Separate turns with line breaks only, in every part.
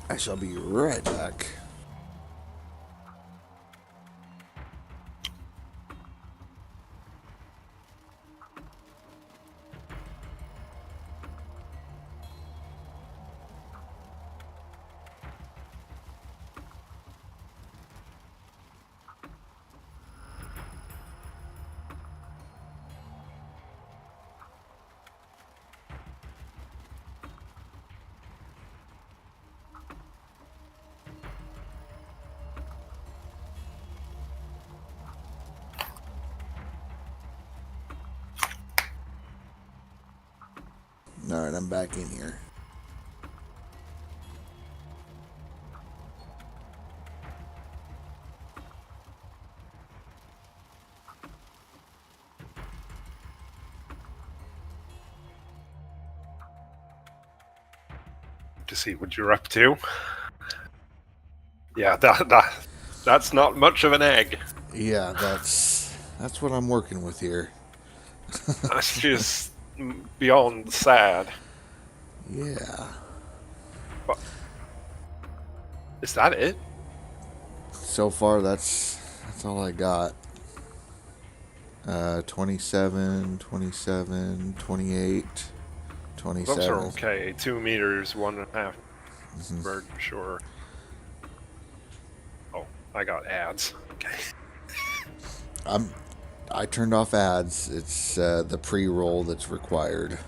I shall be right back. Alright, I'm back in here.
To see what you're up to. Yeah, that's not much of an egg.
Yeah, that's what I'm working with here.
That's just beyond sad.
Yeah.
But is that it?
So far, that's all I got. 27, 27, 28,
Those are
27.
okay. 2 meters, 1.5 bird, sure. Oh, I got ads. Okay.
I turned off ads. It's the pre-roll that's required.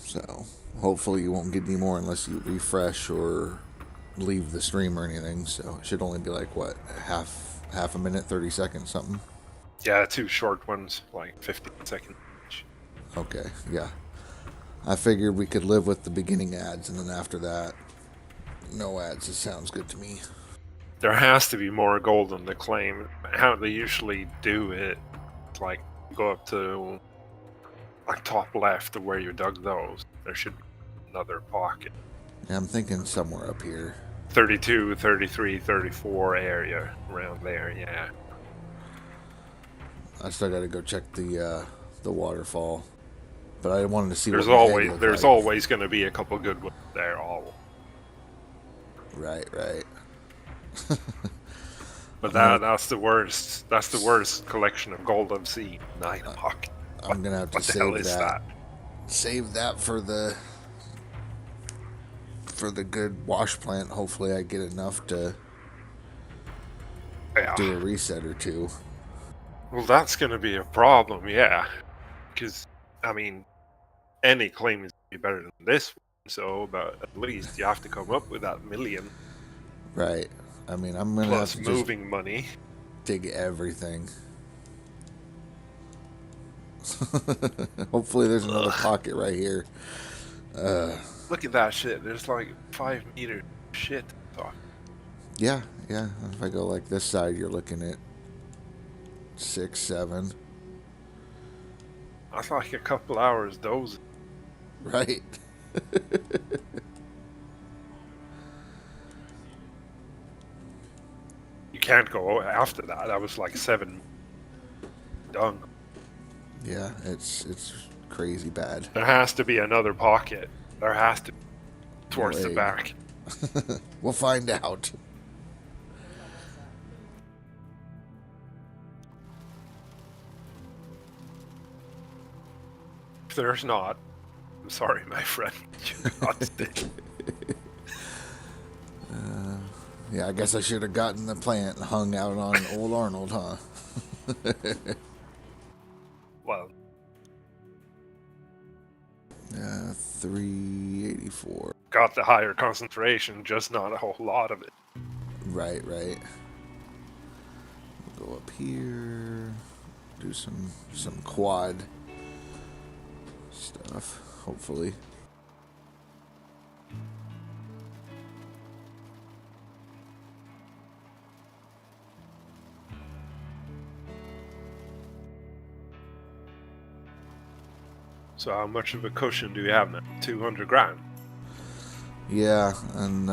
So hopefully you won't get any more unless you refresh or leave the stream or anything. So it should only be like what, half a minute, 30 seconds, something.
Yeah, 2 short ones, like 15 seconds each.
Okay, yeah. I figured we could live with the beginning ads, and then after that, no ads. It sounds good to me.
There has to be more gold in the claim. How they usually do it, like go up to like top left of where you dug those. There should be another pocket.
Yeah, I'm thinking somewhere up here.
32, 33, 34 area around there, yeah.
I still got to go check the waterfall, but I wanted to see
There's
what
always going to be a couple good ones there. All
Right.
but that's the worst. That's the worst collection of gold I've seen. 9 pocket.
I'm gonna have to
What the hell
save
is
that. Save that for the good wash plant. Hopefully, I get enough to
Yeah.
do a reset or two.
Well, that's going to be a problem, yeah. Because I mean, any claim is going to be better than this one. So, but at least you have to come up with that million.
Right. I mean, I'm gonna
Plus
have to
moving
just
money.
dig everything. Hopefully, there's another pocket right here.
Look at that shit. There's like 5 meter shit.
Yeah. If I go like this side, you're looking at 6, 7.
That's like a couple hours dozing.
Right.
You can't go after that. That was like 7 done.
Yeah, it's crazy bad.
There has to be another pocket. There has to be towards the
Egg.
back.
We'll find out.
If there's not, I'm sorry, my friend. You got it.
Yeah, I guess I should have gotten the plant and hung out on old Arnold, huh?
Well,
384.
got the higher concentration, just not a whole lot of it.
Right. We'll go up here. Do some quad stuff, hopefully.
So how much of a cushion do you have now? 200 grand?
Yeah, and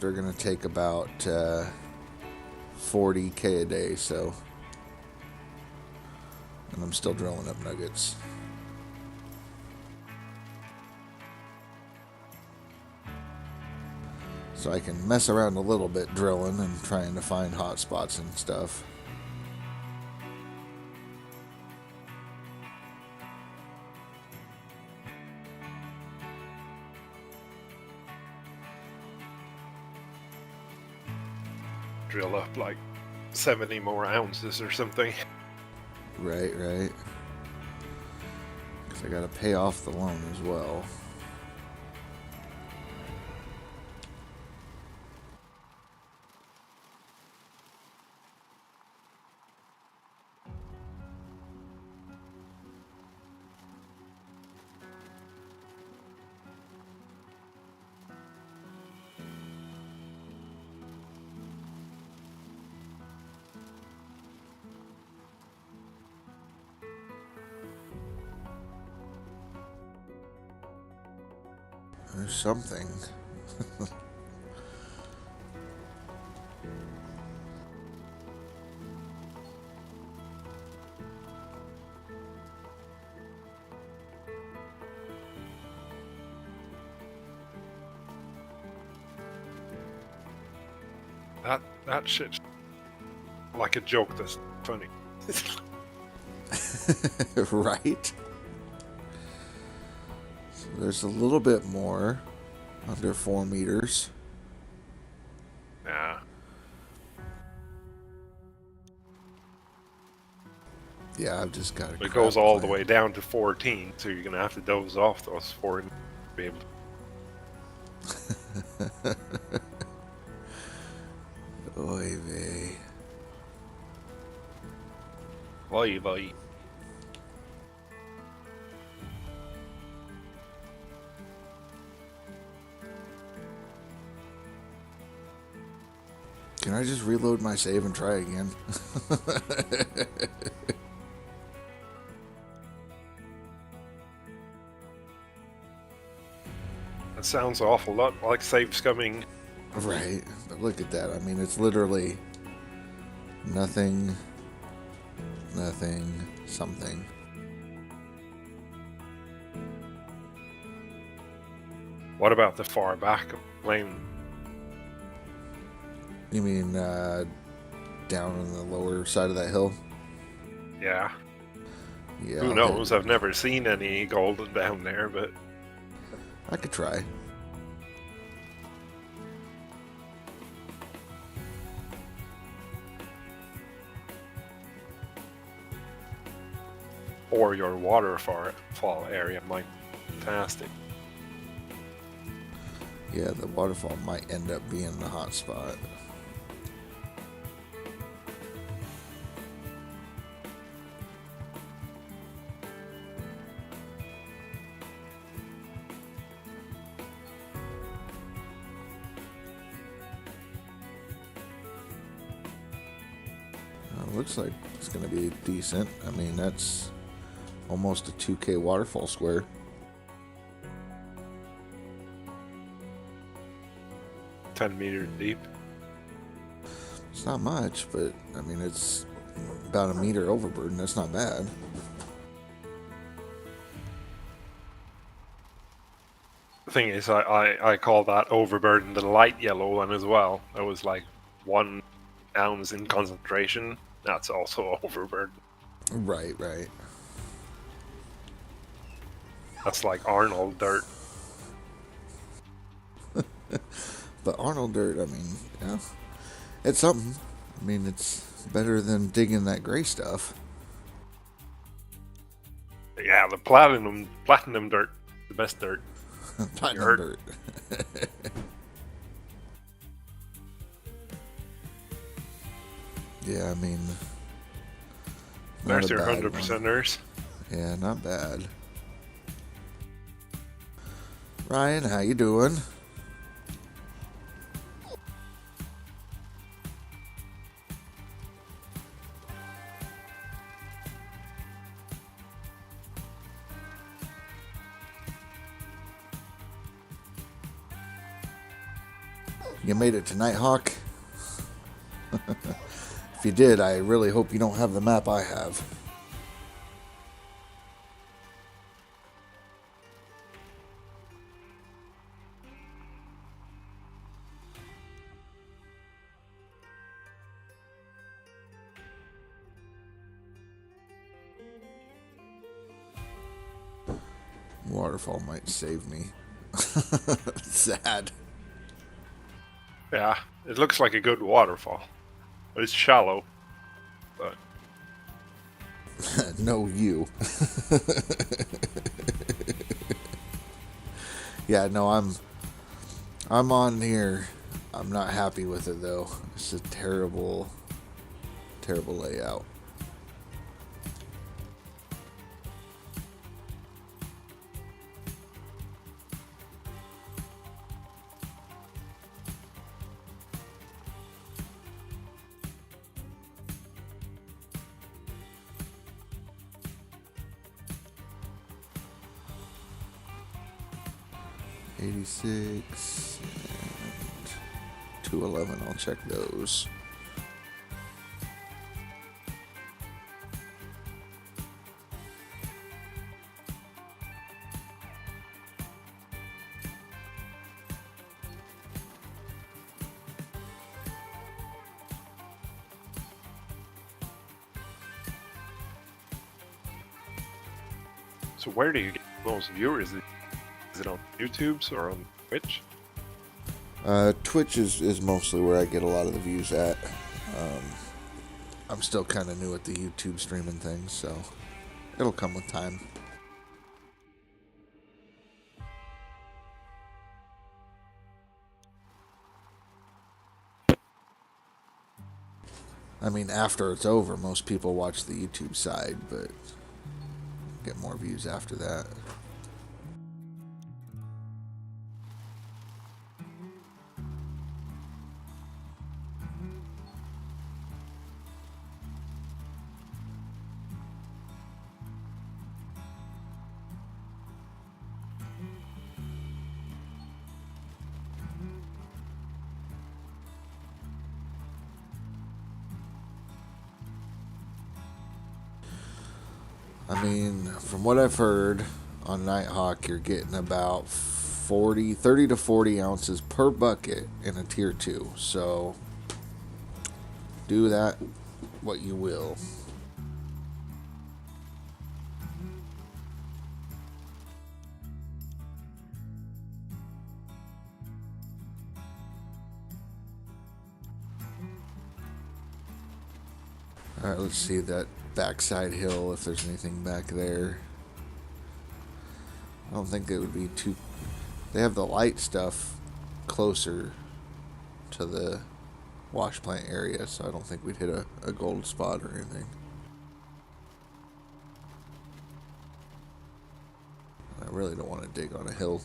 they're gonna take about 40K a day, so. And I'm still drilling up nuggets. So I can mess around a little bit drilling and trying to find hot spots and stuff.
Drill up like 70 more ounces or something.
Right. Because I got to pay off the loan as well. There's something.
That shit's like a joke that's funny.
Right? So there's a little bit more. Under 4 meters.
Yeah.
Yeah, I've just got to.
It goes all the way down to 14, so you're gonna have to doze off those 4 to be able to.
Oy vey.
Oy vey.
Can I just reload my save and try again?
That sounds an awful lot like save scumming.
Right, but look at that. I mean, it's literally nothing, something.
What about the far back lane?
You mean down on the lower side of that hill?
Yeah.
Yeah.
Who knows? I've never seen any golden down there, but
I could try.
or your waterfall area might be fantastic.
Yeah, the waterfall might end up being the hot spot. Looks like it's going to be decent. I mean, that's almost a 2K waterfall square.
$10 meters deep.
It's not much, but I mean, it's about a meter overburden. That's not bad.
The thing is, I call that overburden the light yellow one as well. That was like 1 ounce in concentration. That's also overburden.
Right.
That's like Arnold dirt.
But Arnold dirt, I mean, yeah, it's something. I mean, it's better than digging that gray stuff.
Yeah, the platinum dirt, the best dirt.
Platinum dirt. Yeah, I mean,
There's your 100%ers.
Yeah, not bad. Ryan, how you doing? You made it to Nighthawk? If you did, I really hope you don't have the map I have. waterfall might save me. Sad.
Yeah, it looks like a good waterfall. It's shallow, but
No, you. Yeah, no, I'm on here. I'm not happy with it though. It's a terrible layout. '86 and 211. I'll check those.
so where do you get most viewers? Is it on YouTube's or on Twitch?
Twitch is mostly where I get a lot of the views at. I'm still kind of new at the YouTube streaming thing, so it'll come with time. I mean, after it's over, most people watch the YouTube side, but get more views after that. I mean, from what I've heard on Nighthawk, you're getting about 30 to 40 ounces per bucket in a tier 2. So do that what you will. Alright, let's see that backside hill, if there's anything back there. I don't think they would be too... They have the light stuff closer to the wash plant area, so I don't think we'd hit a gold spot or anything. I really don't want to dig on a hill.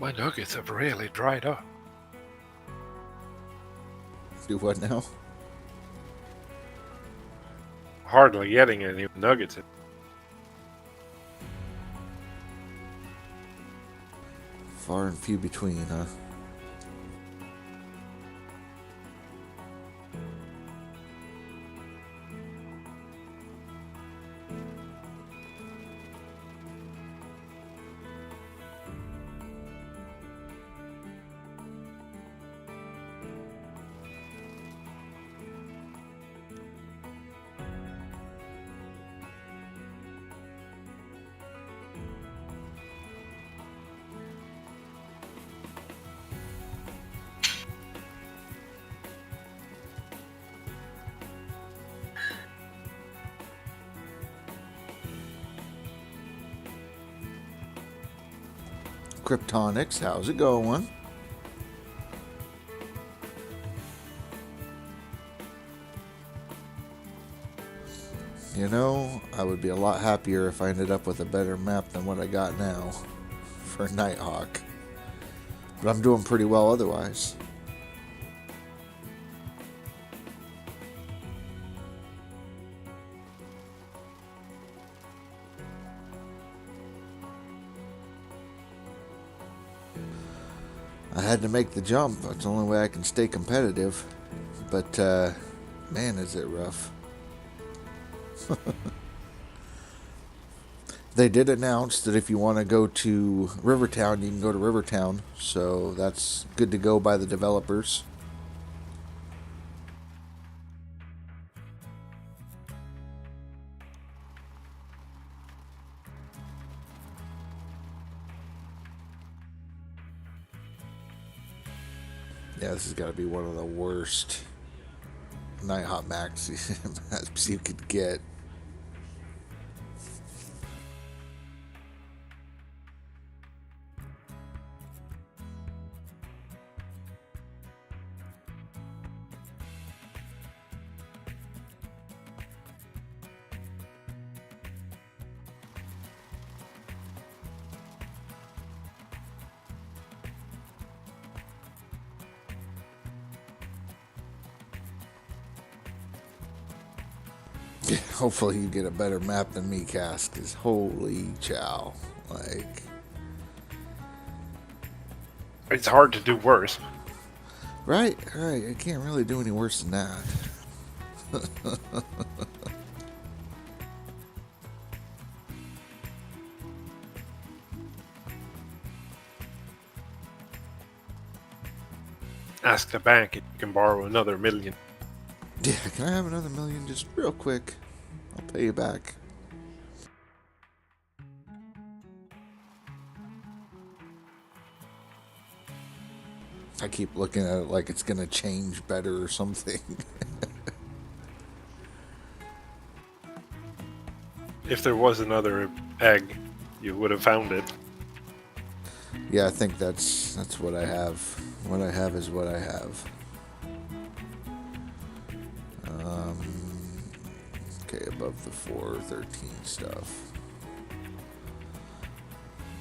My nuggets have really dried up.
Do what now?
Hardly getting any nuggets.
Far and few between, huh? Kryptonics, how's it going? You know, I would be a lot happier if I ended up with a better map than what I got now for Nighthawk. But I'm doing pretty well otherwise. I had to make the jump. That's the only way I can stay competitive. But, man, is it rough. They did announce that if you want to go to Rivertown, you can go to Rivertown. So that's good to go by the developers. Yeah, this has got to be one of the worst Nighthawk maps you could get. Hopefully you get a better map than me, Cass, because holy chow. Like,
It's hard to do worse.
right. I can't really do any worse than that.
Ask the bank if you can borrow another million.
Yeah, can I have another million just real quick? I'll pay you back. I keep looking at it like it's gonna change better or something.
If there was another egg, you would have found it.
Yeah, I think that's what I have. What I have is what I have. Okay, above the 413 stuff.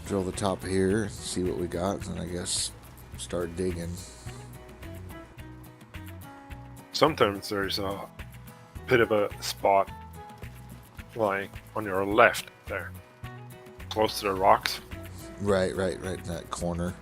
Drill the top here, see what we got, and I guess start digging.
Sometimes there's a bit of a spot, like on your left there, close to the rocks.
Right in that corner.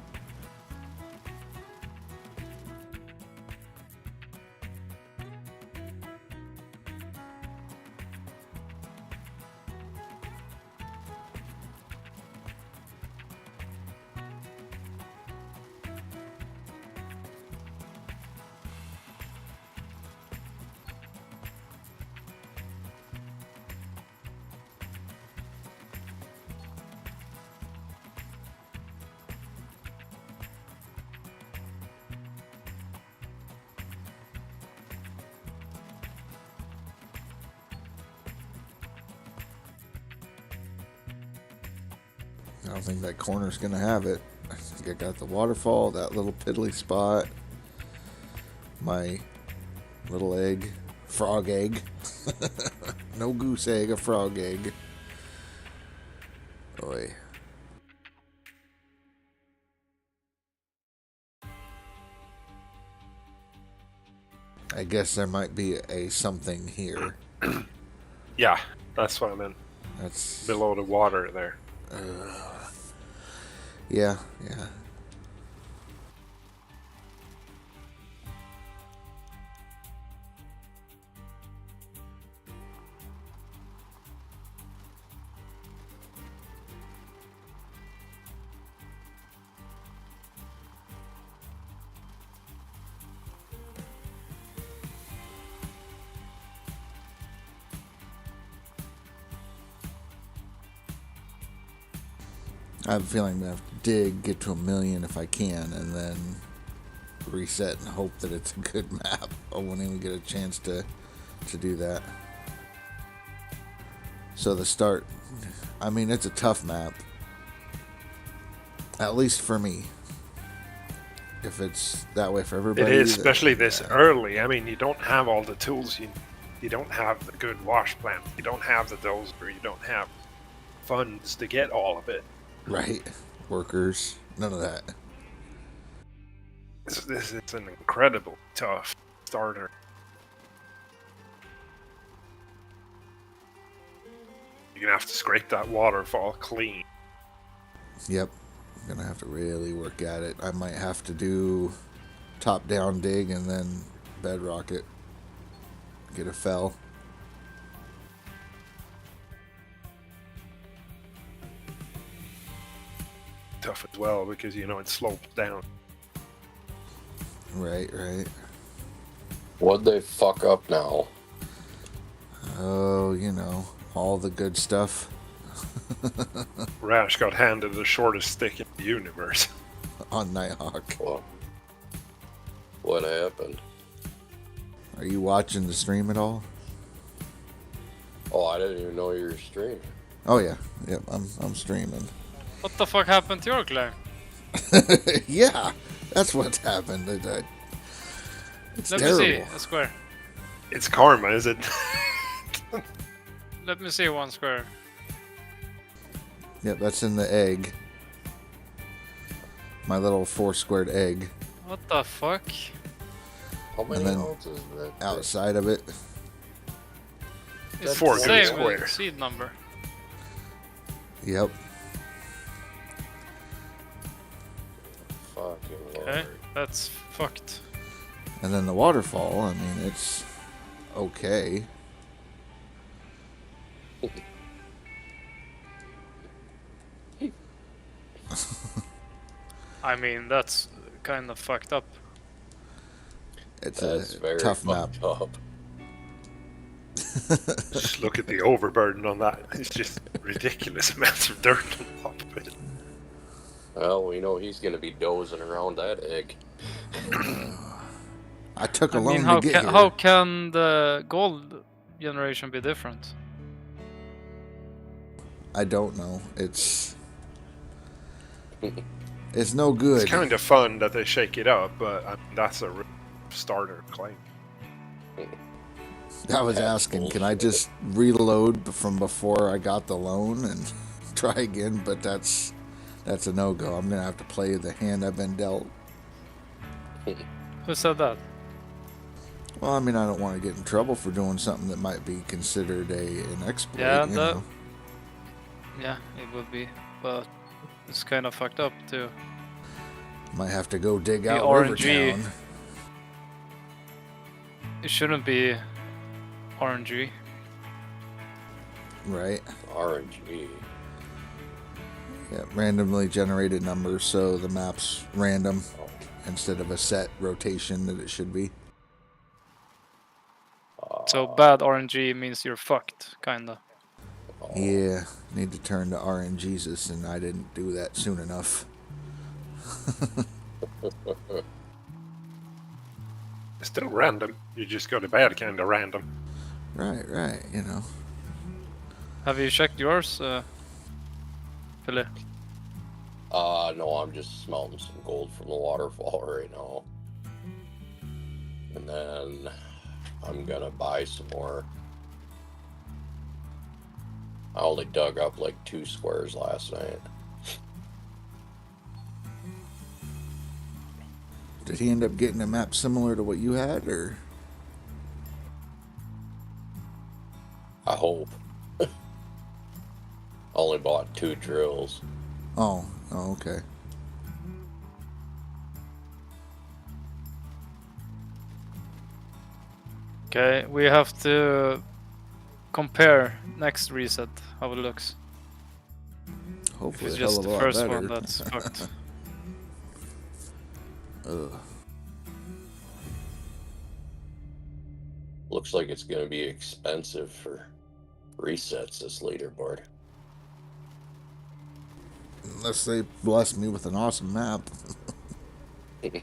I don't think that corner's gonna have it. I think I got the waterfall, that little piddly spot, my little egg, frog egg. No goose egg, a frog egg. Boy. I guess there might be a something here.
Yeah, that's what I meant.
That's
Below the water there.
yeah. I have a feeling I'm gonna have to dig, get to 1,000,000 if I can, and then reset and hope that it's a good map. I won't even get a chance to do that. So the start, I mean, it's a tough map. At least for me. If it's that way for everybody.
It is, especially this early. I mean, you don't have all the tools. You don't have the good wash plant. You don't have the dozer. You don't have funds to get all of it.
Right. Workers. None of that.
This is an incredible tough starter. You're gonna have to scrape that waterfall clean.
Yep. I'm gonna have to really work at it. I might have to do top down dig and then bedrock it. Get a fell.
Tough as well because it slopes down.
Right.
What'd they fuck up now?
Oh, all the good stuff.
Rash got handed the shortest stick in the universe.
On Nighthawk.
Well, what happened?
Are you watching the stream at all?
Oh, I didn't even know you were streaming.
Oh yeah. Yep, I'm streaming.
What the fuck happened to your claim?
Yeah, that's what's happened. It's
Let
terrible.
me see a square.
It's karma, is it?
Let me see one square.
Yep, that's in the egg. My little 4-squared egg.
What the fuck?
How many
then
ounces is that?
Outside of it.
It's
Four
the
good
same
square.
seed number.
Yep.
Fucking
Okay,
Lord.
that's fucked.
And then the waterfall, I mean, it's okay.
I mean, that's kind of fucked up.
It's
That's
a
very
tough map.
fucked up.
Just look at the overburden on that. It's just ridiculous amounts of dirt on top of it.
Well, we know he's gonna be dozing around that egg.
I took a
I
loan
mean,
to get here.
how can the gold generation be different?
I don't know. It's no good.
It's kind of fun that they shake it up, but that's a starter claim.
I was asking, can I just reload from before I got the loan and try again? But that's a no-go. I'm gonna have to play the hand I've been dealt.
Who said that?
Well, I mean, I don't want to get in trouble for doing something that might be considered an exploit.
Yeah,
you know?
Yeah, it would be, but it's kind of fucked up too.
Might have to go dig
The
out
RNG.
Rivertown.
It shouldn't be RNG.
Right.
RNG.
Yeah, randomly generated numbers, so the map's random instead of a set rotation that it should be.
So bad RNG means you're fucked, kinda.
Yeah, need to turn to RNGesus, and I didn't do that soon enough.
It's still random. You just go to bed kind of random.
Right, you know.
Have you checked yours, Philly?
No, I'm just smelting some gold from the waterfall right now. And then I'm gonna buy some more. I only dug up like 2 squares last night.
Did he end up getting a map similar to what you had, or?
hope. Only bought 2 drills.
Oh, okay.
Okay, we have to compare next reset how it looks. If
Hopefully,
it's
a hell
just
of
the
a lot
first
better.
one that's fucked.
Ugh.
Looks like it's going to be expensive for resets, this leaderboard.
Unless they bless me with an awesome map. I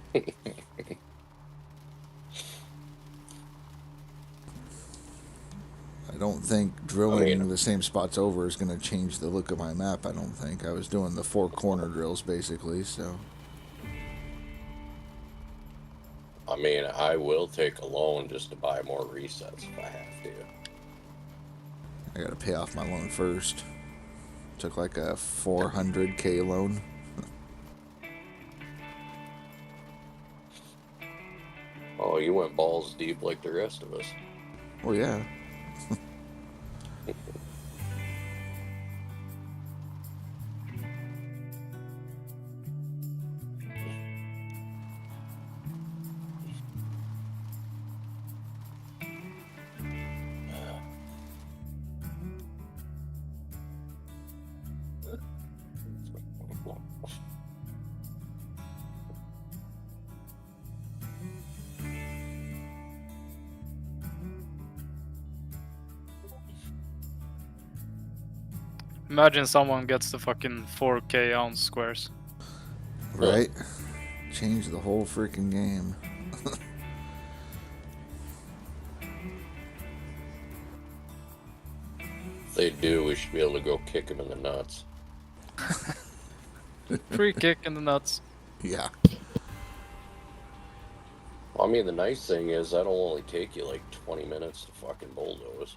don't think drilling the same spots over is going to change the look of my map. I don't think. I was doing the 4 corner drills basically, so.
I mean, I will take a loan just to buy more resets if I have to.
I got to pay off my loan first. Took like a 400K loan.
Oh, you went balls deep like the rest of us.
Well, yeah.
Imagine someone gets the fucking 4K ounce squares.
Right? Change the whole freaking game.
If they do, we should be able to go kick them in the nuts.
Free kick in the nuts.
Yeah.
I mean, the nice thing is that'll only take you like 20 minutes to fucking bulldoze.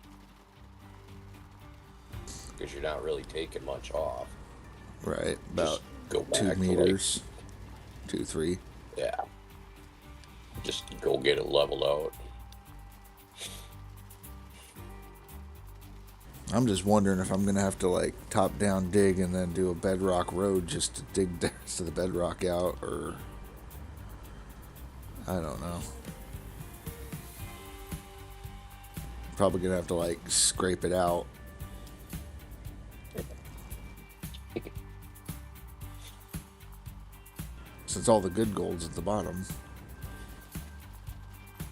Because you're not really taking much off.
Right. About
Just go back
2 meters. 2, 3.
Yeah. Just go get it leveled out.
I'm just wondering if I'm going to have to like top down dig and then do a bedrock road just to dig the rest of the bedrock out, or I don't know. Probably going to have to like scrape it out. Since all the good gold's at the bottom.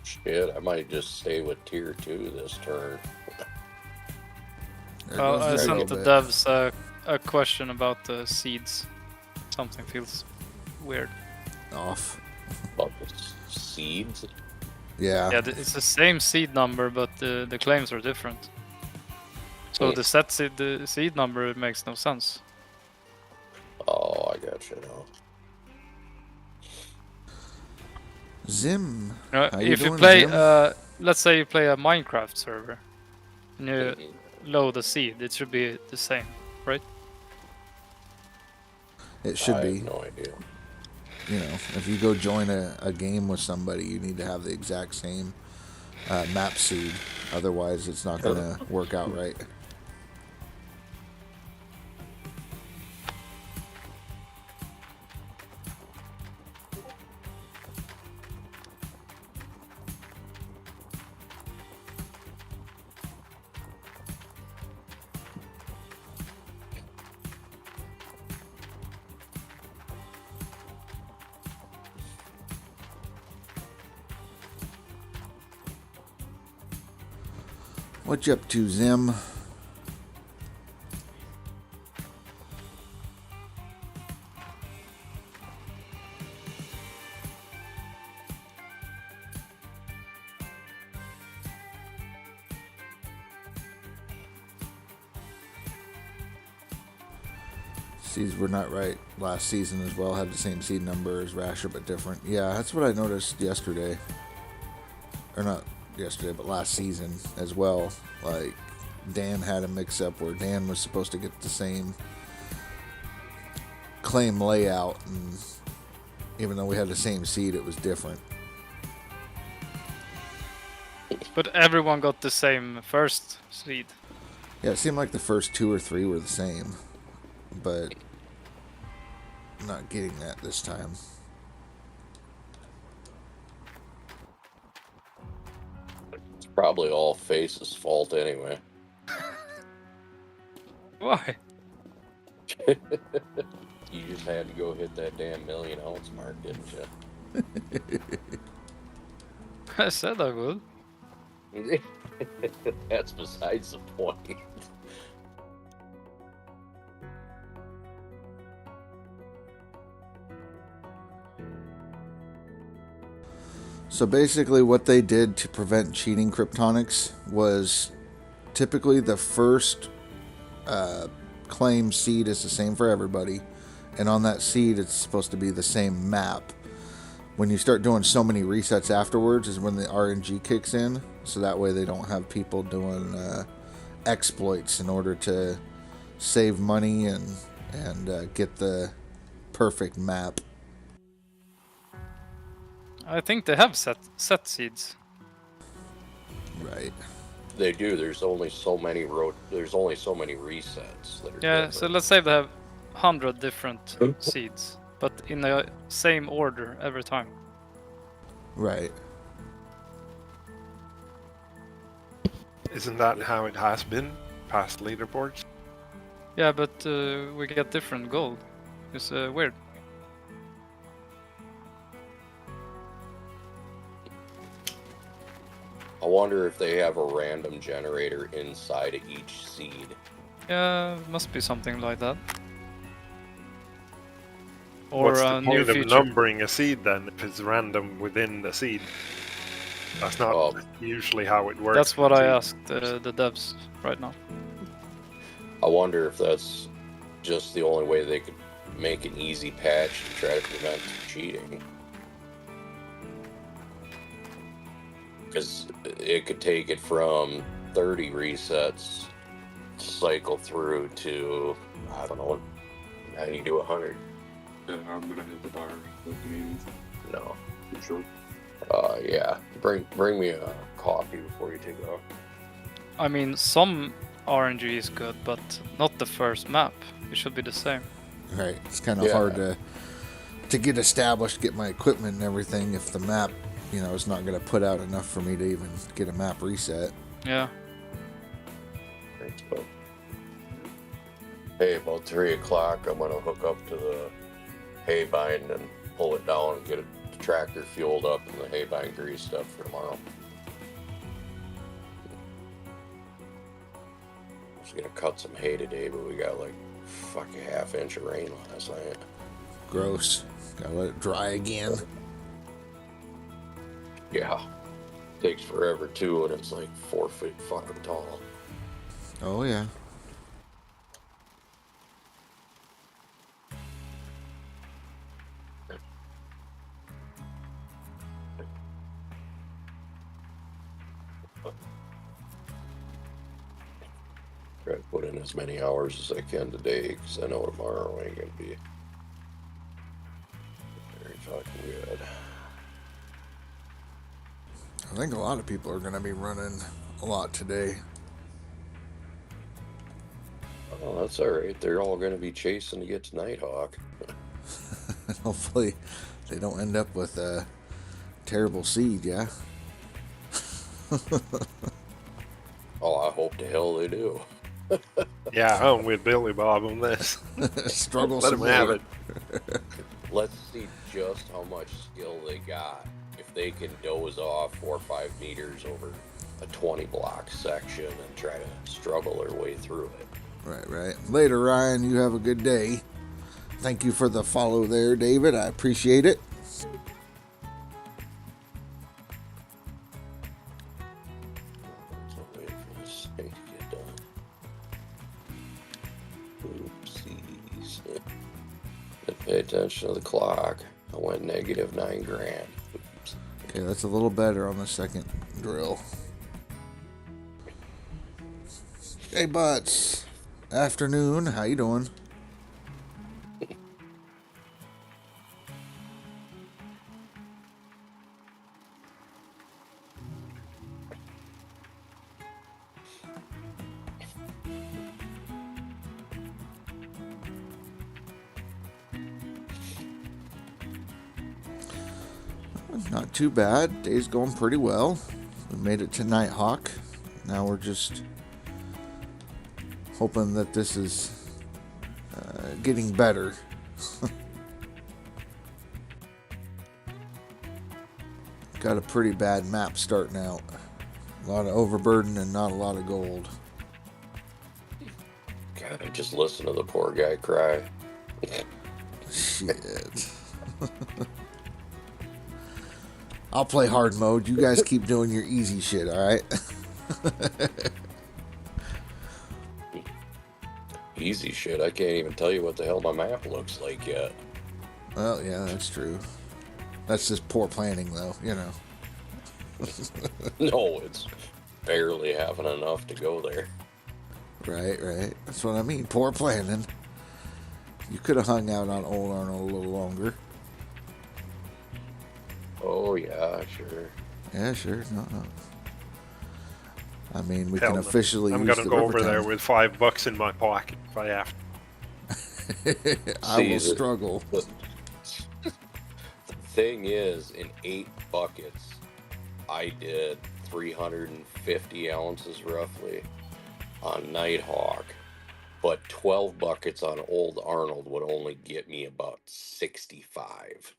Shit, I might just stay with tier 2 this turn.
There
I
goes the
sent the
little bit.
devs a question about the seeds. Something feels weird.
Off.
About the seeds.
Yeah.
Yeah, it's the same seed number, but the claims are different. So the seed number makes no sense.
Oh, I got you now.
Zim. How
If you
doing,
play,
Zim?
let's say you play a Minecraft server, and you load a seed, it should be the same, right?
It should
I
be.
have no idea.
You know, if you go join a game with somebody, you need to have the exact same map seed. Otherwise, it's not going to work out right. What you up to, Zim? Seeds were not right last season as well. Had the same seed number as Rasher, but different. Yeah, that's what I noticed yesterday. Or not yesterday, but last season as well. Like, Dan had a mix-up where Dan was supposed to get the same claim layout, and even though we had the same seed, it was different.
But everyone got the same first seed.
Yeah, it seemed like the first 2 or 3 were the same, but I'm not getting that this time.
It's probably all Face's fault anyway.
Why?
You just had to go hit that damn 1,000,000 ounce mark, didn't you?
I said I would.
That's besides the point.
So basically what they did to prevent cheating cryptonics was typically the first claim seed is the same for everybody, and on that seed it's supposed to be the same map. When you start doing so many resets afterwards is when the RNG kicks in, so that way they don't have people doing exploits in order to save money and get the perfect map.
I think they have set seeds.
Right.
They do. There's only so many There's only so many resets that are
Yeah,
different.
so let's say they have 100 different seeds, but in the same order every time.
Right.
Isn't that how it has been past leaderboards?
Yeah, but we get different gold. It's weird.
I wonder if they have a random generator inside of each seed.
Yeah, must be something like that. Or
What's
a
the
new
point of
feature.
numbering a seed then if it's random within the seed? That's not usually how it works.
That's what
with
I
seeds.
asked the devs right now.
I wonder if that's just the only way they could make an easy patch to try to prevent cheating. Because it could take it from 30 resets to cycle through to, I don't know, 90 to 100.
Yeah, I'm gonna hit the bar. Like you mean,
No.
you sure?
Yeah. Bring me a coffee before you take off.
I mean, some RNG is good, but not the first map. It should be the same.
Right. It's kind of hard to get established, get my equipment and everything if the map, is not going to put out enough for me to even get a map reset.
Yeah.
But, hey, about 3 o'clock, I'm gonna hook up to the hay bind and pull it down and get the tractor fueled up and the hay bind greased up for tomorrow. I was gonna cut some hay today, but we got like fucking half-inch of rain last night.
Gross. Gotta let it dry again.
Yeah. Takes forever too, and it's like 4 feet fucking tall.
Oh, yeah.
Try to put in as many hours as I can today, because I know tomorrow ain't gonna be very fucking good.
I think a lot of people are going to be running a lot today.
Oh, that's alright. They're all gonna be chasing to get to Nighthawk.
Hopefully they don't end up with a terrible seed, yeah?
Oh, I hope to hell they do.
Yeah, I'm with Billy Bob on this.
Struggle
Let
some
him have
more.
it.
Let's see just how much skill they got. If they can doze off 4 or 5 meters over a 20 block section and try to struggle their way through it.
Right. Later, Ryan, you have a good day. Thank you for the follow there, David. I appreciate it.
So wait for this thing to get done. Oopsies. Didn't pay attention to the clock. I went negative $9,000. Oops.
Okay, that's a little better on the second drill. Hey, Butts. Afternoon. How you doing? Not too bad. Day's going pretty well. We made it to Nighthawk. Now we're just hoping that this is getting better. Got a pretty bad map starting out. A lot of overburden and not a lot of gold.
God, just listen to the poor guy cry.
Shit. I'll play hard mode. You guys keep doing your easy shit, alright?
Easy shit. I can't even tell you what the hell my map looks like yet.
Well, yeah, that's true. That's just poor planning, though, you know.
No, it's barely having enough to go there.
Right. That's what I mean. Poor planning. You could have hung out on Old Arnold a little longer.
Oh, yeah, sure.
Yeah, sure. No. I mean, we
Hell
can
no.
officially
I'm
use
gonna
the
go over
River
there
Town.
with $5 in my pocket if I have to.
I will
See,
struggle.
The thing is, in 8 buckets, I did 350 ounces roughly on Nighthawk, but 12 buckets on Old Arnold would only get me about 65.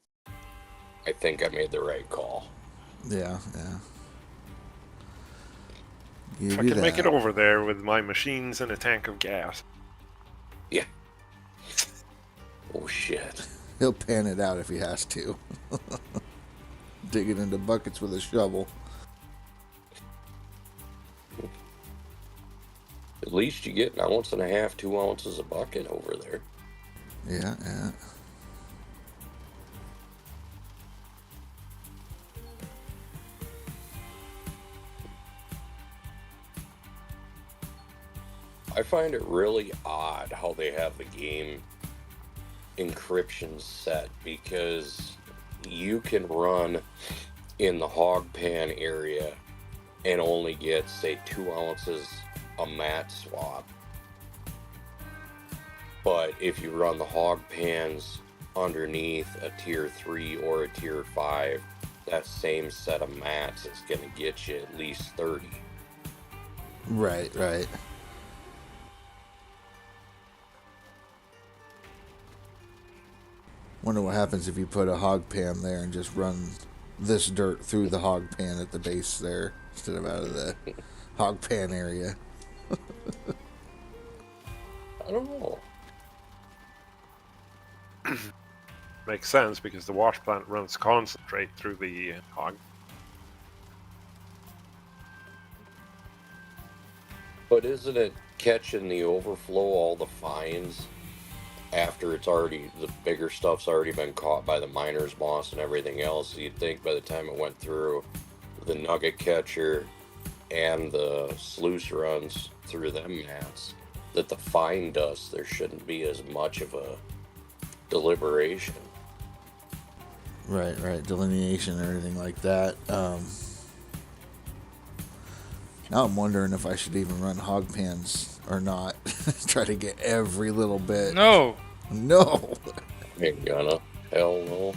I think I made the right call.
Yeah.
If
Give
I
you
can make
that.
it over there with my machines and a tank of gas.
Yeah. Oh, shit.
He'll pan it out if he has to. Dig it into buckets with a shovel.
At least you get 1.5 ounces, 2 ounces a bucket over there.
Yeah.
I find it really odd how they have the game encryption set, because you can run in the hog pan area and only get, say, 2 ounces a mat swap. But if you run the hog pans underneath a tier 3 or a tier 5, that same set of mats is going to get you at least 30.
Right. Wonder what happens if you put a hog pan there and just run this dirt through the hog pan at the base there instead of out of the hog pan area.
I don't know.
Makes sense because the wash plant runs concentrate through the hog.
But isn't it catching the overflow, all the fines, after it's already, the bigger stuff's already been caught by the miner's moss and everything else? So you'd think by the time it went through the nugget catcher and the sluice runs through them mats, that the fine dust, there shouldn't be as much of a deliberation.
Right. Delineation and everything like that. Now I'm wondering if I should even run hog pans or not. Try to get every little bit.
No!
Ain't gonna. Hell no.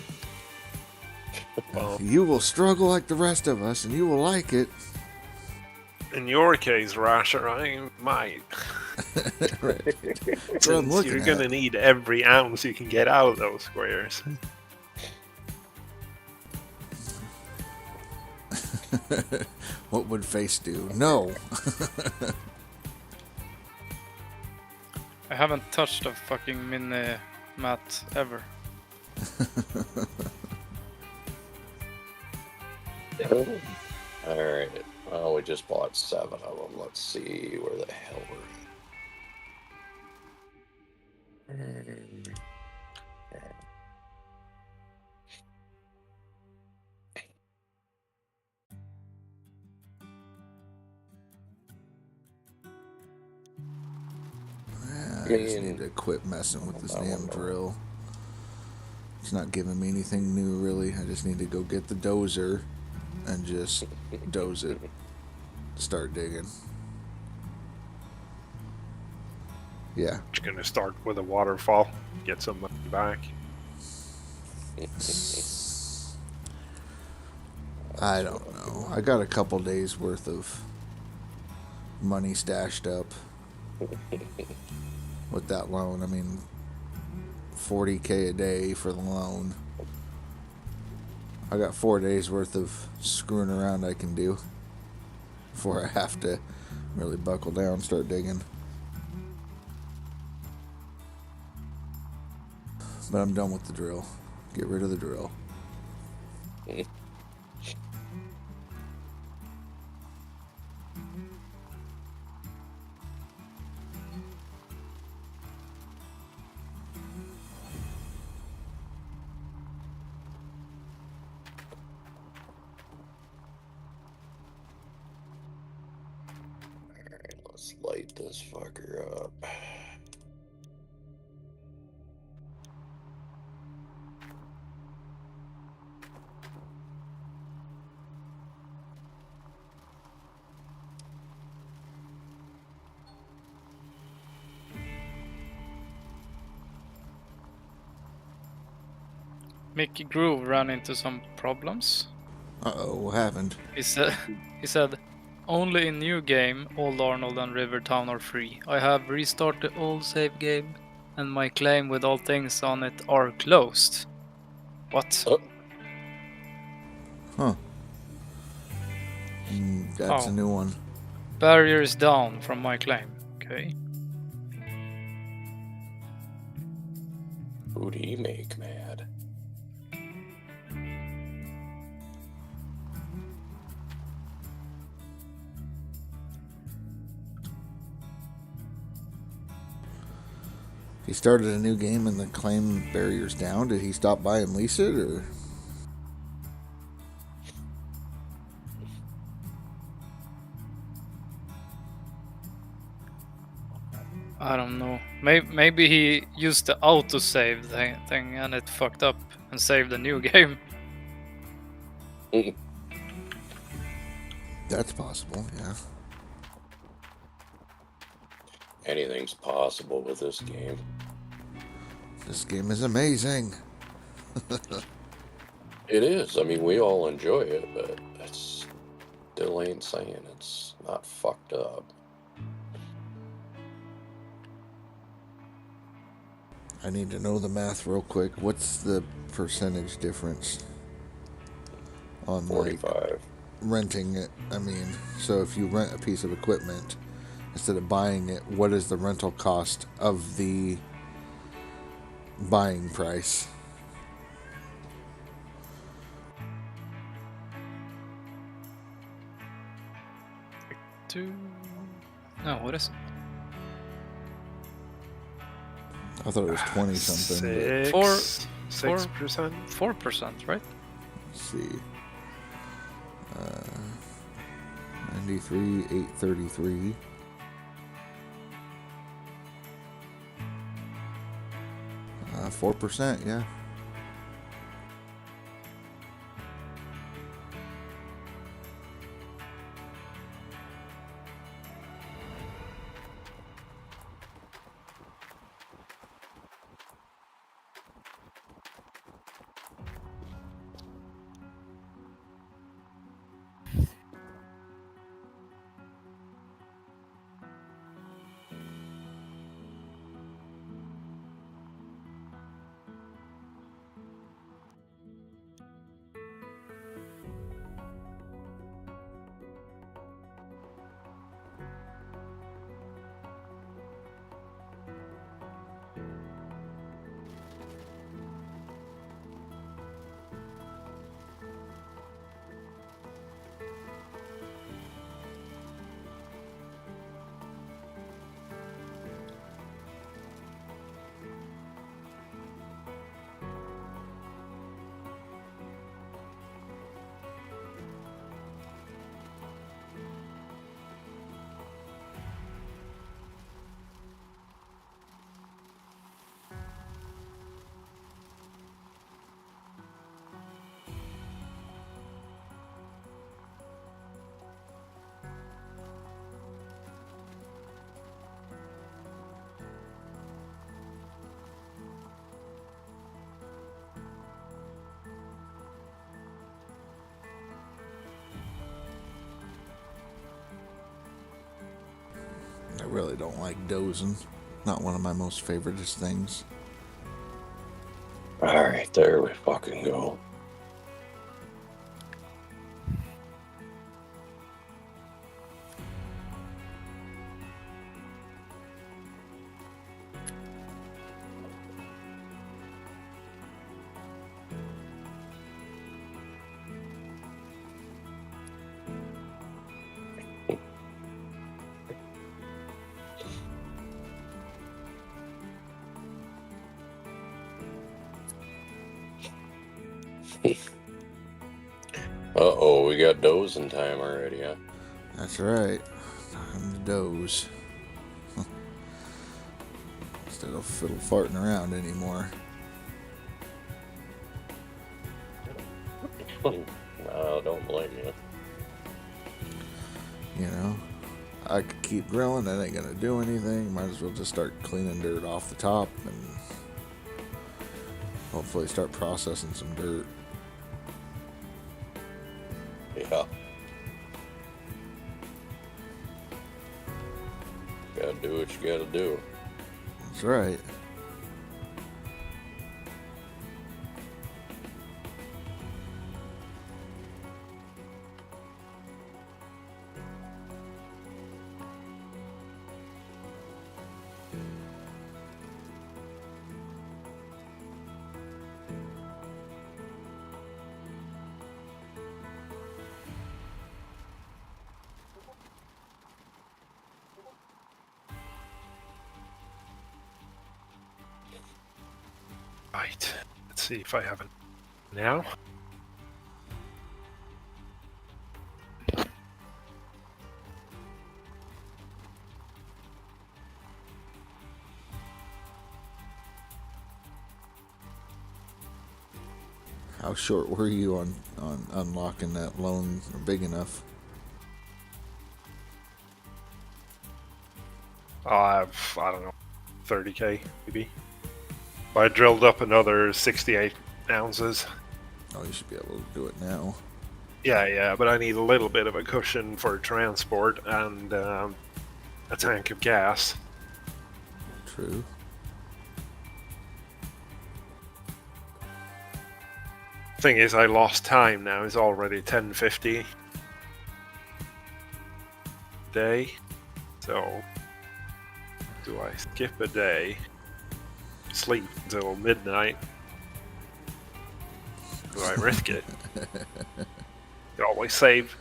Well,
You will struggle like the rest of us, and you will like it.
in your case, Rasher, I might.
Right. That's what I'm
Since
looking
you're
at.
gonna need every ounce you can get out of those squares.
What would Face do? No.
I haven't touched a fucking mini mat ever.
Alright. Well, we just bought 7 of them. Let's see where the hell we're at.
I just need to quit messing with this damn drill. It's not giving me anything new, really. I just need to go get the dozer and just doze it. Start digging. Yeah.
Just gonna start with a waterfall, get some money back.
I don't know. I got a couple days worth of money stashed up with that loan. I mean, $40K a day for the loan. I got 4 days worth of screwing around I can do before I have to really buckle down and start digging. But I'm done with the drill. Get rid of the drill.
Alright, let's light this fucker up.
Mickey Groove ran into some problems.
Uh-oh, what happened?
He said, only in new game, Old Arnold and Rivertown are free. I have restarted the old save game, and my claim with all things on it are closed. What?
Oh,
Huh. That's
Oh.
a new one.
Barrier is down from my claim. Okay.
who'd he make mad?
He started a new game and the claim barrier's down. Did he stop by and lease it, or?
I don't know. Maybe he used the autosave thing and it fucked up and saved a new game.
That's possible, yeah.
Anything's possible with this game.
This game is amazing.
It is. I mean, we all enjoy it, but that's still ain't saying it's not fucked up.
I need to know the math real quick. What's the percentage difference on like
45.
renting it? I mean, so if you rent a piece of equipment instead of buying it, what is the rental cost of the buying price?
No, what is it?
I thought it was 20 something.
Four-
6%.
4%, right?
Let's see. 93, 833. Uh, 4%, yeah. really don't like dozing. Not one of my most favoriteest things.
Alright, there we fucking go. Uh-oh, we got dozing time already, huh?
That's right. Time to doze. Instead of fiddle farting around anymore.
No, don't blame you.
You know, I could keep drilling. That ain't gonna do anything. Might as well just start cleaning dirt off the top and hopefully start processing some dirt.
Yeah. Gotta do what you gotta do.
That's right.
Right. Let's see if I have it now.
How short were you on unlocking that loan big enough?
I don't know, 30k maybe. I drilled up another 68 ounces.
Oh, you should be able to do it now.
Yeah, but I need a little bit of a cushion for transport and a tank of gas.
True.
Thing is, I lost time now. It's already 10:50 day. So, do I skip a day, sleep until midnight? Do I risk it? You always save.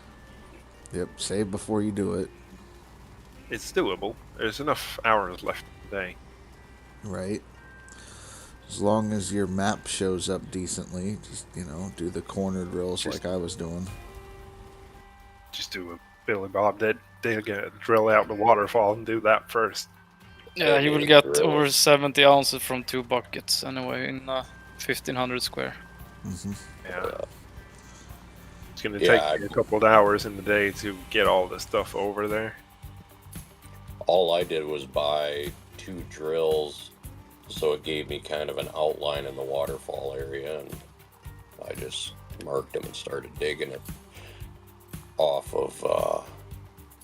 Yep, save before you do it.
It's doable. There's enough hours left in the day.
Right. As long as your map shows up decently, just, do the corner drills like I was doing.
Just do a Billy Bob did. Drill out the waterfall and do that first.
Yeah, you will get over 70 ounces from 2 buckets anyway in 1500 square.
Mm-hmm.
Yeah. It's going to take me a couple of hours in the day to get all this stuff over there.
All I did was buy 2 drills, so it gave me kind of an outline in the waterfall area, and I just marked them and started digging it off of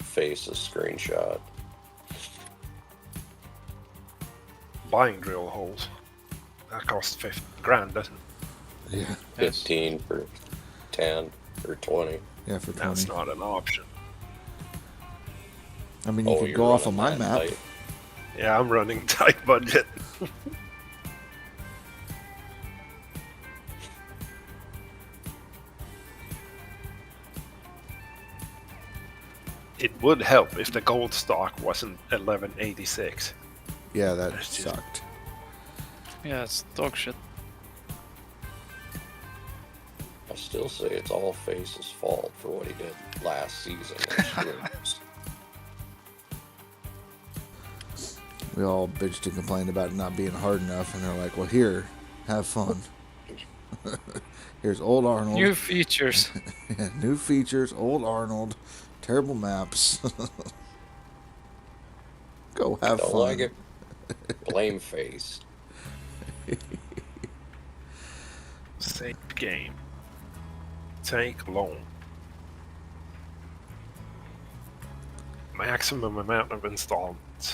Face's screenshot.
Buying drill holes. That costs 50 grand, doesn't it?
Yeah.
15 for 10 or 20.
Yeah, for 20.
That's not an option.
I mean, you could go off of my map.
Tight.
Yeah, I'm running tight budget. It would help if the gold stock wasn't 1186.
Yeah, that
That's just-
sucked.
Yeah, it's dog shit.
I still say it's all Face's fault for what he did last season.
We all bitched and complained about it not being hard enough, and they're like, well, here, have fun. Here's old Arnold.
New features.
Yeah, new features, old Arnold, terrible maps. Go have
Don't
fun.
like it. Blame Face.
Save game. Take loan. Maximum amount of installments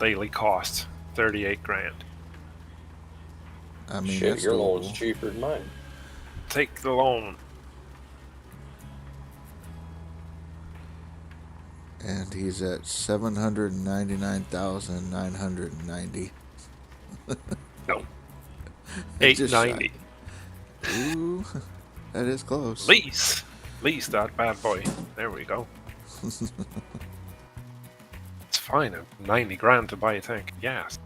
daily cost, 38 grand.
I mean,
Shit,
that's
your loan's
doable.
cheaper than mine.
Take the loan.
And he's at 799,990.
No.
Just shy.
890.
Ooh, that is close.
Lease that bad boy. There we go. It's fine. 90 grand to buy a tank. Yes.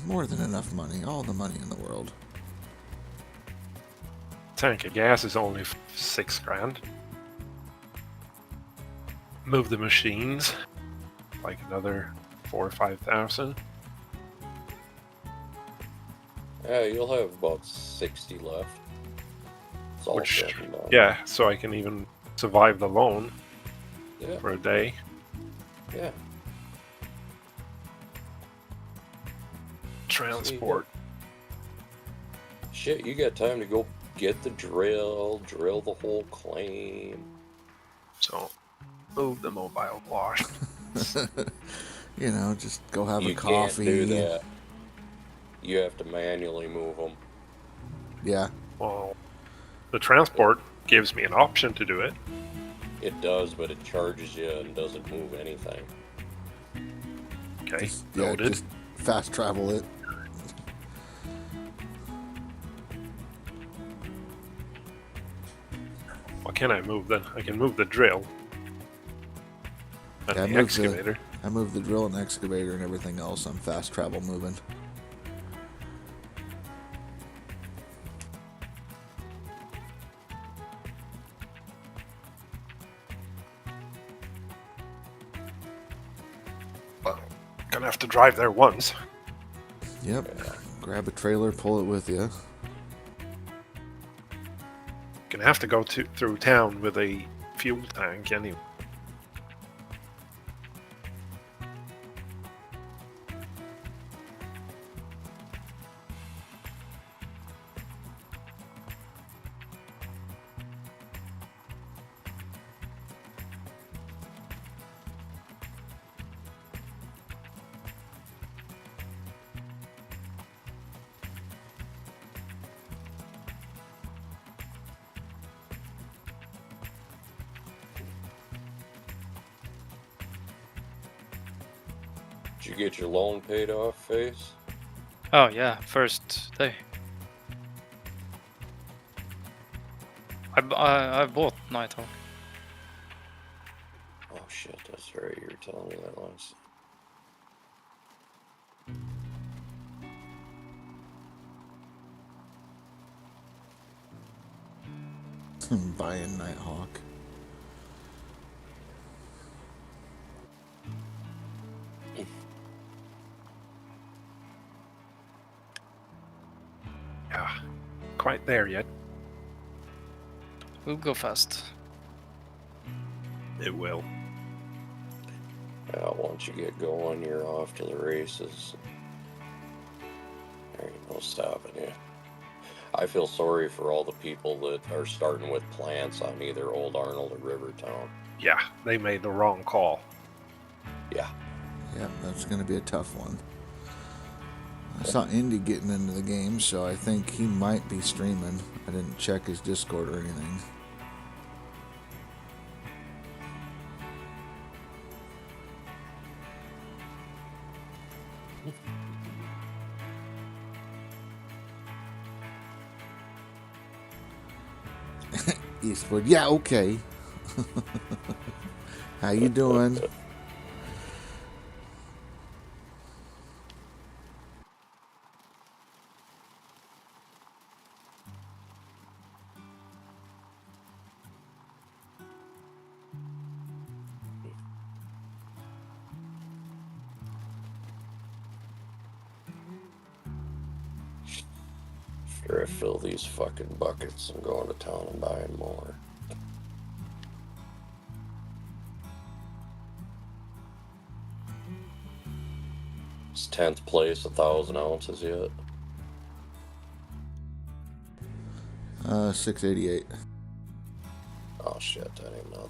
More than enough money. All the money in the world.
Tank of gas is only 6 grand. Move the machines. Like another 4,000 or 5,000.
Yeah, you'll have about 60 left. It's all
Which,
said and done.
yeah, so I can even survive the loan
Yeah,
for a day.
yeah.
Transport.
Shit, you got time to go get the drill the whole claim.
So, move the mobile wash.
You know, just go have
You
a coffee.
can't do that. You have to manually move them.
Yeah.
Well, the transport gives me an option to do it.
It does, but it charges you and doesn't move anything.
Okay,
Yeah,
noted.
just fast travel it.
What can I move then? I can move the drill. And
Yeah,
the
move
excavator.
I moved the drill and excavator and everything else. I'm fast travel moving.
Well, gonna have to drive there once.
Yep. Grab a trailer, pull it with you.
Gonna have to go through town with a fuel tank anyway.
Did you get your loan paid off, Face?
Oh yeah, first day. I bought Nighthawk.
Oh shit, that's right. You were telling me that last.
Buying Nighthawk.
Yeah, quite there yet.
We'll go fast.
It will.
Yeah, once you get going, you're off to the races. There ain't no stopping you. I feel sorry for all the people that are starting with plants on either Old Arnold or Rivertown.
Yeah, they made the wrong call.
Yeah.
Yeah, that's going to be a tough one. I saw Indy getting into the game, so I think he might be streaming. I didn't check his Discord or anything. Eastwood, yeah, okay. How you doing?
After I fill these fucking buckets, I'm going to town and buying more. It's 10th place, 1,000 ounces yet.
688.
Oh shit, that ain't nothing.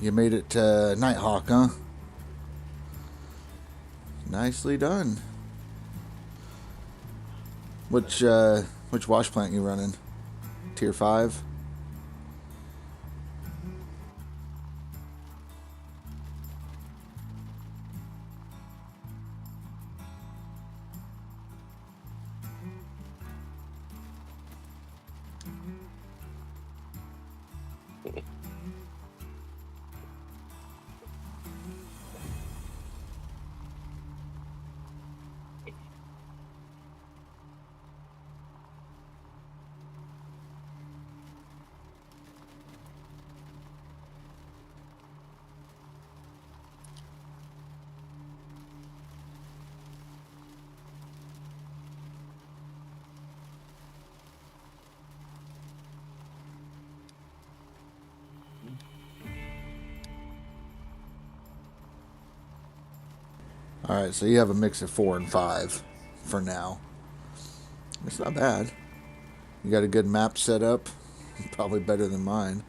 You made it to Nighthawk, huh? Nicely done. Which wash plant you running? Tier 5? Alright, so you have a mix of 4 and 5 for now. It's not bad. You got a good map set up. Probably better than mine.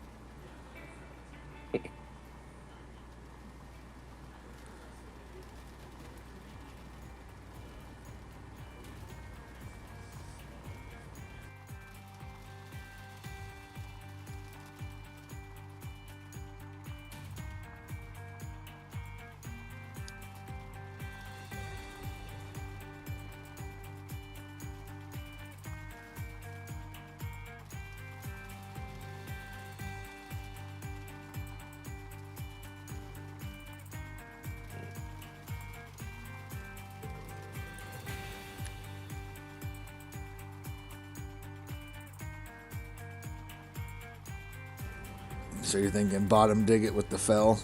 So you're thinking bottom dig it with the fell?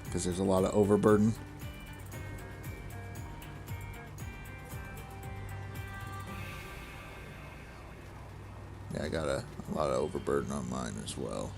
Because there's a lot of overburden. Yeah, I got a lot of overburden on mine as well.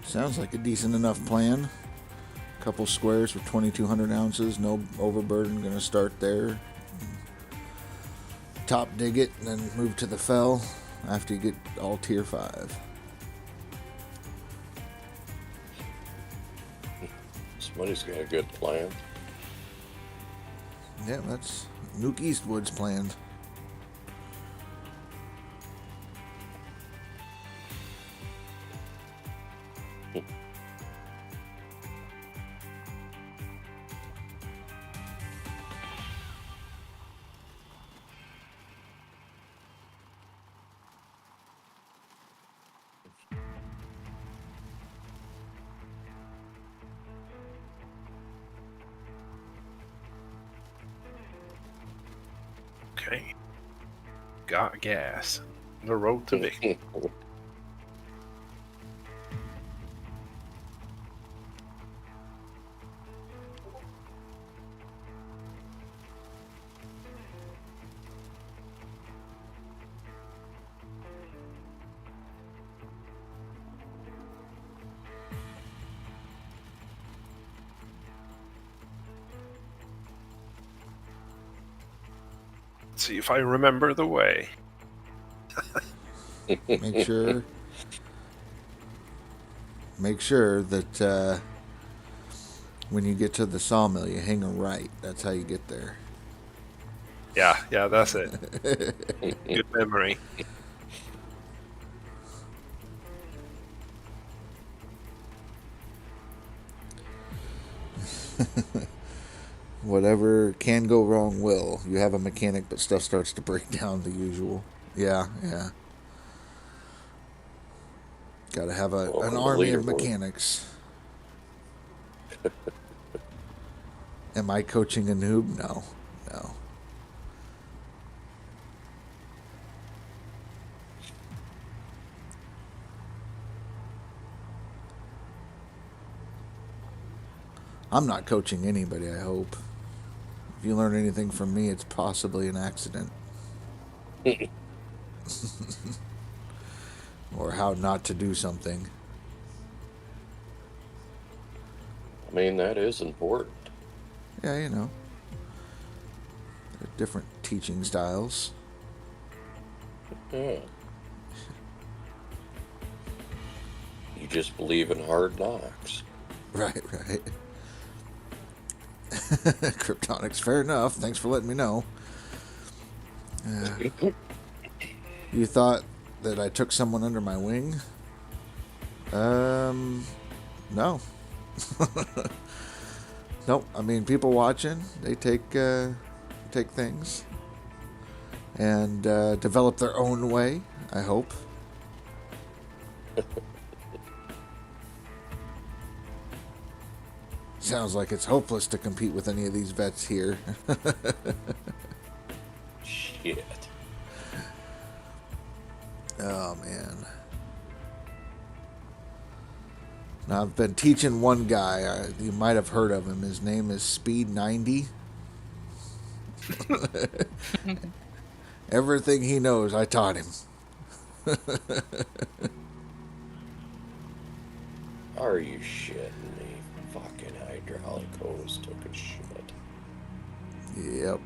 Sounds like a decent enough plan. Couple squares for 2,200 ounces, no overburden. Gonna start there. Top dig it, and then move to the fell after you get all tier 5.
Somebody's got a good plan.
Yeah, that's Nuke Eastwood's plan.
Okay. Got gas. The road to victory. See if I remember the way.
Make sure that when you get to the sawmill, you hang a right. That's how you get there.
Yeah, that's it. Good memory.
Whatever can go wrong will. You have a mechanic, but stuff starts to break down the usual. Yeah. Gotta have an army of mechanics. Am I coaching a noob? No. I'm not coaching anybody, I hope. If you learn anything from me, it's possibly an accident. Or how not to do something.
I mean, that is important.
Yeah, you know. There are different teaching styles.
Yeah. You just believe in hard knocks.
Right. Kryptonics, fair enough. Thanks for letting me know. You thought that I took someone under my wing? No. Nope. I mean, people watching, they take things and develop their own way, I hope. Sounds like it's hopeless to compete with any of these vets here.
Shit.
Oh, man. Now, I've been teaching one guy. You might have heard of him. His name is Speed 90. Everything he knows, I taught him.
Are you shitting me? Fucking hydraulic hose took a shit.
Yep.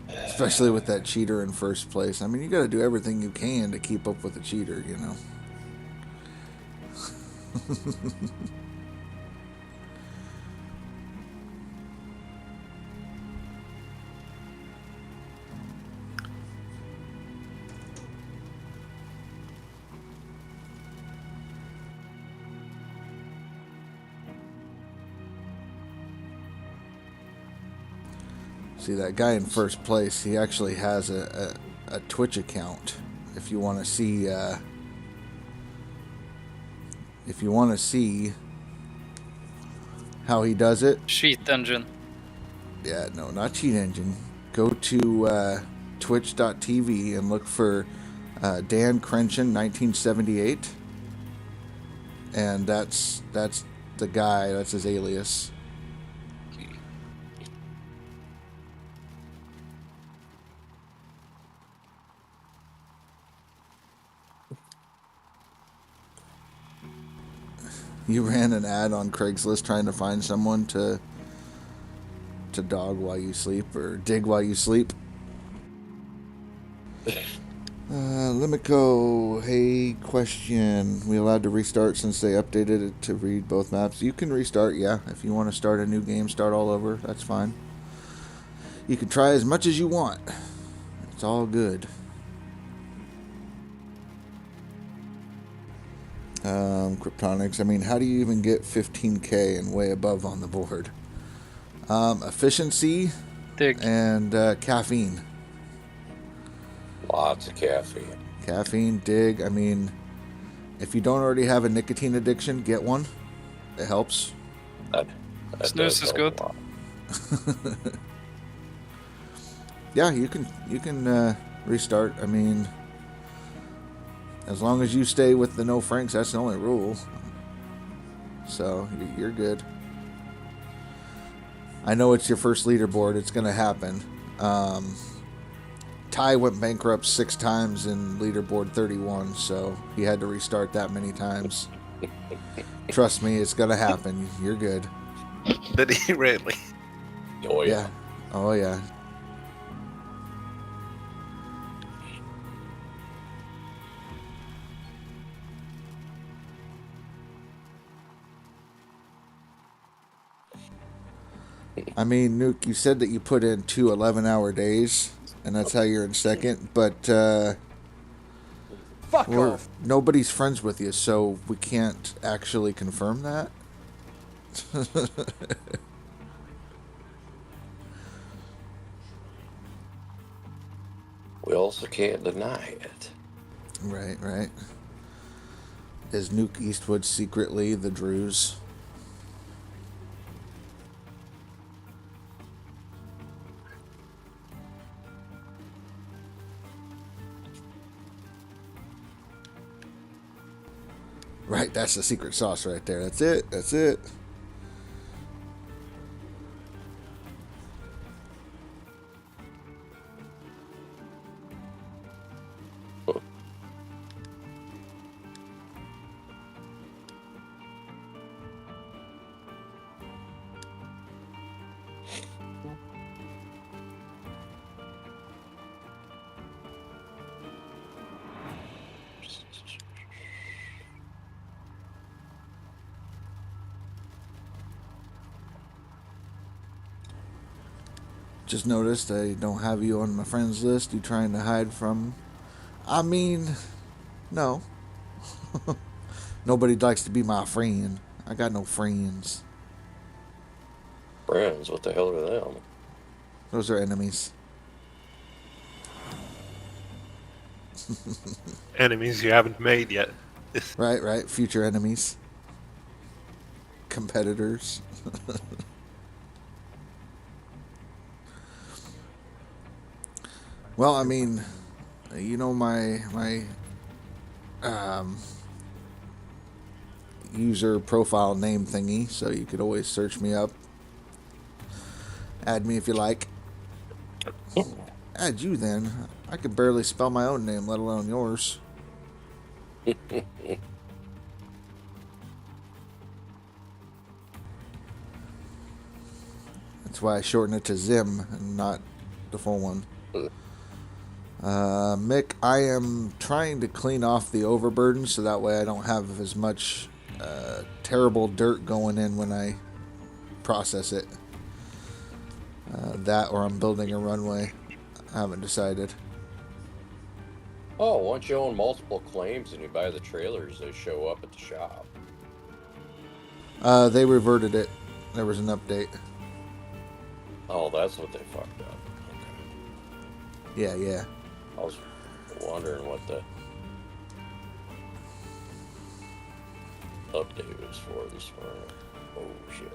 Especially with that cheater in first place. I mean, you got to do everything you can to keep up with the cheater, you know. See, that guy in first place, he actually has a Twitch account. If you want to see, how he does it.
Cheat engine.
Yeah, no, not cheat engine. Go to twitch.tv and look for Dan Crenshaw 1978. And that's the guy, that's his alias. You ran an ad on Craigslist trying to find someone to dog while you sleep or dig while you sleep. Limico, hey, question. We allowed to restart since they updated it to read both maps? You can restart, yeah. If you want to start a new game, start all over, that's fine. You can try as much as you want. It's all good. Kryptonics, I mean, how do you even get 15k and way above on the board? Efficiency
Dig.
and caffeine.
Lots of caffeine.
Caffeine, dig. I mean, if you don't already have a nicotine addiction, get one. It helps.
That
Snooze
does
is
help
good.
a lot.
Yeah, you can restart. I mean, as long as you stay with the no Franks, that's the only rule. So you're good. I know it's your first leaderboard. It's going to happen. Ty went bankrupt 6 times in leaderboard 31, so he had to restart that many times. Trust me, it's going to happen. You're good.
Did he really?
Oh yeah.
Yeah. Oh yeah. I mean, Nuke, you said that you put in 2 11-hour days, and that's how you're in second, but
Fuck off.
nobody's friends with you, so we can't actually confirm that.
We also can't deny it.
Right, right. Is Nuke Eastwood secretly the Drews? Right, that's the secret sauce right there. That's it. That's it. Just noticed I don't have you on my friends list. You trying to hide from? I mean, no. Nobody likes to be my friend. I got no friends.
Friends, what the hell are them?
Those are enemies.
Enemies you haven't made yet.
Right, right. Future enemies. Competitors. Well, I mean, you know my user profile name thingy, so you could always search me up. Add me if you like. Add you then. I could barely spell my own name, let alone yours. That's why I shorten it to Zim and not the full one. Mick, I am trying to clean off the overburden so that way I don't have as much terrible dirt going in when I process it. That or I'm building a runway. I haven't decided.
Oh, once you own multiple claims and you buy the trailers, they show up at the shop.
They reverted it. There was an update.
Oh, that's what they fucked up. Okay.
Yeah, yeah.
I was wondering what the update was for this morning. Oh, shit.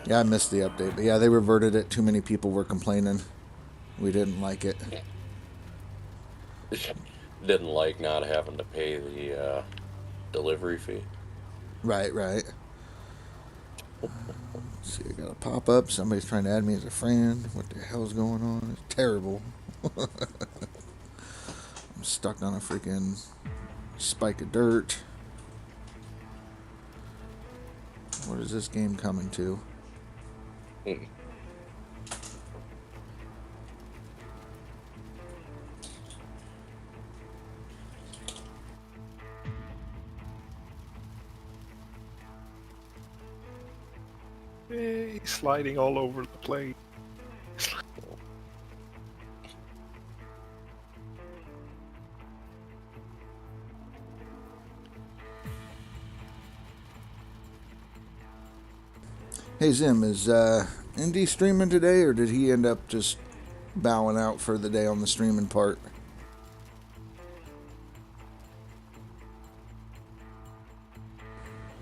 Yeah, I missed the update. But yeah, they reverted it. Too many people were complaining. We didn't like it.
Didn't like not having to pay the delivery fee.
Right, right. Let's see, I got a pop-up. Somebody's trying to add me as a friend. What the hell's going on? It's terrible. I'm stuck on a freaking spike of dirt. What is this game coming to?
Hey, sliding all over the place.
Hey Zim, is Indy streaming today, or did he end up just bowing out for the day on the streaming part?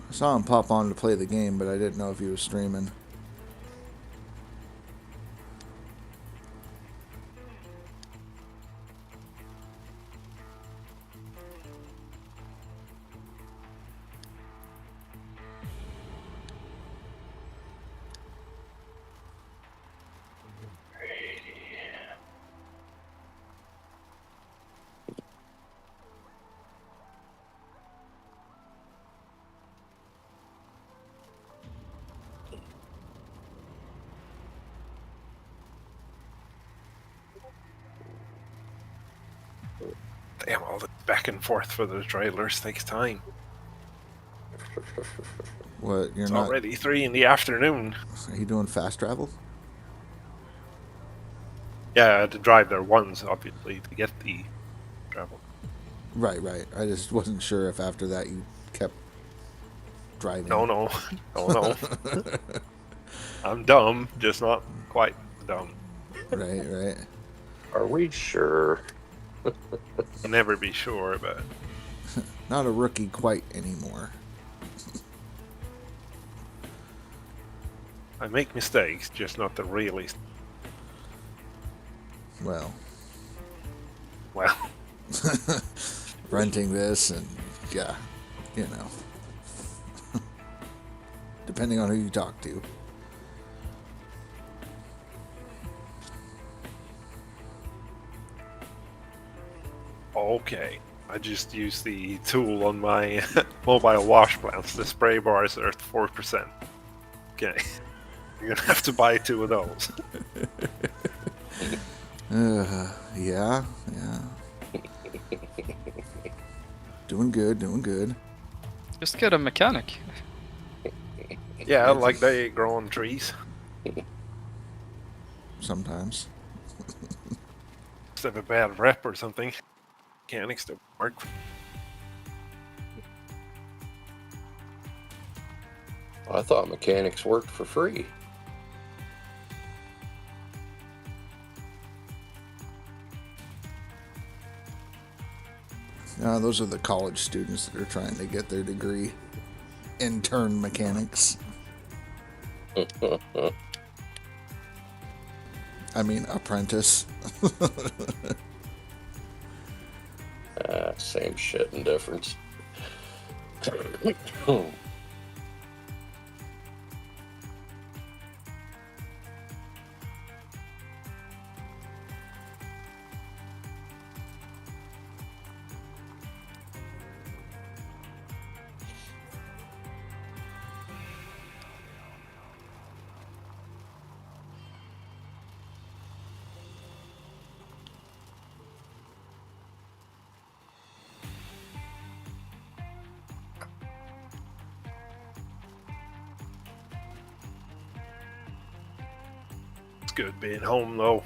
I saw him pop on to play the game, but I didn't know if he was streaming.
Damn, all the back and forth for the trailers takes time.
What, you're
It's
not...
already 3 in the afternoon.
Are you doing fast travel?
Yeah, I had to drive there once, obviously, to get the travel.
Right. I just wasn't sure if after that you kept driving.
No. I'm dumb, just not quite dumb.
Right.
Are we sure?
I'll never be sure, but
Not a rookie quite anymore.
I make mistakes, just not the really.
Well,
Well,
renting this and, yeah, depending on who you talk to.
okay. I just use the tool on my mobile wash plants. The spray bars are at 4%. Okay. You're gonna have to buy 2 of those.
Yeah. Doing good.
Just get a mechanic.
Yeah, like they grow on trees.
Sometimes.
Just have a bad rep or something. Mechanics don't work.
I thought mechanics worked for free.
Those are the college students that are trying to get their degree. Intern mechanics. I mean, apprentice.
Same shit and difference.
It's good being home though.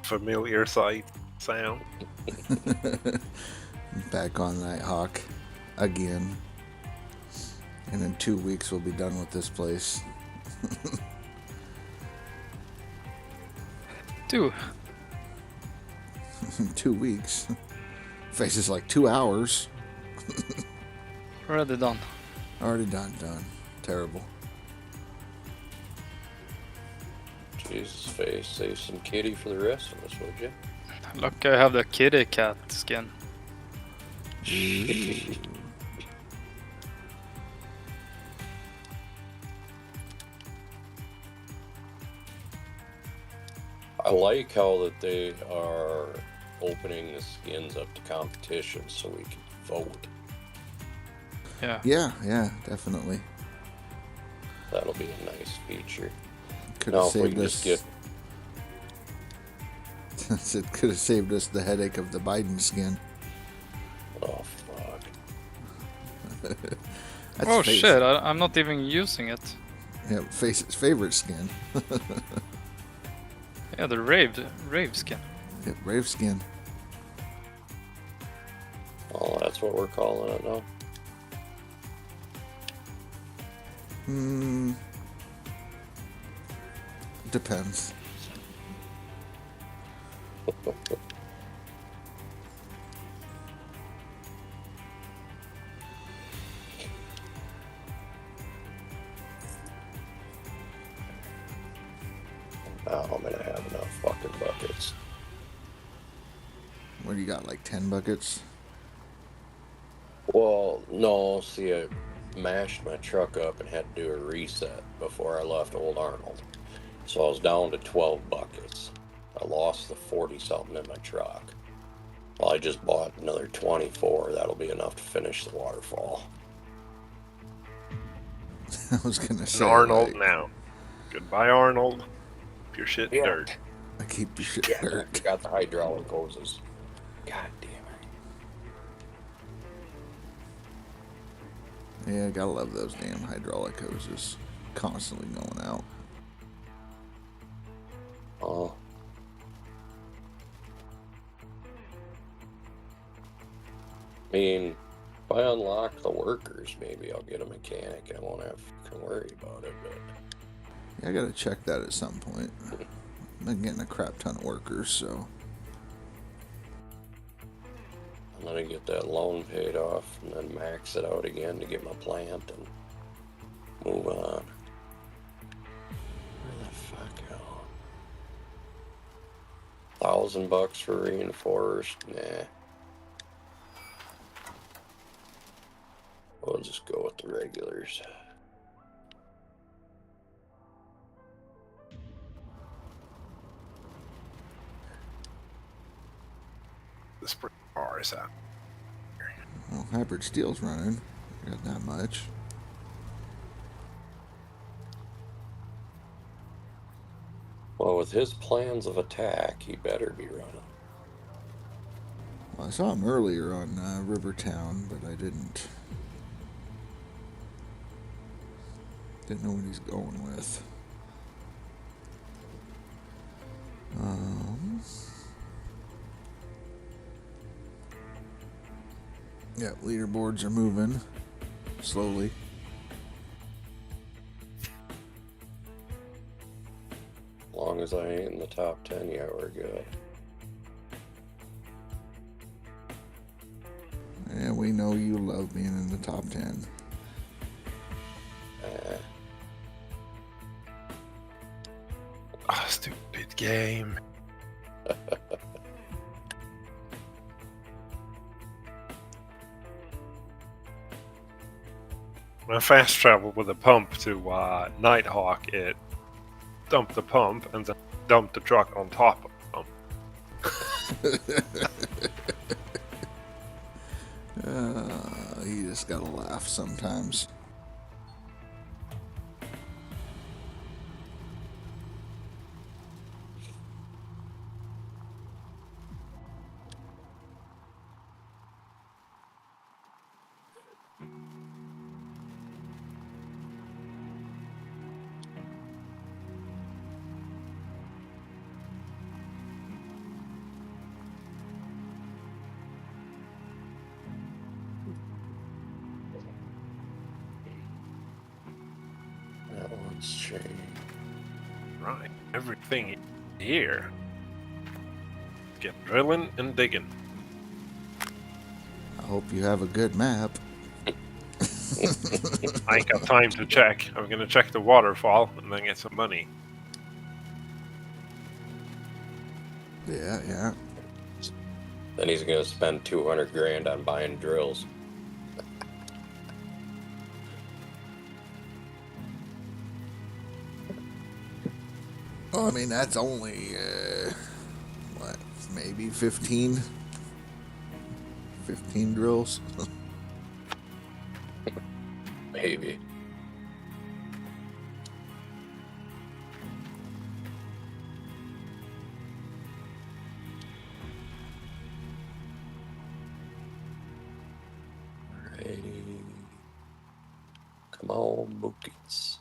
Familiar sight, sound.
Back on Nighthawk again. And in 2 weeks we'll be done with this place.
2.
2 weeks. Faces like 2 hours.
Already done.
Already done. Terrible.
Jesus face, save some kitty for the rest of us, would you?
Look, I have the kitty cat skin.
I like how that they are opening the skins up to competition so we can vote.
Yeah.
Yeah, definitely.
That'll be a nice feature.
Could
Now
have
if we
saved
can
us.
just get
It could have saved us the headache of the Biden skin.
oh fuck.
That's
Oh
Face.
shit, I'm not even using it.
Yeah, Face's favorite skin.
Yeah, the rave skin.
Yeah, Brave skin.
Oh, that's what we're calling it now.
Depends.
Now I'm gonna have enough fucking buckets.
What do you got, like 10 buckets?
Well, no, see, I mashed my truck up and had to do a reset before I left Old Arnold. So I was down to 12 buckets. I lost the 40-something in my truck. Well, I just bought another 24. That'll be enough to finish the waterfall.
I was gonna
And
say
Arnold
like,
now. Goodbye, Arnold. Your shit
Yeah.
dirt.
I keep your shit
Yeah,
dirt.
got the hydraulic hoses. God damn it.
Yeah, gotta love those damn hydraulic hoses. Constantly going out.
Oh. I mean, if I unlock the workers, maybe I'll get a mechanic. I won't have to worry about it, but...
Yeah, I gotta check that at some point. I've been getting a crap ton of workers, so...
I'm gonna get that loan paid off and then max it out again to get my plant and move on. Where the fuck out? $1,000 for reinforced? Nah. We'll just go with the regulars.
The spring bar is out.
Well, hybrid steel's running. Got that much.
Well, with his plans of attack, he better be running.
Well, I saw him earlier on Rivertown, but I didn't know what he's going with. Yeah, leaderboards are moving slowly.
As long as I ain't in the top 10 yet, we're good.
Yeah, we know you love being in the top 10.
Ah, stupid game. When I fast travel with a pump to Nighthawk, it dumped the pump and then dumped the truck on top of the pump.
You just gotta laugh sometimes.
That one's changed.
Right, everything here. Get drilling and digging.
I hope you have a good map.
I ain't got time to check. I'm gonna check the waterfall and then get some money.
Yeah.
Then he's gonna spend 200 grand on buying drills.
Oh, I mean, that's only, maybe 15? 15 drills?
Maybe. Alrighty. Come on, bookies.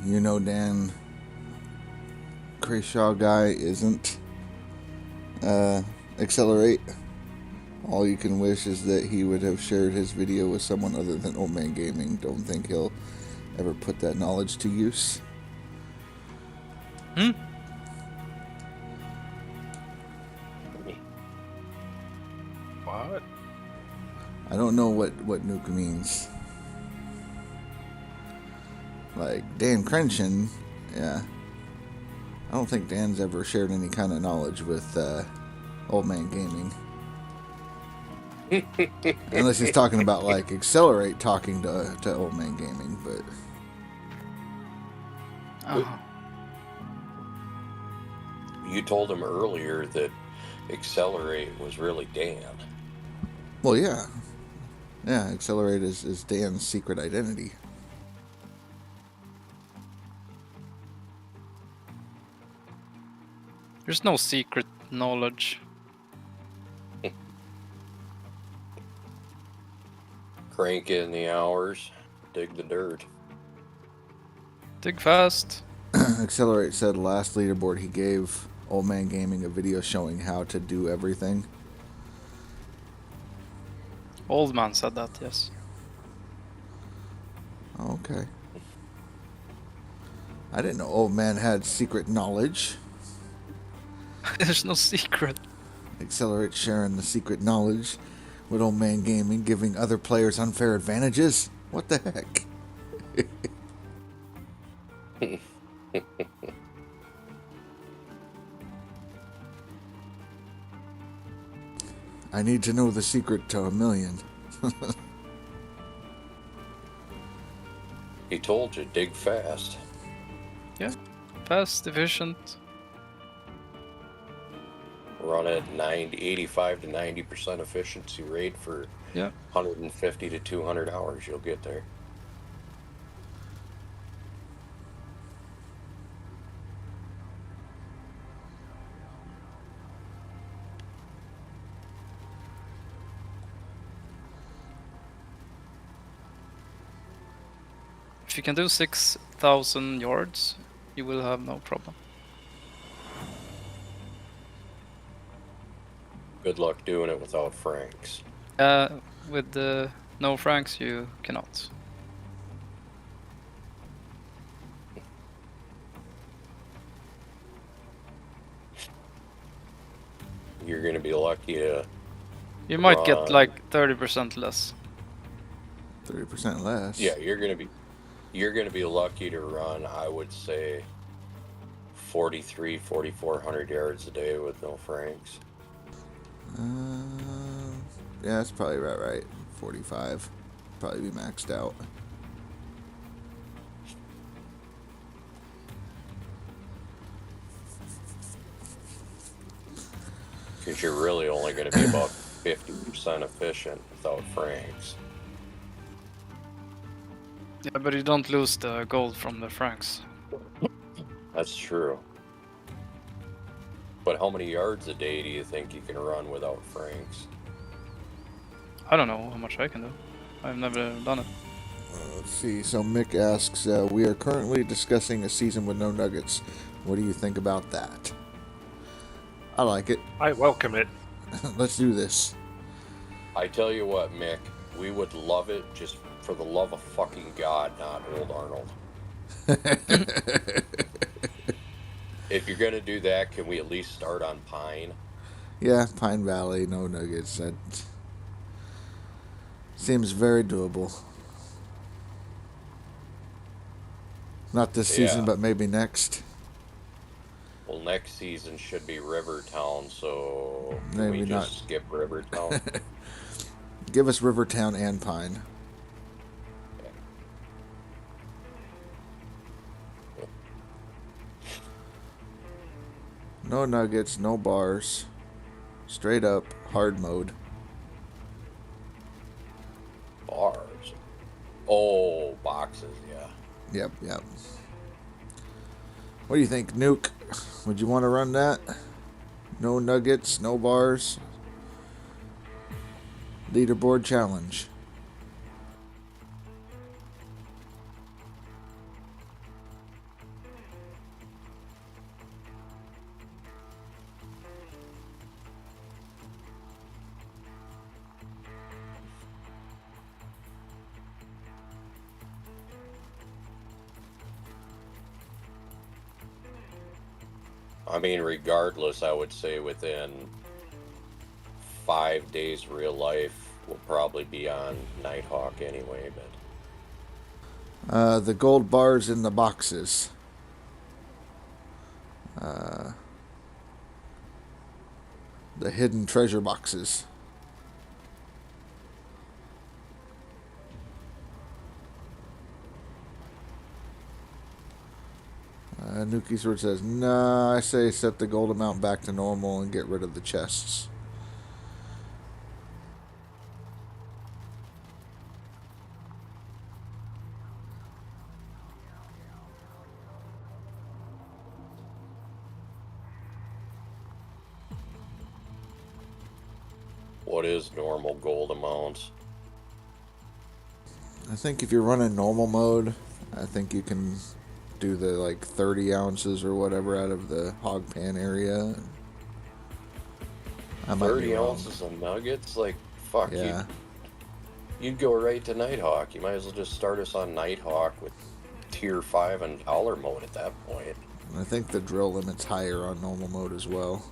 You know, Dan Crayshaw guy isn't Accelerate. All you can wish is that he would have shared his video with someone other than Old Man Gaming. Don't think he'll ever put that knowledge to use.
What?
I don't know what nuke means. Like Dan Crenshaw, yeah. I don't think Dan's ever shared any kind of knowledge with Old Man Gaming. Unless he's talking about, like, Accelerate talking to Old Man Gaming, but...
Uh-huh.
You told him earlier that Accelerate was really Dan.
Well, yeah. Yeah, Accelerate is Dan's secret identity.
There's no secret knowledge.
Crank in the hours, dig the dirt.
Dig fast.
Accelerate said last leaderboard he gave Old Man Gaming a video showing how to do everything.
Old man said that, yes.
Okay. I didn't know Old Man had secret knowledge.
There's no secret.
Accelerate sharing the secret knowledge with Old Man Gaming, giving other players unfair advantages? What the heck? I need to know the secret to 1,000,000.
He told you, dig fast.
Yeah. Fast, efficient.
Run at 85 to 90% efficiency rate for
Yeah.
150 to 200 hours. You'll get there.
If you can do 6,000 yards, you will have no problem.
Good luck doing it without Franks.
With the no franks, you cannot.
You're going to be lucky to...
You might get
Run.
like 30% less.
30% less.
Yeah, you're going to be lucky to run, I would say, 4,400 yards a day with no Franks.
Yeah, that's probably about right. 45. Probably be maxed out.
Because you're really only going to be about 50% efficient without Franks.
Yeah, but you don't lose the gold from the franks.
That's true. But how many yards a day do you think you can run without Franks?
I don't know how much I can do. I've never done it.
Let's see. So Mick asks, we are currently discussing a season with no nuggets. What do you think about that? I like it.
I welcome it.
Let's do this.
I tell you what, Mick, we would love it just for the love of fucking God, not old Arnold. If you're going to do that, can we at least start on Pine?
Yeah, Pine Valley, no nuggets. That seems very doable. Not this season,
Yeah.
but maybe next.
Well, next season should be Rivertown, so can
Maybe
we
not.
just skip Rivertown?
Give us Rivertown and Pine. No nuggets, no bars. Straight up, hard mode.
Bars. Oh, boxes, yeah.
Yep. What do you think, Nuke? Would you want to run that? No nuggets, no bars. Leaderboard challenge.
I mean, regardless, I would say within 5 days real life, we'll probably be on Nighthawk anyway, but
The gold bars in the boxes. the hidden treasure boxes. Nuki Sword says, nah, I say set the gold amount back to normal and get rid of the chests.
What is normal gold amounts?
I think if you're running normal mode, I think you can do the like 30 ounces or whatever out of the hog pan area. I might be
30
wrong.
ounces of nuggets? Like, fuck,
Yeah.
you'd go right to Nighthawk. You might as well just start us on Nighthawk with tier 5 and dollar mode at that point.
I think the drill limit's higher on normal mode as well.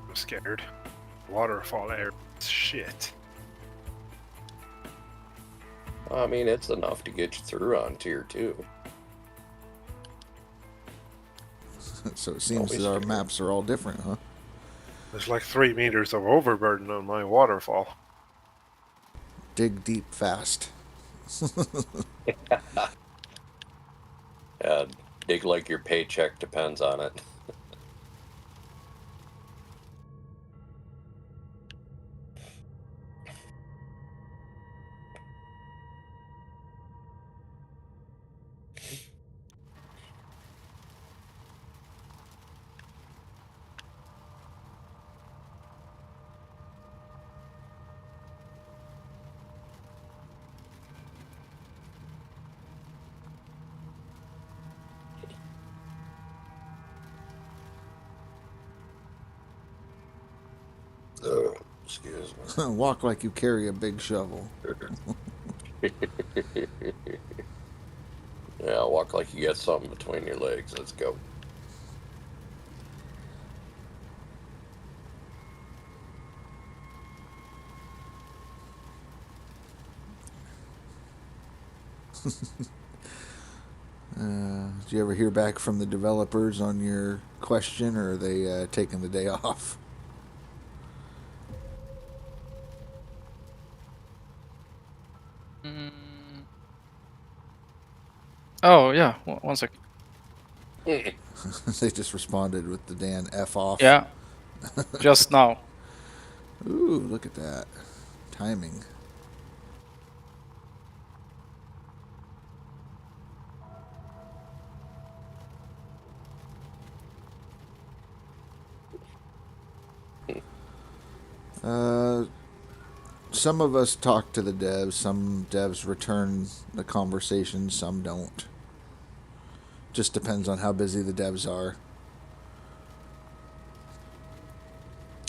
I'm scared. Waterfall area is shit.
I mean, it's enough to get you through on tier 2.
So it seems
Always
that our
fair.
maps are all different, huh?
There's like 3 meters of overburden on my waterfall.
Dig deep fast.
Dig like your paycheck depends on it. Excuse me.
Walk like you carry a big shovel.
Yeah, walk like you got something between your legs. Let's go.
Did you ever hear back from the developers on your question, or are they taking the day off?
Oh, yeah. One sec.
They just responded with the Dan F off.
Yeah. Just now.
Ooh, look at that. Timing. Some of us talk to the devs. Some devs return the conversation. Some don't. Just depends on how busy the devs are.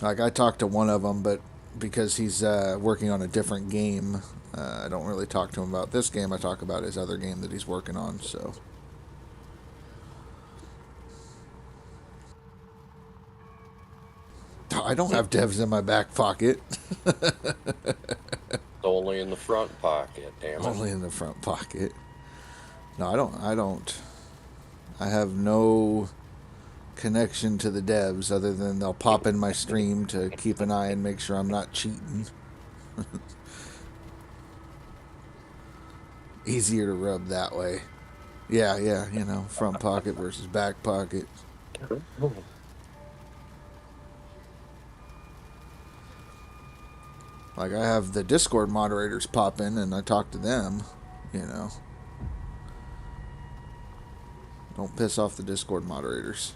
Like, I talked to one of them, but because he's working on a different game, I don't really talk to him about this game. I talk about his other game that he's working on, so... I don't have devs in my back pocket.
Only in the front pocket, damn it.
Only in the front pocket. No, I don't. I have no connection to the devs other than they'll pop in my stream to keep an eye and make sure I'm not cheating. Easier to rub that way. Yeah, you know, front pocket versus back pocket. Like, I have the Discord moderators pop in and I talk to them, you know. Don't piss off the Discord moderators.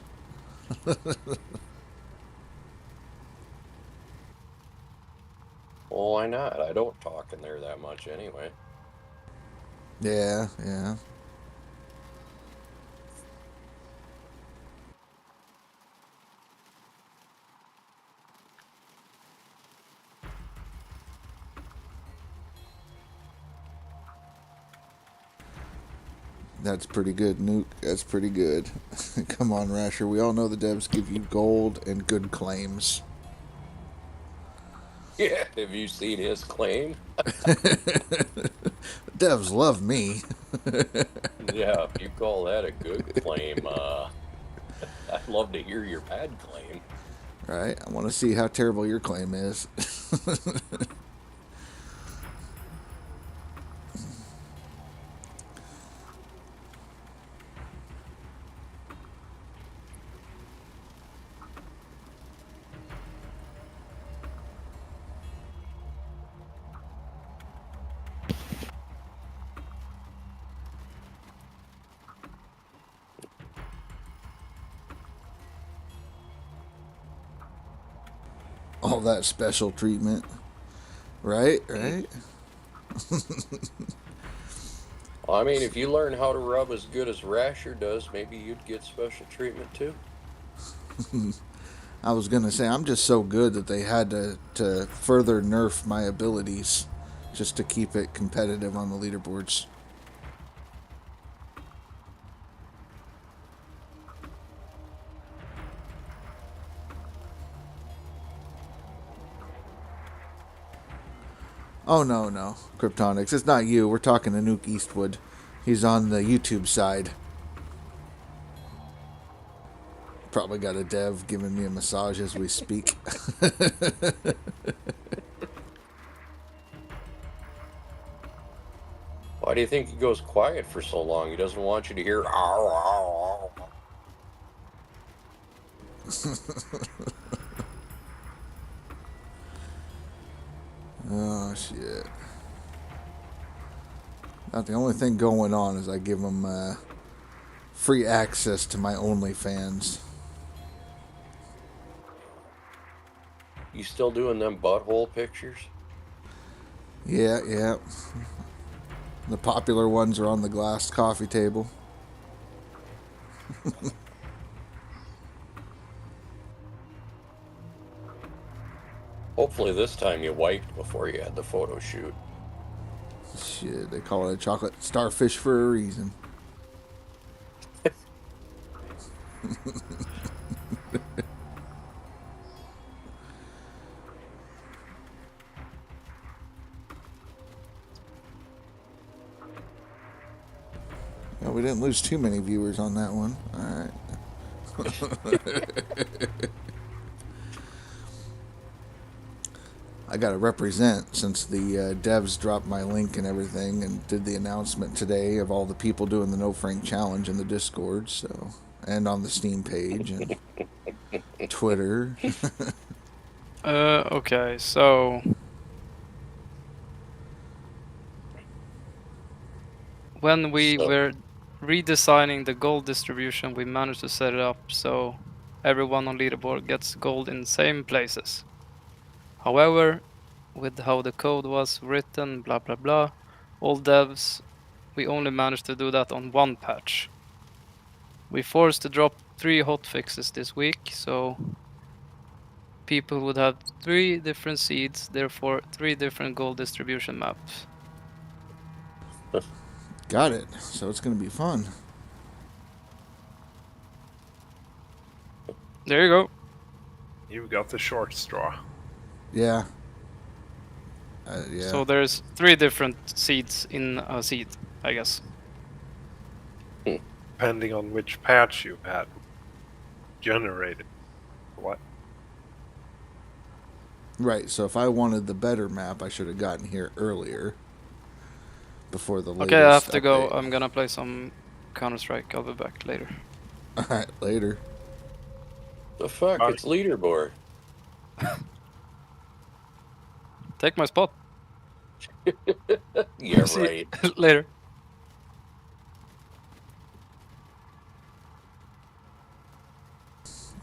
Well, why not? I don't talk in there that much anyway.
Yeah. That's pretty good, Nuke. That's pretty good. Come on, Rasher. We all know the devs give you gold and good claims.
Yeah, have you seen his claim?
Devs love me.
Yeah, if you call that a good claim, I'd love to hear your bad claim.
Right? I want to see how terrible your claim is. All that special treatment. Right? Right?
Well, I mean, if you learn how to rub as good as Rasher does, maybe you'd get special treatment too.
I was going to say, I'm just so good that they had to further nerf my abilities just to keep it competitive on the leaderboards. Oh, no, no. Kryptonics. It's not you. We're talking to Nuke Eastwood. He's on the YouTube side. Probably got a dev giving me a massage as we speak.
Why do you think he goes quiet for so long? He doesn't want you to hear. Ow, ow, ow.
Oh, shit. Not the only thing going on is I give them free access to my OnlyFans.
You still doing them butthole pictures?
Yeah, yeah. The popular ones are on the glass coffee table.
Hopefully this time you wiped before you had the photo shoot.
Shit, they call it a chocolate starfish for a reason. Yeah, we didn't lose too many viewers on that one. Alright. I gotta represent since the devs dropped my link and everything and did the announcement today of all the people doing the No Frank Challenge in the Discord, so, and on the Steam page and Twitter.
Okay, so when we were redesigning the gold distribution, we managed to set it up so everyone on leaderboard gets gold in the same places. However, with how the code was written, blah blah blah, all devs, we only managed to do that on one patch. We forced to drop 3 hotfixes this week, so people would have 3 different seeds, therefore 3 different gold distribution maps.
Got it. So it's gonna be fun.
There you go.
You've got the short straw.
Yeah. Yeah.
So there's 3 different seeds in a seed, I guess.
Depending on which patch you had generated. What?
Right, so if I wanted the better map, I should have gotten here earlier. Before the latest
Okay, I have to go.
update.
I'm gonna play some Counter-Strike. I'll be back later.
Alright, later.
The fuck?
Bye.
It's leaderboard.
Take my spot.
Yeah,
See
right.
you later.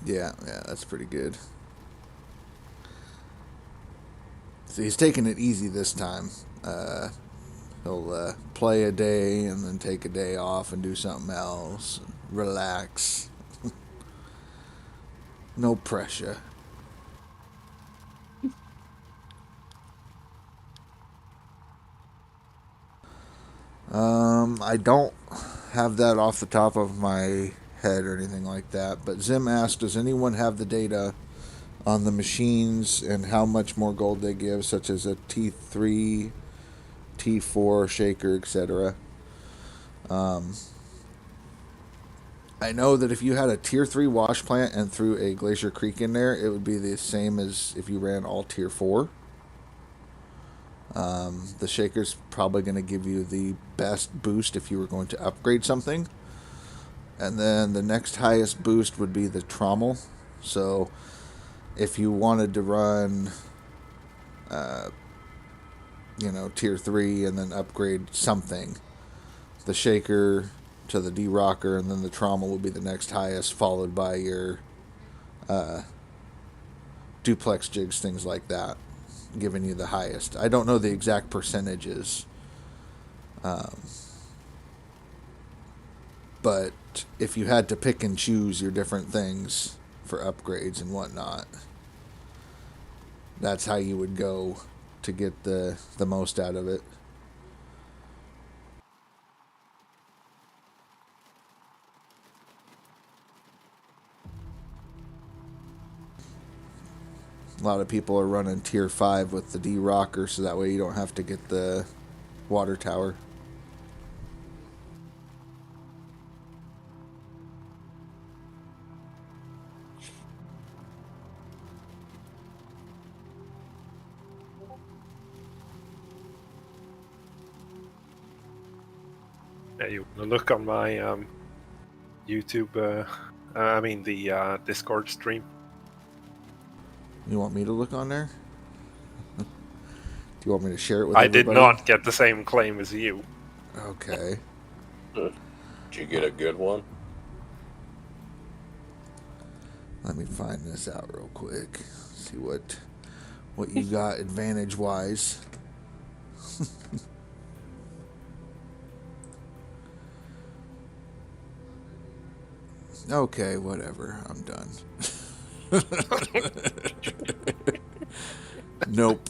Yeah, that's pretty good. So he's taking it easy this time. He'll play a day and then take a day off and do something else. Relax. No pressure. I don't have that off the top of my head or anything like that. But Zim asked, does anyone have the data on the machines and how much more gold they give, such as a T3, T4 shaker, etc. I know that if you had a tier 3 wash plant and threw a Glacier Creek in there, it would be the same as if you ran all tier 4. The shaker's probably going to give you the best boost if you were going to upgrade something. And then the next highest boost would be the trommel. So if you wanted to run, tier 3 and then upgrade something, the shaker to the D-rocker, and then the trommel would be the next highest, followed by your duplex jigs, things like that, giving you the highest. I don't know the exact percentages, but if you had to pick and choose your different things for upgrades and whatnot, that's how you would go to get the most out of it. A lot of people are running tier 5 with the D-rocker, so that way you don't have to get the water tower.
Yeah, you wanna look on my YouTube, the Discord stream.
You want me to look on there? Do you want me to share it with
I
everybody?
did not get the same claim as you.
Okay.
Did you get a good one?
Let me find this out real quick. See what you got advantage-wise. Okay, whatever. I'm done. Nope.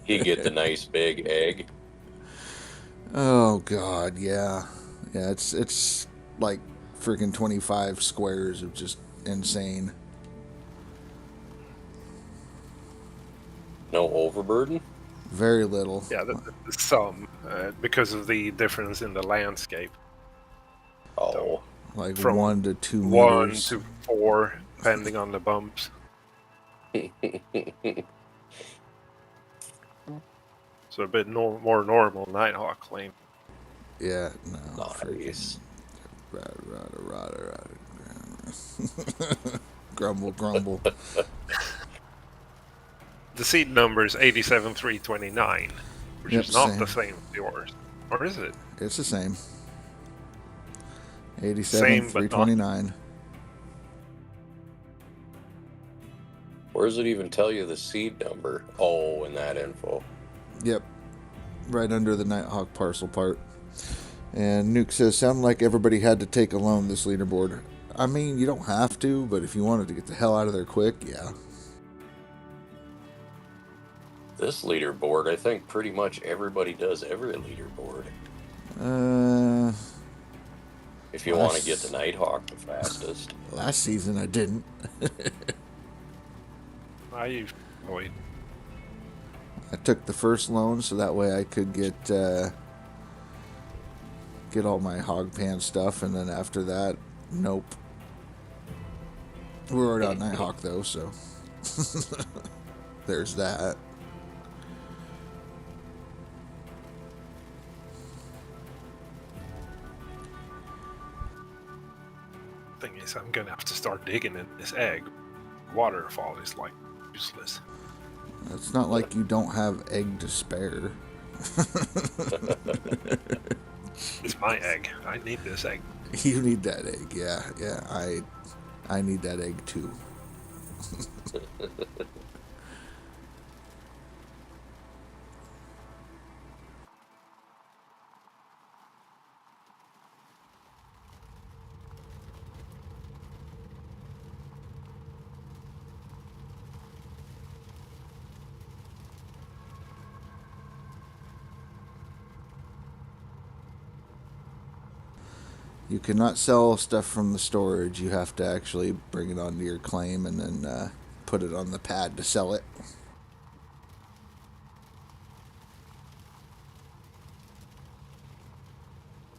You get the nice big egg.
Oh God, yeah. Yeah, it's like freaking 25 squares of just insane.
No overburden?
Very little.
Yeah, the sum, because of the difference in the landscape.
Oh.
Like
From
1 to 2
1
meters.
to 4, depending on the bumps. So a bit more normal Nighthawk claim.
Yeah, no.
Nice.
Rada. Grumble.
The seed number is 87329, which
Yep,
is not
same.
the same as yours. Or is it?
It's the same.
Same,
87,329.
Where does it even tell you the seed number? Oh, in that info.
Yep. Right under the Nighthawk parcel part. And Nuke says, sounded like everybody had to take a loan this leaderboard. I mean, you don't have to, but if you wanted to get the hell out of there quick, yeah.
This leaderboard, I think pretty much everybody does every leaderboard. If you want to get the Nighthawk the fastest.
Last season I didn't.
I usually avoid.
I took the first loan so that way I could get all my hog pan stuff, and then after that, nope. We're already on Nighthawk though, so there's that.
Thing is, I'm gonna have to start digging in this egg. Waterfall is like useless.
It's not like you don't have egg to spare.
It's my egg. I need this egg.
You need that egg, yeah. I need that egg too. You cannot sell stuff from the storage. You have to actually bring it onto your claim and then put it on the pad to sell it.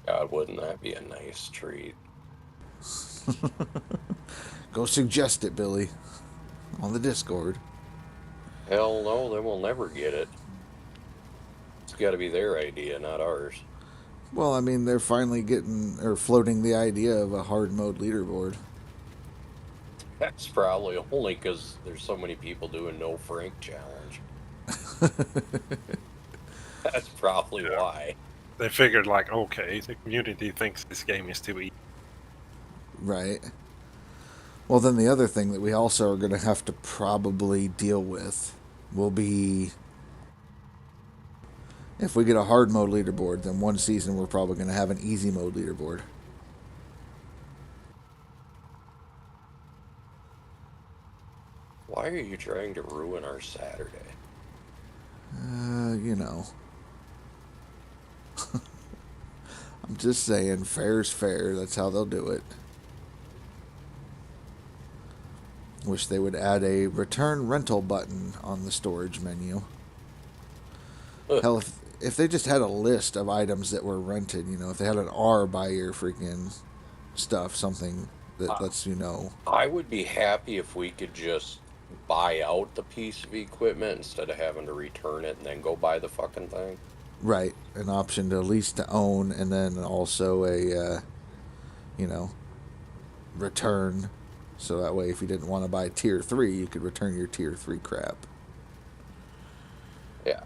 God, wouldn't that be a nice treat?
Go suggest it, Billy, on the Discord.
Hell no, they will never get it. It's got to be their idea, not ours.
Well, I mean, they're finally floating the idea of a hard mode leaderboard.
That's probably only because there's so many people doing no Frank challenge. That's probably why.
They figured, like, okay, the community thinks this game is too easy.
Right. Well, then the other thing that we also are going to have to probably deal with will be, if we get a hard mode leaderboard, then one season we're probably going to have an easy mode leaderboard.
Why are you trying to ruin our Saturday?
You know. I'm just saying, fair's fair. That's how they'll do it. Wish they would add a return rental button on the storage menu. Hell, if they just had a list of items that were rented, you know, if they had an R by your freaking stuff, something that lets you know.
I would be happy if we could just buy out the piece of equipment instead of having to return it and then go buy the fucking thing.
Right, an option to lease to own, and then also a, return. So that way, if you didn't want to buy tier 3, you could return your tier 3 crap.
Yeah.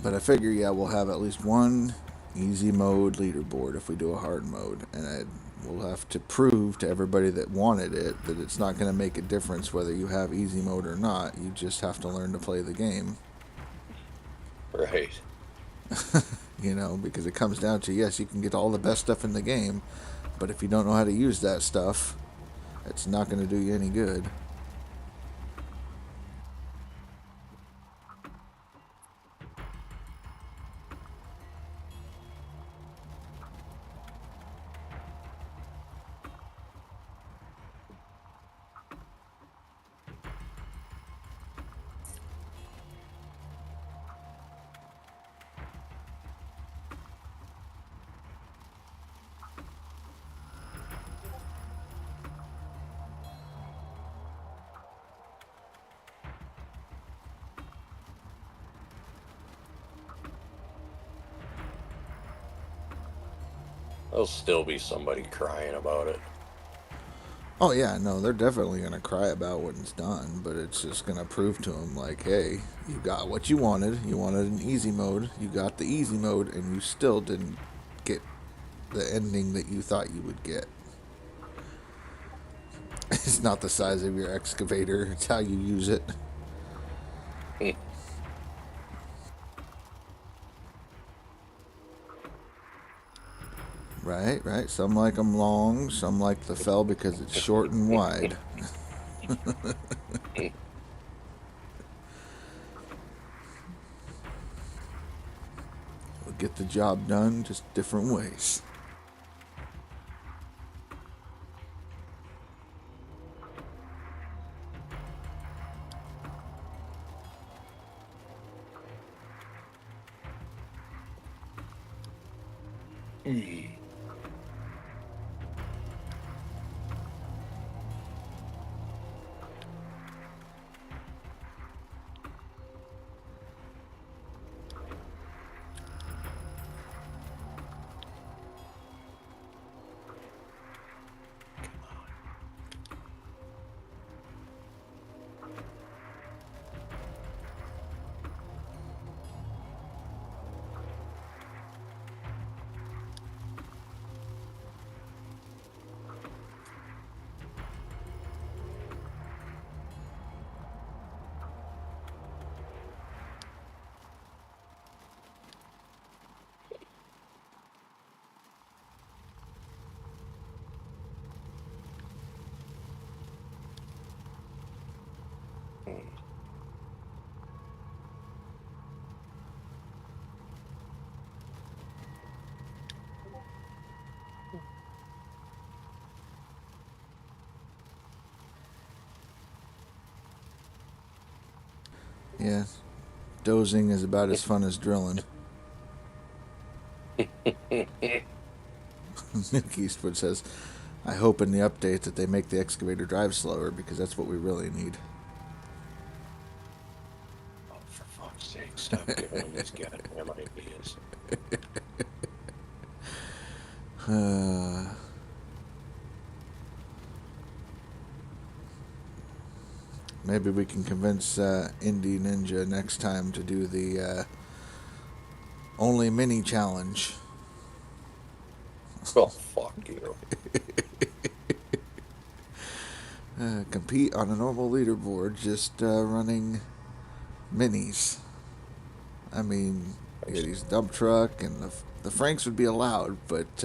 But I figure, yeah, we'll have at least one easy mode leaderboard if we do a hard mode. And we'll have to prove to everybody that wanted it that it's not going to make a difference whether you have easy mode or not. You just have to learn to play the game.
Right.
You know, because it comes down to, yes, you can get all the best stuff in the game, but if you don't know how to use that stuff, it's not going to do you any good.
There'll still be somebody crying about it.
Oh, yeah, no, they're definitely going to cry about when it's done, but it's just going to prove to them, like, hey, you got what you wanted. You wanted an easy mode. You got the easy mode, and you still didn't get the ending that you thought you would get. It's not the size of your excavator. It's how you use it. Right. Some like them long, some like the fell because it's short and wide. We'll get the job done, just different ways. Yeah, dozing is about as fun as drilling. Nick Eastwood says, I hope in the update that they make the excavator drive slower, because that's what we really need.
Oh, for fuck's sake, stop giving these goddamn ideas.
Maybe we can convince Indie Ninja next time to do the only mini challenge.
Oh, fuck you.
Compete on a normal leaderboard, just running minis. I mean, yeah, these dump truck and the Franks would be allowed, but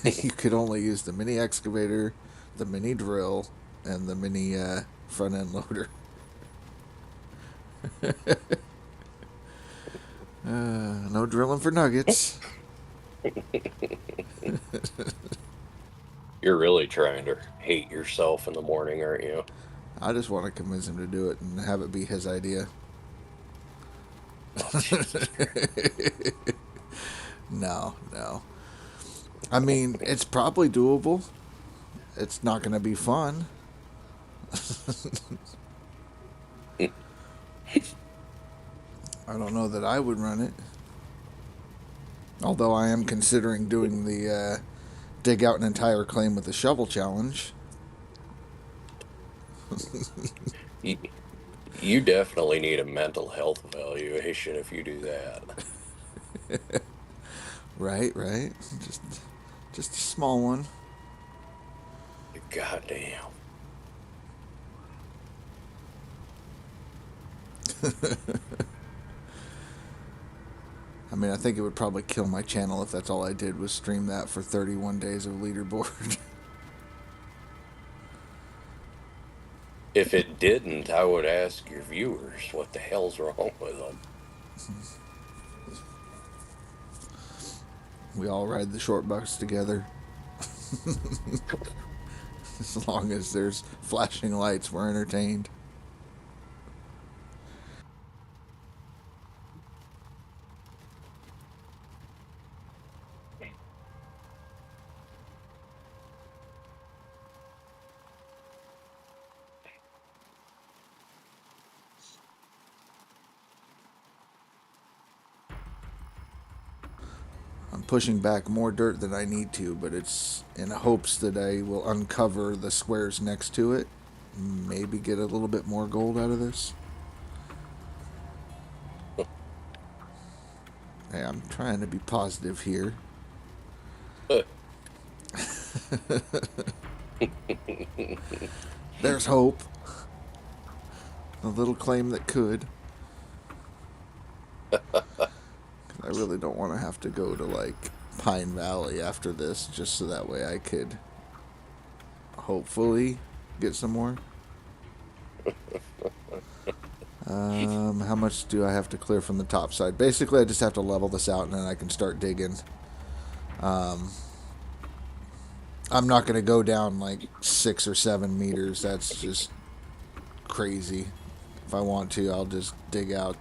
you could only use the mini excavator, the mini drill, and the mini front end loader. No drilling for nuggets.
You're really trying to hate yourself in the morning, aren't you?
I just want to convince him to do it and have it be his idea. No. I mean, it's probably doable. It's not going to be fun. I don't know that I would run it. Although I am considering doing the dig out an entire claim with a shovel challenge.
You definitely need a mental health evaluation if you do that.
Right. Just a small one.
Goddamn.
I mean, I think it would probably kill my channel if that's all I did was stream that for 31 days of leaderboard.
If it didn't, I would ask your viewers what the hell's wrong with them.
We all ride the short bus together. As long as there's flashing lights, we're entertained. I'm pushing back more dirt than I need to, but it's in hopes that I will uncover the squares next to it. Maybe get a little bit more gold out of this. Hey, I'm trying to be positive here. There's hope. A little claim that could. I really don't want to have to go to, like, Pine Valley after this, just so that way I could hopefully get some more. How much do I have to clear from the top side? Basically, I just have to level this out, and then I can start digging. I'm not going to go down like 6 or 7 meters. That's just crazy. If I want to, I'll just dig out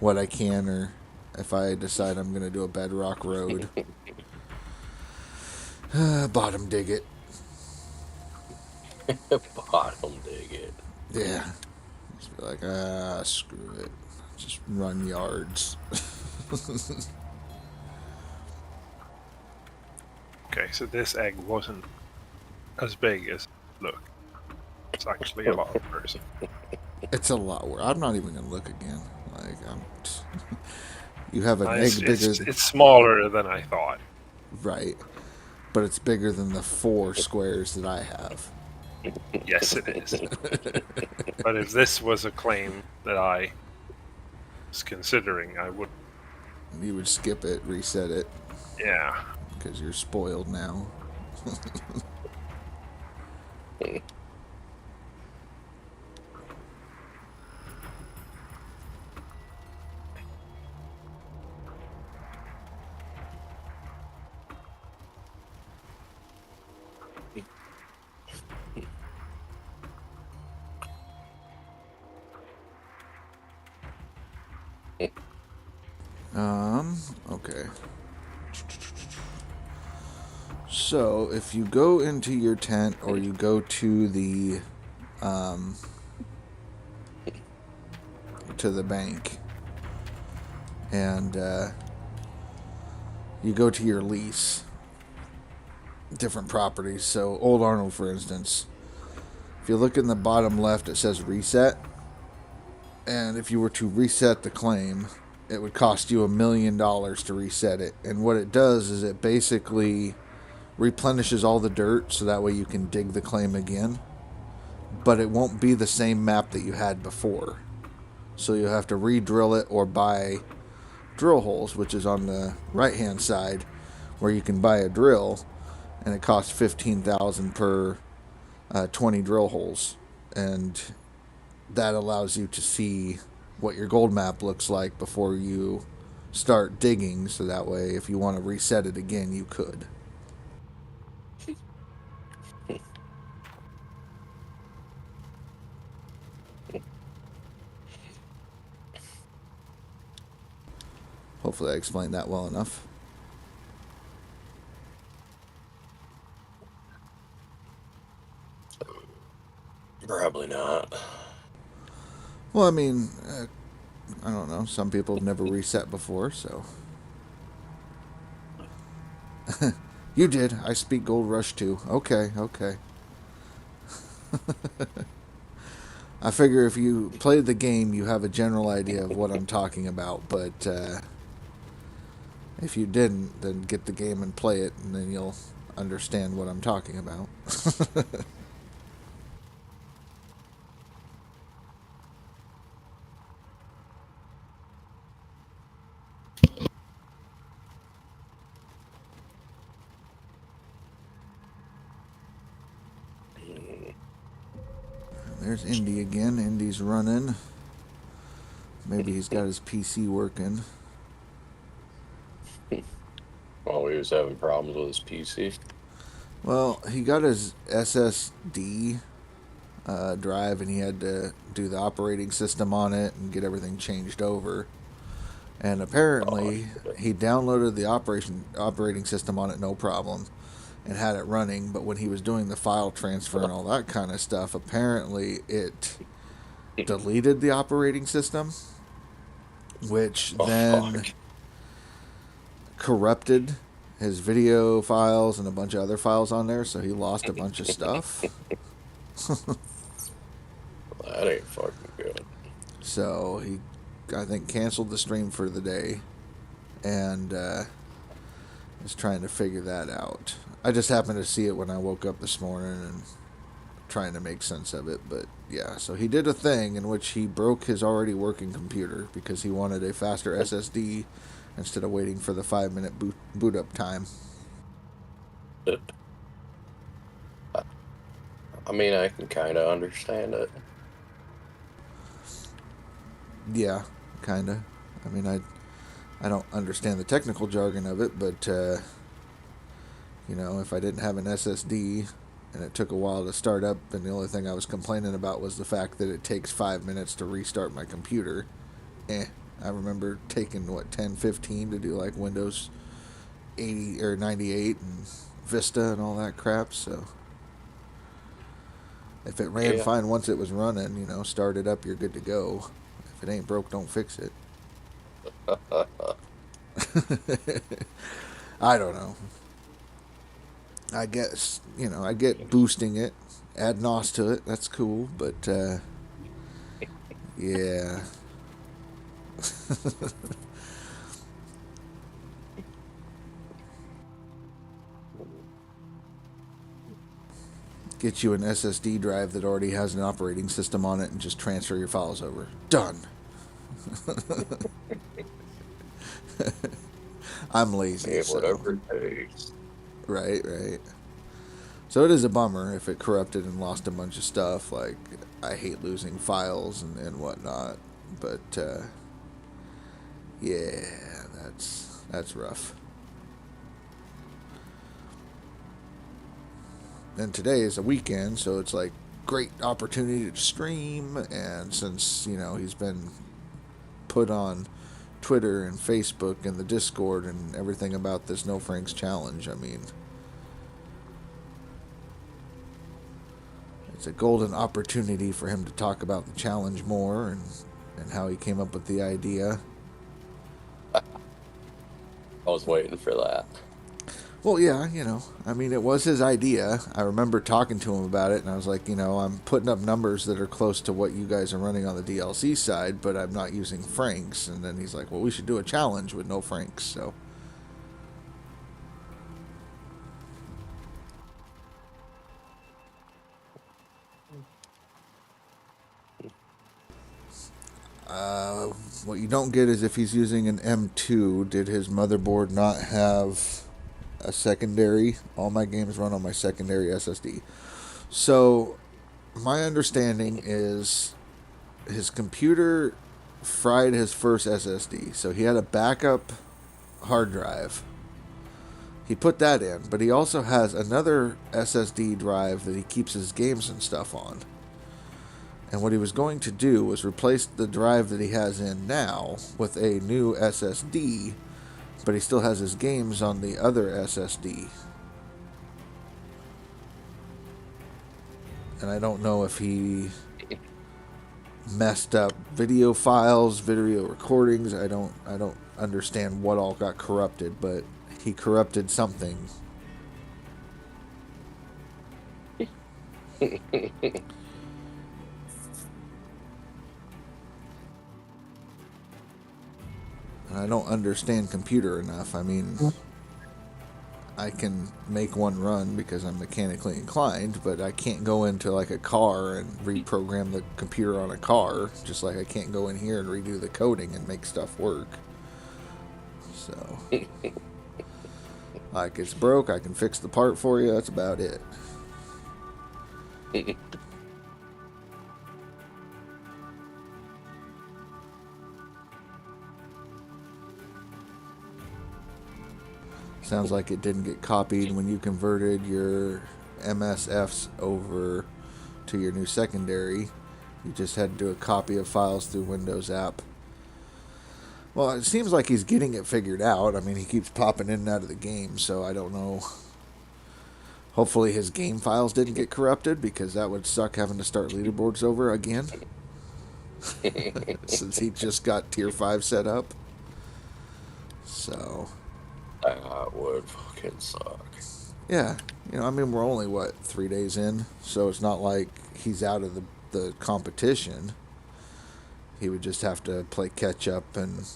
what I can, or if I decide I'm going to do a bedrock road, bottom dig it.
Bottom dig it.
Yeah. Just be like, screw it. Just run yards.
Okay, so this egg wasn't as big as look. It's actually a lot worse.
It's a lot worse. I'm not even going to look again. Like, you have an egg
It's,
bigger
it's smaller than I thought.
right. But it's bigger than the 4 squares that I have.
Yes, it is. But if this was a claim that I was considering, I would.
You would skip it, reset it,
Yeah.
because you're spoiled now. Okay. So, if you go into your tent, or you go to the bank, and you go to your lease, different properties. So, Old Arnold, for instance, if you look in the bottom left, it says reset. And if you were to reset the claim, it would cost you $1 million to reset it. And what it does is it basically replenishes all the dirt, so that way you can dig the claim again. But it won't be the same map that you had before. So you'll have to re-drill it, or buy drill holes, which is on the right-hand side, where you can buy a drill, and it costs $15,000 per 20 drill holes. And that allows you to see what your gold map looks like before you start digging, so that way if you want to reset it again, you could. Hopefully I explained that well enough.
Probably not.
Well, I mean, I don't know. Some people have never reset before, so. You did. I speak Gold Rush too. Okay. I figure if you play the game, you have a general idea of what I'm talking about, but if you didn't, then get the game and play it, and then you'll understand what I'm talking about. There's Indy again. Indy's running. Maybe he's got his PC working.
Oh, he was having problems with his PC.
Well, he got his SSD drive, and he had to do the operating system on it and get everything changed over. And apparently, he downloaded the operating system on it, no problem, and had it running. But when he was doing the file transfer and all that kind of stuff, apparently it deleted the operating system, which then corrupted his video files and a bunch of other files on there, so he lost a bunch of stuff.
That ain't fucking good.
So he, I think, canceled the stream for the day, and is trying to figure that out. I just happened to see it when I woke up this morning and trying to make sense of it. But yeah, so he did a thing in which he broke his already working computer because he wanted a faster SSD instead of waiting for the 5-minute boot up time.
I mean, I can kind of understand it.
Yeah, kind of. I mean, I don't understand the technical jargon of it, but you know, if I didn't have an SSD and it took a while to start up, and the only thing I was complaining about was the fact that it takes 5 minutes to restart my computer. I remember taking 10, 15 to do like Windows 80 or 98 and Vista and all that crap. So if it ran fine once it was running, you know, start it up, you're good to go. If it ain't broke, don't fix it. I don't know. I guess, you know, I get boosting it, add NOS to it, that's cool, but yeah. Get you an SSD drive that already has an operating system on it and just transfer your files over. Done. I'm lazy.
Yeah, whatever it takes.
Right. So it is a bummer if it corrupted and lost a bunch of stuff. Like, I hate losing files and whatnot. But, yeah, that's rough. And today is a weekend, so it's like great opportunity to stream. And since, you know, he's been put on Twitter and Facebook and the Discord and everything about this No Franks challenge, I mean, it's a golden opportunity for him to talk about the challenge more and how he came up with the idea.
I was waiting for that.
Well, yeah, you know, I mean, it was his idea. I remember talking to him about it, and I was like, you know, I'm putting up numbers that are close to what you guys are running on the DLC side, but I'm not using Franks. And then he's like, well, we should do a challenge with no Franks, so. What you don't get is if he's using an M2, did his motherboard not have a secondary? All my games run on my secondary SSD. So, my understanding is his computer fried his first SSD. So he had a backup hard drive. He put that in, but he also has another SSD drive that he keeps his games and stuff on. And what he was going to do was replace the drive that he has in now with a new SSD, but he still has his games on the other SSD. And I don't know if he messed up video files, video recordings. I don't understand what all got corrupted, but he corrupted something. I don't understand computer enough. I mean, I can make one run because I'm mechanically inclined, but I can't go into like a car and reprogram the computer on a car, just like I can't go in here and redo the coding and make stuff work. So, like, it's broke, I can fix the part for you, that's about it. Sounds like it didn't get copied when you converted your MSFs over to your new secondary. You just had to do a copy of files through Windows app. Well, it seems like he's getting it figured out. I mean, he keeps popping in and out of the game, so I don't know. Hopefully his game files didn't get corrupted, because that would suck having to start leaderboards over again. Since he just got tier 5 set up. So...
that would fucking suck.
Yeah, you know, I mean, we're only, 3 days in, so it's not like he's out of the competition. He would just have to play catch-up and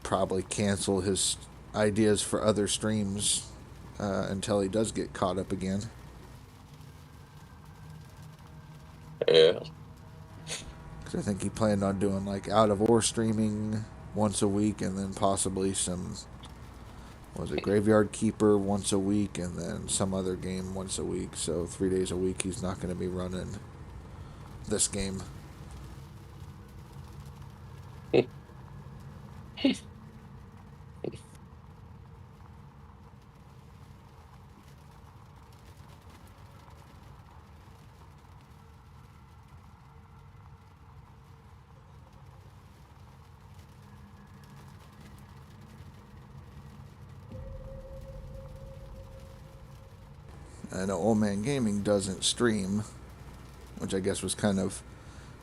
probably cancel his ideas for other streams until he does get caught up again.
Yeah.
Because I think he planned on doing, like, out-of-war streaming once a week, and then possibly some was it Graveyard Keeper once a week, and then some other game once a week. So 3 days a week he's not going to be running this game. I know Old Man Gaming doesn't stream, which I guess was kind of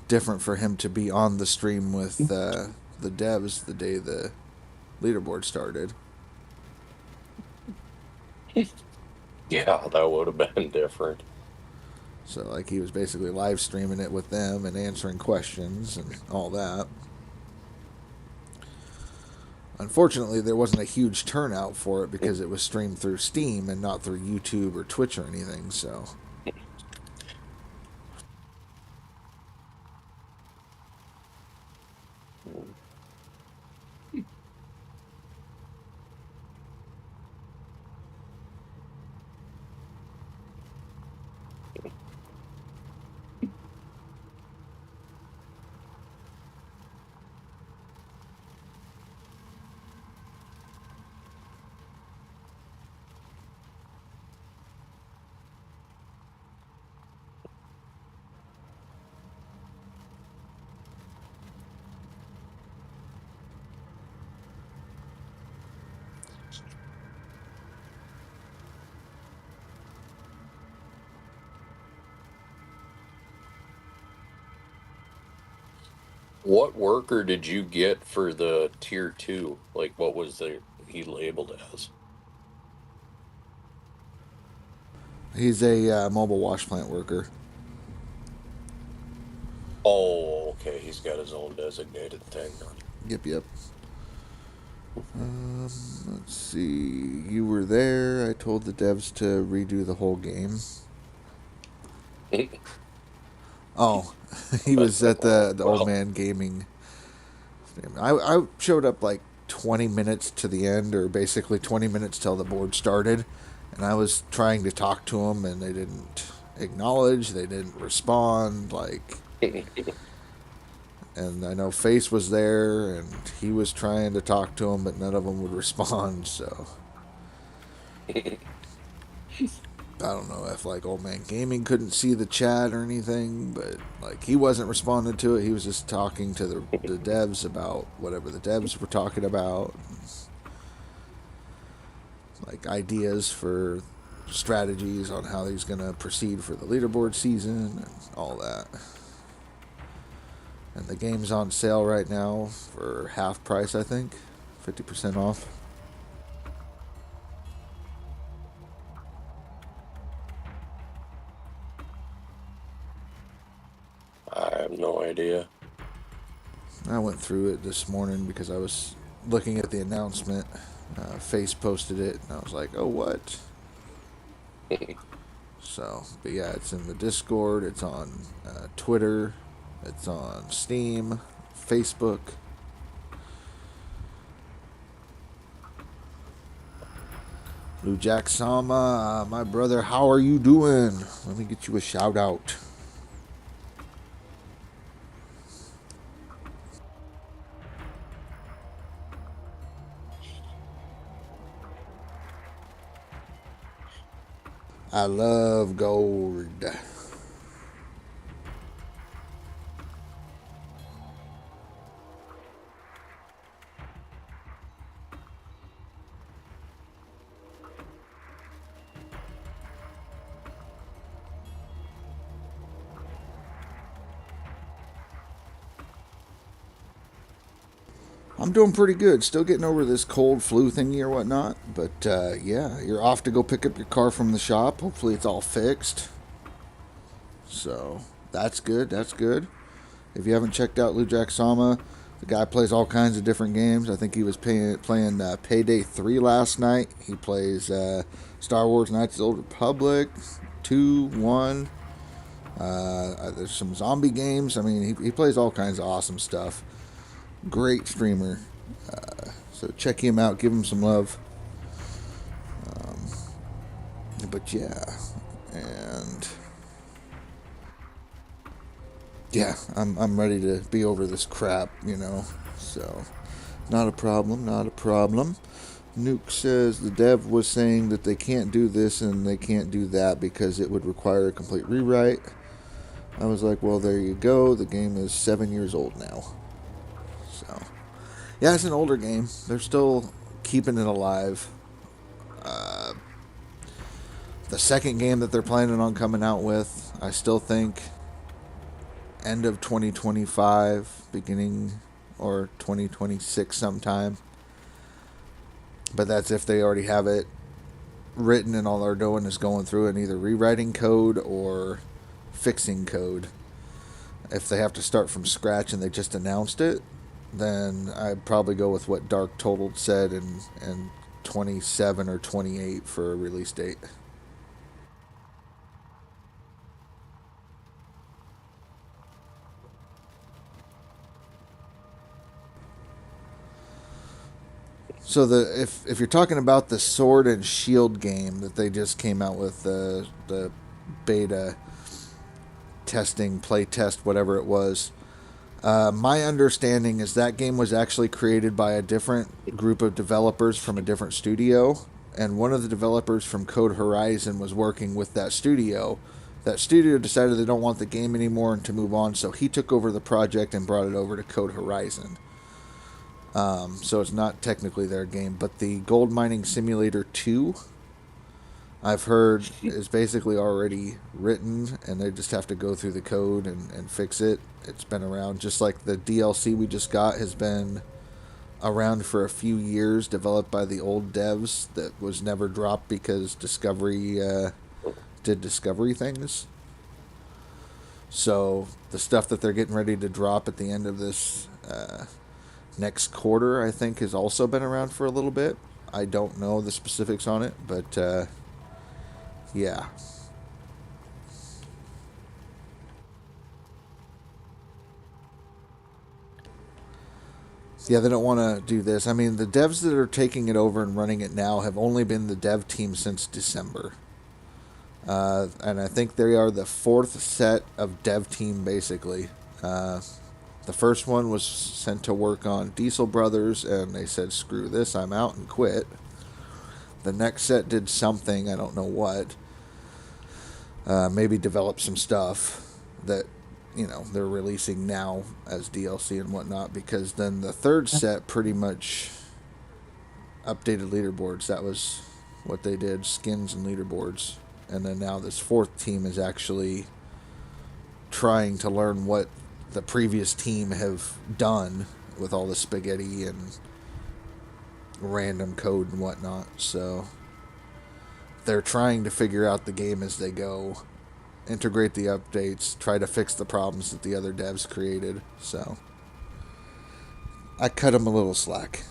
different for him to be on the stream with the devs the day the leaderboard started.
Yeah, that would have been different.
So, like, he was basically live streaming it with them and answering questions and all that. Unfortunately, there wasn't a huge turnout for it because it was streamed through Steam and not through YouTube or Twitch or anything, so...
What worker did you get for the tier 2? Like, what was he labeled as?
He's a mobile wash plant worker.
Oh, okay. He's got his own designated thing.
Yep. Let's see. You were there. I told the devs to redo the whole game. Oh, he was at the Old Man Gaming. I showed up like 20 minutes to the end, or basically 20 minutes till the board started, and I was trying to talk to them, and they didn't acknowledge, they didn't respond, like... And I know Face was there, and he was trying to talk to him, but none of them would respond, so... I don't know if, like, Old Man Gaming couldn't see the chat or anything, but, like, he wasn't responding to it. He was just talking to the devs about whatever the devs were talking about. Like, ideas for strategies on how he's going to proceed for the leaderboard season and all that. And the game's on sale right now for half price, I think. 50% off.
I have no idea.
I went through it this morning because I was looking at the announcement. Face posted it, and I was like, oh, what? So, but yeah, it's in the Discord, it's on Twitter, it's on Steam, Facebook. Lou Jack Sama, my brother, how are you doing? Let me get you a shout out. I love gold. I'm doing pretty good. Still getting over this cold flu thingy or whatnot. But, yeah, you're off to go pick up your car from the shop. Hopefully it's all fixed. So, that's good. That's good. If you haven't checked out Lou Jack Sama, the guy plays all kinds of different games. I think he was playing Payday 3 last night. He plays Star Wars Knights of the Old Republic 2, 1. There's some zombie games. I mean, he plays all kinds of awesome stuff. Great streamer. So check him out. Give him some love. But yeah, and yeah, I'm ready to be over this crap, you know. So, not a problem, not a problem. Nuke says the dev was saying that they can't do this and they can't do that because it would require a complete rewrite. I was like, well, there you go. The game is 7 years old now. So, yeah, it's an older game. They're still keeping it alive. The second game that they're planning on coming out with, I still think end of 2025, beginning or 2026 sometime. But that's if they already have it written and all they're doing is going through and either rewriting code or fixing code. If they have to start from scratch and they just announced it, then I'd probably go with what Dark Total said in 27 or 28 for a release date. So if you're talking about the Sword and Shield game that they just came out with, the beta testing, play test, whatever it was, my understanding is that game was actually created by a different group of developers from a different studio, and one of the developers from Code Horizon was working with that studio. That studio decided they don't want the game anymore and to move on, so he took over the project and brought it over to Code Horizon. So it's not technically their game, but the Gold Mining Simulator 2, I've heard, is basically already written, and they just have to go through the code and fix it. It's been around, just like the DLC we just got has been around for a few years, developed by the old devs that was never dropped because Discovery did Discovery things. So the stuff that they're getting ready to drop at the end of this next quarter, I think, has also been around for a little bit. I don't know the specifics on it, but yeah. Yeah, they don't want to do this. I mean, the devs that are taking it over and running it now have only been the dev team since December. And I think they are the fourth set of dev team, basically. The first one was sent to work on Diesel Brothers, and they said, screw this, I'm out, and quit. The next set did something, I don't know what. Maybe developed some stuff that, you know, they're releasing now as DLC and whatnot, because then the third set pretty much updated leaderboards. That was what they did, skins and leaderboards. And then now this fourth team is actually trying to learn what the previous team have done with all the spaghetti and random code and whatnot. So they're trying to figure out the game as they go, integrate the updates, try to fix the problems that the other devs created. So I cut them a little slack.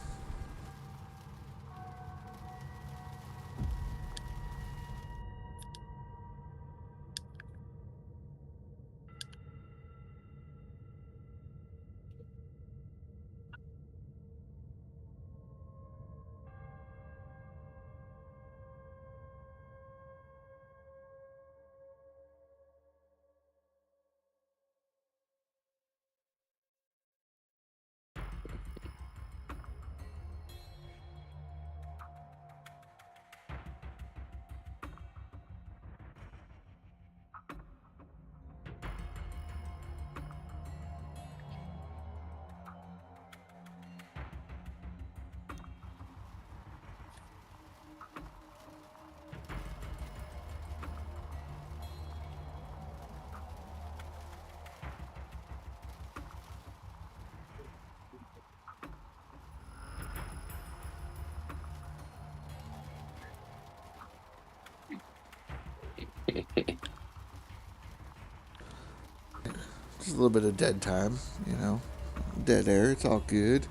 Just a little bit of dead time, you know. Dead air, it's all good.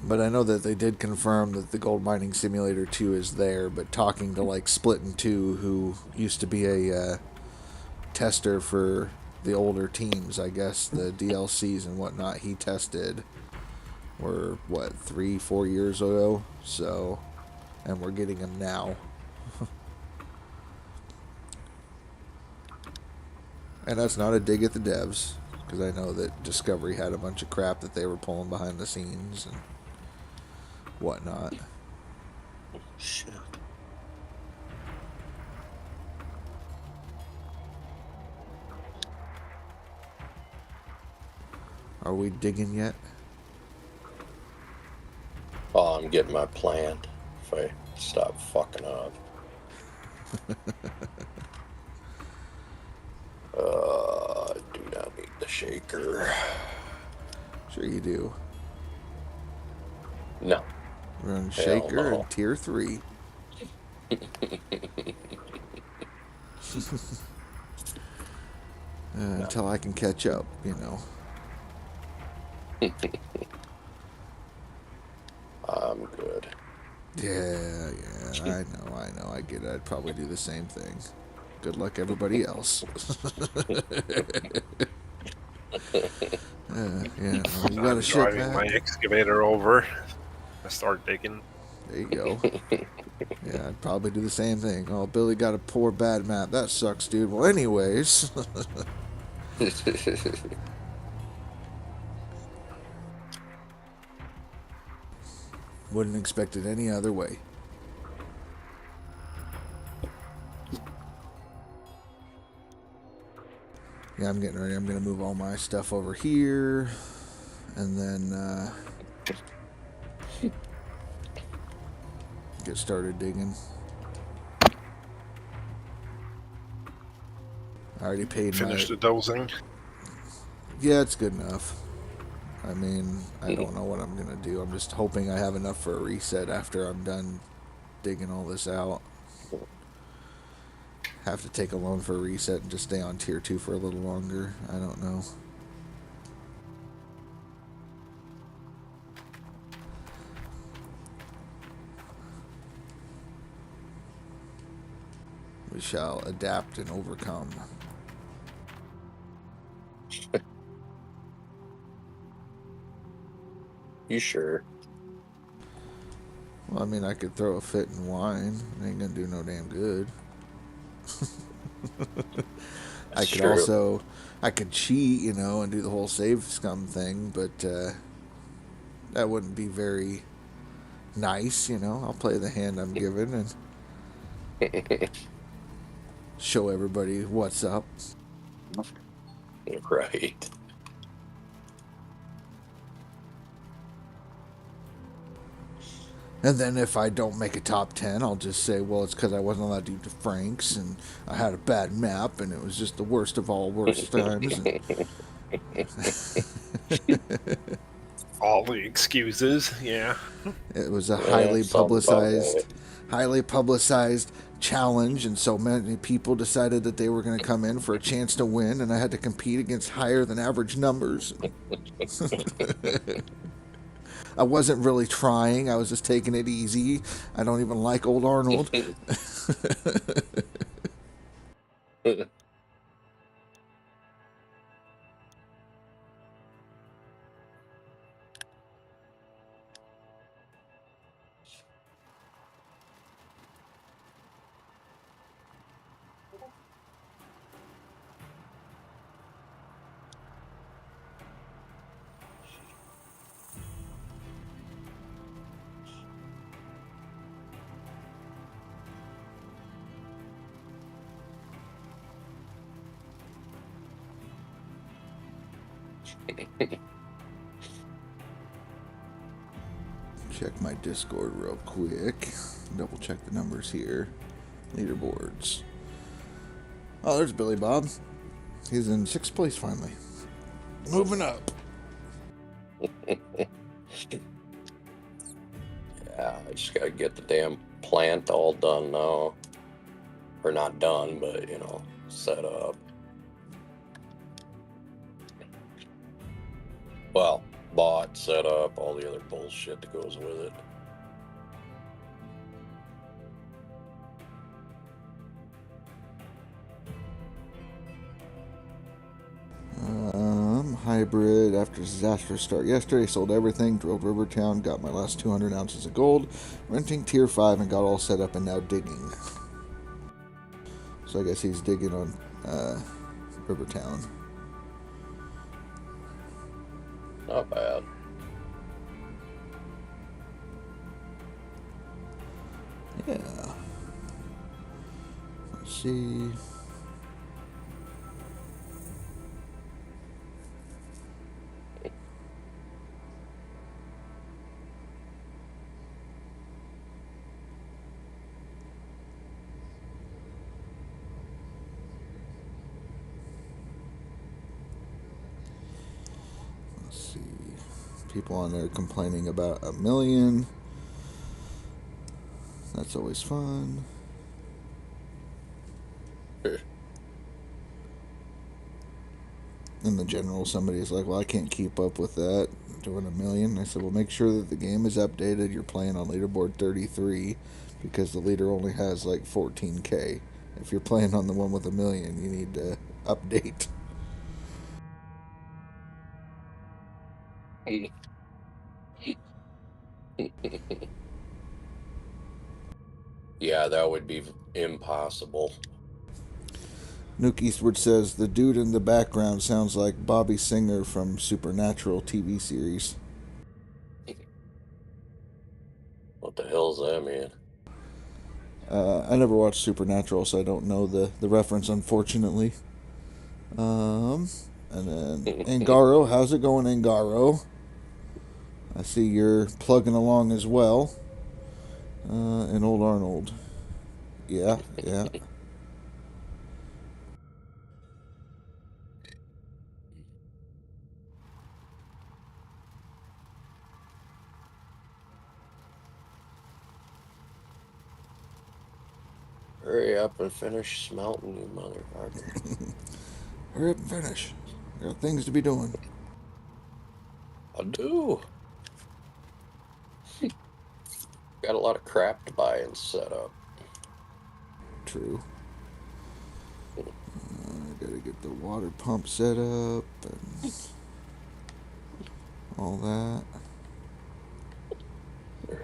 But I know that they did confirm that the Gold Mining Simulator 2 is there, but talking to like Splittin' 2, who used to be a tester for the older teams, I guess, the DLCs and whatnot, he tested were, what, 3-4 years ago? So, and we're getting them now. And that's not a dig at the devs, because I know that Discovery had a bunch of crap that they were pulling behind the scenes and whatnot.
Shit.
Are we digging yet?
Oh, I'm getting my plant if I stop fucking up. I do not need the shaker.
Sure you do.
No.
We're on
Hell
Shaker
no.
and Tier 3. Until I can catch up, you know.
I'm good.
Yeah, I know. I get it. I'd probably do the same thing. Good luck, everybody else. You gotta
I'm
ship
driving my
that.
excavator over. I start digging.
There you go. Yeah, I'd probably do the same thing. Oh, Billy got a poor bad map. That sucks, dude. Well, anyways. Wouldn't expect it any other way. Yeah, I'm getting ready. I'm going to move all my stuff over here. And then get started digging. I already paid
Finish
my...
the dozing.
Yeah, it's good enough. I mean, I don't know what I'm going to do. I'm just hoping I have enough for a reset after I'm done digging all this out. Have to take a loan for a reset and just stay on Tier 2 for a little longer. I don't know. We shall adapt and overcome.
You sure?
Well, I mean, I could throw a fit and whine. It ain't gonna do no damn good. I could
True.
also... I could cheat, you know, and do the whole save scum thing, but that wouldn't be very nice, you know. I'll play the hand I'm given and show everybody what's up.
Right.
And then if I don't make a top 10, I'll just say, well, it's because I wasn't allowed to do the Franks, and I had a bad map, and it was just the worst of all worst times.
All the excuses, yeah.
It was a
Yeah, something about
highly publicized challenge, and so many people decided that they were going to come in for a chance to win, and I had to compete against higher than average numbers. I wasn't really trying. I was just taking it easy. I don't even like old Arnold. Check my Discord real quick. Double check the numbers here. Leaderboards. Oh, there's Billy Bob. He's in 6th place finally. Moving up.
Yeah, I just gotta get the damn plant all done now. Or not done, but, you know, set up. Well, bought, set up, all the other bullshit that goes with it.
Hybrid after disaster start yesterday. Sold everything. Drove Rivertown. Got my last 200 ounces of gold. Renting tier 5 and got all set up and now digging. So I guess he's digging on Rivertown.
Not bad.
Yeah. Let's see. People on there complaining about a million. That's always fun. In the general, somebody's like, well, I can't keep up with that, doing a million. I said, well, make sure that the game is updated. You're playing on leaderboard 33 because the leader only has like 14K. If you're playing on the one with a million, you need to update.
Yeah, that would be impossible.
Nuke Eastwood says, the dude in the background sounds like Bobby Singer from Supernatural TV series.
What the hell's that, man?
I never watched Supernatural, so I don't know the reference, unfortunately. And then Angaro, how's it going, Angaro? I see you're plugging along as well. And Old Arnold. Yeah.
Hurry up and finish smelting, you motherfucker.
Hurry up and finish. There are things to be doing.
I do. Got a lot of crap to buy and set up.
True. Gotta get the water pump set up and all that.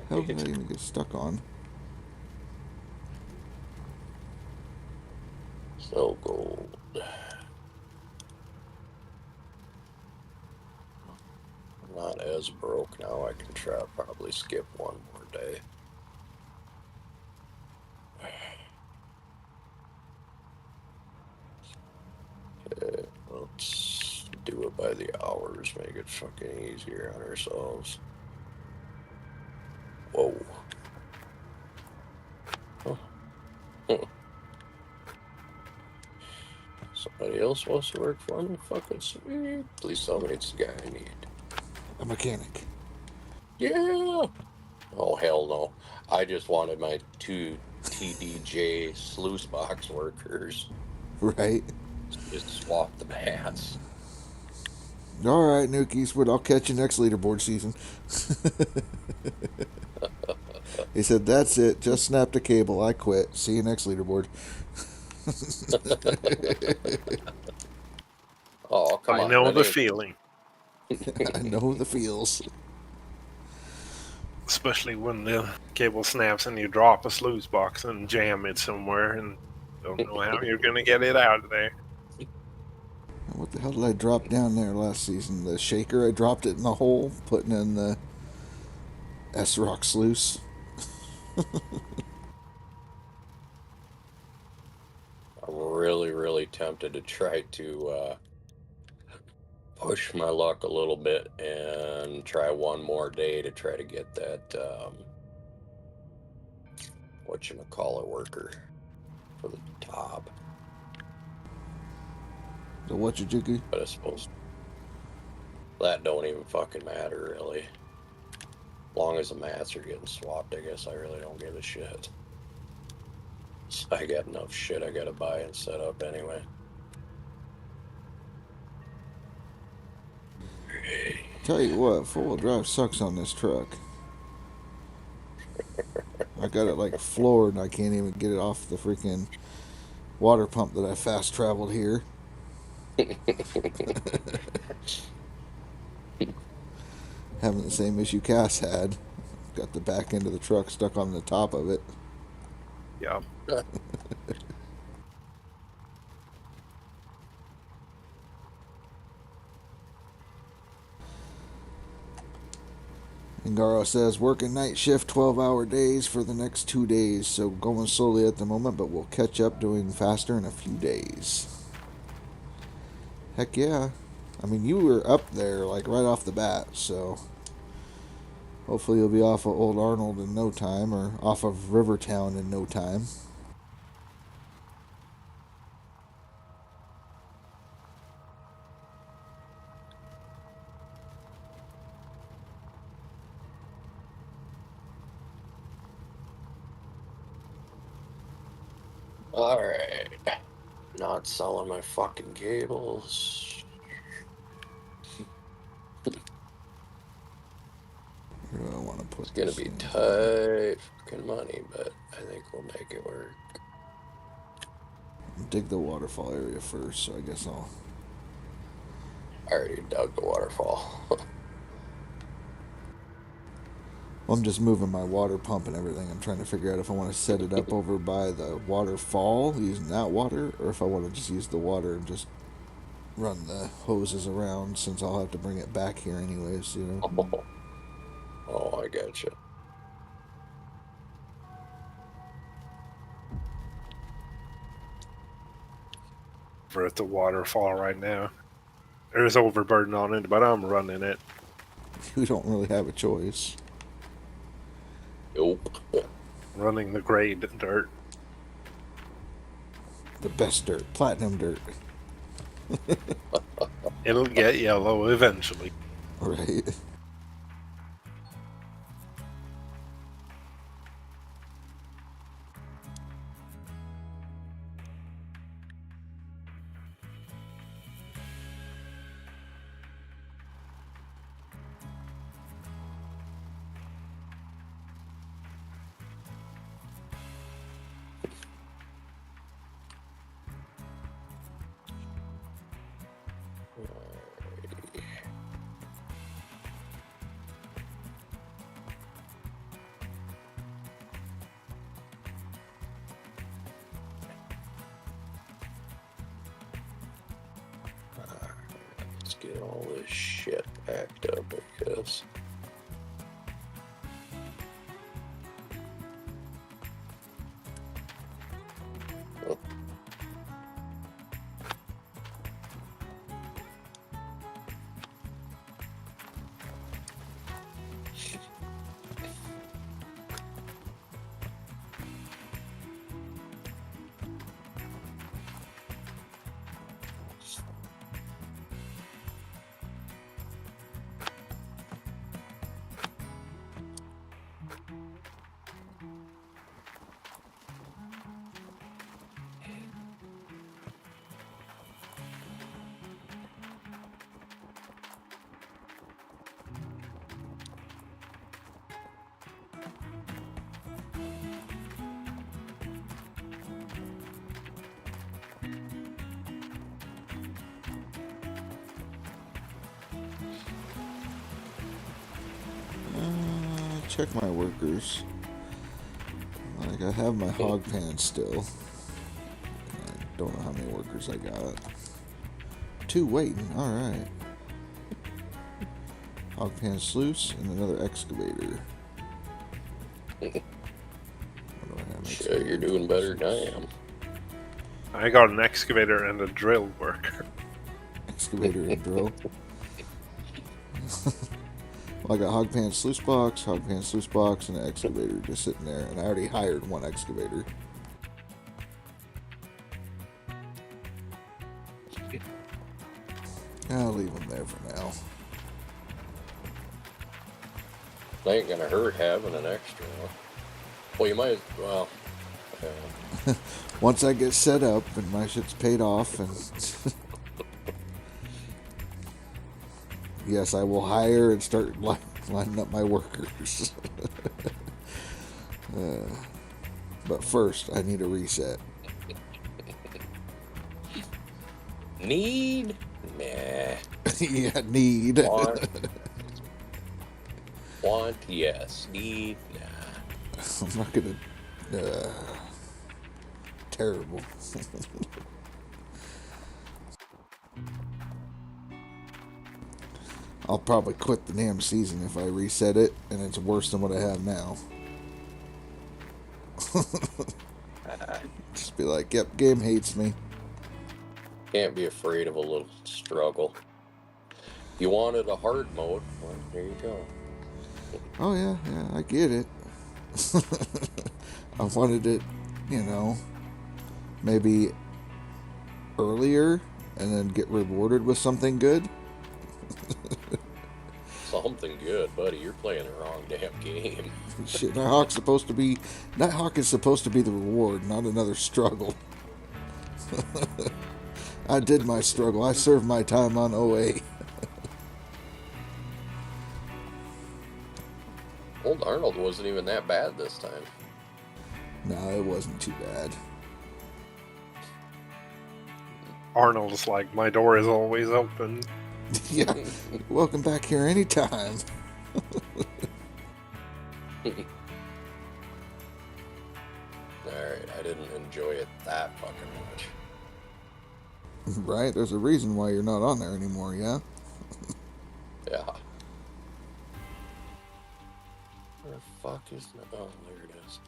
How did I even get stuck on?
So gold. I'm not as broke now. I can probably skip one more day. Okay, let's do it by the hours. Make it fucking easier on ourselves. Whoa. Oh. Somebody else wants to work for me? Fucking sweet. Please tell me it's the guy I need.
A mechanic.
Yeah. Oh, hell no. I just wanted my 2 TDJ sluice box workers.
Right.
Just swap the mats.
All right, Nuke Eastwood, I'll catch you next leaderboard season. He said, that's it. Just snapped a cable. I quit. See you next leaderboard.
Oh, come on.
I know
that
the
ain't-
feeling,
I know the feels.
especially when the cable snaps and you drop a sluice box and jam it somewhere and don't know how you're going to get it out of there.
What the hell did I drop down there last season? The shaker, I dropped it in the hole, putting in the S-Rock sluice.
I'm really tempted to try to push my luck a little bit and try one more day to try to get that whatchamacallit worker for the top.
The whatcha-jiggy?
But I suppose that don't even fucking matter, really. As long as the mats are getting swapped, I guess I really don't give a shit. So I got enough shit I gotta buy and set up anyway.
Tell you what, four-wheel drive sucks on this truck. I got it like floored and I can't even get it off the freaking water pump that I fast traveled here. Having the same issue Cass had. Got the back end of the truck stuck on the top of it.
Yeah.
Ngaro says, working night shift, 12-hour days for the next 2 days. So going slowly at the moment, but we'll catch up doing faster in a few days. Heck yeah. I mean, you were up there, like, right off the bat, so hopefully you'll be off of Old Arnold in no time, or off of Rivertown in no time.
Alright. Not selling my fucking cables.
Where do I want to put
It's gonna
this
be
thing?
tight fucking money, but I think we'll make it work.
Dig the waterfall area first, so I guess I'll...
I already dug the waterfall.
Well, I'm just moving my water pump and everything. I'm trying to figure out if I want to set it up over by the waterfall, using that water, or if I want to just use the water and just run the hoses around, since I'll have to bring it back here anyways, you know.
Oh, I gotcha.
We're at the waterfall right now. There's overburden on it, but I'm running it.
You don't really have a choice.
Nope.
Running the grade dirt.
The best dirt, platinum dirt.
It'll get yellow eventually.
Right.
Let's get all this shit packed up, I guess. Check my workers. Like, I have my hog pan still. I don't know how many workers I got. 2 waiting, alright. Hog pan sluice and another excavator. What do I have? Sure, you're doing better than I am.
I got an excavator and a drill worker.
Excavator and drill. Well, I got hog pan sluice box, and an excavator just sitting there, and I already hired 1 excavator. I'll leave them there for now.
Ain't gonna hurt having an extra one. Well, you might, well,
Once I get set up and my shit's paid off, and yes, I will hire and start lining up my workers. But first, I need a reset.
Need? Nah.
Yeah, need.
Want? Yes. Need? Nah.
I'm not gonna. Terrible. I'll probably quit the damn season if I reset it, and it's worse than what I have now. Just be like, yep, game hates me.
Can't be afraid of a little struggle. You wanted a hard mode? Well, there you go.
Oh yeah, I get it. I wanted it, maybe earlier, and then get rewarded with something good.
Something good, buddy. You're playing the wrong damn game.
Shit, Nighthawk is supposed to be the reward, not another struggle. I did my struggle. I served my time on OA.
Old Arnold wasn't even that bad this time.
No, it wasn't too bad.
Arnold's like, my door is always open.
Yeah, welcome back here anytime.
Alright, I didn't enjoy it that fucking much.
Right? There's a reason why you're not on there anymore, yeah?
Yeah. Where the fuck is that? Oh, there it is.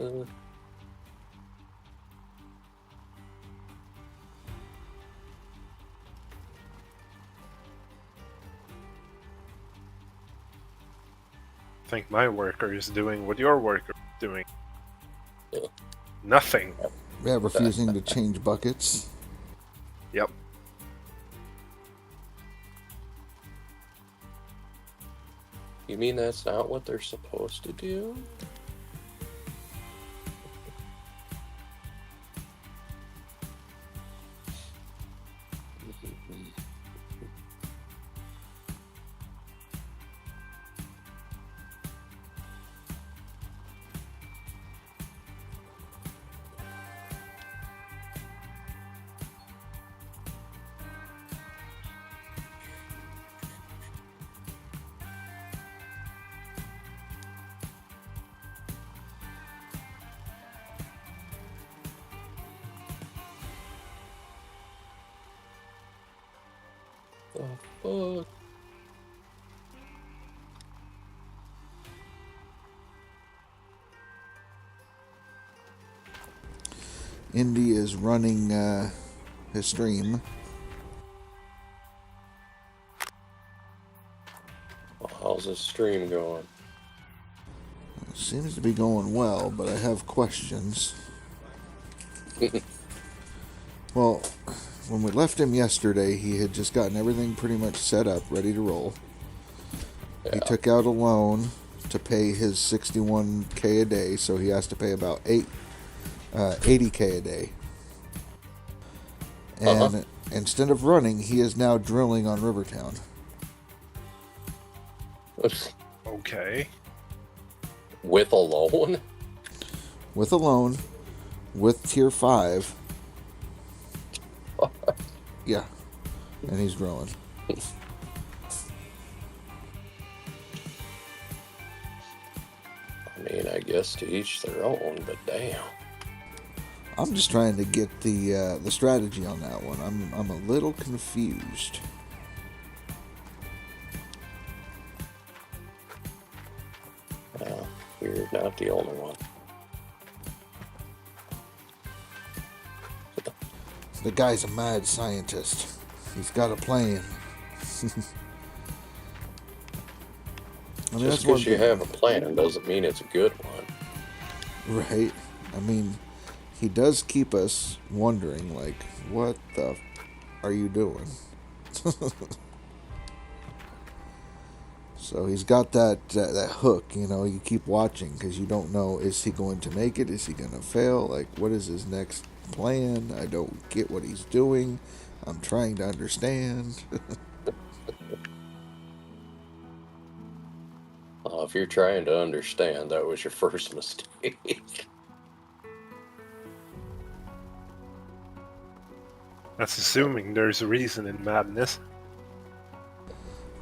I think my worker is doing what your worker is doing.
Yeah.
Nothing.
Yeah, refusing to change buckets.
Yep.
You mean that's not what they're supposed to do? The fuck?
Indy is running his stream.
Well, how's this stream going?
Seems to be going well, but I have questions. Well, when we left him yesterday, he had just gotten everything pretty much set up, ready to roll.
Yeah.
He took out a loan to pay his 61K a day, so he has to pay about 80K a day. And instead of running, he is now drilling on Rivertown.
Okay.
With a loan?
With a loan, with tier 5. Yeah, and he's growing.
I mean, I guess to each their own, but damn.
I'm just trying to get the strategy on that one. I'm a little confused.
No, you're not the only one.
The guy's a mad scientist. He's got a plan. I mean,
Just because you have a plan doesn't mean it's a good one.
Right. I mean, he does keep us wondering, like, what the are you doing? So he's got that hook, you keep watching because you don't know, is he going to make it? Is he going to fail? Like, what is his next plan? I don't get what he's doing. I'm trying to understand.
If you're trying to understand, that was your first mistake.
That's assuming there's a reason in madness.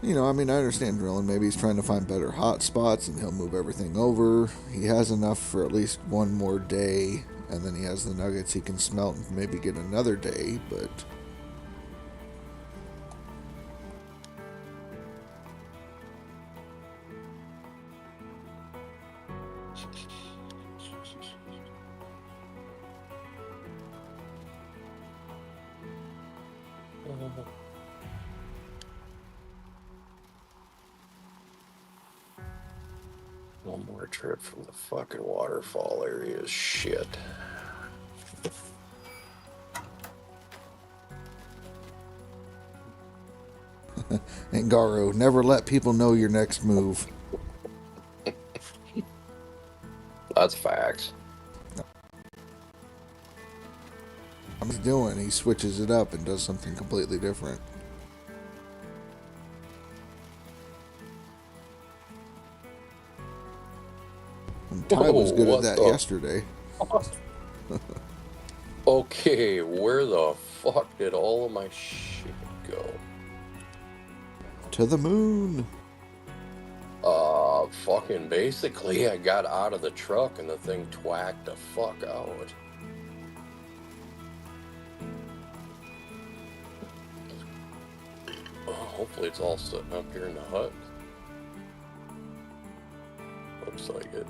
You know, I mean, I understand drilling. Maybe he's trying to find better hot spots and he'll move everything over. He has enough for at least one more day, and then he has the nuggets he can smelt and maybe get another day, but...
One more trip from the fucking waterfall area is shit.
Angaro, never let people know your next move.
That's facts.
What he's doing, he switches it up and does something completely different. And Ty was good at that yesterday.
Okay, where the fuck did all of my shit go?
To the moon.
Fucking basically, I got out of the truck and the thing twacked the fuck out. Hopefully it's all sitting up here in the hut. Looks like it.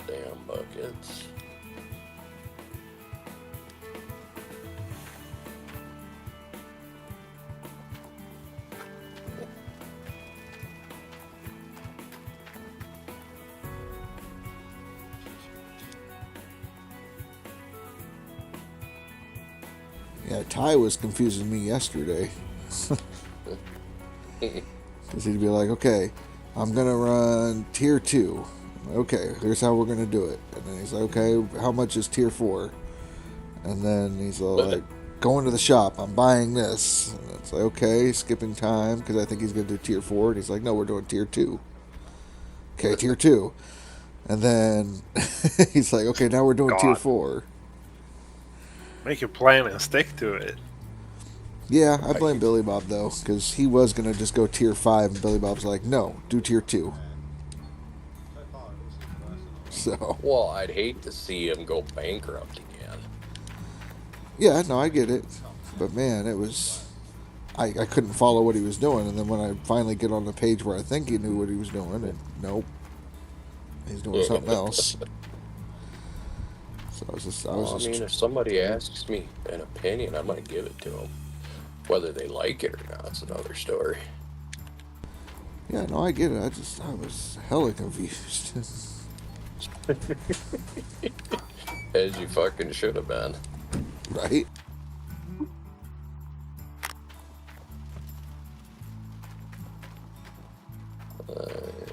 Damn buckets.
Yeah, Ty was confusing me yesterday. Because he'd be like, okay, I'm going to run tier 2. Okay, here's how we're going to do it. And then he's like, okay, how much is tier 4? And then he's all like, going to the shop, I'm buying this. And it's like, okay, skipping time, because I think he's going to do tier 4. And he's like, no, we're doing tier 2. Okay, tier 2. And then he's like, okay, now we're doing tier 4.
Make a plan and stick to it.
Yeah, I blame Billy Bob, though, because he was going to just go tier 5, and Billy Bob's like, no, do tier 2. So.
Well, I'd hate to see him go bankrupt again.
Yeah, no, I get it. But man, it was... I couldn't follow what he was doing, and then when I finally get on the page where I think he knew what he was doing, and nope. He's doing something else. So I
mean, if somebody asks me an opinion, I might give it to them. Whether they like it or not, it's another story.
Yeah, no, I get it. I was hella confused.
As you fucking should have been.
Right?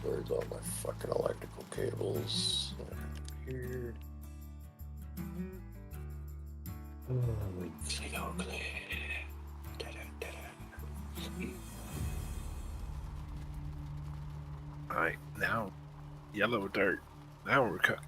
Where's all my fucking electrical cables? Here.
Alright, now yellow dirt. Now we're cooking.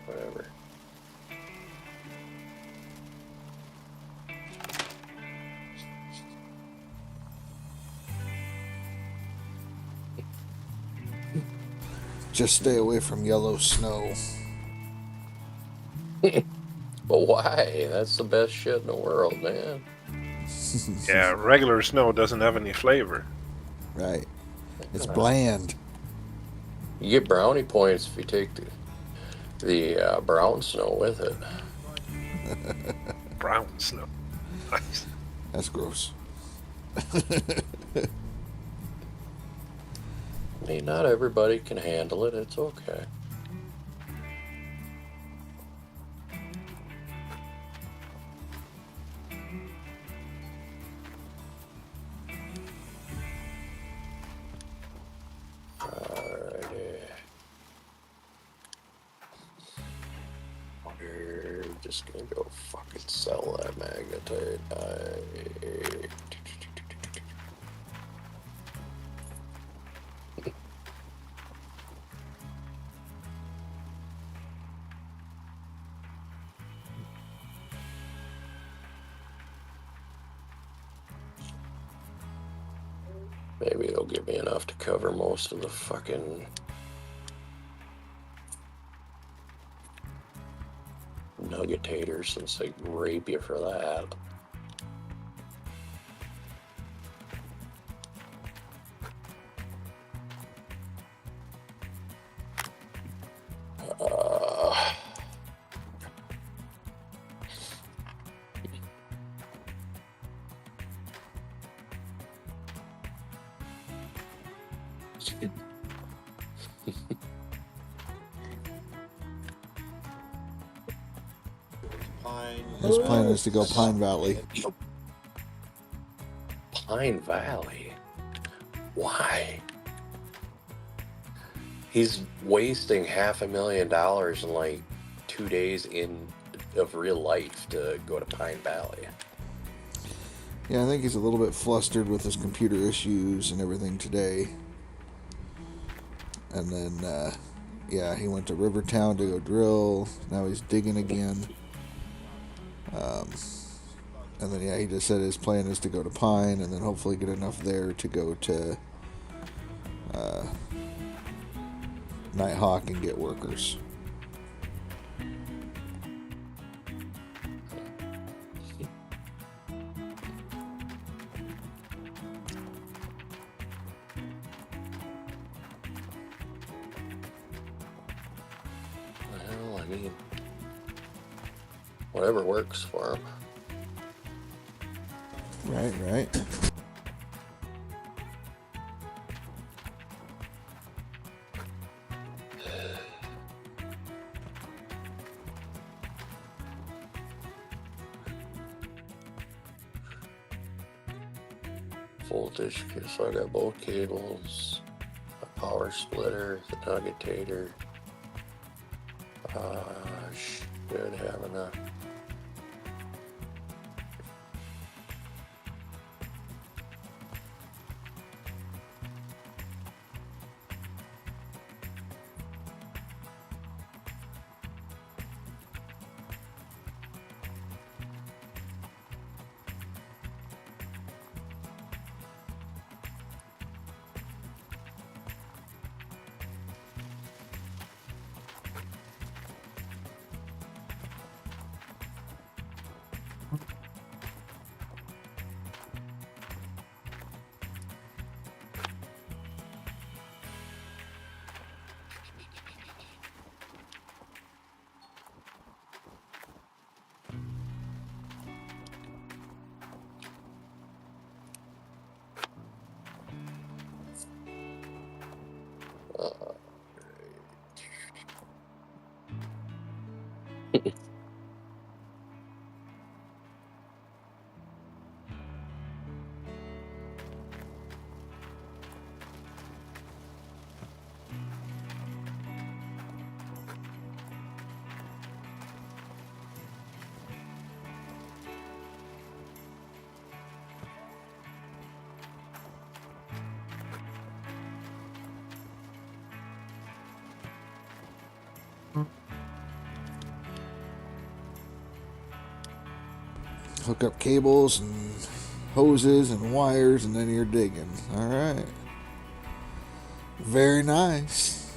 Whatever.
Just stay away from yellow snow.
But why? That's the best shit in the world, man.
Yeah, regular snow doesn't have any flavor.
Right. It's bland.
You get brownie points if you take the brown snow with it.
Brown snow. Nice.
That's gross.
I mean, not everybody can handle it. It's okay. Alrighty. We're just gonna go fucking sell that magnetite. Maybe it'll give me enough to cover most of the fucking nuggetators since they rape you for that.
His plan is to go Pine Valley.
Pine Valley? Why? He's wasting $500,000 in like 2 days of real life to go to Pine Valley.
Yeah, I think he's a little bit flustered with his computer issues and everything today. And then, yeah, he went to Rivertown to go drill. Now he's digging again. And then, yeah, he just said his plan is to go to Pine and then hopefully get enough there to go to Nighthawk and get workers.
Well, I mean, whatever works for him.
Right.
Voltage, so I got both cables, a power splitter, the nuggetator. Should have enough.
Hook up cables and hoses and wires, and then you're digging. All right. Very nice.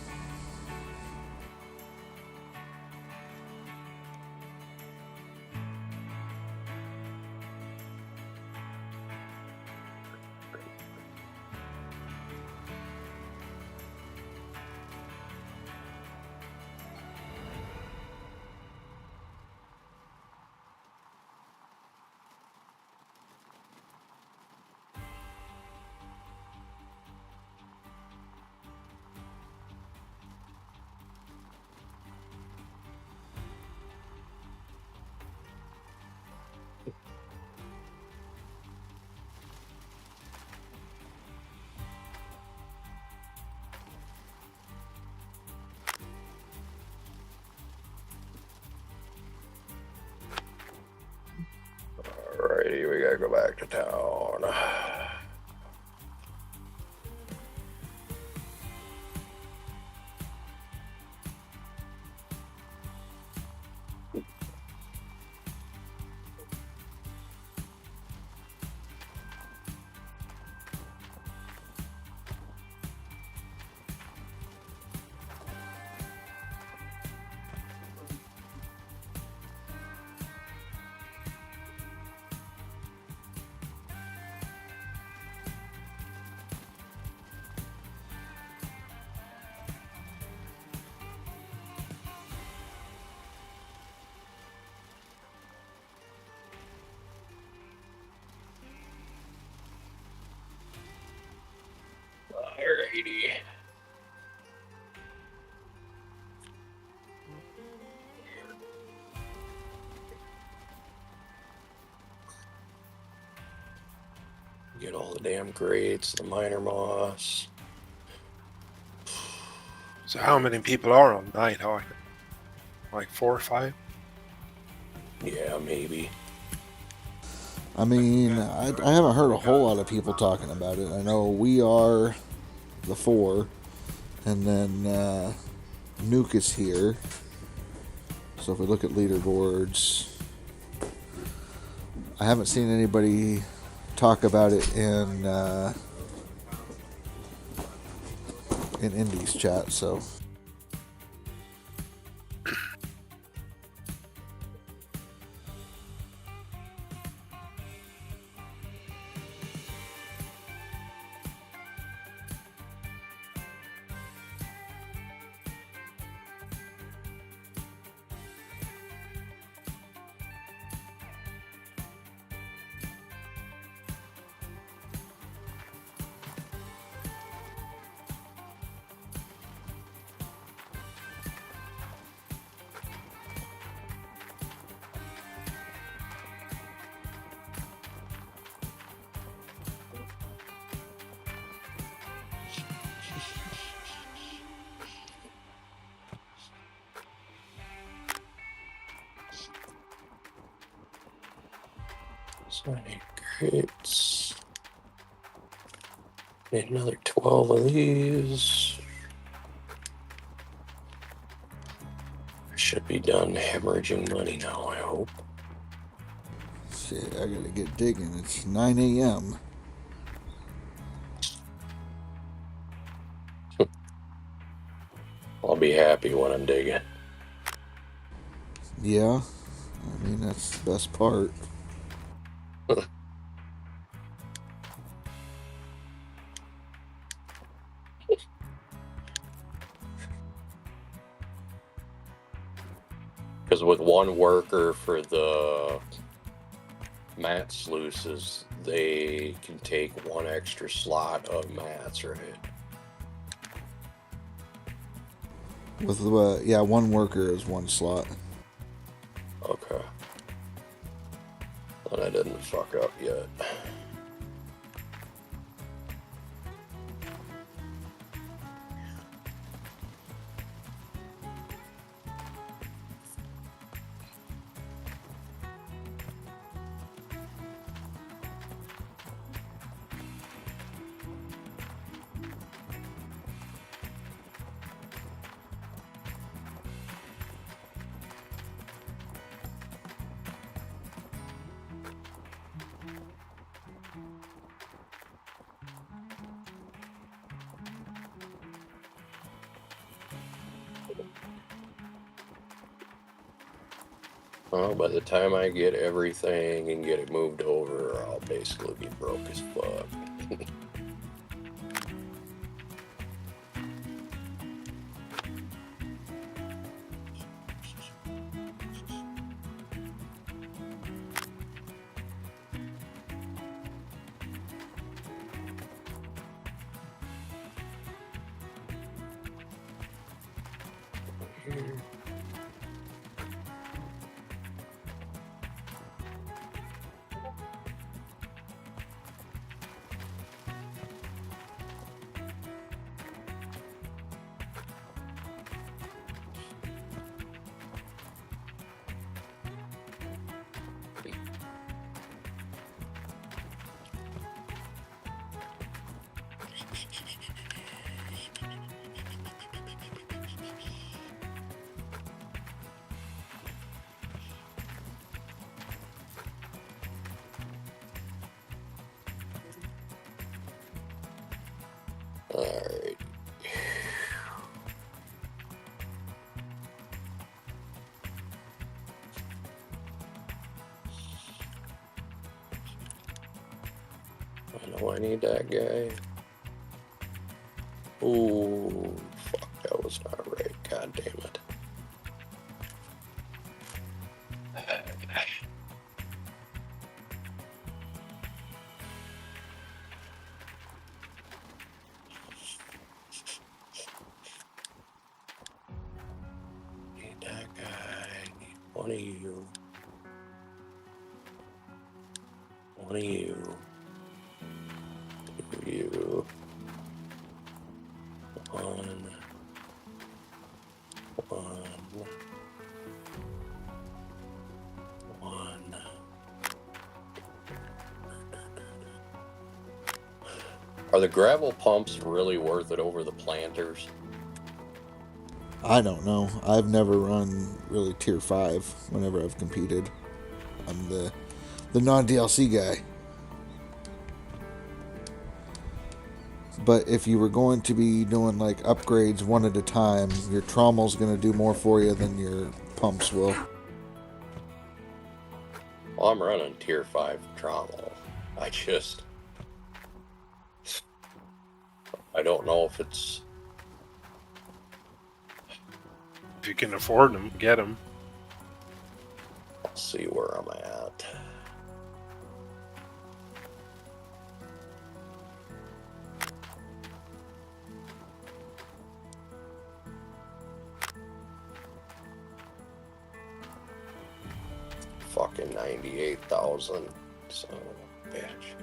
back to town. Alrighty. Get all the damn crates, the minor moss.
So how many people are on Nighthawk? Like 4 or 5?
Yeah, maybe.
I mean, I haven't heard a whole lot of people talking about it. I know we are the 4, and then Nuke is here. So if we look at leaderboards, I haven't seen anybody talk about it in Indy's chat. So
So I need crates. Need another 12 of these. I should be done hemorrhaging money now, I hope.
shit, I gotta get digging. It's 9 a.m.
I'll be happy when I'm digging.
Yeah, I mean that's the best part.
Because with one worker for the mat sluices, they can take one extra slot of mats, right?
With yeah, one worker is one slot.
Okay. Then I didn't fuck up yet. Well, by the time I get everything and get it moved over, I'll basically be broke as fuck. Alright. I know I need that guy. Ooh, fuck, that was not right. God damn it. Need that guy. Need one of you. One of you. Two of you. One. Are the gravel pumps really worth it over the planters?
I don't know. I've never run really tier 5 whenever I've competed. I'm the non-DLC guy. But if you were going to be doing like upgrades one at a time, your trommel's going to do more for you than your pumps will.
Well, I'm running tier 5 trommel. I don't know if it's...
If you can afford them, get them.
Let's see where I'm at. Fucking 98,000. Son of a bitch.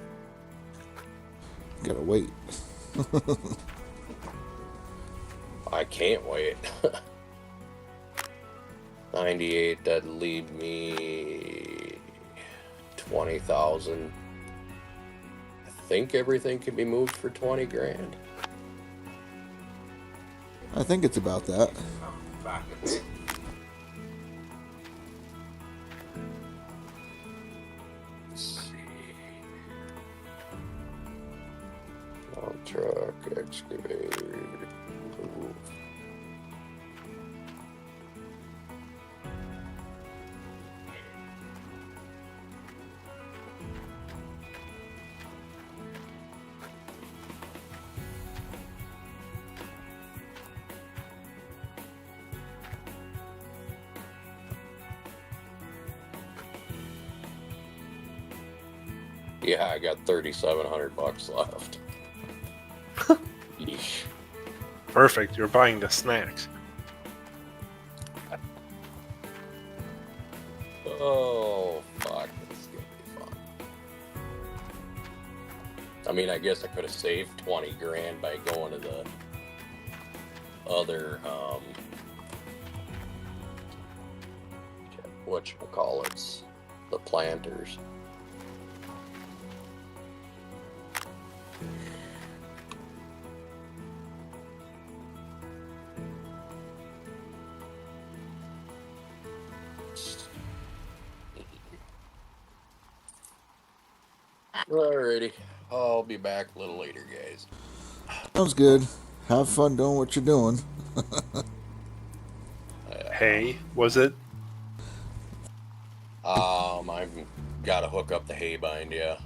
Gotta wait.
I can't wait. 98, that'd leave me 20,000. I think everything can be moved for 20 grand.
I think it's about that.
Let's see. Long truck, excavator. Move. Yeah, I got $3,700 left. Yeesh.
Perfect. You're buying the snacks.
Oh, fuck. This is gonna be fun. I mean, I guess I could have saved 20 grand by going to the other, whatchamacallits, the planters. Alrighty, I'll be back a little later, guys.
Sounds good. Have fun doing what you're doing.
Hey, was it?
I've got to hook up the hay bind, yeah.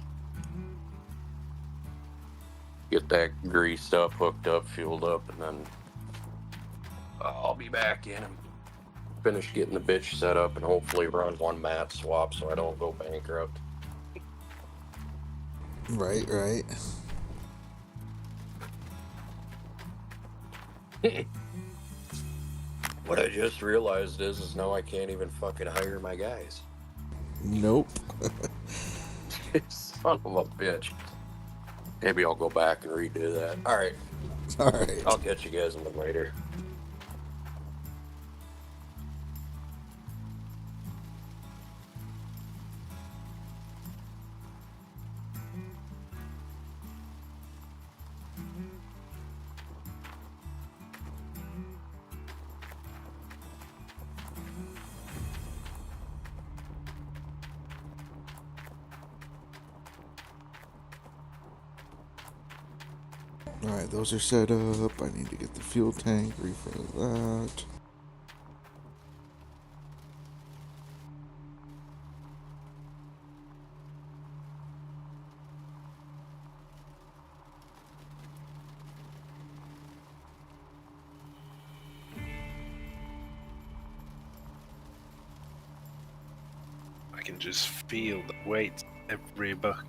Get that greased up, hooked up, fueled up, and then I'll be back in and finish getting the bitch set up and hopefully run one mat swap so I don't go bankrupt.
Right, right.
What I just realized is now I can't even fucking hire my guys.
Nope.
Son of a bitch. Maybe I'll go back and redo that. Alright,
All right.
I'll catch you guys a little later.
Alright, those are set up. I need to get the fuel tank, refill that.
I can just feel the weight every buck.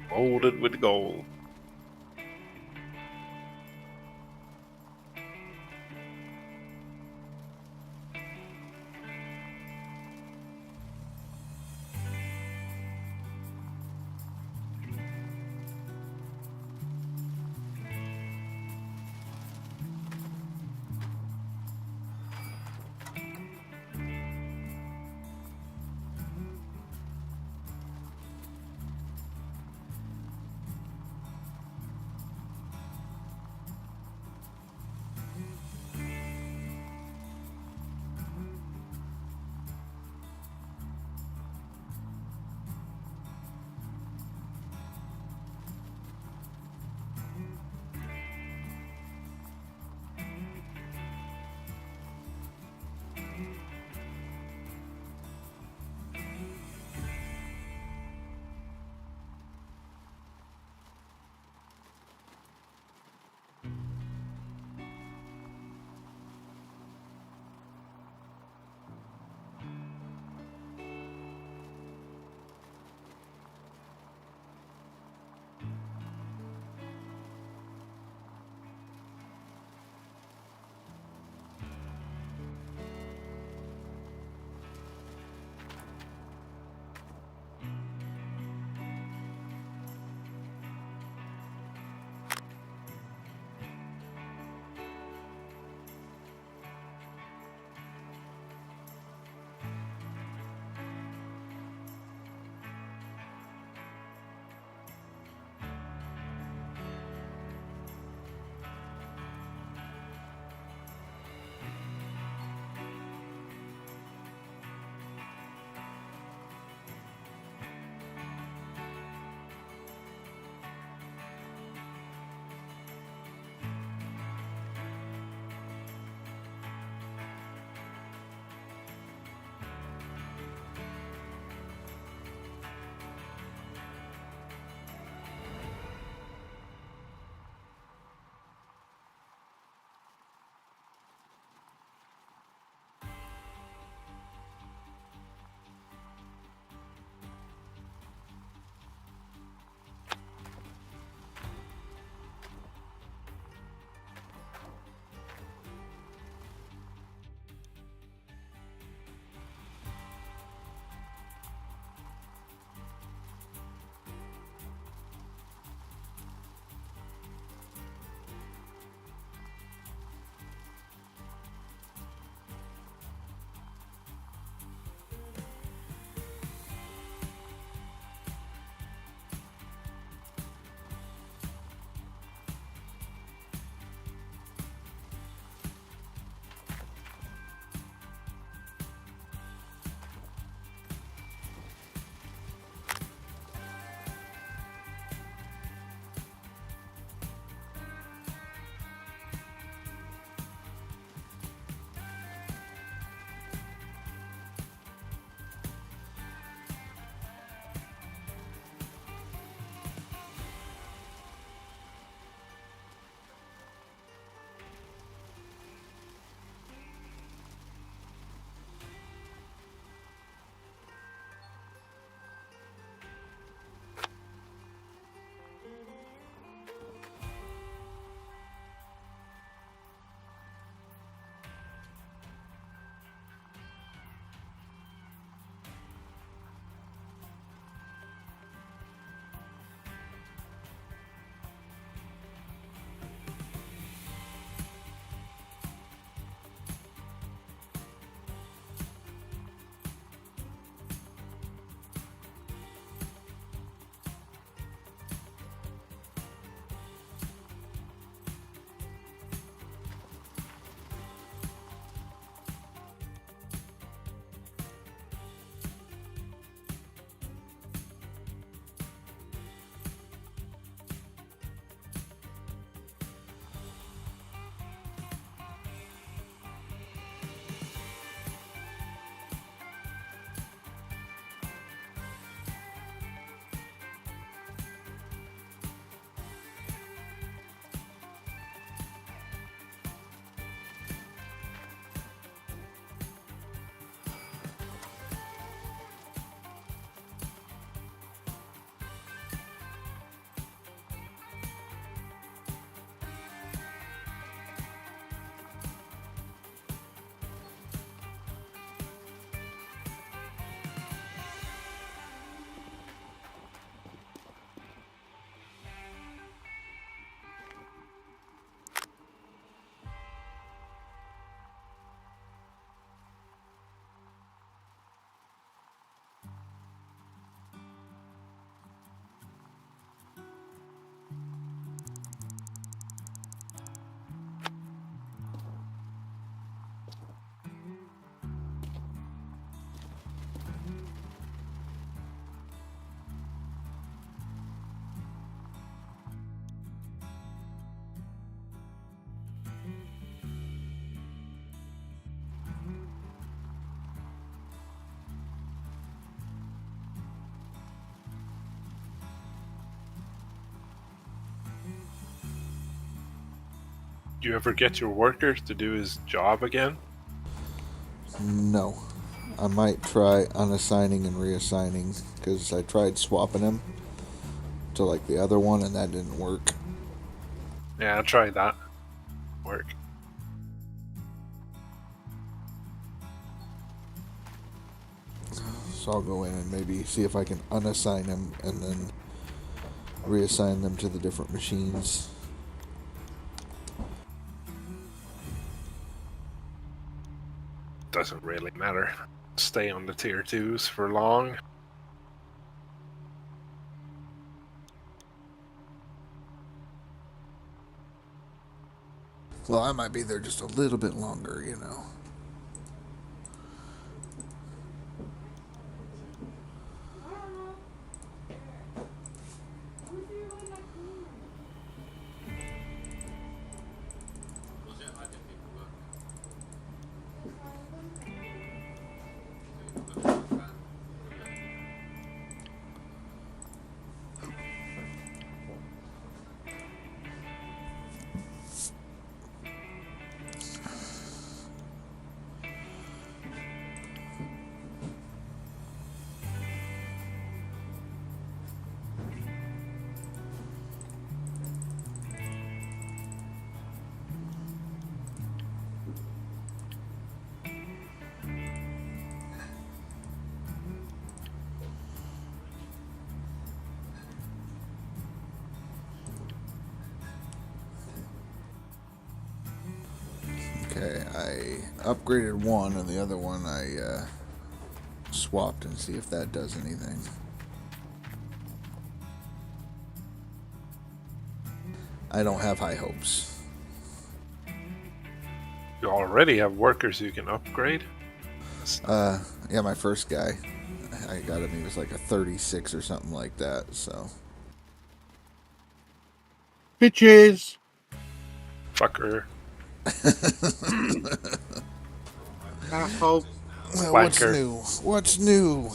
Molded with gold. you ever get your workers to do his job again?
No. I might try unassigning and reassigning, because I tried swapping him to like the other one and that didn't work.
Yeah, I'll try that. Work.
So I'll go in and maybe see if I can unassign them and then reassign them to the different machines.
Doesn't really matter. Stay on the tier 2s for long.
Well, I might be there just a little bit longer, you know. Okay, I upgraded one and the other one I swapped and see if that does anything. I don't have high hopes.
You already have workers you can upgrade?
Yeah, my first guy, I got him, he was like a 36 or something like that, so.
Bitches!
Fucker.
Asshole.
Well, what's
Wanker.
new? What's new?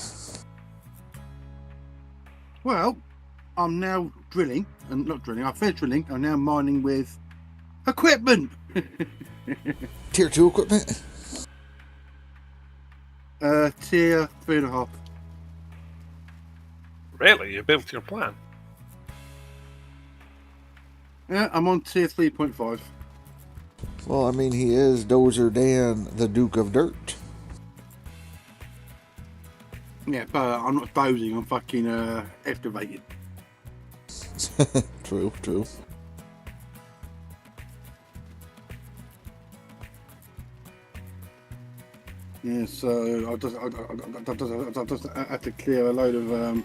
Well, I'm now drilling, and not drilling, I finished drilling, I'm now mining with equipment!
Tier 2 equipment?
Tier 3.5.
Really? You built your plan?
Yeah, I'm on tier 3.5.
Well, I mean, he is Dozer Dan, the Duke of Dirt.
Yeah, but I'm not dozing, I'm fucking excavating.
True, true.
Yeah, so I just had to clear a load of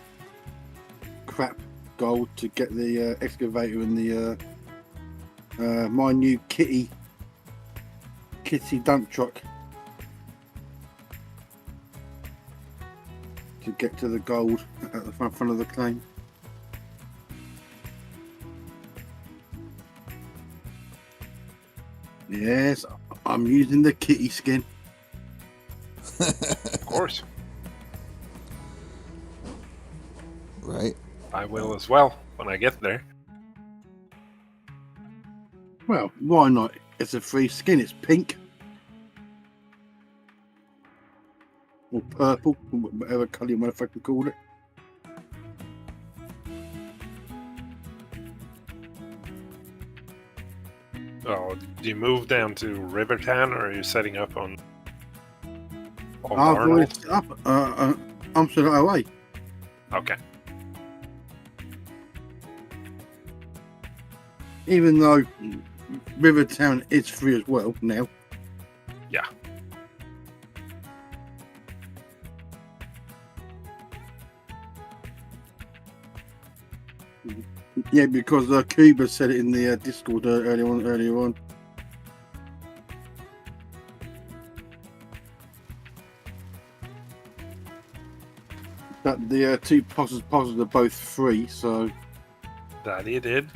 crap gold to get the excavator and the my new kitty dump truck to get to the gold at the front of the claim. Yes, I'm using the kitty skin.
Of course.
Right?
I will as well when I get there.
Well, why not? It's a free skin. It's pink or purple, whatever colour you want to fucking call it.
Oh, do you move down to Rivertown or are you setting up on
I've already
Arnold?
set up. I'm set away.
Okay.
Even though Rivertown is free as well now.
Yeah.
Yeah, because Cuba said it in the Discord earlier on. That the two puzzles are both free, so
That he did.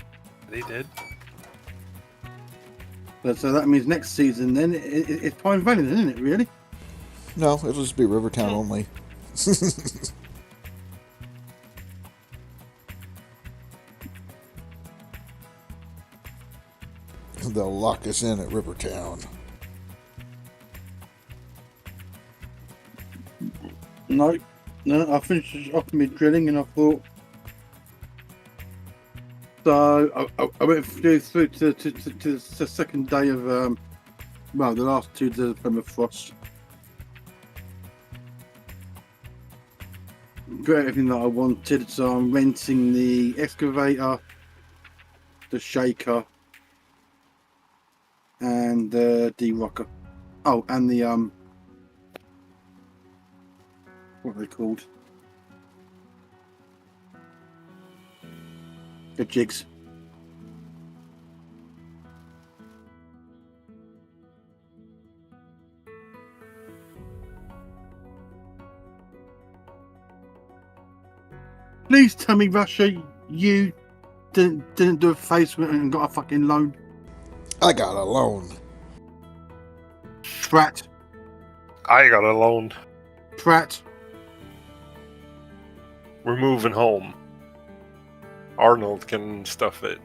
He did.
so that means next season then it's Pine Valley, then, isn't it? Really?
No, it'll just be Rivertown only. They'll lock us in at Rivertown.
No, I finished off my drilling and I thought. So I went through to the second day of well, the last 2 days of permafrost. Got everything that I wanted, so I'm renting the excavator, the shaker, and the de-rocker. Oh, and the what are they called? The jigs. Please tell me, Russia, you didn't do a facement and got a fucking loan.
I got a loan.
Prat.
I got a loan.
Prat.
We're moving home. Arnold can stuff it.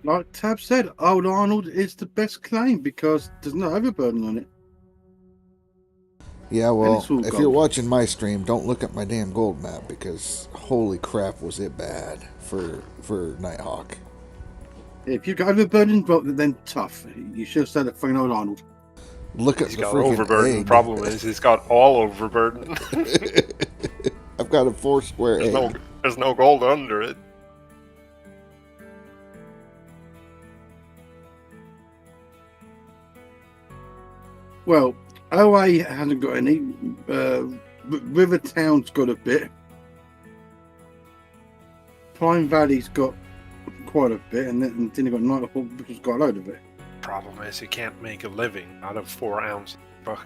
Like Tab said, Old Arnold is the best claim because there's no overburden on it.
Yeah, well,
it's all
if
gold.
you're watching my stream, don't look at my damn gold map because holy crap was it bad for Nighthawk.
If you got overburden, well, then tough. You should have said a fucking Old Arnold.
Look at
He's
the
got
freaking
overburden.
egg.
Problem is, he's got all overburden.
I've got a 4 square egg.
There's no gold under it.
Well, OA hasn't got any. Rivertown's got a bit. Pine Valley's got quite a bit, and then you've got Nighthawk, which has got a load of it.
Problem is, you can't make a living out of 4 ounces. Fuck.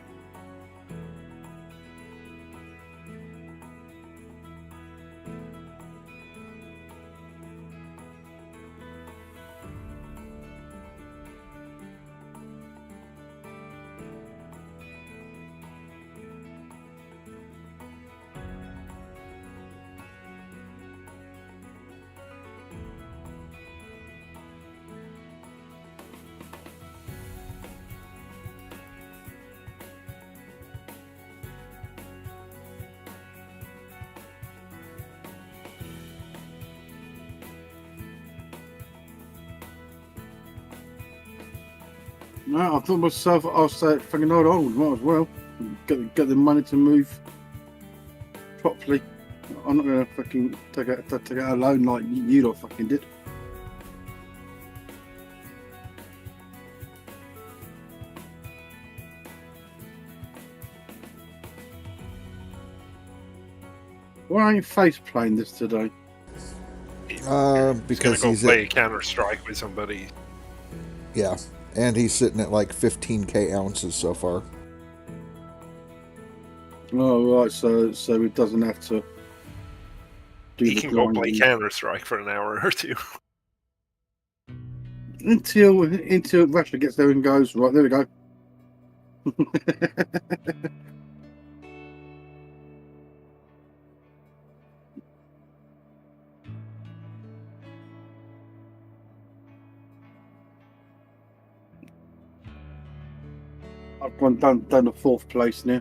No, I thought myself, I'll say fucking Old Arnold, might as well. Get the money to move properly. I'm not going to fucking take out a loan like you lot fucking did. Why aren't you face playing this today?
Because
he's
he's
gonna go play Counter-Strike with somebody.
Yeah, and he's sitting at like 15k ounces so far.
Oh right, so it doesn't have to do
He
the
can go play
grinding.
Counter-Strike for an hour or two.
Until Russia gets there and goes, right, there we go. I've gone down to 4th place now.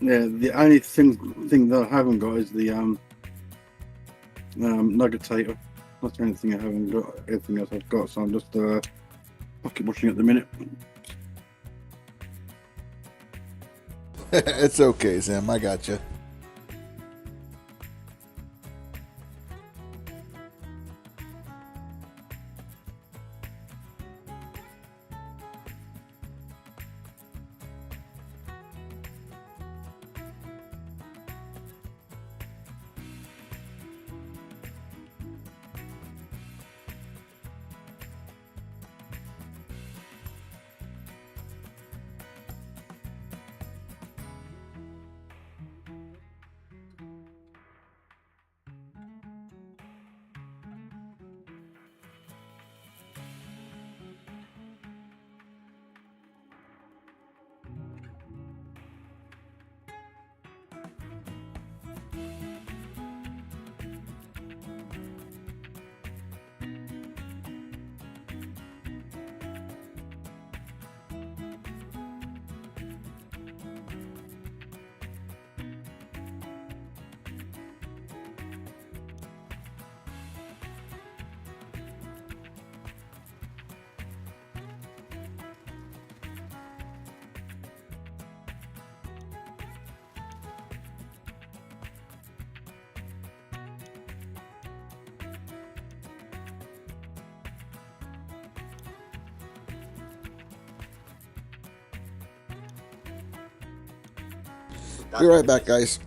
Yeah, the only thing that I haven't got is the nuggetator. That's the only thing I haven't got. Everything else I've got, so I'm just pocket watching at the minute.
It's okay, Sam. I got you. Be right back, guys.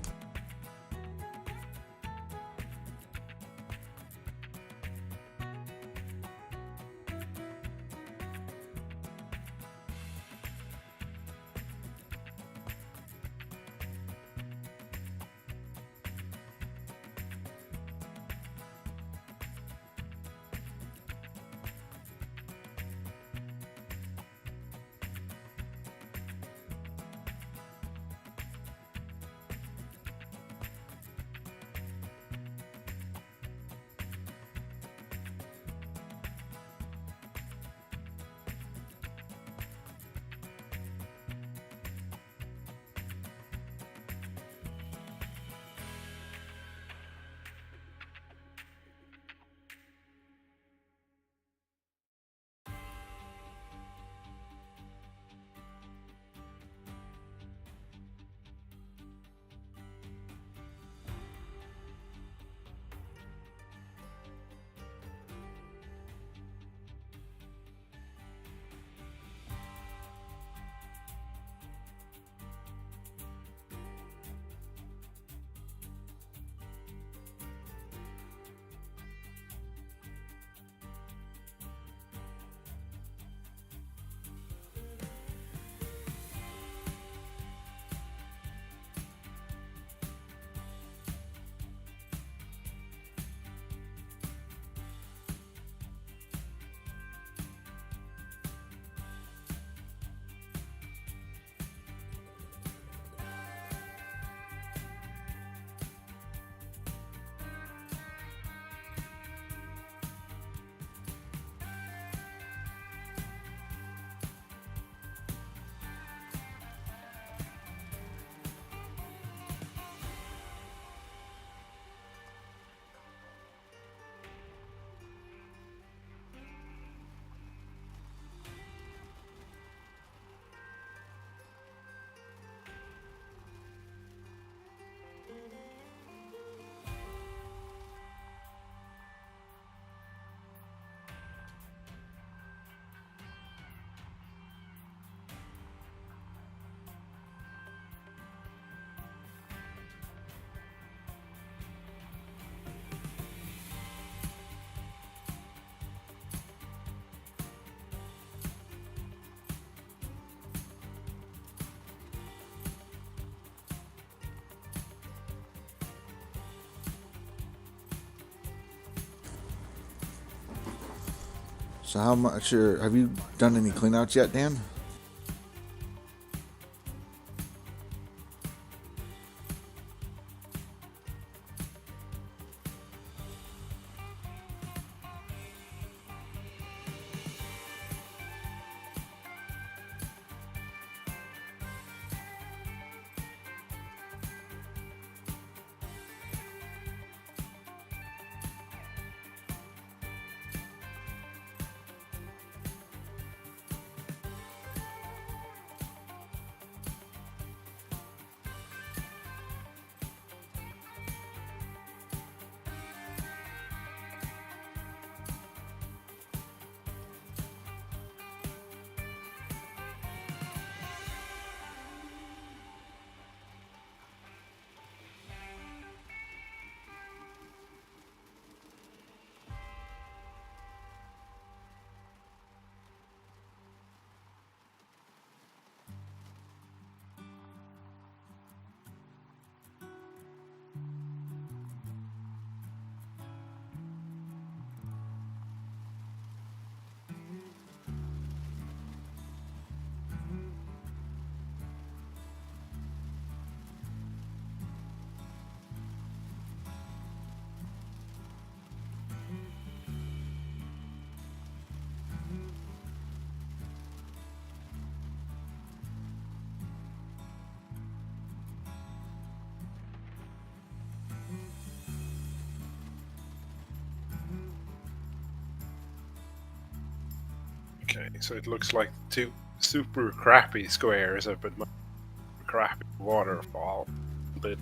So how much have you done any cleanouts yet, Dan?
Okay, so it looks like two super crappy squares up at my crappy waterfall with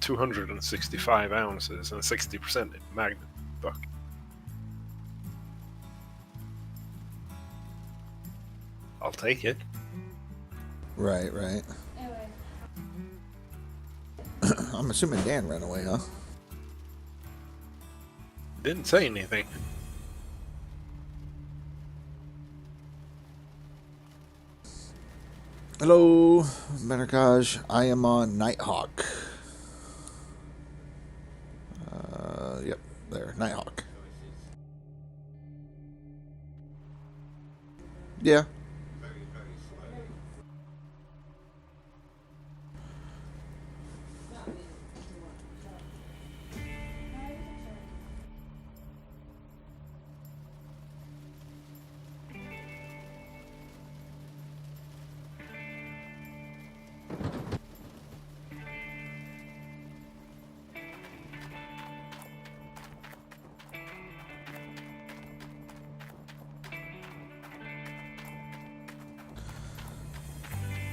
265 ounces and 60% in magnet bucket. I'll take it.
Right. I'm assuming Dan ran away, huh?
Didn't say anything.
Hello, Benerkaj. I am on Nighthawk. Yep, there, Nighthawk. Yeah.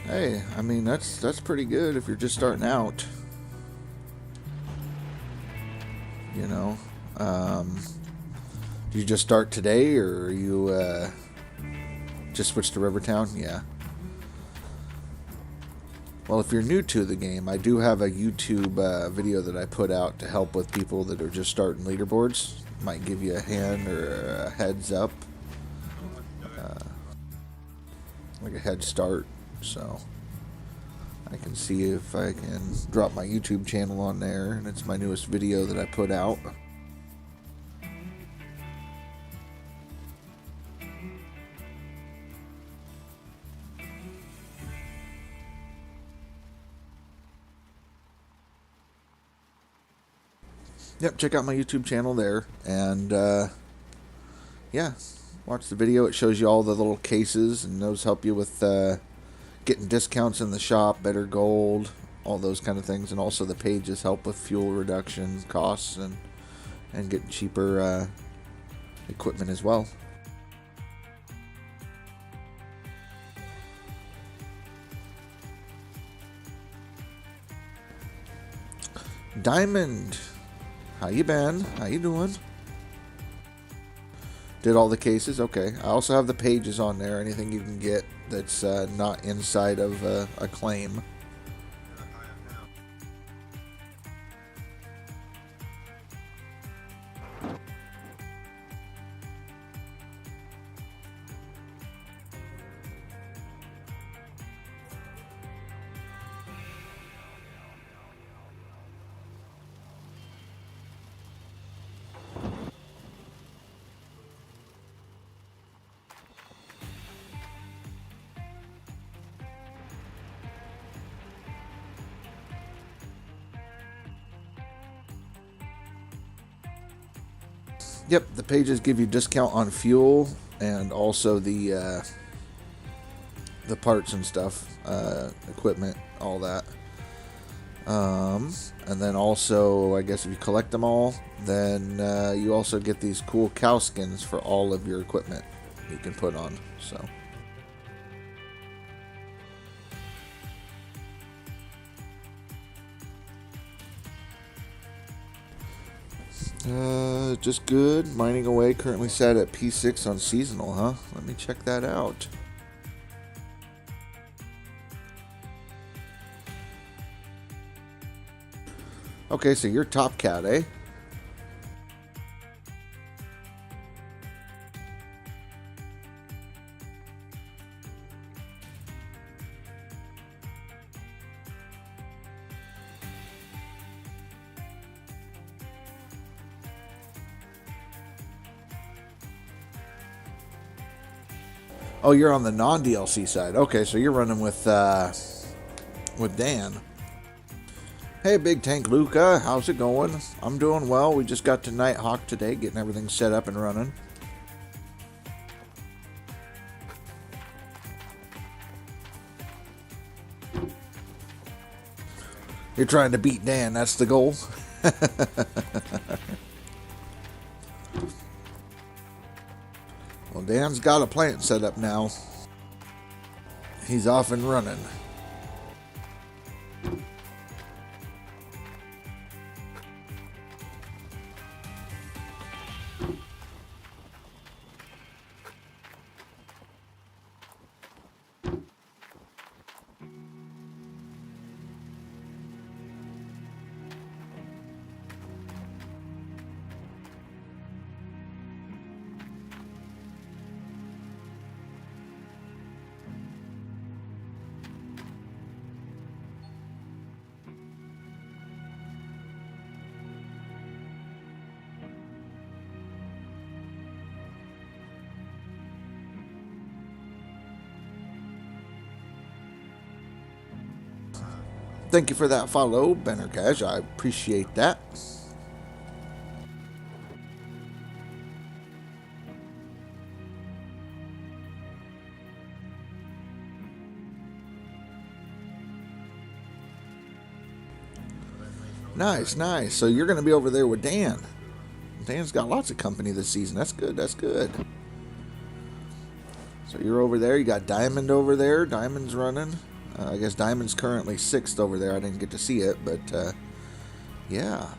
Hey, I mean that's pretty good if you're just starting out. You know, do you just start today, or are you just switch to Rivertown? Yeah. Well, if you're new to the game, I do have a YouTube video that I put out to help with people that are just starting leaderboards. Might give you a hand or a heads up, like a head start. So I can see if I can drop my YouTube channel on there, and it's my newest video that I put out. Yep, check out my YouTube channel there, and yeah, watch the video. It shows you all the little cases, and those help you with getting discounts in the shop, better gold, all those kind of things. And also the pages help with fuel reduction costs and getting cheaper equipment as well. Diamond, how you been? How you doing? Did all the cases? Okay. I also have the pages on there. Anything you can get that's not inside of a claim. Yep, the pages give you discount on fuel and also the parts and stuff, equipment, all that. And then also, I guess if you collect them all, then you also get these cool cow skins for all of your equipment you can put on. So. Just good. Mining away. Currently set at P6 on seasonal, huh? Let me check that out. Okay, so you're top cat, eh? Oh, you're on the non-DLC side. Okay, so you're running with Dan. Hey, Big Tank Luca, how's it going? I'm doing well. We just got to Nighthawk today, getting everything set up and running. You're trying to beat Dan, that's the goal. Well, Dan's got a plant set up now. He's off and running. Thank you for that follow, Benner Cash. I appreciate that. Nice, nice. So you're going to be over there with Dan. Dan's got lots of company this season. That's good, that's good. So you're over there. You got Diamond over there. Diamond's running. I guess Diamond's currently 6th over there. I didn't get to see it, but yeah.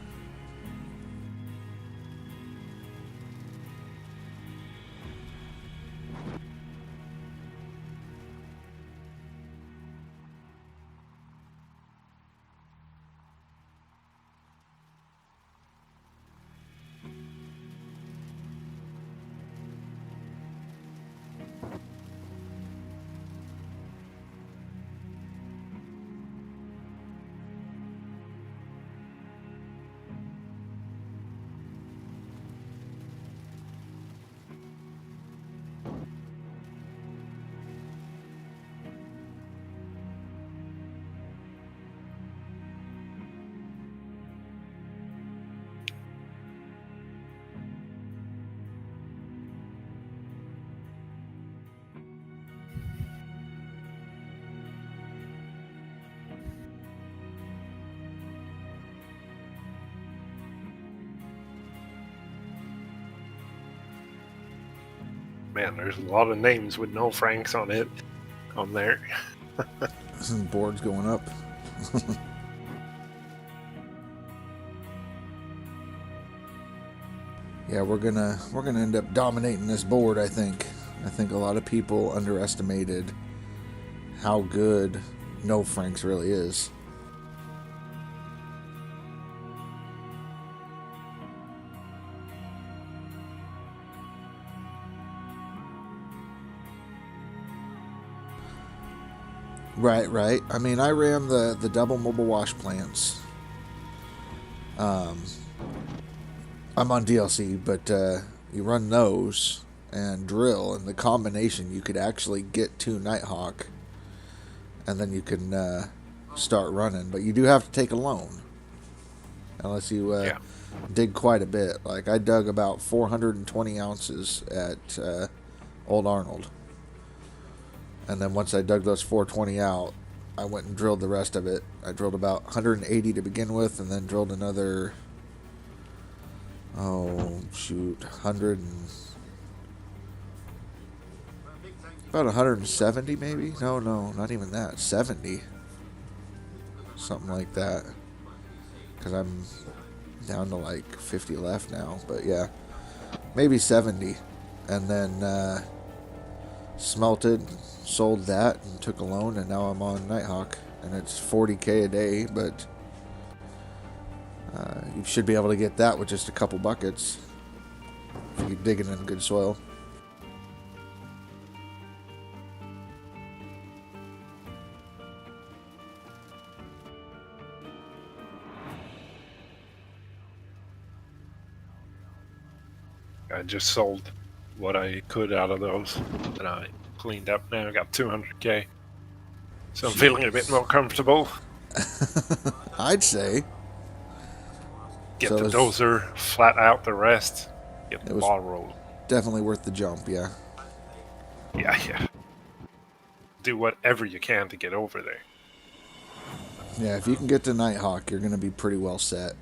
Man, there's a lot of names with no Franks on it. On there.
Some boards going up. Yeah, we're gonna end up dominating this board, I think. I think a lot of people underestimated how good No Franks really is. Right. I mean, I ran the double mobile wash plants. I'm on DLC, but you run those and drill, and the combination, you could actually get 2 Nighthawk, and then you can start running. But you do have to take a loan, unless you dig quite a bit. Like, I dug about 420 ounces at Old Arnold. And then once I dug those 420 out, I went and drilled the rest of it. I drilled about 180 to begin with, and then drilled another, about 170 maybe? No, not even that. 70. Something like that. Because I'm down to like 50 left now. But yeah, maybe 70. And then smelted, sold that, and took a loan, and now I'm on Nighthawk, and it's 40k a day, but you should be able to get that with just a couple buckets if you're digging in good soil.
I just sold what I could out of those, and I cleaned up now. I got 200k, so I'm feeling a bit more comfortable.
I'd say.
Get
So
the
it's-
dozer, flat out the rest, get the
It was-
ball rolling.
Definitely worth the jump, yeah.
Yeah. Do whatever you can to get over there.
Yeah, if you can get to Nighthawk, you're going to be pretty well set.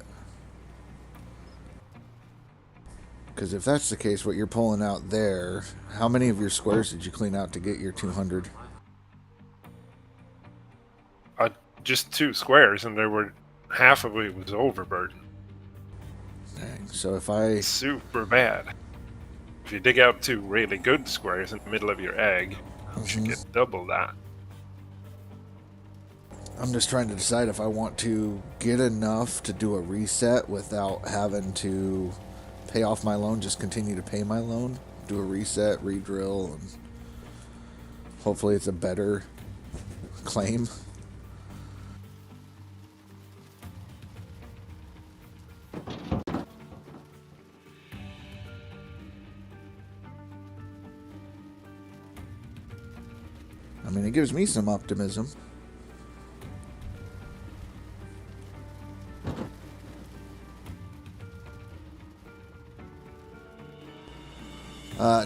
Because if that's the case, what you're pulling out there, how many of your squares did you clean out to get your 200?
Just 2 squares, and there were half of it was overburden.
Dang. So if I...
Super bad. If you dig out 2 really good squares in the middle of your egg, you should get double that.
I'm just trying to decide if I want to get enough to do a reset without having to pay off my loan, just continue to pay my loan, do a reset, re-drill, and hopefully it's a better claim. I mean, it gives me some optimism.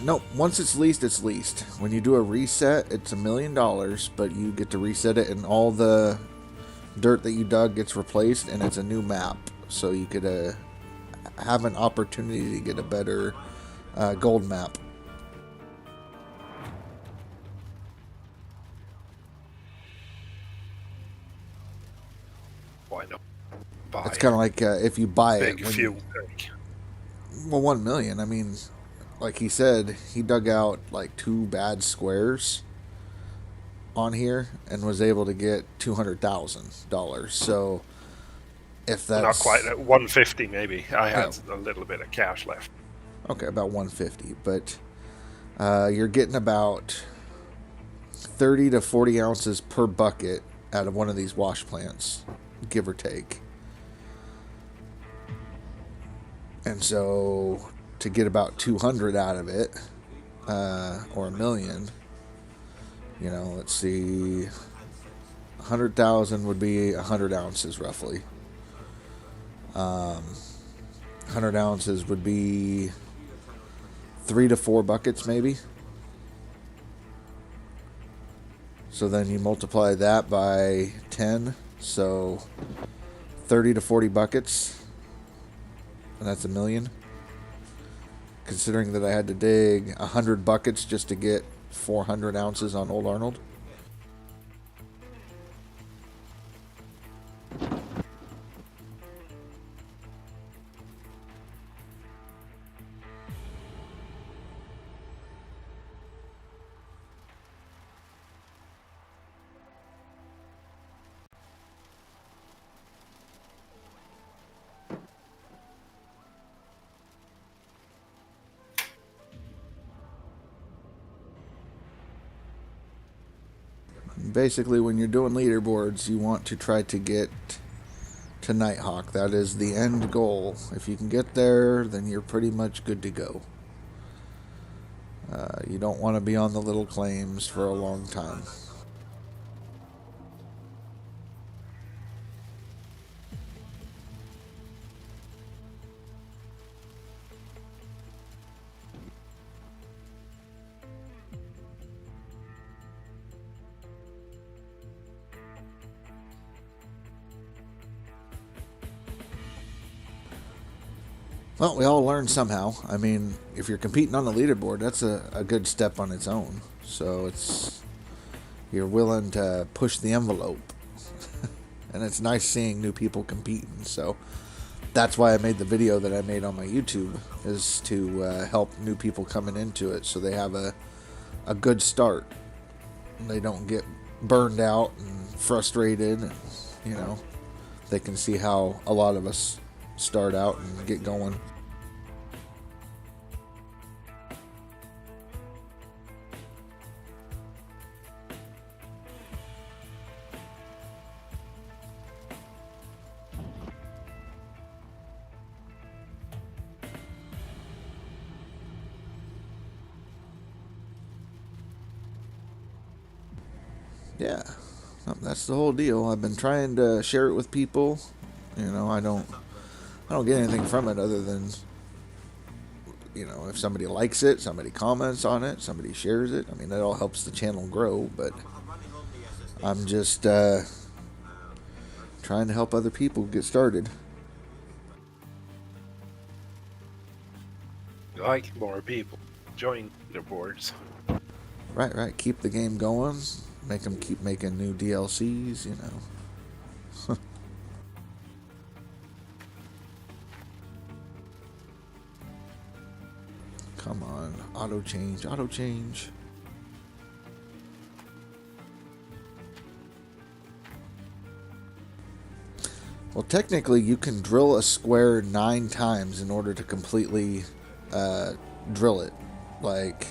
No, once it's leased, it's leased. When you do a reset, it's $1 million, but you get to reset it and all the dirt that you dug gets replaced and it's a new map. So you could have an opportunity to get a better gold map.
Why not? Buy
It's kind of like if you buy
big
it. When
fuel tank.
well, 1 million. I mean, like he said, he dug out like 2 bad squares on here and was able to get $200,000. So if that's
Not quite at 150, maybe. I had a little bit of cash left.
okay, about 150, but you're getting about 30 to 40 ounces per bucket out of one of these wash plants, give or take. And so to get about 200 out of it, or $1 million, you know, let's see, 100,000 would be 100 ounces roughly. 100 ounces would be 3 to 4 buckets maybe. So then you multiply that by 10, so 30 to 40 buckets, and that's $1 million. Considering that I had to dig 100 buckets just to get 400 ounces on Old Arnold. Basically, when you're doing leaderboards, you want to try to get to Nighthawk. That is the end goal. If you can get there, then you're pretty much good to go. You don't want to be on the little claims for a long time. Well, we all learn somehow. I mean, if you're competing on the leaderboard, that's a good step on its own. So you're willing to push the envelope. And it's nice seeing new people competing. So that's why I made the video that I made on my YouTube, is to help new people coming into it so they have a good start. And they don't get burned out and frustrated. And, you know, they can see how a lot of us start out and get going. Yeah, that's the whole deal. I've been trying to share it with people. You know, I don't get anything from it other than, you know, if somebody likes it, somebody comments on it, somebody shares it. I mean, that all helps the channel grow, but I'm just trying to help other people get started.
like more people join leaderboards.
Right. Keep the game going. Make them keep making new DLCs, you know. Come on. Auto change. Well, technically, you can drill a square 9 times in order to completely drill it. Like,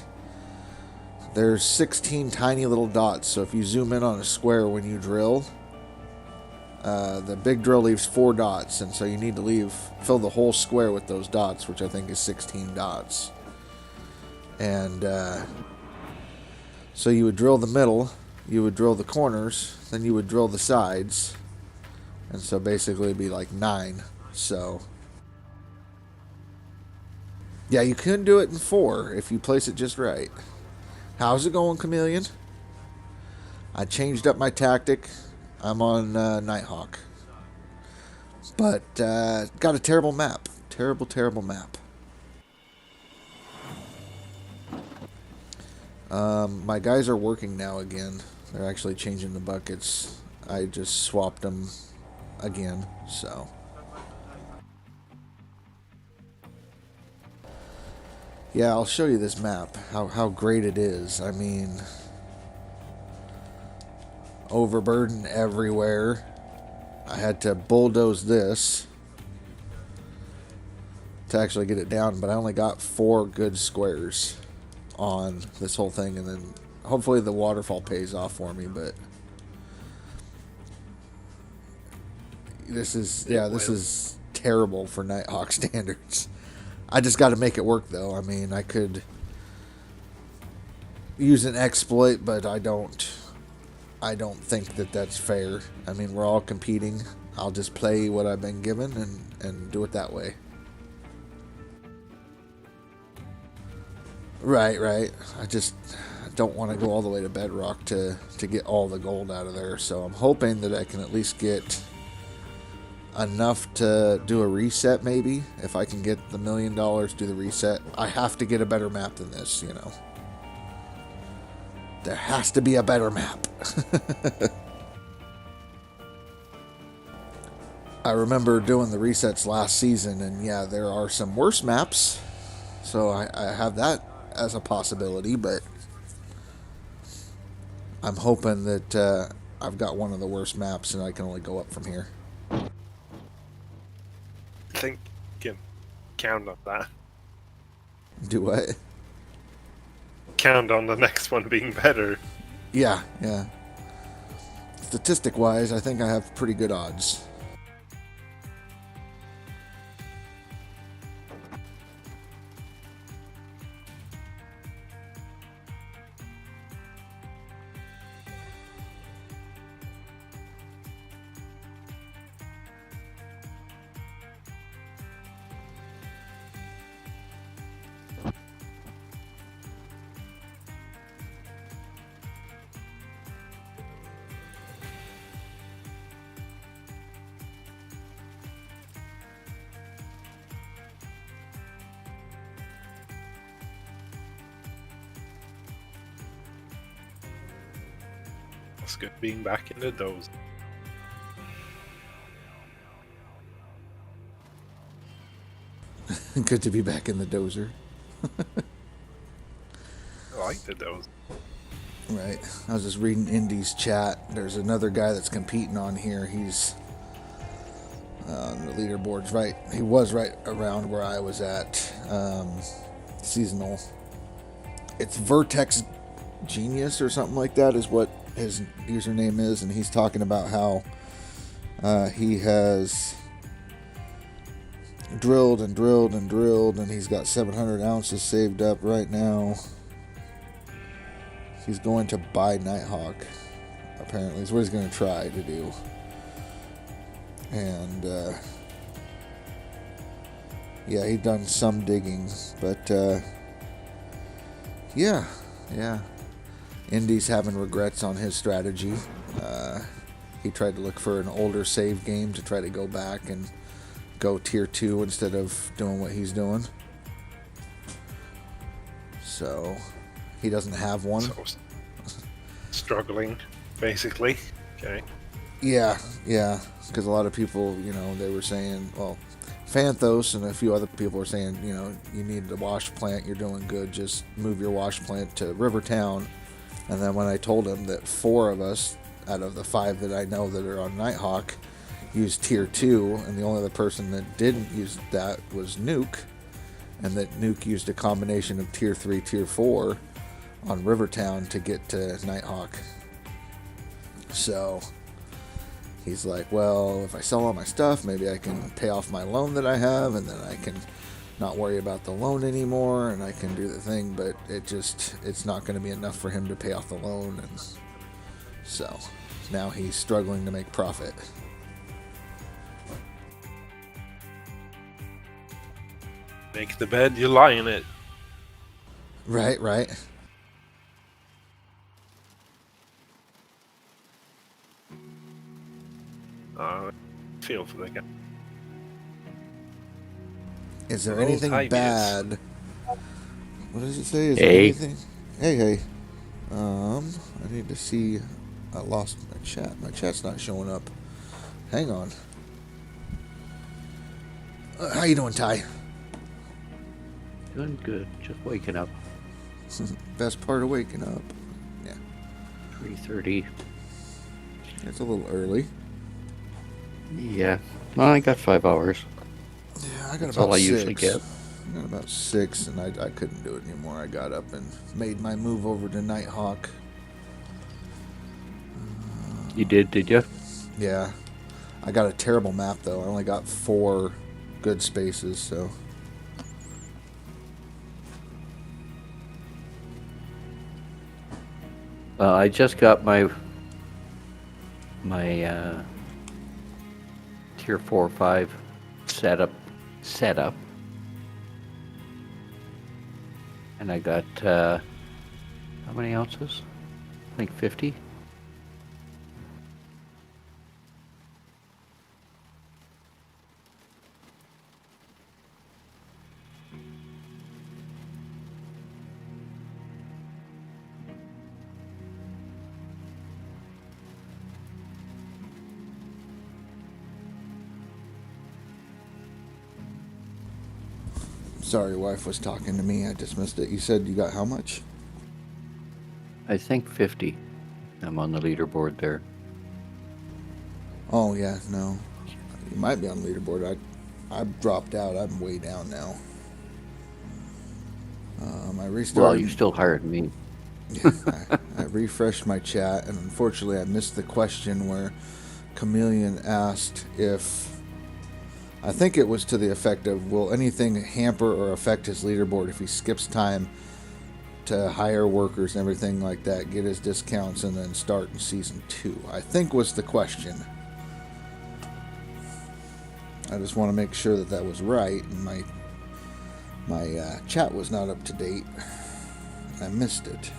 there's 16 tiny little dots, so if you zoom in on a square when you drill, the big drill leaves 4 dots, and so you need to fill the whole square with those dots, which I think is 16 dots. And so you would drill the middle, you would drill the corners, then you would drill the sides, and so basically it'd be like 9. So yeah, you can do it in 4 if you place it just right. How's it going, Chameleon? I changed up my tactic. I'm on Nighthawk, but got a terrible map. Terrible map. My guys are working now again. They're actually changing the buckets. I just swapped them again, so. Yeah, I'll show you this map, how great it is. I mean, overburden everywhere. I had to bulldoze this to actually get it down, but I only got 4 good squares on this whole thing, and then hopefully the waterfall pays off for me. But this is terrible for Nighthawk standards. I just got to make it work, though. I mean, I could use an exploit, but I don't think that that's fair. I mean, we're all competing. I'll just play what I've been given and do it that way. Right. I just don't want to go all the way to bedrock to get all the gold out of there. So I'm hoping that I can at least get enough to do a reset, maybe. If I can get the $1 million, do the reset. I have to get a better map than this, you know. There has to be a better map. I remember doing the resets last season, and yeah, there are some worse maps. So I have that as a possibility, but I'm hoping that I've got one of the worst maps and I can only go up from here.
I think you can count on that.
Do what?
Count on the next one being better.
Yeah. Statistic-wise, I think I have pretty good odds.
It's good being back in the doze.
Good to be back in the dozer.
I like the doze.
Right. I was just reading Indy's chat. There's another guy that's competing on here. He's on the leaderboards, right? He was right around where I was at. Seasonal. It's Vertex Genius or something like that is what his username is, and he's talking about how he has drilled, and he's got 700 ounces saved up right now. He's going to buy Nighthawk, apparently. Is what he's going to try to do. And yeah, he's done some digging, but yeah. Indy's having regrets on his strategy. He tried to look for an older save game to try to go back and go tier 2 instead of doing what he's doing. So he doesn't have one.
So struggling, basically. Okay.
Yeah, because a lot of people, they were saying, well, Fanthos and a few other people were saying, you need a wash plant, you're doing good, just move your wash plant to Rivertown. And then when I told him that 4 of us out of the 5 that I know that are on Nighthawk used Tier 2, and the only other person that didn't use that was Nuke, and that Nuke used a combination of Tier 3, Tier 4 on Rivertown to get to Nighthawk. So he's like, well, if I sell all my stuff, maybe I can pay off my loan that I have, and then I can not worry about the loan anymore, and I can do the thing, but it's not going to be enough for him to pay off the loan, and so now he's struggling to make profit.
Make the bed, you lie in it.
Right.
Feel for the guy.
Is there
Those
anything
ideas.
bad? What does it say? Is
Hey.
there anything? Hey. I need to see. I lost my chat. My chat's not showing up. Hang on. How you doing, Ty?
Doing good. Just waking up.
Best part of waking up.
3:30.
It's a little early.
Yeah. Well, I got 5 hours.
Yeah, I got
That's
about
all I
6.
usually get.
I got about 6, and I couldn't do it anymore. I got up and made my move over to Nighthawk.
You did you?
Yeah. I got a terrible map, though. I only got 4 good spaces, so...
I just got my Tier 4 or 5 setup, and I got how many ounces? I think 50.
Sorry, wife was talking to me. I just missed it. You said you got how much?
I think 50. I'm on the leaderboard there.
Oh, yeah, no. You might be on leaderboard. I dropped out. I'm way down now. I restarted.
Well, you still hired me.
Yeah, I refreshed my chat, and unfortunately I missed the question where Chameleon asked if... I think it was to the effect of, will anything hamper or affect his leaderboard if he skips time to hire workers and everything like that, get his discounts, and then start in Season 2? I think was the question. I just want to make sure that was right, and my chat was not up to date. I missed it.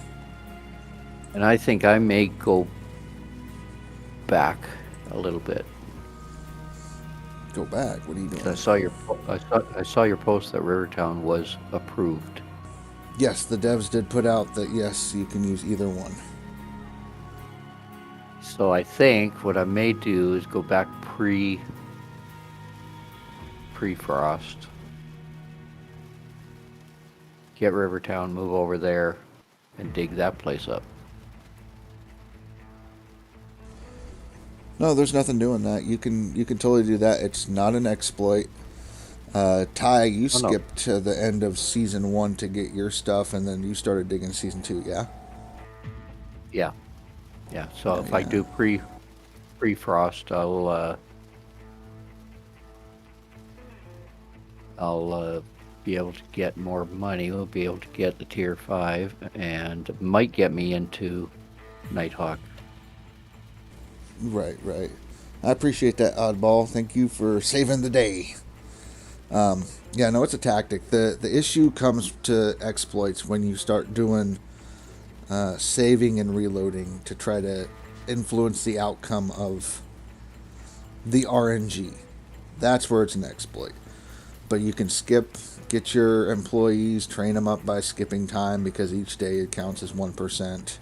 And I think I may go back a little bit.
Go back. What are you doing?
I saw your post that Rivertown was approved.
Yes, the devs did put out that yes, you can use either one.
So I think what I may do is go back pre-frost. Get Rivertown, move over there, and dig that place up.
No, there's nothing doing that. You can totally do that. It's not an exploit. Ty, you skipped to the end of Season 1 to get your stuff, and then you started digging Season 2, yeah?
Yeah. So if I do pre-frost, I'll be able to get more money. We'll be able to get the Tier 5, and might get me into Nighthawk.
Right. I appreciate that, Oddball. Thank you for saving the day. Yeah, no, it's a tactic. The issue comes to exploits when you start doing saving and reloading to try to influence the outcome of the RNG. That's where it's an exploit. but you can get your employees, train them up by skipping time because each day it counts as 1%.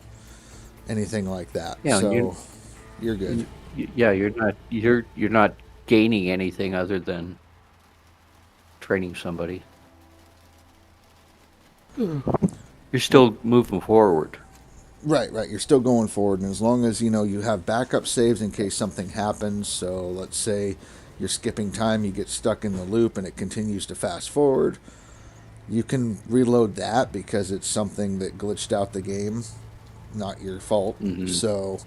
Anything like that.
Yeah,
so you're good.
Yeah, you're not gaining anything other than training somebody. You're still moving forward.
Right. You're still going forward, and as long as you have backup saves in case something happens. So let's say you're skipping time, you get stuck in the loop, and it continues to fast forward. You can reload that because it's something that glitched out the game, not your fault.
Mm-hmm.
So,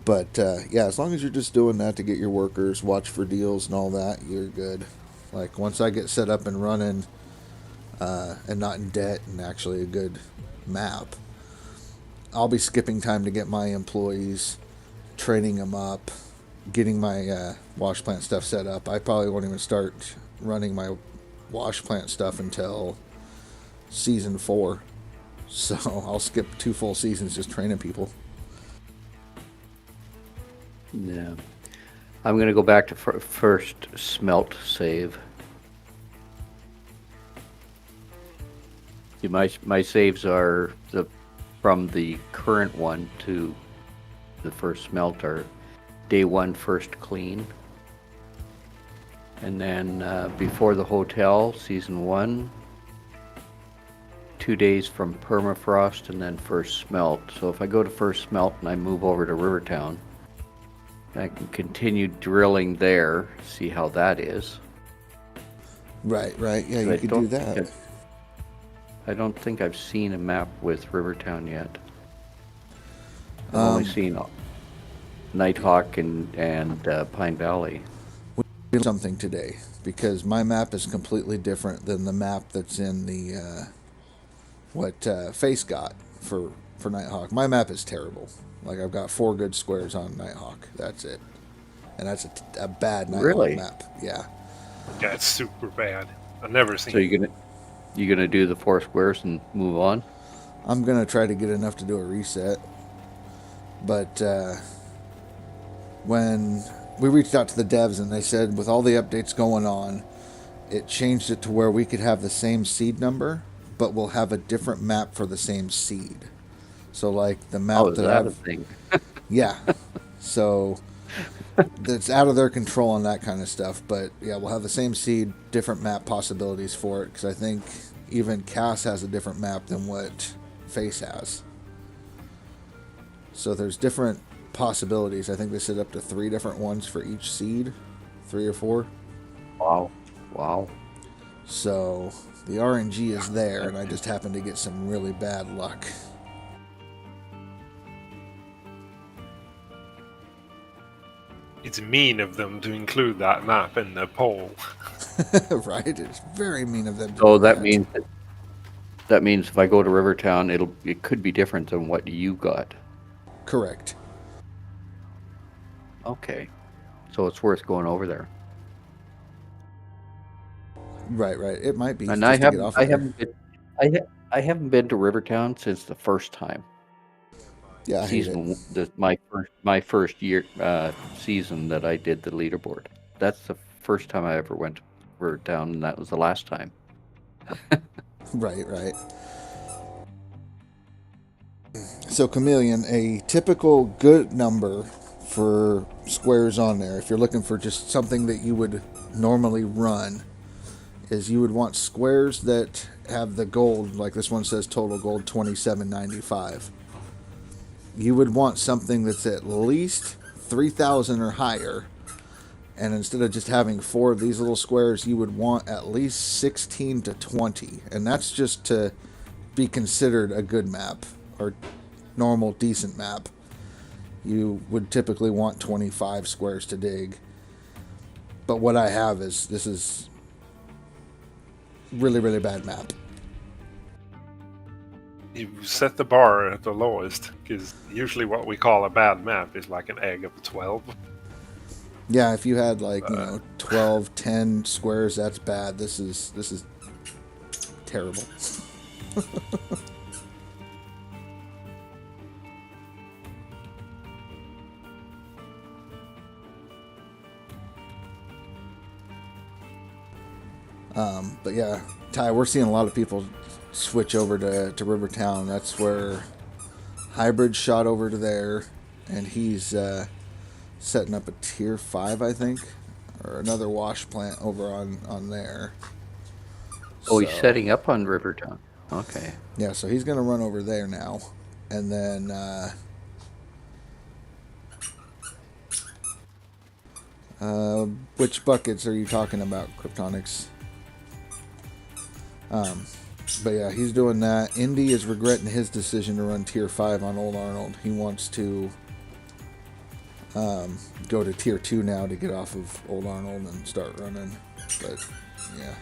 but yeah, as long as you're just doing that to get your workers, watch for deals and all that, you're good. Like once I get set up and running, and not in debt and actually a good map, I'll be skipping time to get my employees, training them up, getting my wash plant stuff set up. I probably won't even start running my wash plant stuff until season 4. So I'll skip 2 full seasons just training people.
Yeah. I'm going to go back to first smelt save. My saves are from the current one to the first smelt are day 1 first clean. And then before the hotel, season 1, 2 days from permafrost and then first smelt. So if I go to first smelt and I move over to Rivertown, I can continue drilling there, see how that is.
Right. Yeah, you could do that.
I don't think I've seen a map with Rivertown yet. I've only seen Nighthawk and Pine Valley.
We did something today because my map is completely different than the map that's in the what Face got for Nighthawk. My map is terrible. Like I've got 4 good squares on Nighthawk. That's it, and that's a bad Nighthawk map. Yeah.
Yeah, it's super bad. I've never seen.
So you gonna do the 4 squares and move on?
I'm gonna try to get enough to do a reset, but when we reached out to the devs and they said with all the updates going on, it changed it to where we could have the same seed number, but we'll have a different map for the same seed. So like the map
that
I've,
a thing?
Yeah. So that's out of their control on that kind of stuff. But yeah, we'll have the same seed, different map possibilities for it. Because I think even Cass has a different map than what Face has. So there's different possibilities. I think they set up to 3 different ones for each seed, 3 or 4.
Wow.
So the RNG is there, and I just happen to get some really bad luck.
It's mean of them to include that map in the poll.
Right? It's very mean of them.
So that means if I go to Rivertown, it could be different than what you got.
Correct.
Okay, so it's worth going over there.
Right. It might be.
And
just to get off
I
there.
haven't been to Rivertown since the first time.
Yeah, I hate it.
My first year season that I did the leaderboard. That's the first time I ever went to Rivertown, and that was the last time.
Right. So Chameleon, a typical good number for squares on there, if you're looking for just something that you would normally run, is you would want squares that have the gold, like this one says total gold 27.95. You would want something that's at least 3,000 or higher. And instead of just having 4 of these little squares, you would want at least 16 to 20. And that's just to be considered a good map or normal, decent map. You would typically want 25 squares to dig. But what I have is, this is really, really bad map.
You set the bar at the lowest, because usually what we call a bad map is like an egg of 12.
Yeah, if you had 12, 10 squares, that's bad. This is terrible. But yeah, Ty, we're seeing a lot of people switch over to Rivertown. That's where Hybrid shot over to there, and he's setting up a tier 5, I think, or another wash plant over on there.
Oh, he's
So,
setting up on Rivertown. Okay.
yeah, so he's gonna run over there now, and then which buckets are you talking about, Kryptonics? But yeah, he's doing that. Indy is regretting his decision to run tier 5 on Old Arnold. He wants to go to tier 2 now to get off of Old Arnold and start running. But yeah.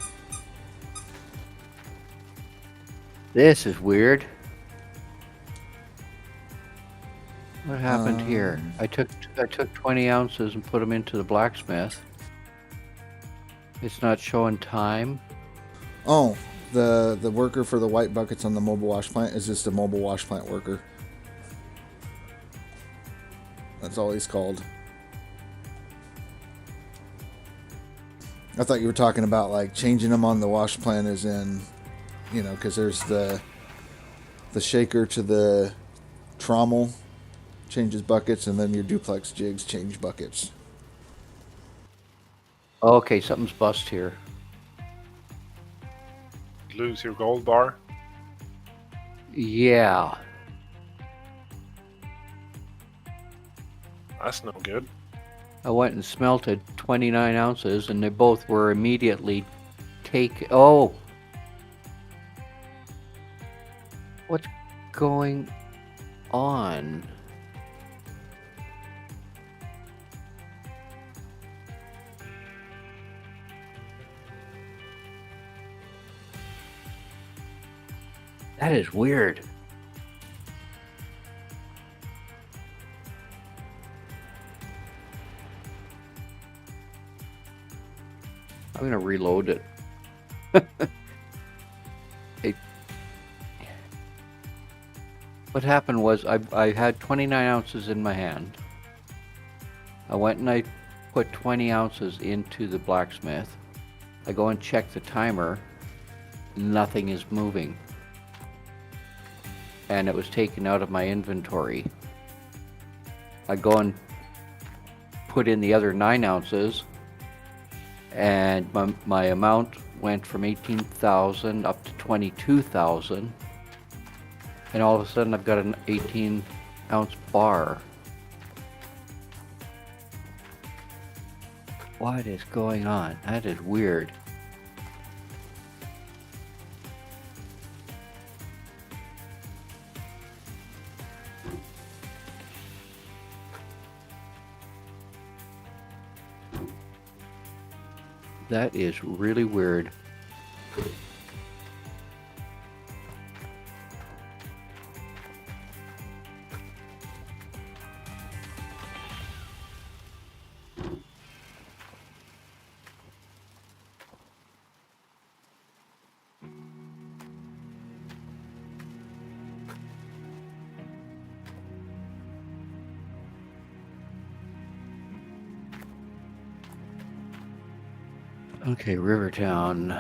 This is weird. What happened here? I took 20 ounces and put them into the blacksmith. It's not showing time.
Oh, the worker for the white buckets on the mobile wash plant is just a mobile wash plant worker. That's all he's called. I thought you were talking about like changing them on the wash plant, as in, you know, because there's the shaker to the trommel changes buckets, and then your duplex jigs change buckets.
Okay, something's bust here.
Lose your gold bar.
Yeah.
That's no good.
I went and smelted 29 ounces, and they both were immediately Oh! What's going on? That is weird. I'm gonna reload it. What happened was I had 29 ounces in my hand. I went and I put 20 ounces into the blacksmith. I go and check the timer. Nothing is moving. And it was taken out of my inventory. I go and put in the other 9 ounces, and my amount went from 18,000 up to 22,000, and all of a sudden I've got an 18-ounce bar. What is going on? That is weird. That is really weird. Okay, Rivertown.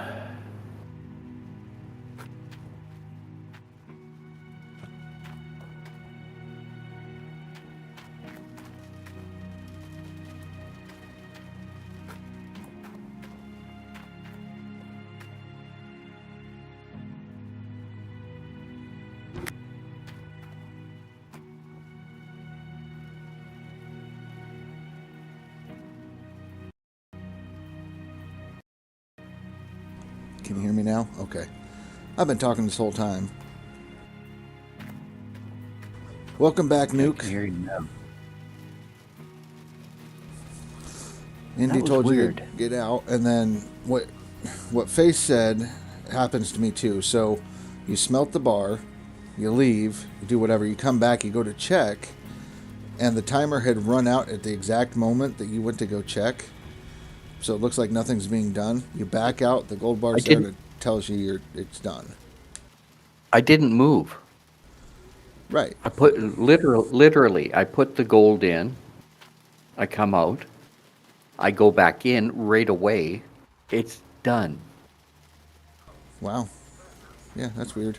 Can you hear me now? Okay. I've been talking this whole time. Welcome back,
I
Nuke.
can hear you now.
Indy
That was
told you
weird.
to get out, and then what Face said happens to me too. So you smelt the bar, you leave, you do whatever, you come back, you go to check, and the timer had run out at the exact moment that you went to go check. So it looks like nothing's being done. You back out, the gold bar's there, and it tells you it's done.
I didn't move.
Right.
I put literally, I put the gold in. I come out. I go back in right away. It's done.
Wow. Yeah, that's weird.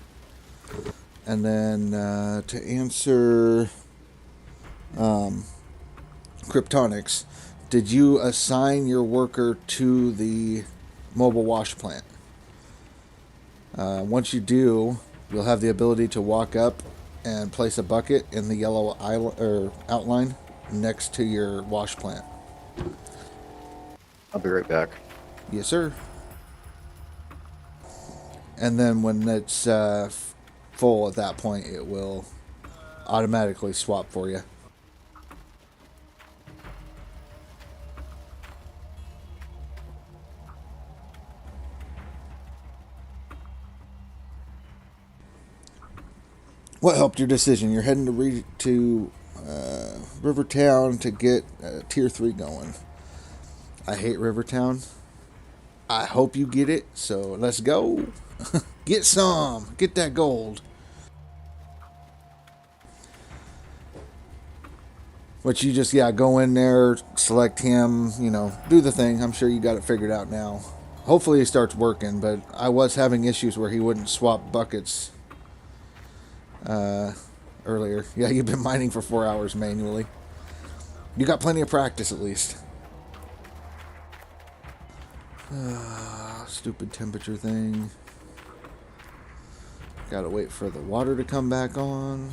And then to answer Kryptonics, did you assign your worker to the mobile wash plant? Once you do, you'll have the ability to walk up and place a bucket in the yellow outline next to your wash plant.
I'll be right back.
Yes, sir. And then when it's full at that point, it will automatically swap for you. What helped your decision? You're heading to Rivertown to get Tier 3 going. I hate Rivertown. I hope you get it, so let's go. Get some. Get that gold. But you just, go in there, select him, do the thing. I'm sure you got it figured out now. Hopefully he starts working, but I was having issues where he wouldn't swap buckets earlier. Yeah, you've been mining for 4 hours manually. You got plenty of practice at least. Stupid temperature thing. Gotta wait for the water to come back on.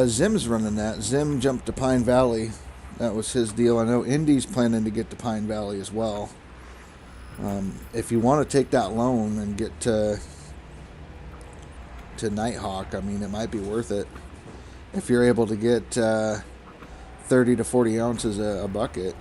Zim's running that. Zim jumped to Pine Valley. That was his deal. I know Indy's planning to get to Pine Valley as well. If you want to take that loan and get to Nighthawk, I mean, it might be worth it. If you're able to get 30 to 40 ounces a bucket,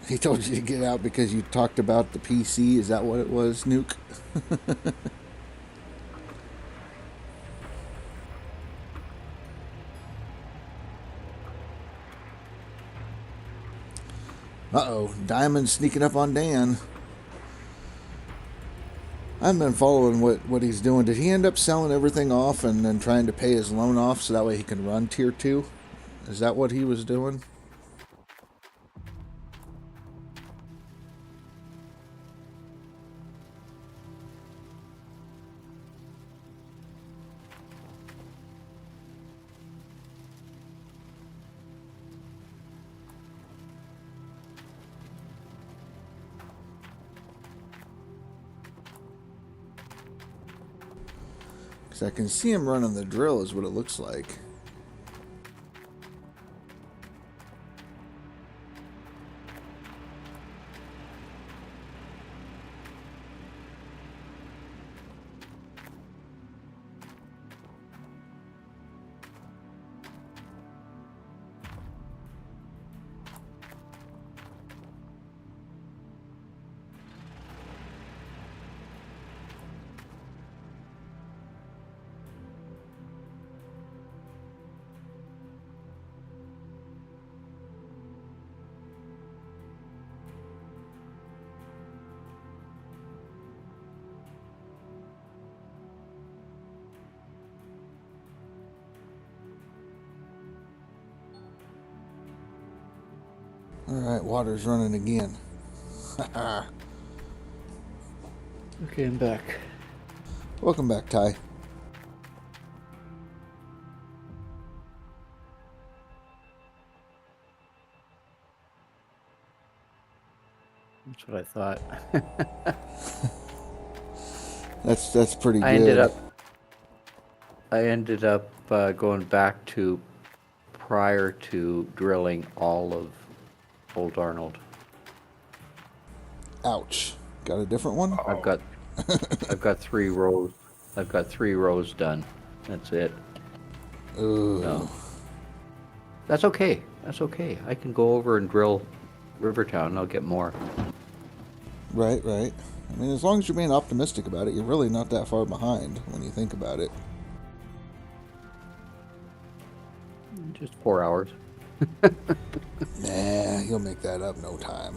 He told you to get out because you talked about the PC. Is that what it was, Nuke? Uh-oh. Diamond sneaking up on Dan. I've been following what he's doing. Did he end up selling everything off and then trying to pay his loan off so that way he can run Tier 2? Is that what he was doing? I can see him running the drill is what it looks like. Alright, water's running again.
Okay, I'm back.
Welcome back, Ty.
That's what I thought.
That's pretty good.
I ended up going back to prior to drilling all of Old Arnold.
Ouch. Got a different one?
I've got 3 rows I've got 3 rows done. That's it.
Ooh.
No. That's okay. That's okay. I can go over and drill Rivertown and I'll get more.
Right, right. I mean, as long as you're being optimistic about it, you're really not that far behind when you think about it.
Just 4 hours.
Nah, you'll make that up no time.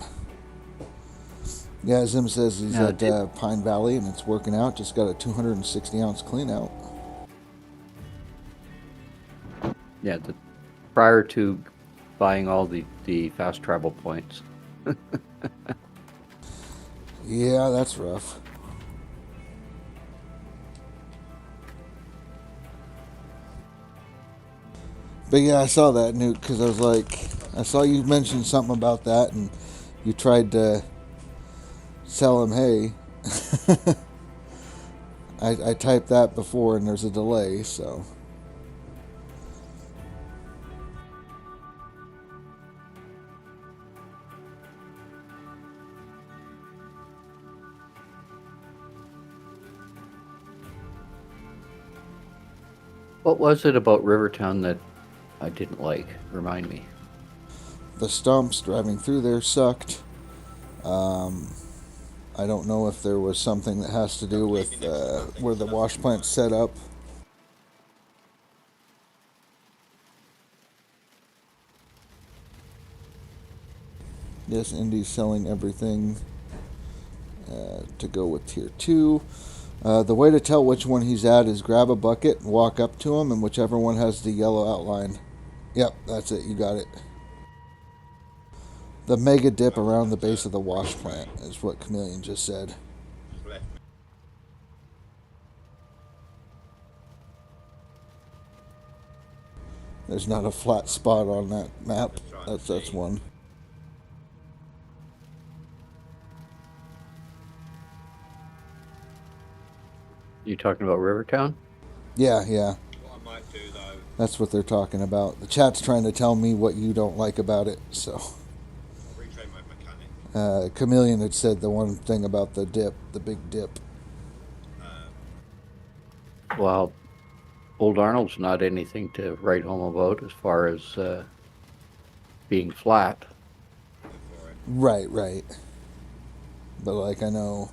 Yeah, Zim says he's at Pine Valley and it's working out. Just got a 260-ounce clean out.
Yeah, prior to buying all the fast travel points.
Yeah, that's rough. But yeah, I saw that, Newt, because I was like, I saw you mention something about that, and you tried to tell him, hey, I typed that before, and there's a delay, so.
What was it about Rivertown that I didn't like? Remind me.
The stumps driving through there sucked. I don't know if there was something that has to do with where the wash plant's set up. Yes, Indy's selling everything to go with Tier 2. The way to tell which one he's at is grab a bucket and walk up to him, and whichever one has the yellow outline. Yep, that's it. You got it. The mega dip around the base of the wash plant is what Chameleon just said. There's not a flat spot on that map. That's one.
You talking about Rivertown?
Yeah, yeah. That's what they're talking about. The chat's trying to tell me what you don't like about it, so. Chameleon had said the one thing about the dip, the big dip.
Well, Old Arnold's not anything to write home about as far as being flat.
Right, right. But like I know,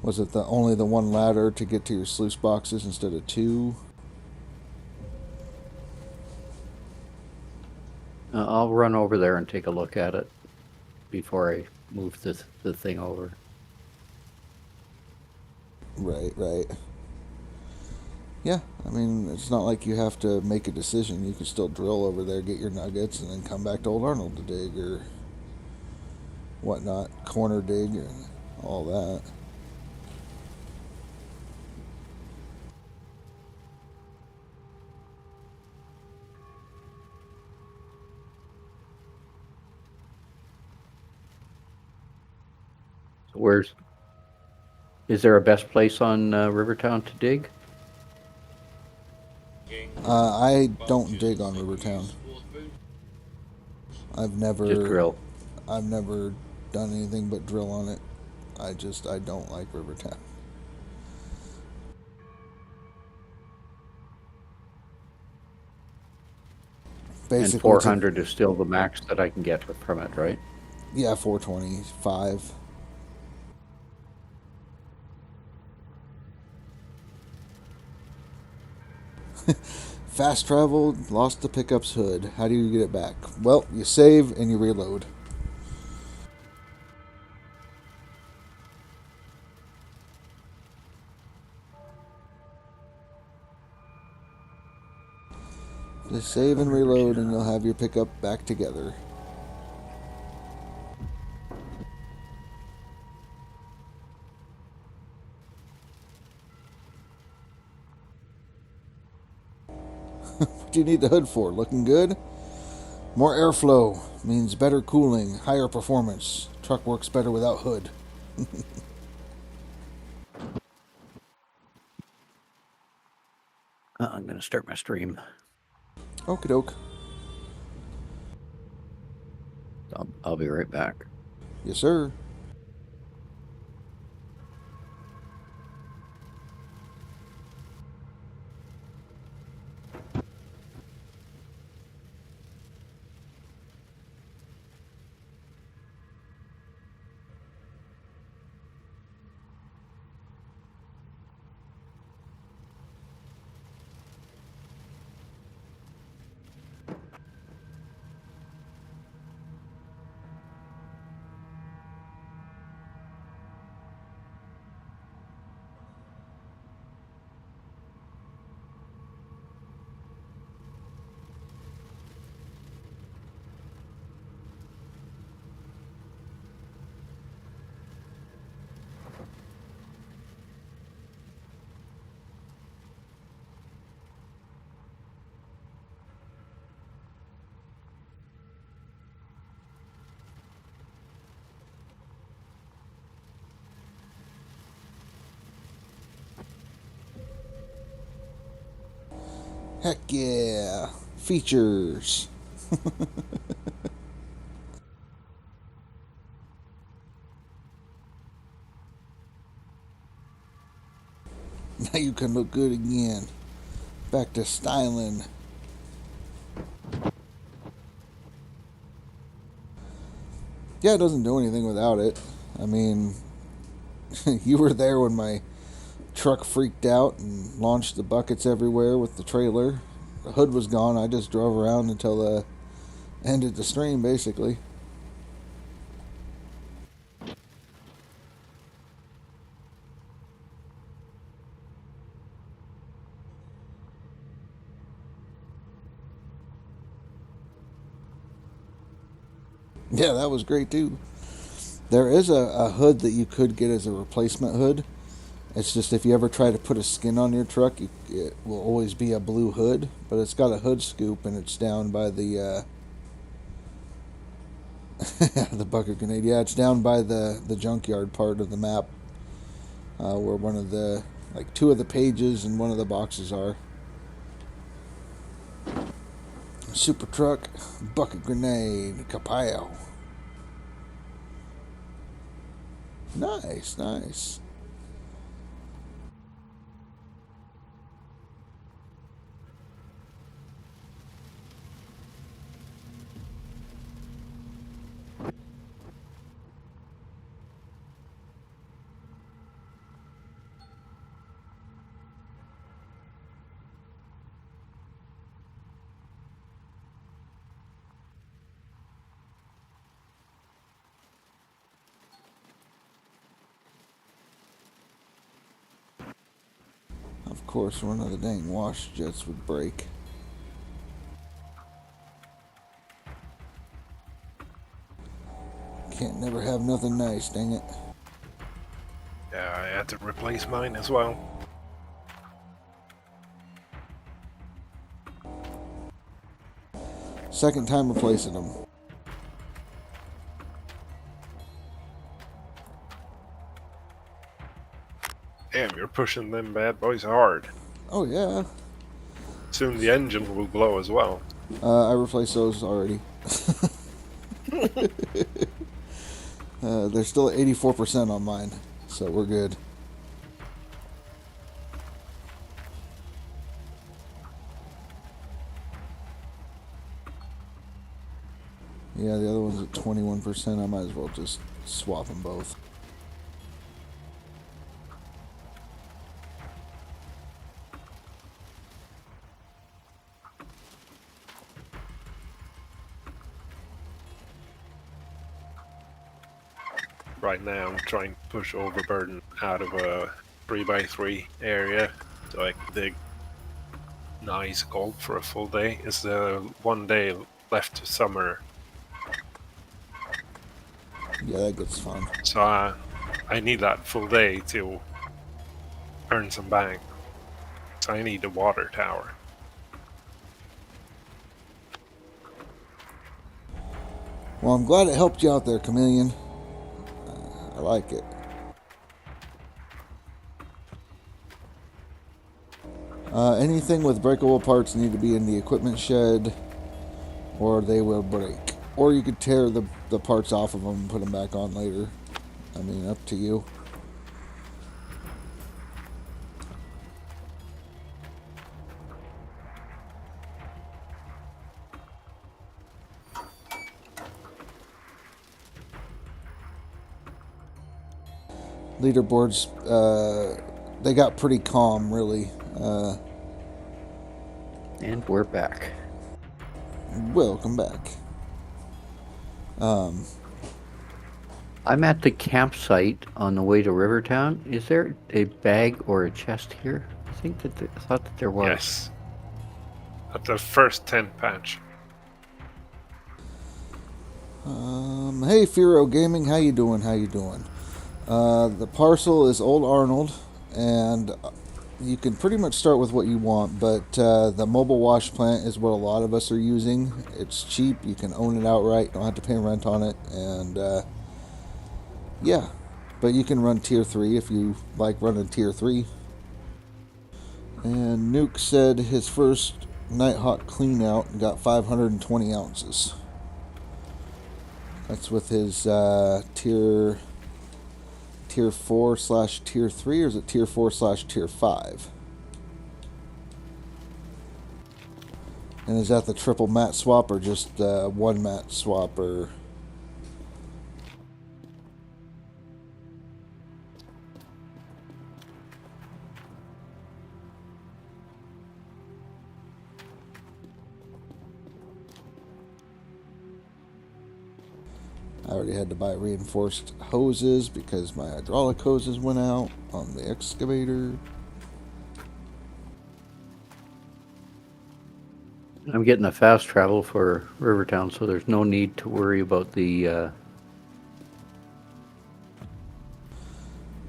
was it only the one ladder to get to your sluice boxes instead of 2?
I'll run over there and take a look at it before I move the thing over.
Right, right. Yeah, I mean, it's not like you have to make a decision. You can still drill over there, get your nuggets, and then come back to Old Arnold to dig or whatnot, corner dig or all that.
Is there a best place on Rivertown to dig?
I don't dig on Rivertown. I've never
Just drill.
I've never done anything but drill on it. I don't like Rivertown. Basically,
and 400 is still the max that I can get from it, right?
Yeah, 425. Fast travel, lost the pickup's hood. How do you get it back? Well, you save and you reload. Just save and reload and you'll have your pickup back together. What do you need the hood for? Looking good? More airflow means better cooling, higher performance. Truck works better without hood.
I'm going to start my stream.
Okie doke.
I'll be right back.
Yes, sir. Heck yeah. Features. Now you can look good again. Back to styling. Yeah, it doesn't do anything without it. I mean, you were there when my truck freaked out and launched the buckets everywhere with the trailer. The hood was gone. I just drove around until the ended the stream, basically. Yeah, that was great too. There is a hood that you could get as a replacement hood. It's just if you ever try to put a skin on your truck, it will always be a blue hood. But it's got a hood scoop, and it's down by the the bucket grenade. Yeah, it's down by the junkyard part of the map, where one of the, like, two of the pages and one of the boxes are. Super truck, bucket grenade, kapow. Nice, nice. Of course, one of the dang wash jets would break. Can't never have nothing nice, dang it.
Yeah, I had to replace mine as well.
Second time replacing them.
Damn, you're pushing them bad boys hard.
Oh yeah.
Soon the engine will blow as well.
I replaced those already. They're still at 84% on mine, so we're good. Yeah, the other one's at 21%. I might as well just swap them both.
Right now, I'm trying to push overburden out of a 3x3 area so I can dig nice gold for a full day. It's 1 day left to summer,
Yeah, that gets fun.
so I need that full day to earn some bank. So I need a water tower.
Well, I'm glad it helped you out there, Chameleon. I like it. Anything with breakable parts need to be in the equipment shed, or they will break. Or you could tear the parts off of them and put them back on later. I mean, up to you. Leaderboards, they got pretty calm, really.
And we're back.
Welcome back.
I'm at the campsite on the way to Rivertown. Is there a bag or a chest here? I think that I thought that there was.
Yes. At the first tent patch.
Hey, Firo Gaming, how you doing? How you doing? The parcel is Old Arnold, and you can pretty much start with what you want, but the mobile wash plant is what a lot of us are using. It's cheap, you can own it outright, don't have to pay rent on it, and yeah, but you can run tier 3 if you like running tier 3. And Nuke said his first Nighthawk clean out and got 520 ounces. That's with his tier 4/tier 3, or is it tier 4/tier 5? And is that the triple mat swap or just one mat swap? Or I already had to buy reinforced hoses because my hydraulic hoses went out on the excavator.
I'm getting a fast travel for Rivertown, so there's no need to worry about the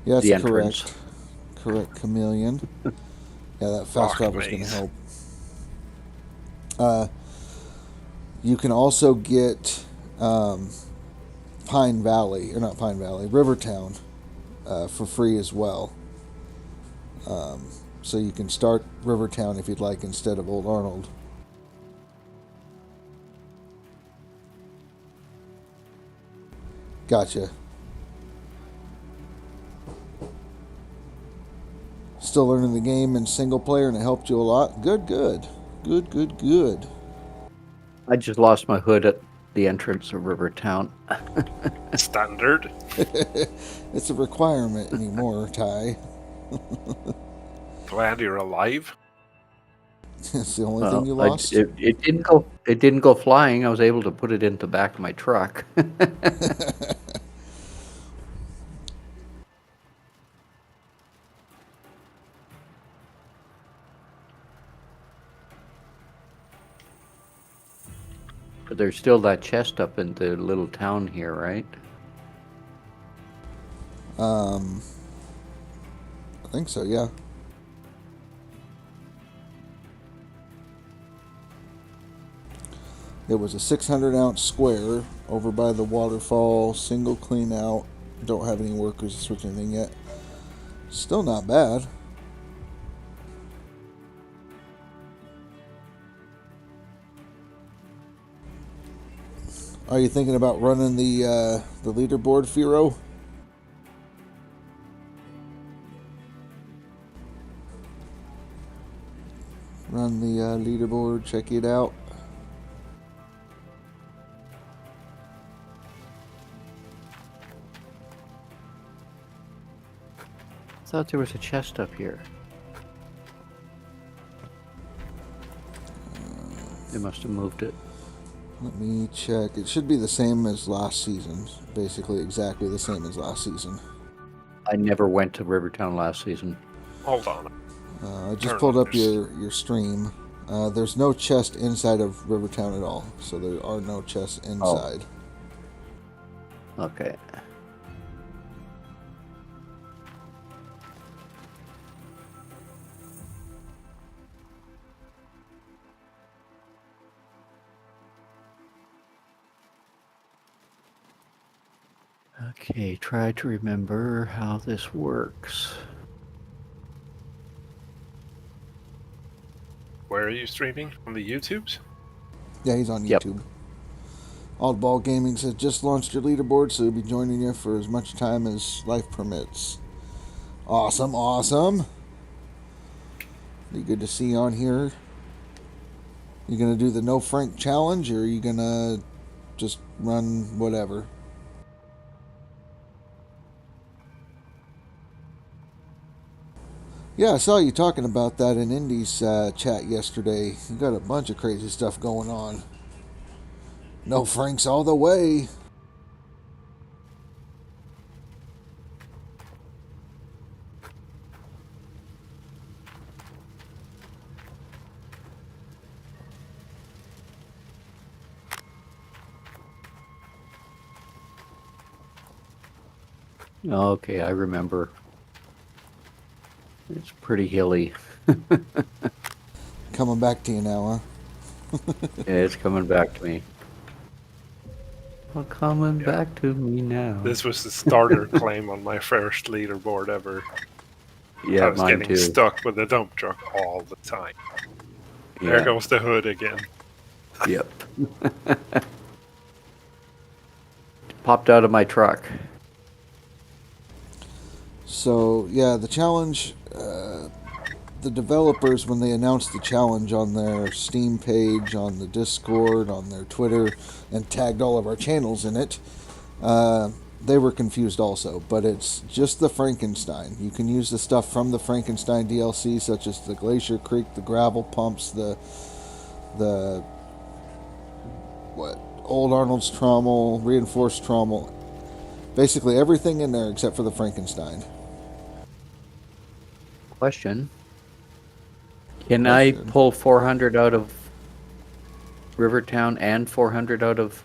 Yes,
the entrance.
Correct, Chameleon. Yeah, that fast travel is going to help. You can also get Rivertown for free as well. So you can start Rivertown if you'd like instead of Old Arnold. Gotcha. Still learning the game in single player, and it helped you a lot. Good.
I just lost my hood at the entrance of Rivertown.
Standard.
It's a requirement anymore, Ty.
Glad you're alive.
It's the only thing you lost.
It didn't go. It didn't go flying. I was able to put it in the back of my truck. But there's still that chest up in the little town here, right?
I think so, yeah. It was a 600 ounce square over by the waterfall, single clean out. Don't have any workers to switch anything yet. Still not bad. Are you thinking about running the leaderboard, Firo? Run the leaderboard, check it out.
I thought there was a chest up here. They must have moved it.
Let me check. It should be the same as last season. Basically exactly the same as last season.
I never went to Rivertown last season.
Hold on.
I just pulled up your stream. There's no chest inside of Rivertown at all. So there are no chests inside.
Oh. Okay. Okay, try to remember how this works.
Where are you streaming? On the YouTubes?
Yeah, he's on
Yep.
YouTube. Oddball Gaming says just launched your leaderboard, so he'll be joining you for as much time as life permits. Awesome. Be good to see you on here. You gonna do the No Frank challenge, or are you gonna just run whatever? Yeah, I saw you talking about that in Indy's chat yesterday. You got a bunch of crazy stuff going on. No Franks all the way.
Okay, I remember. It's pretty hilly.
Coming back to you now, huh?
Yeah, it's coming back to me. Well, coming back to me now.
This was the starter claim on my first leaderboard ever.
Yeah,
I was
mine
getting
too.
stuck with the dump truck all the time. There goes the hood again.
Yep. Popped out of my truck.
So, yeah, the challenge, the developers, when they announced the challenge on their Steam page, on the Discord, on their Twitter, and tagged all of our channels in it, they were confused also. But it's just the Frankenstein. You can use the stuff from the Frankenstein DLC, such as the Glacier Creek, the gravel pumps, the Old Arnold's trommel, reinforced trommel. Basically everything in there except for the Frankenstein.
Question. Can I pull 400 out of Rivertown and 400 out of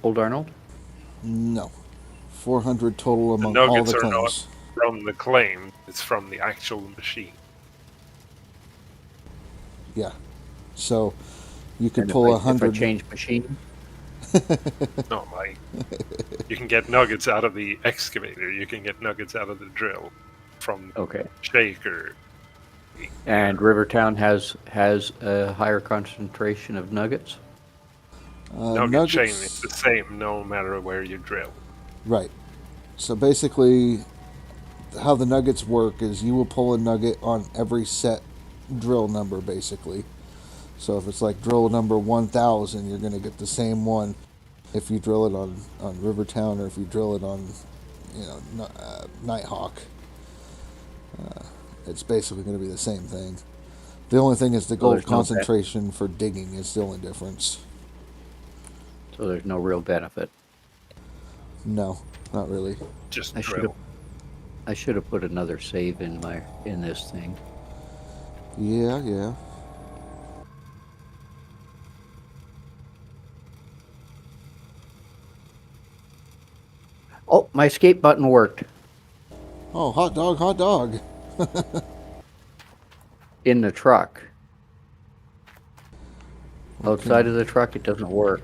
Old Arnold?
No. 400 total
The
among all
nuggets
the
are not
claims.
from the claim. It's from the actual machine.
Yeah. So you could
And
pull
if
100.
I change machine?
No, like you can get nuggets out of the excavator. You can get nuggets out of the drill from
Okay.
shaker.
And Rivertown has a higher concentration of nuggets?
Nugget chain is the same no matter where you drill.
Right. So basically, how the nuggets work is you will pull a nugget on every set drill number, basically. So if it's like drill number 1000, you're going to get the same one if you drill it on Rivertown or if you drill it on, Nighthawk. It's basically going to be the same thing. The only thing is the gold
there's no
concentration for digging is the only difference.
So there's no real benefit.
No, not really.
Just
I
drill.
should have put another save in this thing.
Yeah.
Oh, my escape button worked.
Oh, hot dog.
In the truck. Outside of the truck, it doesn't work.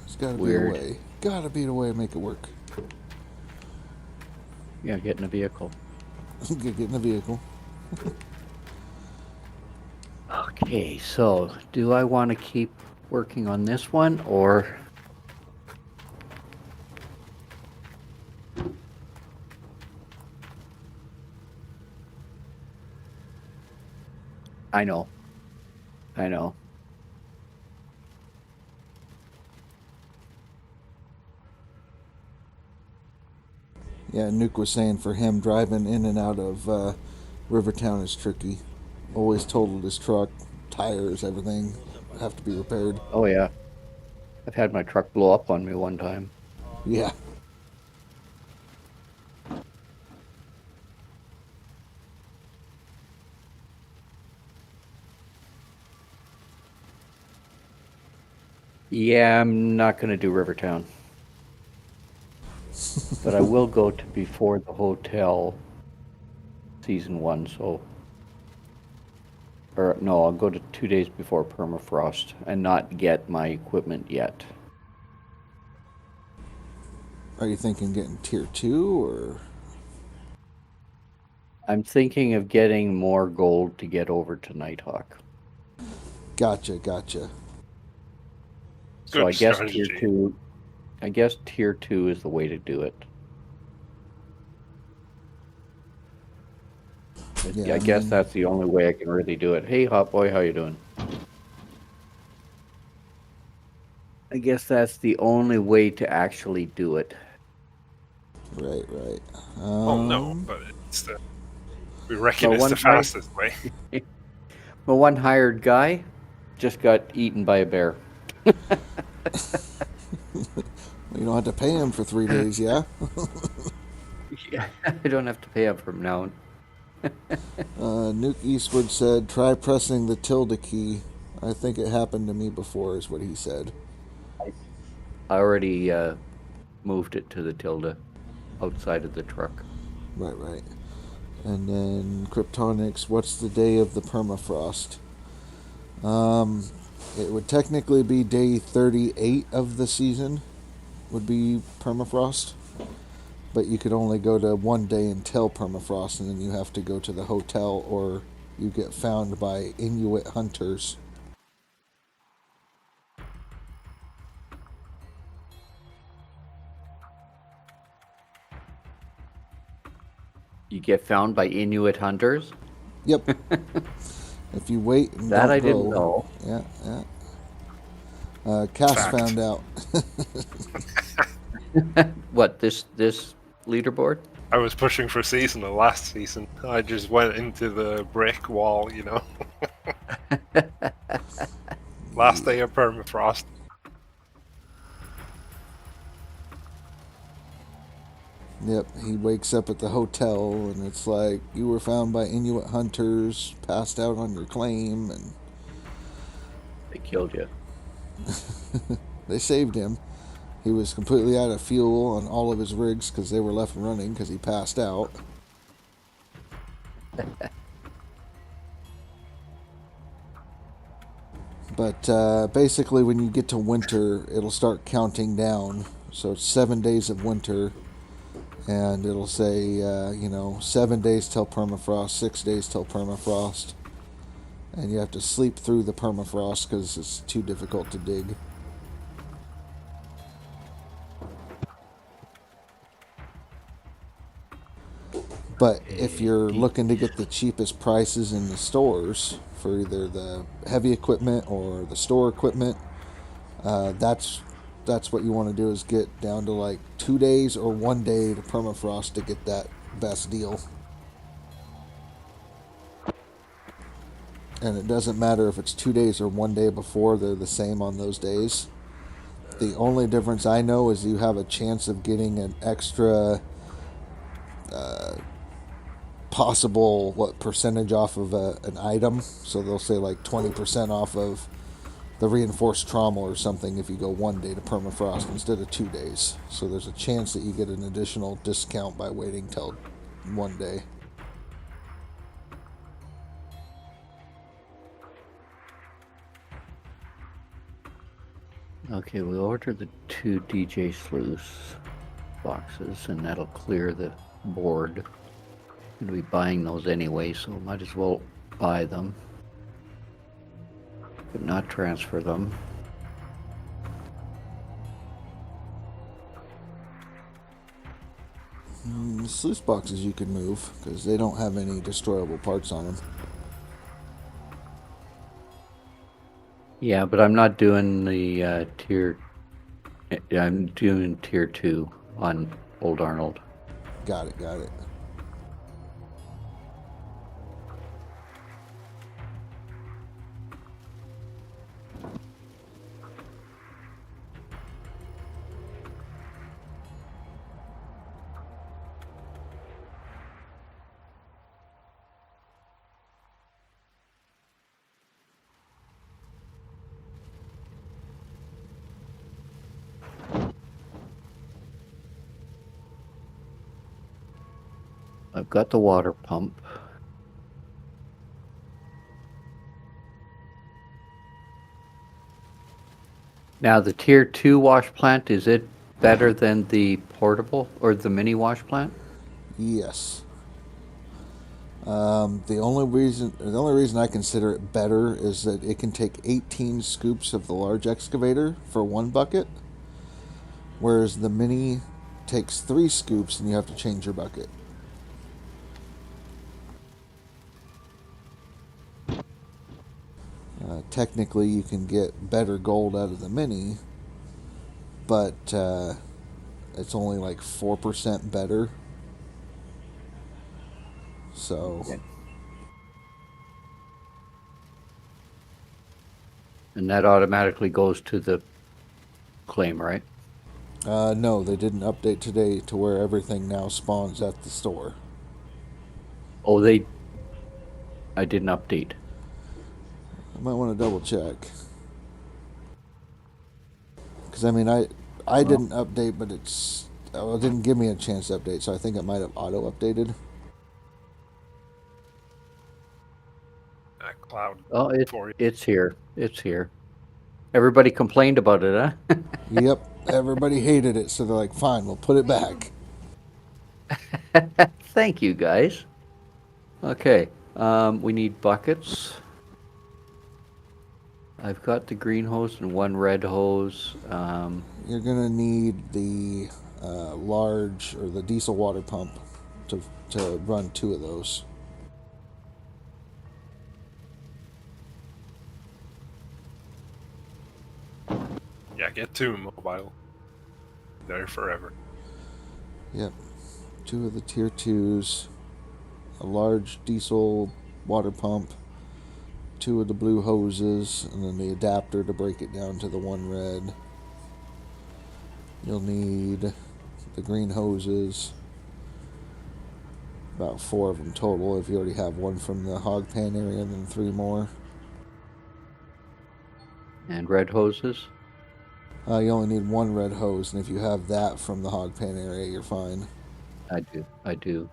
There's got to be
Weird.
a way. Gotta be a way to make it work.
Yeah, get in a vehicle.
Get in the vehicle.
Okay, so do I want to keep working on this one or... I know.
Yeah, Nuke was saying for him driving in and out of Rivertown is tricky. Always totaled his truck, tires, everything have to be repaired.
Oh yeah. I've had my truck blow up on me one time.
Yeah.
Yeah, I'm not going to do Rivertown. But I will go to Before the Hotel Season 1, so... Or, no, I'll go to 2 days before Permafrost and not get my equipment yet.
Are you thinking getting tier 2 or?
I'm thinking of getting more gold to get over to Nighthawk.
Gotcha.
So
Good
I guess
strategy.
tier 2 is the way to do it.
Yeah,
I guess that's the only way I can really do it. Hey, Hot Boy, how you doing? I guess that's the only way to actually do it.
Right.
Oh no, but we reckon
Well,
it's
one
the
time-
fastest way.
Well, one hired guy just got eaten by a bear.
You don't have to pay him for 3 days, yeah?
Yeah, I don't have to pay up from now.
Nuke Eastwood said, try pressing the tilde key. I think it happened to me before, is what he said.
I already moved it to the tilde outside of the truck.
Right. And then Kryptonics, what's the day of the permafrost? It would technically be day 38 of the season would be permafrost. But you could only go to 1 day until permafrost, and then you have to go to the hotel or you get found by Inuit hunters.
You get found by Inuit hunters?
Yep. If you wait and
That
don't
I
go,
didn't know.
Yeah. Cass
Fact.
found out.
What, this leaderboard?
I was pushing for seasonal last season. I just went into the brick wall, you know. Last day of permafrost.
Yep, he wakes up at the hotel and it's like, you were found by Inuit hunters, passed out on your claim, and
They killed you.
they saved him. He was completely out of fuel on all of his rigs because they were left running because he passed out. But basically, when you get to winter, it'll start counting down. So it's 7 days of winter, and it'll say, 7 days till permafrost, 6 days till permafrost. And you have to sleep through the permafrost because it's too difficult to dig. But if you're looking to get the cheapest prices in the stores for either the heavy equipment or the store equipment, that's what you want to do, is get down to like 2 days or 1 day to permafrost to get that best deal. And it doesn't matter if it's 2 days or 1 day before, they're the same on those days. The only difference I know is you have a chance of getting an extra possible percentage off of an item. So they'll say like 20% off of the reinforced trauma or something if you go 1 day to permafrost instead of 2 days. So there's a chance that you get an additional discount by waiting till 1 day.
Okay, we'll order the 2 DJ Sluice boxes, and that'll clear the board. We'll be buying those anyway, so might as well buy them, but not transfer them.
The sluice boxes you can move because they don't have any destroyable parts on them.
Yeah, but I'm not doing the tier. I'm doing tier 2 on Old Arnold.
Got it.
I've got the water pump. Now the tier 2 wash plant, is it better than the portable or the mini wash plant?
Yes. The only reason I consider it better is that it can take 18 scoops of the large excavator for 1 bucket, whereas the mini takes 3 scoops and you have to change your bucket. Technically, you can get better gold out of the mini, but it's only like 4% better. So,
Yeah. And that automatically goes to the claim, right?
no, they didn't update today to where everything now spawns at the store.
Oh, I didn't update.
I might want to double check. Because, I mean, I didn't update, but it didn't give me a chance to update, so I think it might have auto-updated.
Cloud.
Oh,
For you.
it's here. It's here. Everybody complained about it, huh?
Yep, everybody hated it, so they're like, fine, we'll put it back.
Thank you, guys. Okay. We need buckets. I've got the green hose and one red hose.
You're gonna need the large or the diesel water pump to run 2 of those.
Yeah, get 2 mobile. There forever.
Yep. 2 of the tier 2s, a large diesel water pump, 2 of the blue hoses, and then the adapter to break it down to the 1 red. You'll need the green hoses, about 4 of them total if you already have 1 from the hog pan area, and then 3 more.
And red hoses.
You only need 1 red hose, and if you have that from the hog pan area, you're fine.
I do.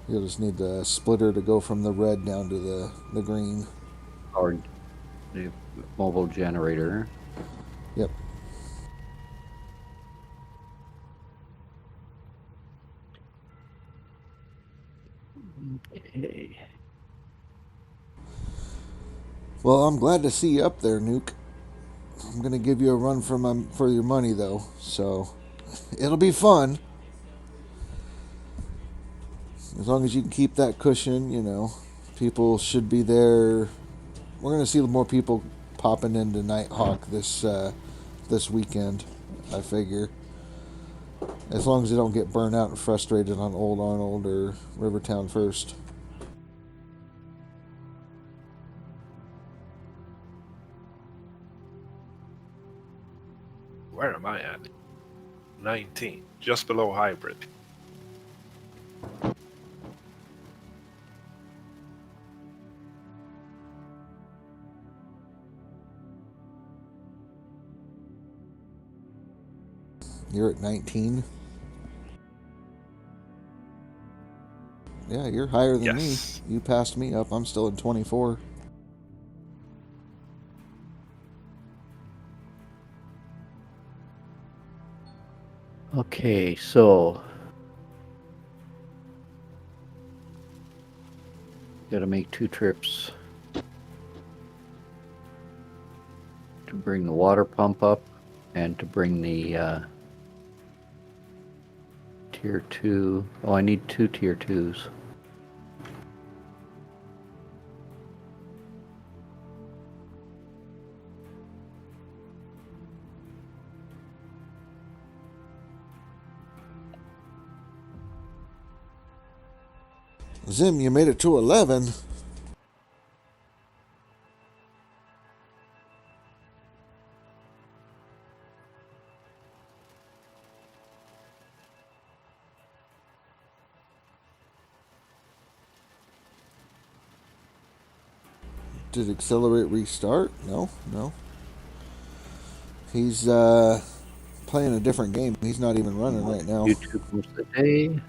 You'll just need the splitter to go from the red down to the green.
Or the mobile generator.
Yep.
Okay.
Well, I'm glad to see you up there, Nuke. I'm gonna give you a run for your money, though, so it'll be fun. As long as you can keep that cushion, you know, people should be there. We're gonna see more people popping into Nighthawk this weekend, I figure. As long as they don't get burnt out and frustrated on Old Arnold or Rivertown first.
Where am I at? 19, just below hybrid.
You're at 19. Yeah, you're higher than
Yes.
me. You passed me up. I'm still at 24.
Okay, so gotta make 2 trips to bring the water pump up and to bring the tier 2. Oh, I need 2 tier 2s.
Zim, you made it to 11. Did Accelerate restart? No. He's playing a different game. He's not even running right now.
YouTube most of the day.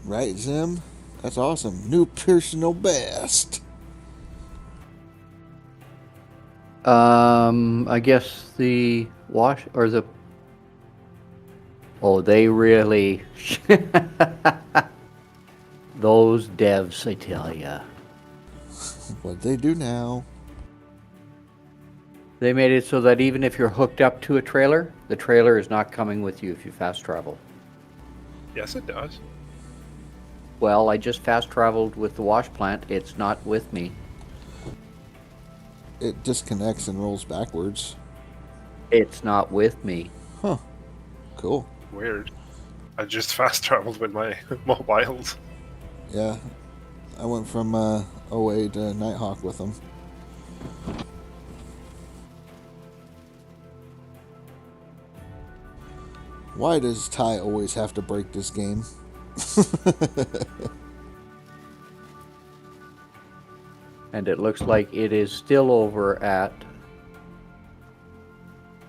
Right, Zim? That's awesome. New personal best.
I guess the wash or the. Oh, they really. Those devs, I tell ya.
What they do now?
They made it so that even if you're hooked up to a trailer, the trailer is not coming with you if you fast travel.
Yes, it does.
Well, I just fast traveled with the wash plant. It's not with me.
It disconnects and rolls backwards.
It's not with me.
Huh. Cool.
Weird. I just fast traveled with my mobiles.
Yeah. I went from OA to Nighthawk with them. Why does Ty always have to break this game?
And it looks like it is still over at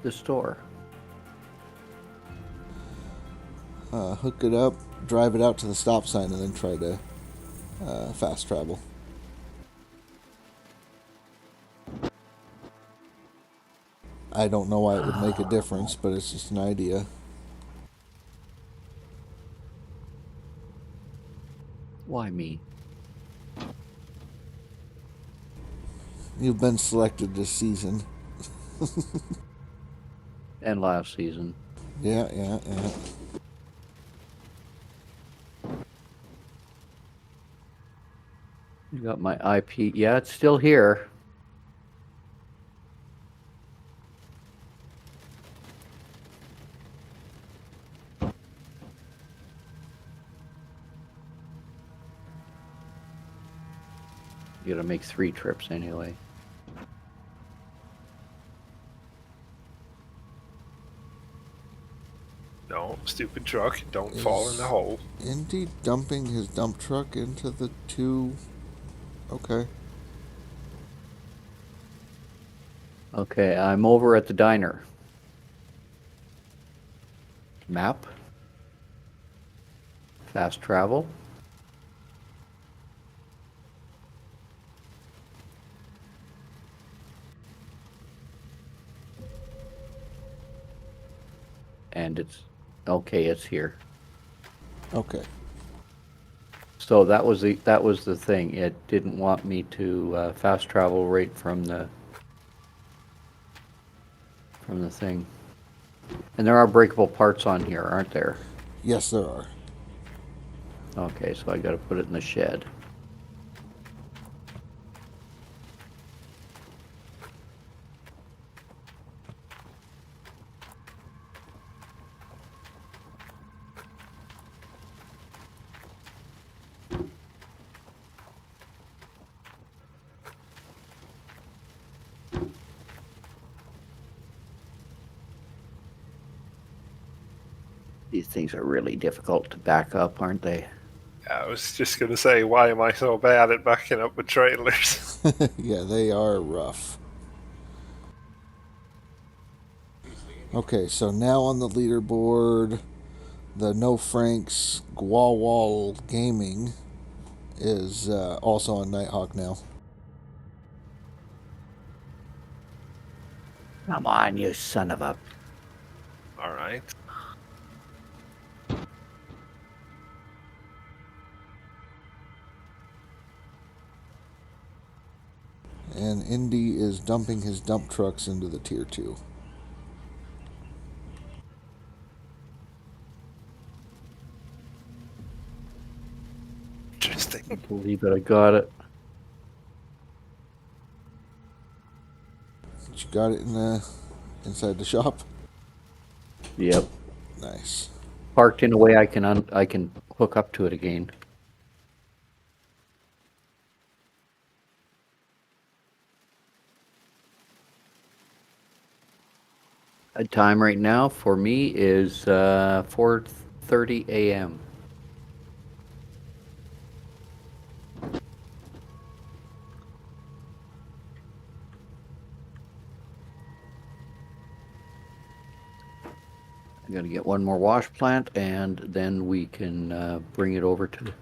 the store.
Hook it up, drive it out to the stop sign, and then try to fast travel. I don't know why it would make a difference, but it's just an idea.
Why me?
You've been selected this season.
And last season.
Yeah.
You got my IP. Yeah, it's still here. You gotta make 3 trips anyway.
No, stupid truck, don't fall in the hole.
Indy dumping his dump truck into the 2. Okay.
Okay, I'm over at the diner. Map. Fast travel. And it's okay, it's here.
Okay.
So that was the thing. It didn't want me to fast travel right from the thing. And there are breakable parts on here, aren't there?
Yes, there are.
Okay, so I got to put it in the shed. These things are really difficult to back up, aren't they?
I was just going to say, why am I so bad at backing up with trailers?
Yeah, they are rough. Okay, so now on the leaderboard, the No Franks Gwawwall Gaming is also on Nighthawk now.
Come on, you son of a...
All right.
And Indy is dumping his dump trucks into the tier 2.
Interesting.
I believe it, I got it.
You got it in the inside the shop?
Yep.
Nice.
Parked in a way I can hook up to it again. A time right now for me is 4:30 a.m. I'm gonna get one more wash plant, and then we can bring it over to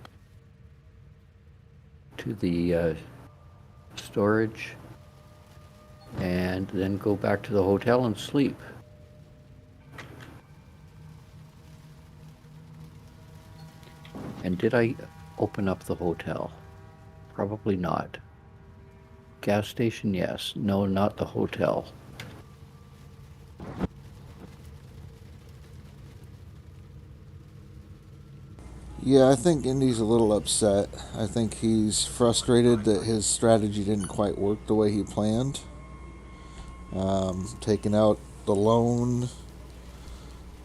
the storage, and then go back to the hotel and sleep. And did I open up the hotel? Probably not. Gas station, yes. No, not the hotel.
Yeah, I think Indy's a little upset. I think he's frustrated that his strategy didn't quite work the way he planned. Taking out the loan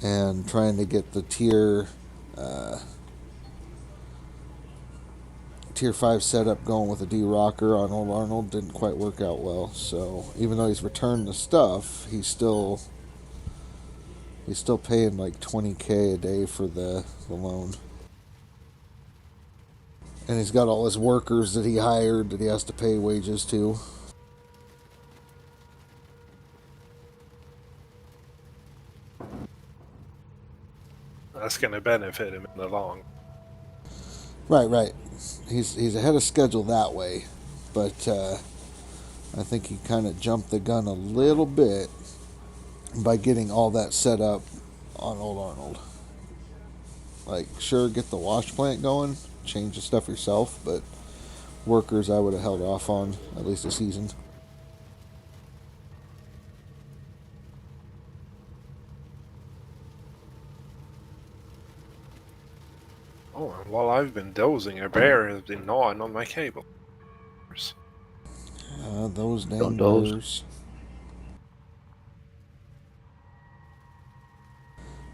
and trying to get the tier 5 setup going with a D-Rocker on Old Arnold didn't quite work out well. So even though he's returned the stuff, he's still paying like $20K a day for the loan. And he's got all his workers that he hired that he has to pay wages to.
That's going to benefit him in the long.
Right. He's ahead of schedule that way, but I think he kind of jumped the gun a little bit by getting all that set up on Old Arnold. Like, sure, get the wash plant going, change the stuff yourself, but workers I would have held off on at least a season.
Oh, and while I've been dozing, a bear has been gnawing on my cable.
Those
Don't
dang
doze.
bears.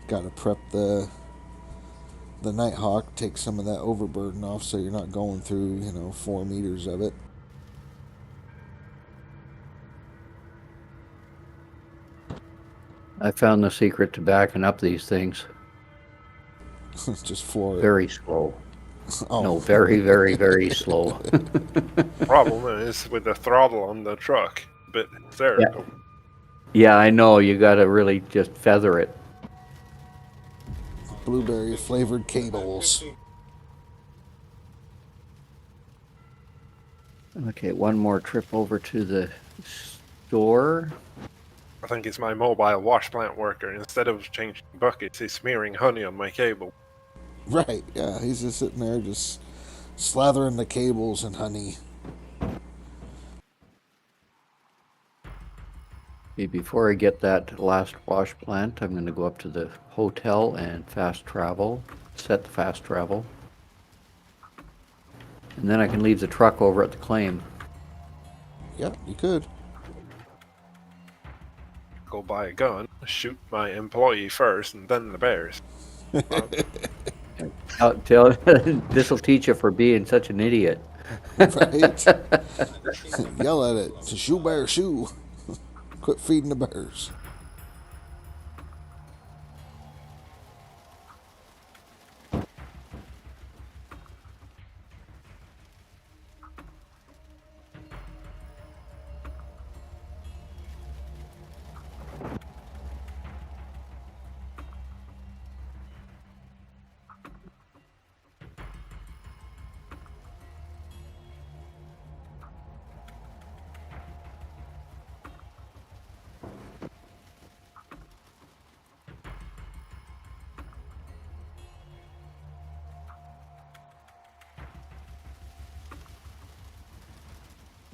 Got to prep the Nighthawk, take some of that overburden off so you're not going through, 4 meters of it.
I found the secret to backing up these things.
Just floor it.
Very slow.
Oh.
No, very, very, very slow.
Problem is with the throttle on the truck, but there.
Yeah. Yeah, I know. You got to really just feather it.
Blueberry flavored cables.
Okay, one more trip over to the store.
I think it's my mobile wash plant worker. Instead of changing buckets, he's smearing honey on my cable.
Right, yeah, he's just sitting there just slathering the cables in honey.
Okay, before I get that last wash plant, I'm going to go up to the hotel and fast travel, set the fast travel. And then I can leave the truck over at the claim.
Yep, you could.
Go buy a gun, shoot my employee first, and then the bears.
This will teach you for being such an idiot.
Right? Yell at it. It's a shoe bear shoe. Quit feeding the bears.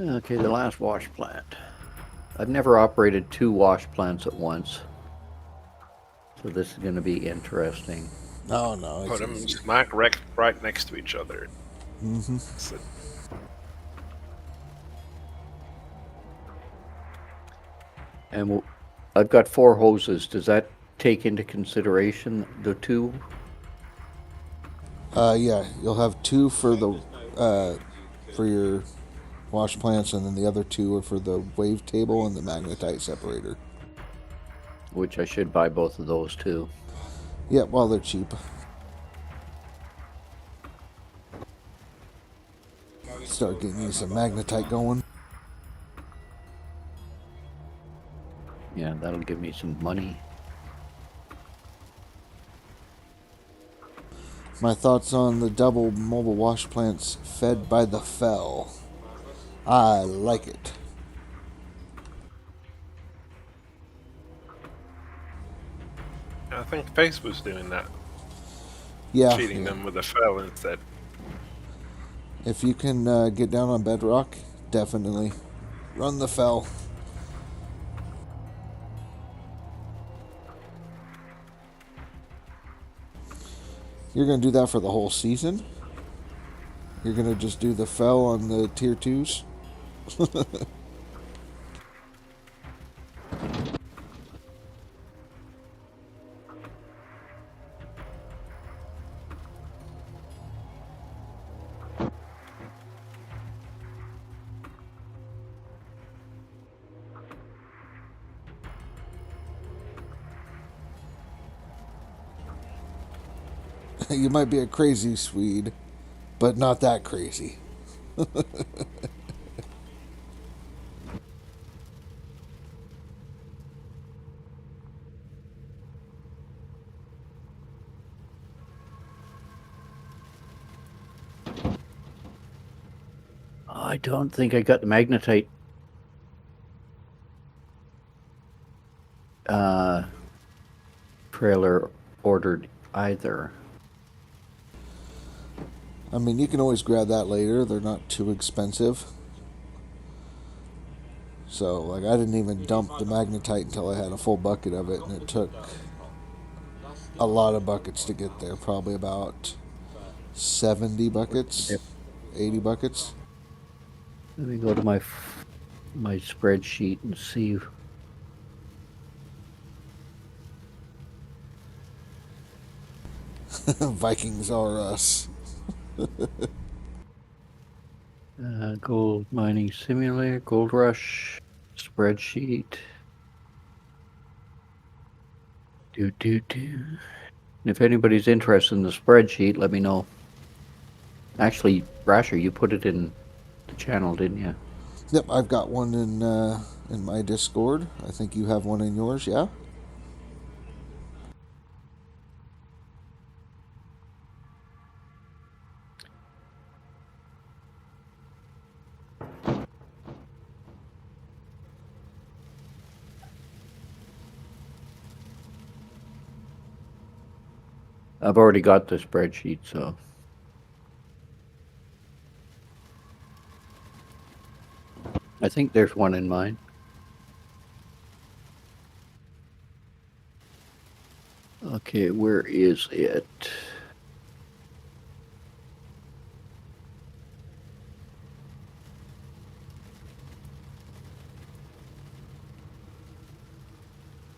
Okay, the last wash plant. I've never operated 2 wash plants at once. So this is going to be interesting.
Oh, no.
Put them smack right next to each other.
Mm-hmm.
So,
And I've got 4 hoses. Does that take into consideration the 2?
Yeah, you'll have 2 for the for your wash plants, and then the other 2 are for the wave table and the magnetite separator.
Which I should buy both of those too.
Yeah, well, they're cheap. Start getting you some magnetite going.
Yeah, that'll give me some money.
My thoughts on the double mobile wash plants fed by the fell. I like it.
I think Face was doing that.
Yeah.
Feeding them with a fell instead.
If you can get down on bedrock, definitely run the fell. You're going to do that for the whole season? You're going to just do the fell on the tier 2s? You might be a crazy Swede, but not that crazy.
I don't think I got the magnetite trailer ordered either.
I mean, you can always grab that later. They're not too expensive. So, like, I didn't even dump the magnetite until I had a full bucket of it, and it took a lot of buckets to get there. Probably about 70 buckets,
Yep.
80 buckets.
Let me go to my spreadsheet and see.
Vikings are us.
Gold mining simulator, gold rush, spreadsheet. And if anybody's interested in the spreadsheet, let me know. Actually, Rasher, you put it in the channel, didn't you?
Yep, I've got one in my Discord. I think you have one in yours, yeah?
I've already got the spreadsheet, so. I think there's one in mine. Okay, where is it?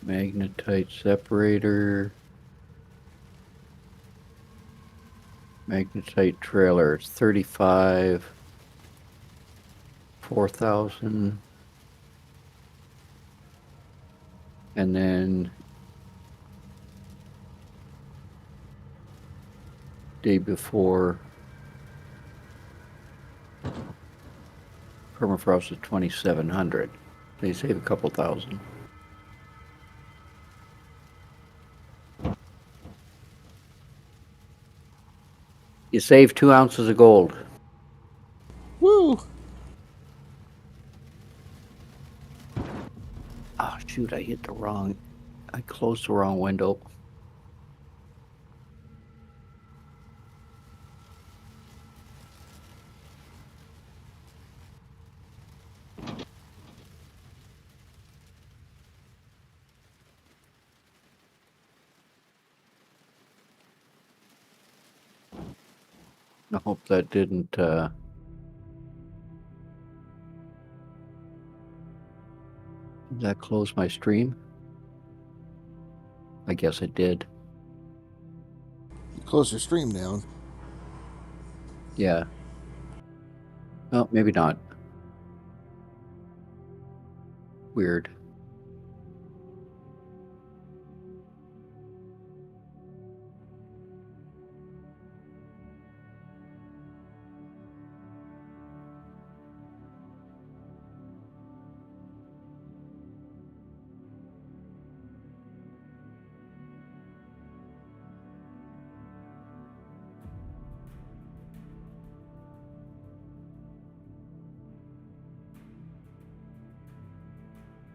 Magnetite separator. Magnetite trailer, 35. 4,000. And then day before permafrost is 2,700. They save a couple thousand. You save 2 ounces of gold.
Woo!
Oh shoot, I closed the wrong window. I hope that didn't did that close my stream? I guess it did.
You close your stream down.
Yeah. Oh, maybe not. Weird.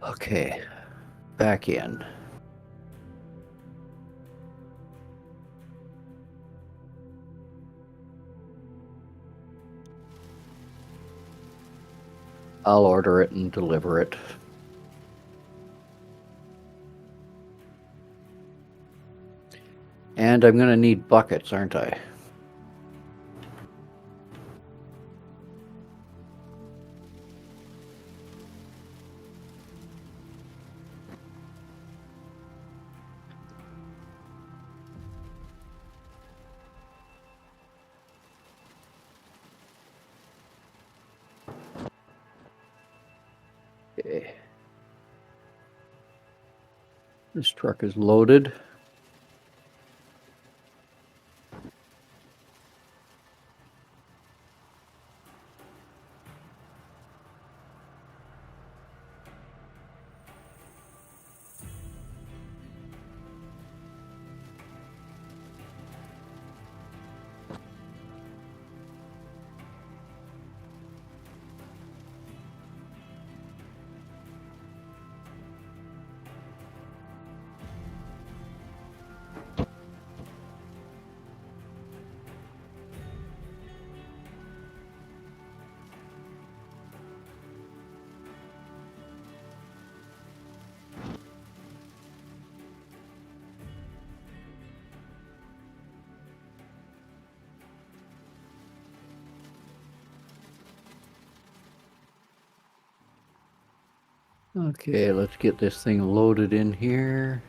Okay, back in. I'll order it and deliver it. And I'm gonna need buckets, aren't I? Okay. This truck is loaded. Okay, let's get this thing loaded in here.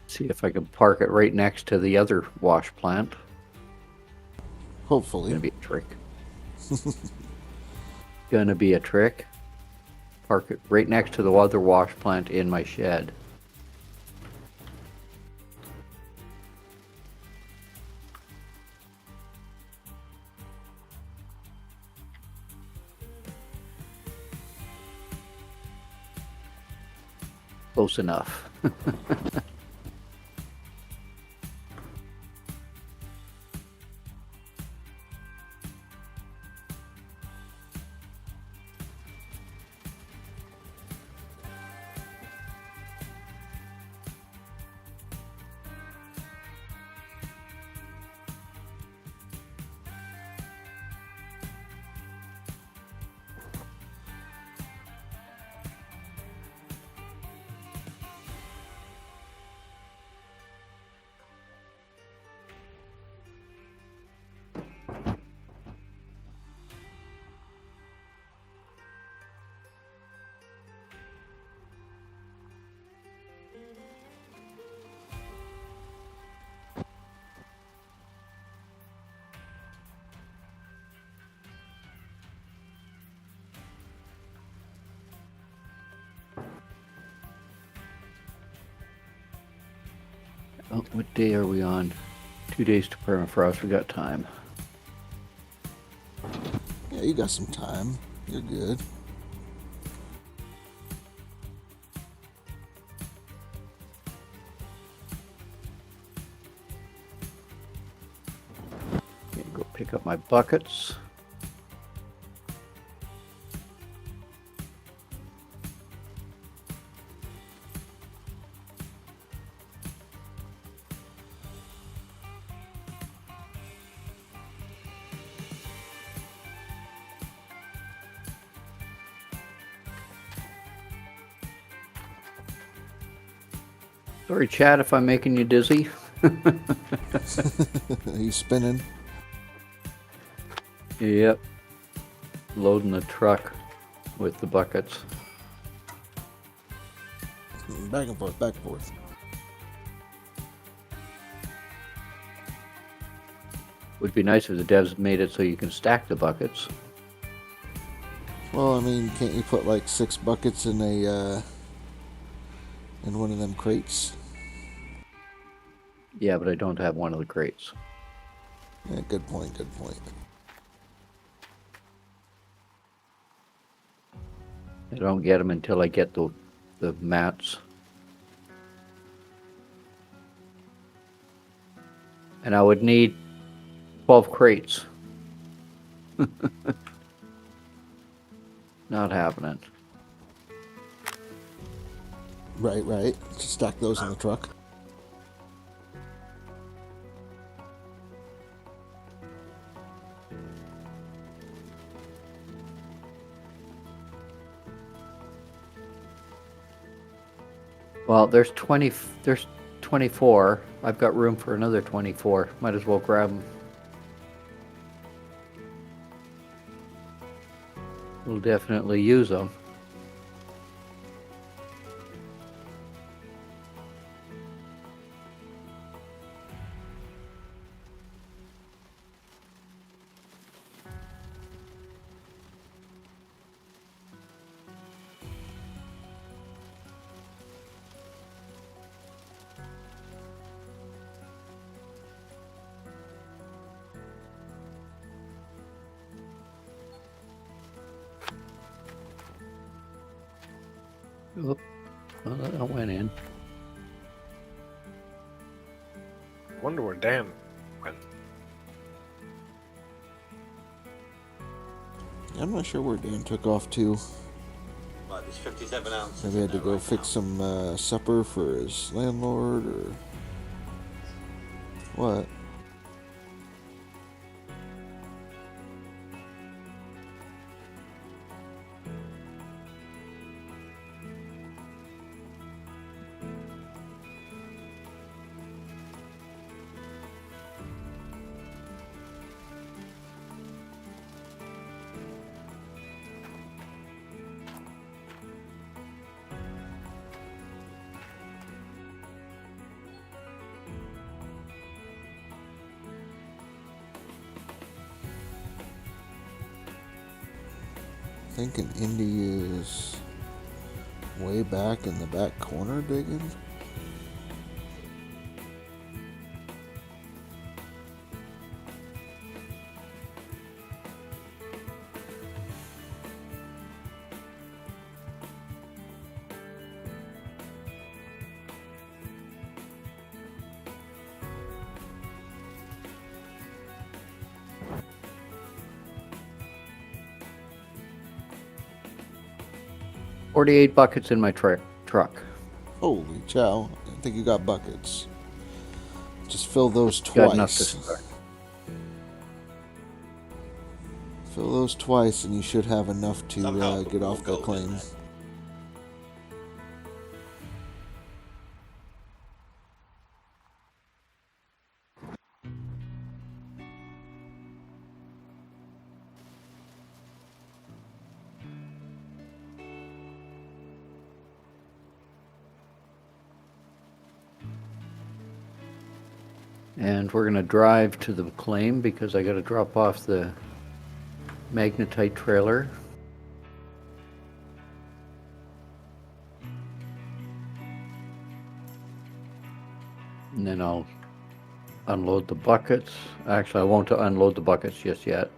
See if I can park it right next to the other wash plant.
Hopefully.
Gonna be a trick. Gonna be a trick. Park it right next to the other wash plant in my shed. Close enough. Oh, what day are we on? 2 days to permafrost. We got time.
Yeah, you got some time. You're good.
Okay, go pick up my buckets. Sorry, Chad, if I'm making you dizzy.
He's spinning.
Yep. Loading the truck with the buckets.
Back and forth, back and forth.
Would be nice if the devs made it so you can stack the buckets.
Well, I mean, can't you put like 6 buckets in a in one of them crates?
Yeah, but I don't have one of the crates.
Yeah, good point, good point.
I don't get them until I get the mats. And I would need 12 crates. Not happening.
Right. Just stack those in the truck.
Well, there's 24. I've got room for another 24. Might as well grab them. We'll definitely use them. Oh, well, that went in.
Wonder where Dan went.
I'm not sure where Dan took off to.
Well, there's 57 ounces.
Maybe he had to
in
go
there
fix
right
some supper for his landlord or what. Thinking Indy is way back in the back corner digging.
$48 buckets in my truck.
Holy chow. I think you got buckets. Just fill those
Got enough to
twice.
start.
Fill those twice and you should have enough to
Somehow
get off the
gold in
claim.
that.
And we're going to drive to the claim because I got to drop off the magnetite trailer. And then I'll unload the buckets. Actually, I won't unload the buckets just yet.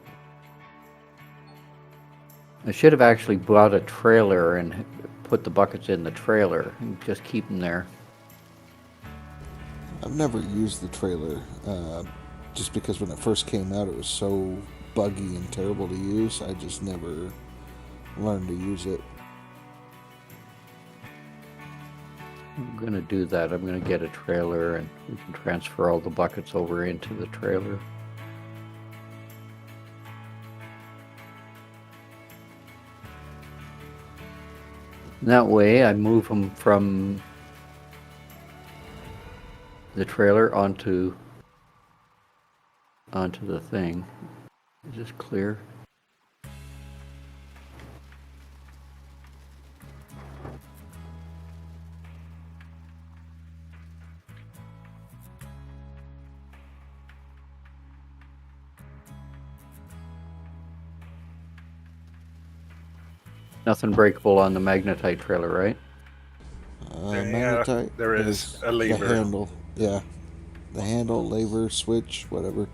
I should have actually bought a trailer and put the buckets in the trailer and just keep them there.
I've never used the trailer, just because when it first came out it was so buggy and terrible to use. I just never learned to use it.
I'm going to do that. I'm going to get a trailer and we can transfer all the buckets over into the trailer. And that way I move them from the trailer onto the thing. Is this clear? Nothing breakable on the magnetite trailer, right?
Magnetite.
there is a
The
lever.
handle. Yeah. The handle, lever, switch, whatever.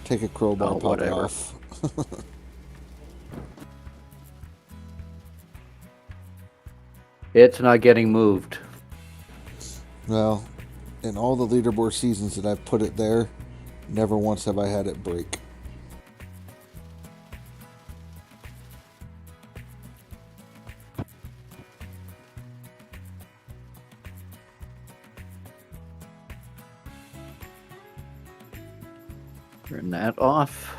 Take a crowbar,
Oh,
pop it
whatever.
off.
It's not getting moved.
Well, in all the leaderboard seasons that I've put it there, never once have I had it break.
Turn that off.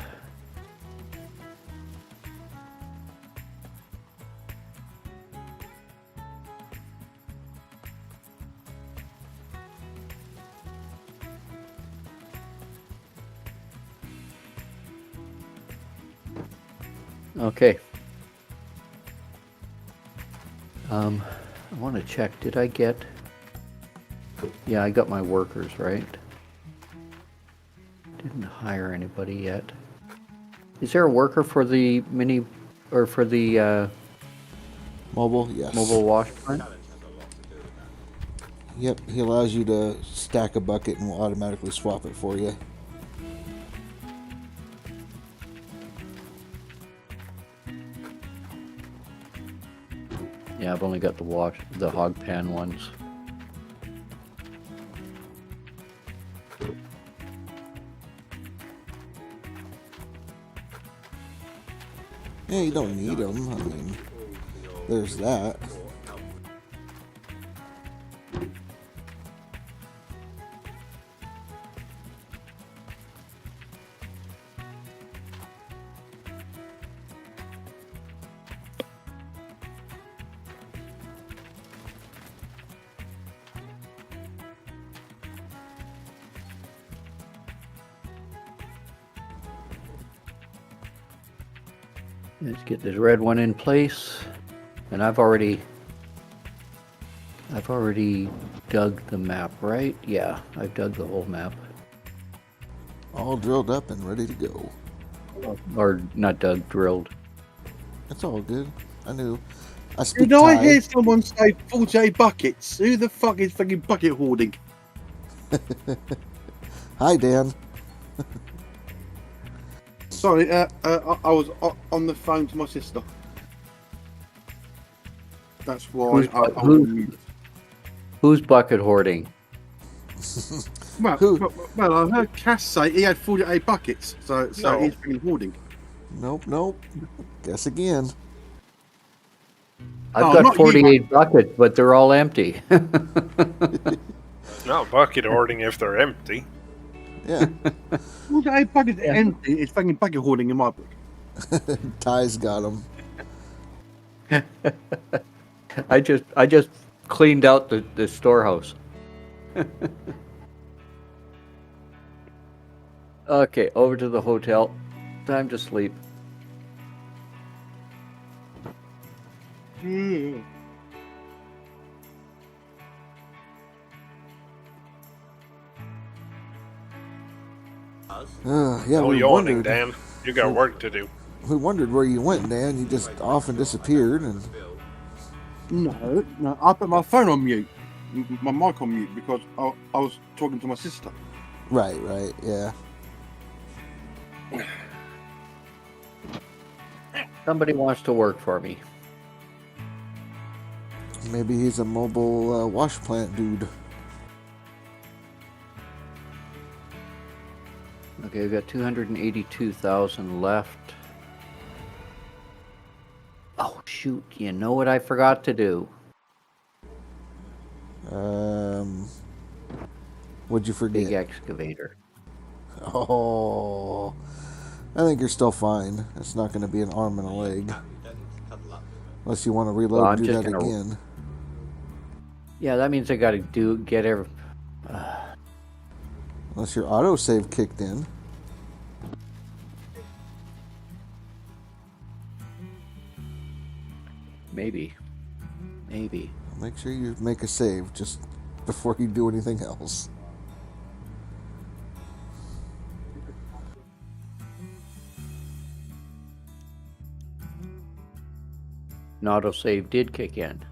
Okay. I want to check, did I get... Yeah, I got my workers, right? Didn't hire anybody yet. Is there a worker for the mini, or for the
Mobile, yes.
mobile wash plant?
Challenge has a lot to do with that.
Yep, he allows you to stack a bucket and will automatically swap it for you.
Yeah, I've only got the hog pan ones.
Yeah, you don't need them. I mean, there's that.
Let's get this red one in place. And I've already dug the map, right? Yeah, I've dug the whole map.
All drilled up and ready to go.
Or not dug, drilled.
It's all good. I knew. I speak
Did I
Thai.
hear someone say 48 buckets? Who the fuck is fucking bucket hoarding?
Hi, Dan.
Sorry, I was on the phone to my sister. That's why I was on mute.
Who's bucket hoarding?
Well,
Who?
well, I heard Cass say he had 48 buckets, so
No.
he's been hoarding.
Nope. Guess again.
I've
Oh,
got
not you,
48 buckets, but they're all empty.
Not bucket hoarding if they're empty.
Yeah.
48 buckets empty. It's fucking bucket hoarding in my book.
Ty's got them.
I just cleaned out the storehouse. Okay, over to the hotel. Time to sleep.
Yeah,
No
we
yawning,
wondered.
Dan. You got work to do.
We wondered where you went, Dan. You just off and disappeared, and
No, I put my phone on mute, my mic on mute, because I was talking to my sister.
right, yeah.
Somebody wants to work for me.
Maybe he's a mobile wash plant dude.
Okay, we've got 282,000 left. Oh shoot! You know what I forgot to do?
What'd you forget?
Big excavator.
Oh, I think you're still fine. It's not going to be an arm and a leg, unless you want to reload
Well,
and
I'm
do
just
that
gonna-
again.
Yeah, that means I got to get every.
Unless your autosave kicked in.
Maybe.
Make sure you make a save just before you do anything else.
An autosave did kick in.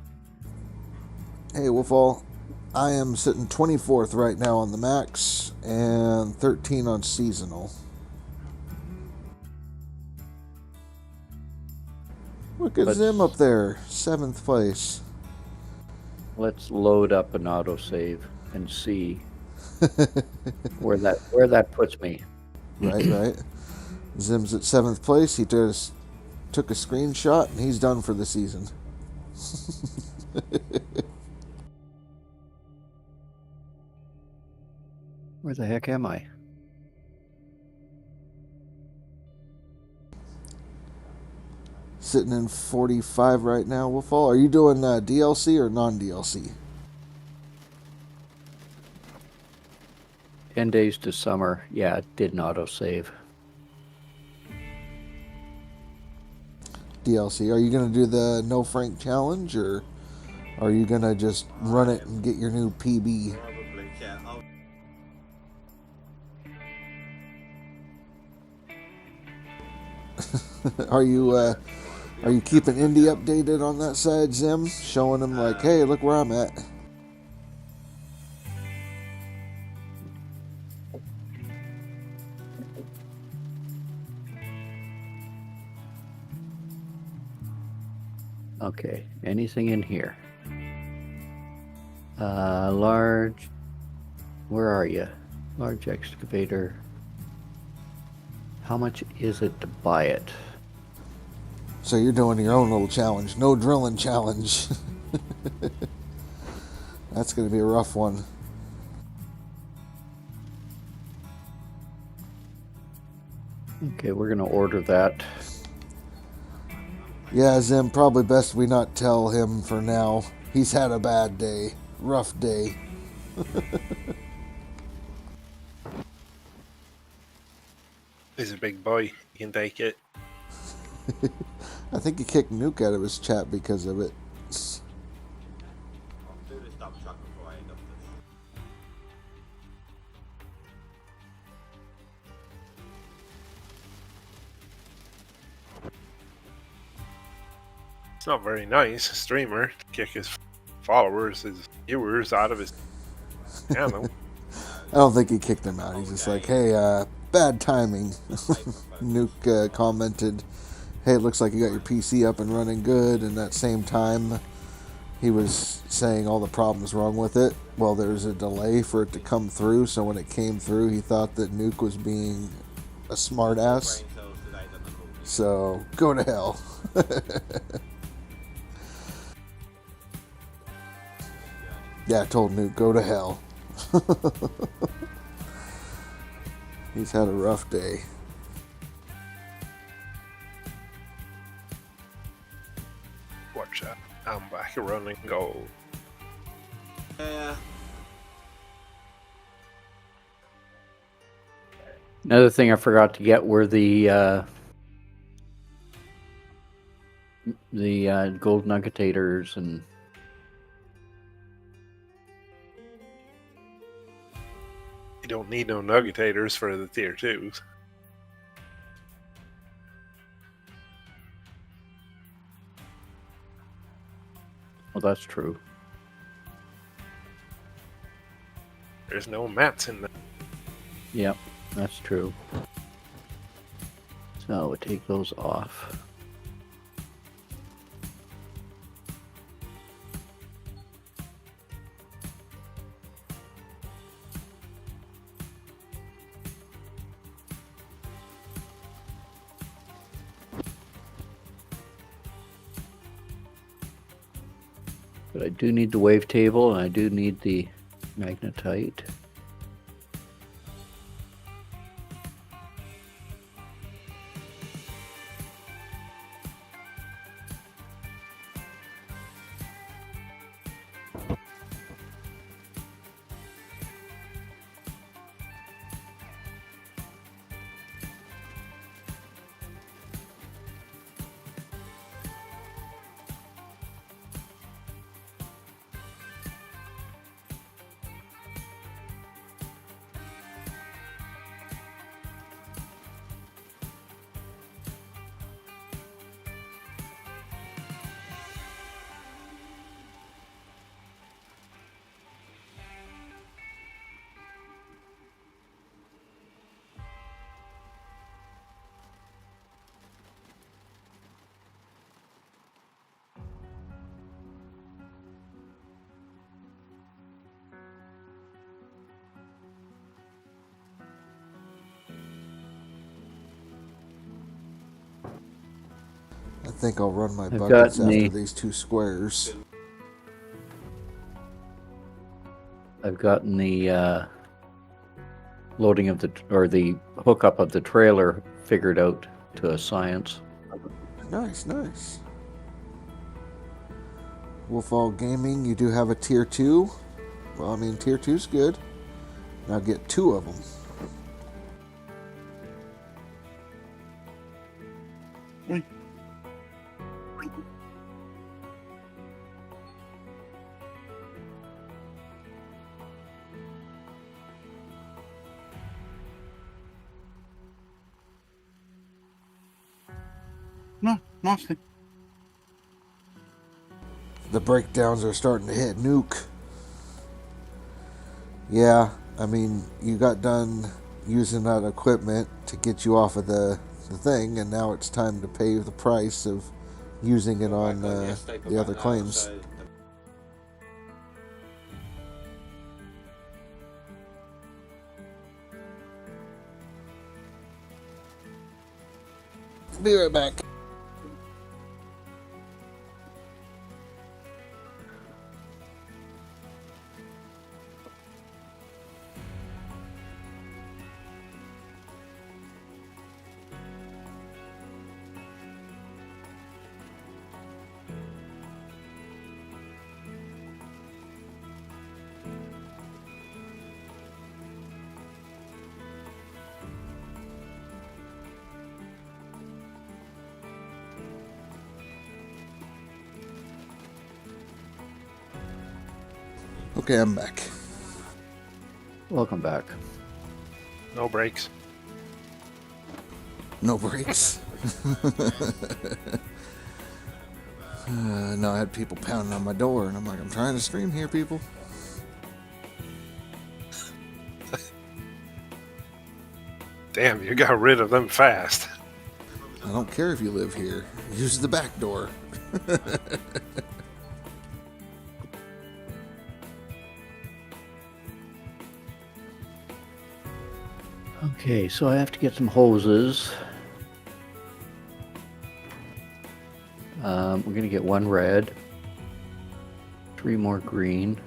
Hey, Wolfall, I am sitting 24th right now on the max and 13 on seasonal. Look at Zim up there, 7th place.
Let's load up an autosave and see where that puts me.
Right. Zim's at 7th place. He just took a screenshot and he's done for the season.
Where the heck am I?
Sitting in 45 right now, Wolfall. Are you doing DLC or non-DLC?
10 days to summer. Yeah, it did an autosave.
DLC. Are you going to do the No Frank challenge, or are you going to just run it and get your new PB?
Probably, yeah.
Are you keeping Indy updated on that side, Zim? Showing him like, hey, look where I'm at.
Okay, anything in here? Large. Where are you? Large excavator. How much is it to buy it?
So you're doing your own little challenge. No drilling challenge. That's going to be a rough one.
Okay, we're gonna order that.
Yeah, Zim, probably best we not tell him for now. He's had a bad day. Rough day.
He's a big boy. He can take it.
I think he kicked Nuke out of his chat because of it.
I'll do this dump truck before I end up this.
It's not very nice, a streamer, to kick his followers, his viewers out of his channel.
I don't think he kicked him out. He's just like, hey, bad timing. Nuke commented, hey, it looks like you got your PC up and running good. And at that same time, he was saying all the problems wrong with it. Well, there's a delay for it to come through. So when it came through, he thought that Nuke was being a smart ass. So go to hell. Yeah, I told Nuke, go to hell. He's had a rough day.
Watch that. I'm back running gold.
Yeah.
Another thing I forgot to get were the gold nuggetators and
You don't need no nuggetators for the tier 2s.
well, that's true.
There's no mats in there.
Yep, that's true. So we'll take those off. But I do need the wavetable and I do need the magnetite.
I think I'll run my
I've
buckets
got
after
the-
these 2 squares.
I've gotten the loading of the hookup of the trailer figured out to a science.
Nice, nice. Wolfall Gaming, you do have a tier 2. Well, I mean, tier 2's good. Now get 2 of them.
No, nicely.
The breakdowns are starting to hit Nuke. Yeah, I mean, you got done using that equipment to get you off of the thing, and now it's time to pay the price of using it on the other claims. Be right back. Okay, I'm back.
Welcome back.
No brakes.
No brakes. No, I had people pounding on my door, and I'm like, I'm trying to stream here, people.
Damn, you got rid of them fast.
I don't care if you live here. Use the back door.
Okay, so I have to get some hoses. We're gonna get 1 red, 3 more green.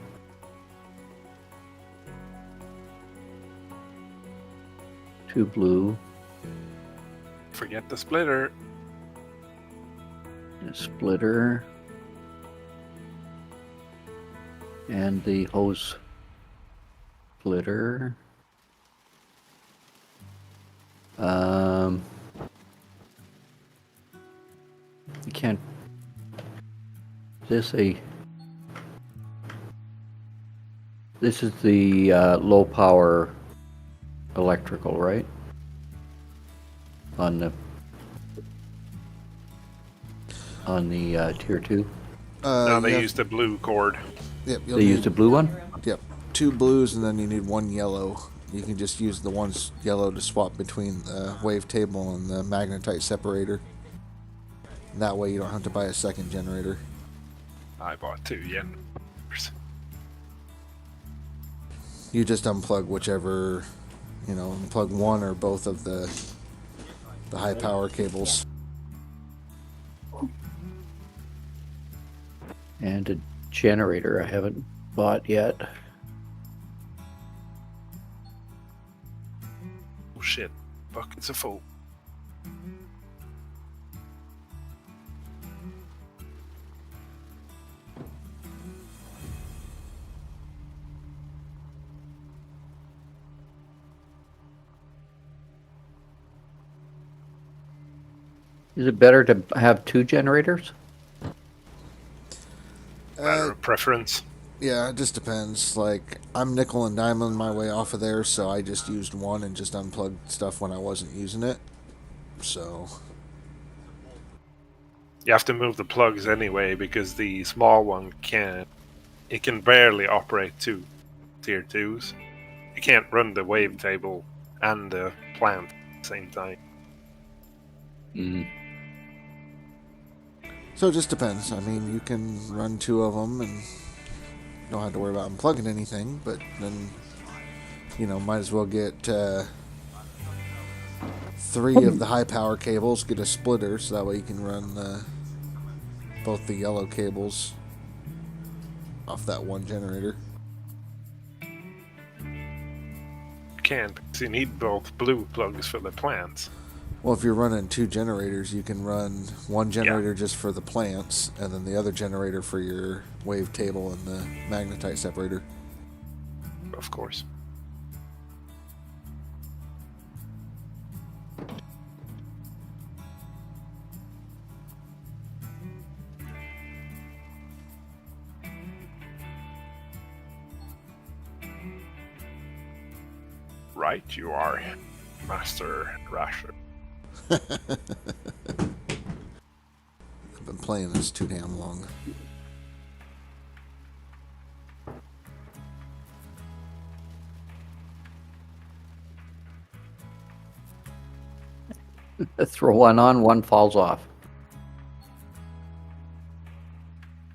Two blue,
Forget the splitter.
a splitter, and the hose splitter. You can't. This is the low power electrical, right? On the tier 2.
No, they
you
use the blue cord.
Yep, you'll
They
need,
used the blue one.
Yep, 2 blues, and then you need 1 yellow. You can just use the one yellow to swap between the wave table and the magnetite separator. And that way you don't have to buy a second generator.
I bought 2 yen.
You just unplug whichever, unplug one or both of the high power cables.
And a generator I haven't bought yet.
Oh shit, buckets are full.
Is it better to have 2 generators?
Matter of preference.
Yeah, it just depends. Like, I'm nickel and diamond my way off of there, so I just used 1 and just unplugged stuff when I wasn't using it. So,
You have to move the plugs anyway because the small one can barely operate 2 tier 2s. You can't run the wave table and the plant at the same time.
so it just depends. I mean, you can run 2 of them and don't have to worry about unplugging anything, but then, might as well get 3 of the high power cables, get a splitter, so that way you can run both the yellow cables off that 1 generator.
You can't because you need both blue plugs for the plants.
Well, if you're running 2 generators, you can run 1 generator just for the plants, and then the other generator for your wave table and the magnetite separator.
Of course. Right, you are, Master Rasher.
I've been playing this too damn long.
Throw one on, one falls off.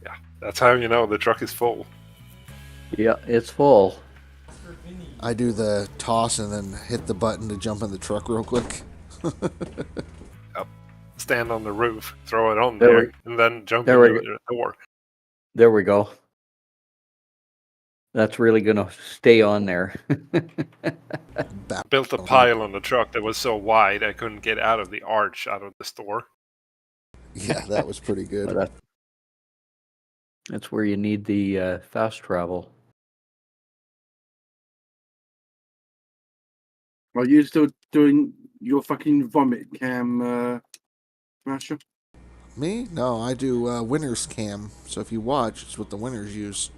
Yeah, that's how you know the truck is full.
Yeah, it's full.
I do the toss and then hit the button to jump in the truck real quick.
Stand on the roof, throw it on
There
there,
we-
and then jump
there we
into the door.
There we go. That's really gonna stay on there.
Built a pile on the truck that was so wide I couldn't get out of the arch out of the store.
Yeah, that was pretty good.
But, that's where you need the fast travel.
Are you still doing your fucking vomit cam, Smasher?
Me? No, I do winner's cam. So if you watch, it's what the winners use.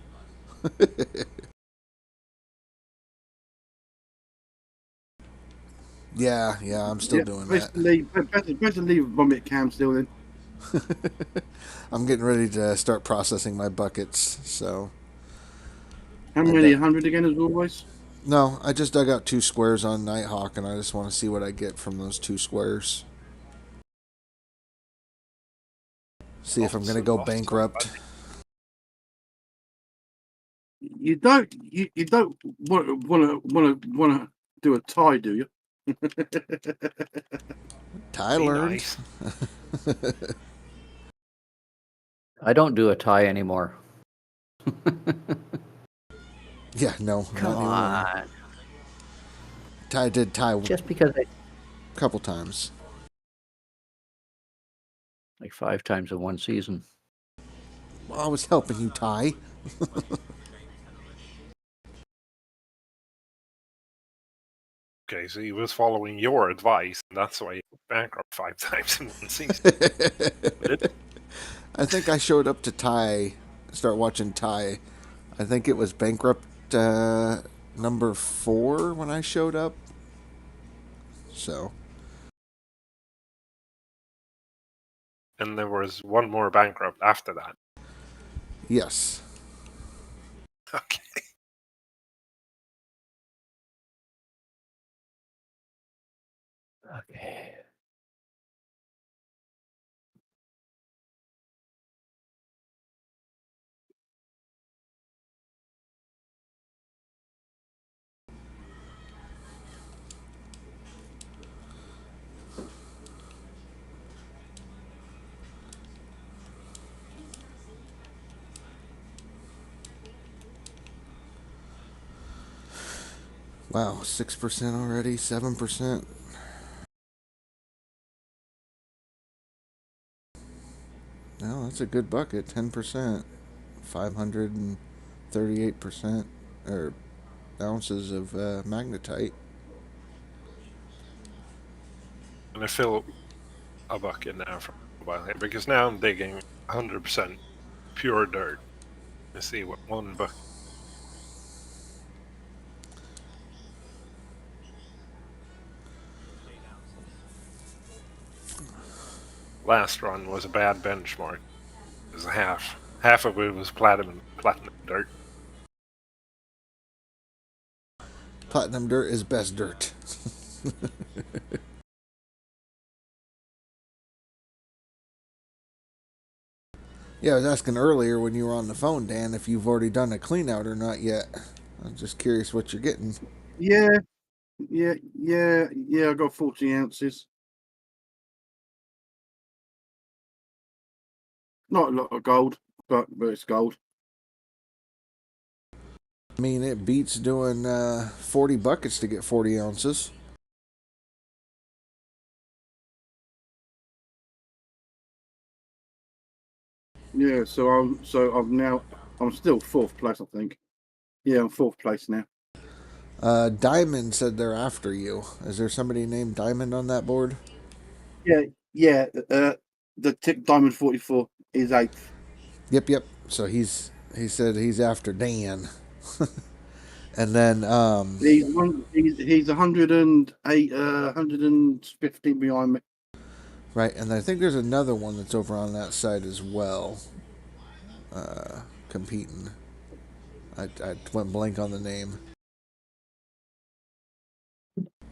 Yeah, I'm still doing that.
Better leave vomit cam still then.
I'm getting ready to start processing my buckets, so...
How many? 100 again, as always?
No, I just dug out 2 squares on Nighthawk, and I just want to see what I get from those 2 squares. See if I'm going to go bankrupt.
You don't want to do a tie, do you?
Ty learned.
Nice.
I don't do a tie anymore.
Yeah, no,
Come
not anymore.
on.
Ty did tie
Just because I...
a couple times.
Like 5 times in one season.
Well, I was helping you, Ty.
Okay, so he was following your advice, and that's why he went bankrupt 5 times in one season.
I think I showed up to Ty, start watching Ty. I think it was bankrupt number 4 when I showed up. So.
And there was one more bankrupt after that.
Yes.
Okay.
Okay.
Wow, 6% already, 7%. No, that's a good bucket, 10%. 538% or ounces of magnetite.
And I fill a bucket now from mobile here, because now I'm digging 100% pure dirt. Let's see what one bucket. Last run was a bad benchmark. It was half. Half of it was platinum dirt.
Platinum dirt is best dirt. Yeah, I was asking earlier when you were on the phone, Dan, if you've already done a clean out or not yet. I'm just curious what you're getting.
Yeah. I got 40 ounces. Not a lot of gold, but it's gold.
I mean, it beats doing 40 buckets to get 40 ounces.
Yeah, so I'm still 4th place, I think. Yeah, I'm 4th place now.
Diamond said they're after you. Is there somebody named Diamond on that board?
Yeah. The Tick Diamond 44 is 8th.
Yep. So he said he's after Dan. And then
He's 108, 150 behind me.
right, and I think there's another one that's over on that side as well. Competing. I went blank on the name.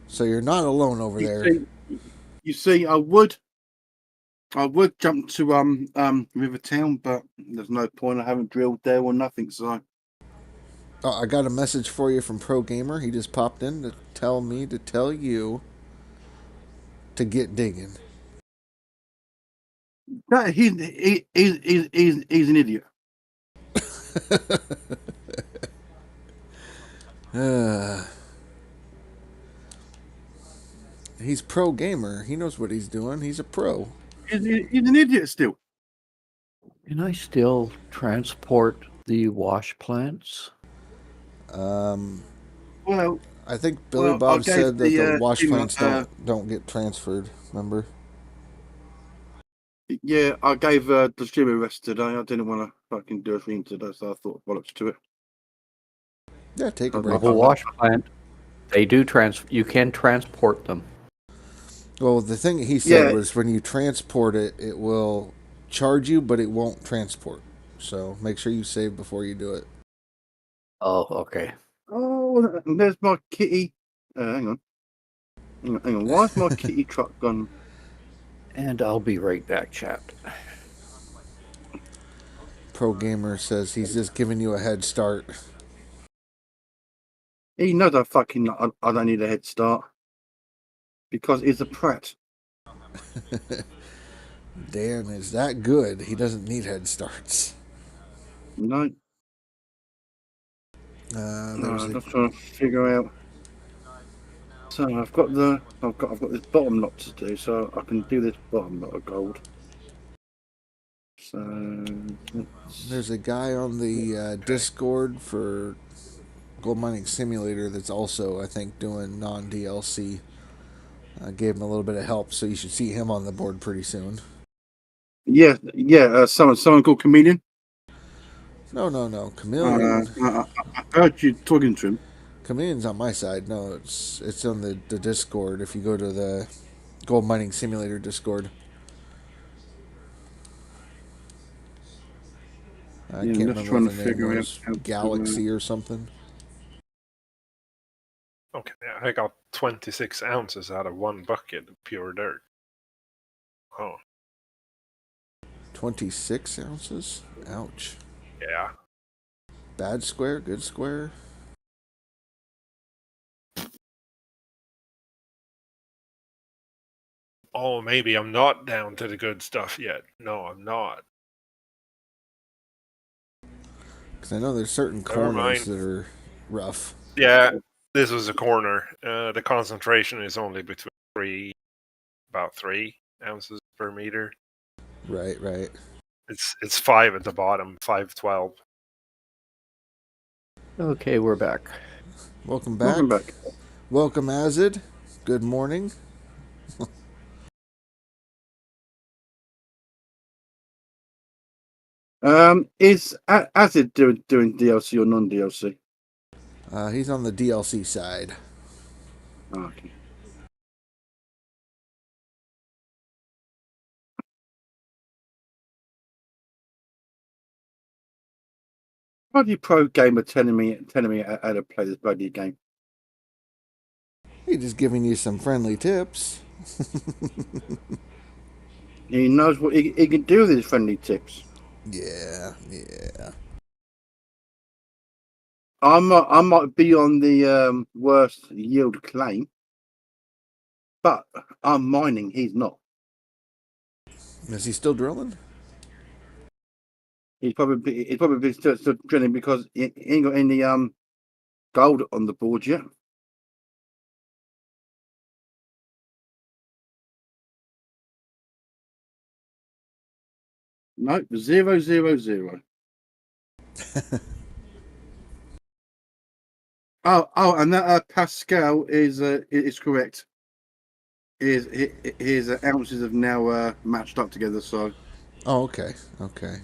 So you're not alone over there.
You see, I would jump to Rivertown, but there's no point. I haven't drilled there or nothing, so.
Oh, I got a message for you from Pro Gamer. He just popped in to tell me to tell you to get digging.
He's an idiot.
He's Pro Gamer. He knows what he's doing. He's a pro.
He's an idiot still.
Can I still transport the wash plants?
Well,
I think Billy Bob said that the wash plants don't get transferred. Remember?
Yeah, I gave the stream a rest today. I didn't want to fucking do a stream today, so I thought bollocks to it.
Yeah, take a
The
break.
whole wash plant, they do you can transport them.
Well, the thing he said was when you transport it, it will charge you, but it won't transport. So make sure you save before you do it.
Oh, okay.
Oh, there's my kitty. Hang on. Hang on. Why's my kitty truck gone?
And I'll be right back, chat.
Pro Gamer says he's just giving you a head start.
He knows I don't need a head start. Because he's a prat.
Dan is that good. He doesn't need head starts.
No. I'm just trying to figure out. So I've got this bottom lot to do, so I can do this bottom lot of gold. So
there's a guy on the Discord for Gold Mining Simulator that's also, I think, doing non-DLC. I gave him a little bit of help, so you should see him on the board pretty soon.
Yeah. Someone called Chameleon.
No. Chameleon.
I heard you talking to him.
Chameleon's on my side. No, it's on the Discord. If you go to the Gold Mining Simulator Discord. I can't remember what the name was. Galaxy or something.
Okay, I got 26 ounces out of one bucket of pure dirt. Oh.
26 ounces? Ouch.
Yeah.
Bad square? Good square?
Oh, maybe I'm not down to the good stuff yet. No, I'm not.
Because I know there's certain corners that are rough.
Yeah, this was a corner. The concentration is only between about 3 ounces per meter.
Right.
It's 5 at the bottom, 512.
Okay, we're back.
Welcome back. Welcome, Azid. Good morning.
Is Azid doing DLC or non-DLC?
He's on the DLC side.
Okay. Bloody pro gamer telling me how to play this bloody game.
He's just giving you some friendly tips.
He knows what he can do with his friendly tips.
Yeah.
I might be on the worst yield claim, but I'm mining. He's not.
Is he still drilling?
He's probably still drilling because he ain't got any gold on the board yet. Nope, 0, 0, 0. Oh, and that Pascal is correct. His ounces have now matched up together. So.
Oh, okay.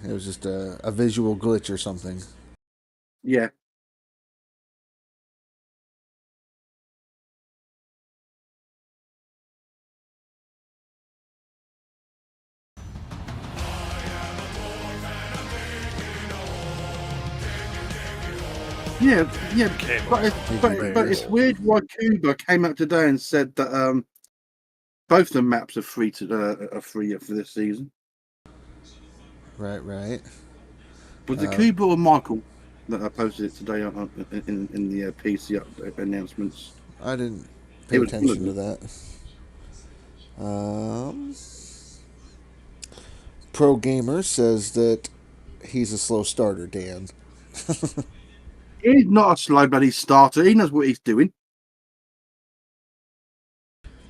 It was just a visual glitch or something.
Yeah. Yeah, but it's weird why Cuba came out today and said that both the maps are free for this season.
Right.
Was it Cuba or Michael that I posted it today in the PC announcements?
I didn't pay attention to that. Pro Gamer says that he's a slow starter, Dan.
He's not a slow bloody starter. He knows what he's doing.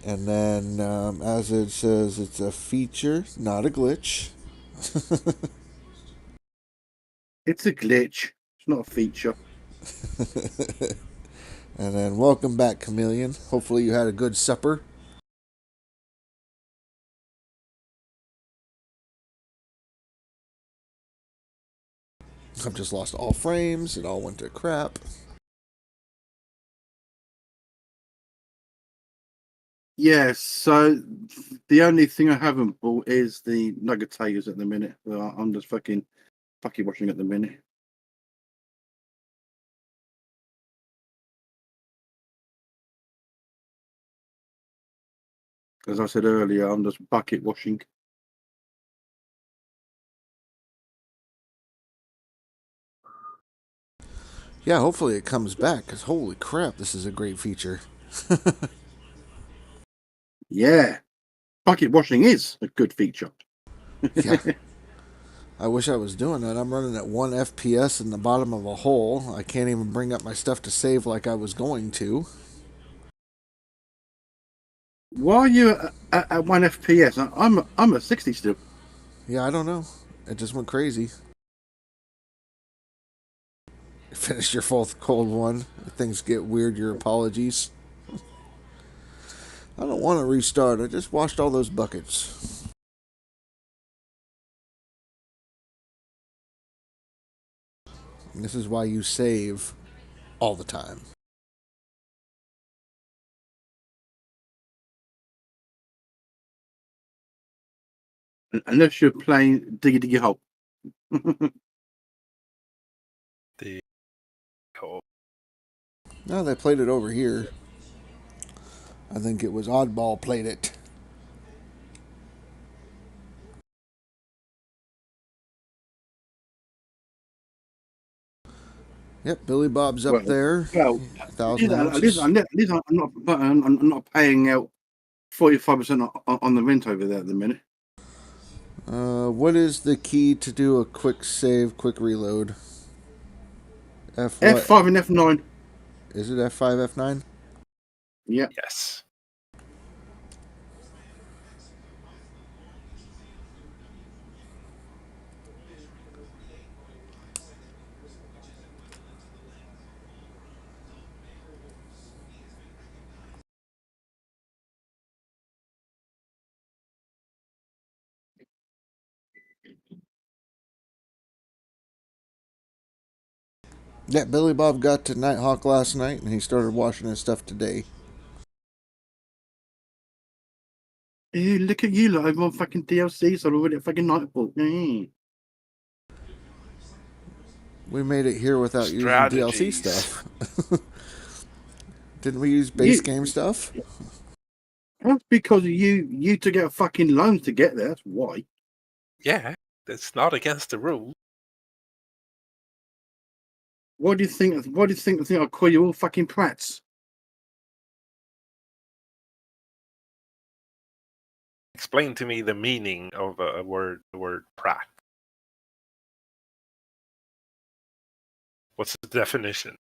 And then, as it says, it's a feature, not a glitch.
It's a glitch. It's not a feature.
And then, welcome back, Chameleon. Hopefully you had a good supper. I've just lost all frames. It all went to crap.
Yes, so the only thing I haven't bought is the nuggetators at the minute. I'm just fucking bucket washing at the minute. As I said earlier, I'm just bucket washing.
Yeah, hopefully it comes back, because holy crap, this is a great feature.
Yeah, bucket washing is a good feature.
Yeah. I wish I was doing that. I'm running at 1 FPS in the bottom of a hole. I can't even bring up my stuff to save like I was going to.
Why are you at 1 FPS? I'm at 60 still.
Yeah, I don't know. It just went crazy. Finish your fourth cold one. If things get weird, your apologies. I don't want to restart. I just washed all those buckets. And this is why you save all the time.
Unless you're playing Diggy Diggy Hole.
The oh,
No, they played it over here. I think it was Oddball played it. Yep, Billy Bob's up there.
Well,
1,000
at least I'm not paying out 45% on the rent over there at the minute.
What is the key to do a quick save, quick reload?
F5 and F9.
Is it F5, F9?
Yeah.
yes.
Yeah, Billy Bob got to Nighthawk last night and he started washing his stuff today.
Hey, look at you, like I'm on fucking DLC, so I'm already at fucking Nightfall.
We made it here without using DLC
Strategies.
stuff. Didn't we use base game stuff?
That's because you took out fucking loans to get there. That's why.
Yeah, that's not against the rule.
Why do you think I think I'll call you all fucking prats?
Explain to me the meaning of the word prat. What's the definition?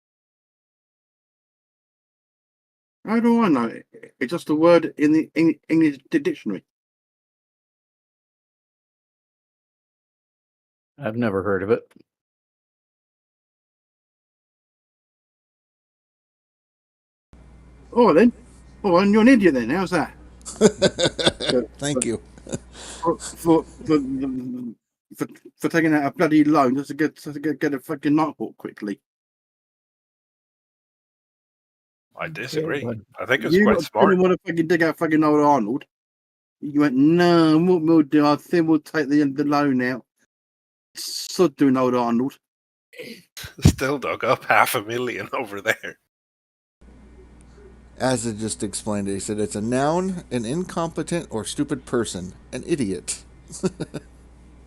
How do I know? It's just a word in the English dictionary.
I've never heard of it.
Oh, then. Oh, and you're an idiot then. How's that?
Thank you.
For taking out a bloody loan just to get a fucking Nighthawk quickly.
I disagree.
but
I think it's
You
quite
got to
smart.
want to fucking dig out fucking old Arnold. You went, no, what we'll do, I think we'll take the loan out. So doing old Arnold.
Still dug up 500,000 over there.
As it just explained it, he said it's a noun, an incompetent or stupid person, an idiot.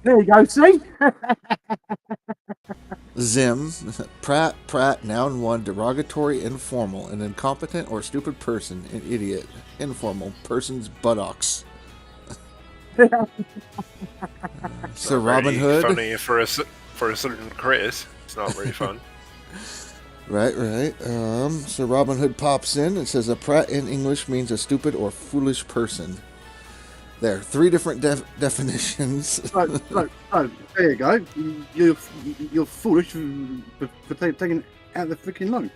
There you go, see?
Zim, prat, noun 1, derogatory, informal, an incompetent or stupid person, an idiot, informal, person's buttocks. Sir
Not
Robin
very
Hood.
Funny for a certain Chris. It's not very fun.
Right. Sir Robin Hood pops in and says a prat in English means a stupid or foolish person. There, 3 different definitions.
So, there you go. You're foolish for taking out the freaking loan.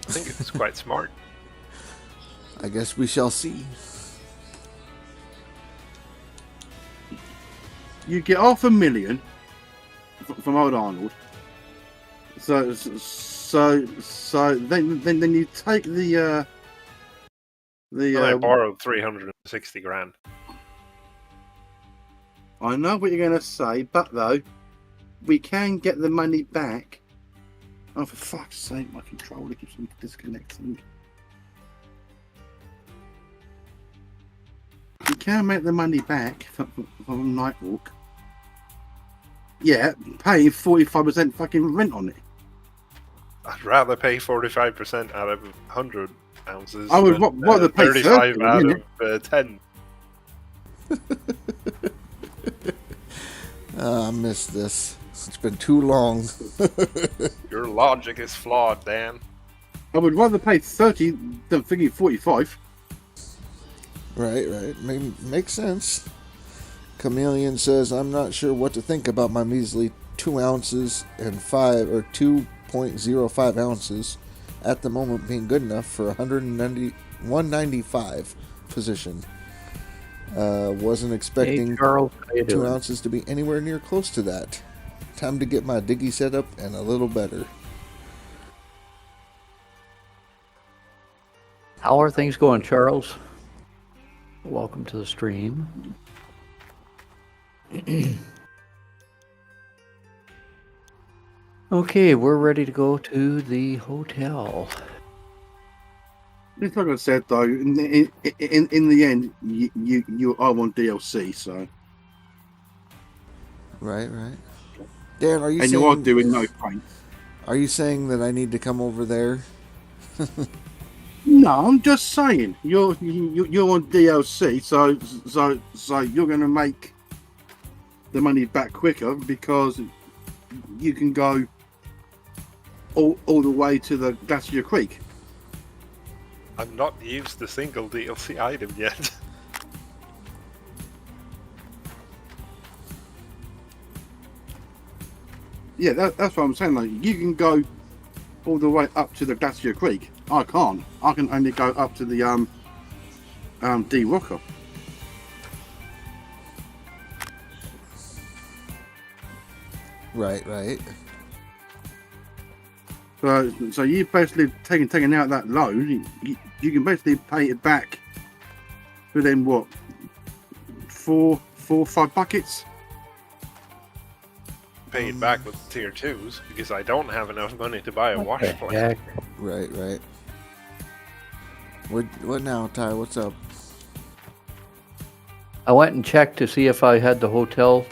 I think it's quite smart.
I guess we shall see.
You get 500,000 from old Arnold. So then you take the
And I borrowed 360 grand.
I know what you're going to say, but though we can get the money back. Oh, for fuck's sake, my controller keeps on disconnecting. You can make the money back from Nightwalk. Yeah, paying 45% fucking rent on it.
I'd rather pay 45% out of 100 ounces.
I would
than,
rather pay
35
30
out
minute.
of 10.
I missed this. It's been too long.
Your logic is flawed, Dan.
I would rather pay 30 than thinking 45.
Right. Makes sense. Chameleon says, I'm not sure what to think about my measly 2 ounces and 2.05 ounces at the moment being good enough for 195 position. Wasn't expecting
Hey, Charles, how you
2
doing?
ounces to be anywhere near close to that. Time to get my diggy set up and a little better.
How are things going, Charles? Welcome to the stream. Okay, we're ready to go to the hotel.
It's like I said though, in the end, you are on DLC, so
Right. Dan, are you
and
saying,
you are doing no paint.
Are you saying that I need to come over there?
No, I'm just saying you're on DLC, so you're going to make the money back quicker because you can go all the way to the Glacier Creek.
I've not used a single DLC item yet.
Yeah, that's what I'm saying. Like you can go all the way up to the Glacier Creek. I can't. I can only go up to the D Rocker.
Right.
So you basically taking out that loan. You can basically pay it back within what 4 or 5 buckets.
Pay it back with tier 2s because I don't have enough money to buy a wash
What the
plant.
heck?
Right. What now, Ty? What's up?
I went and checked to see if I had the hotel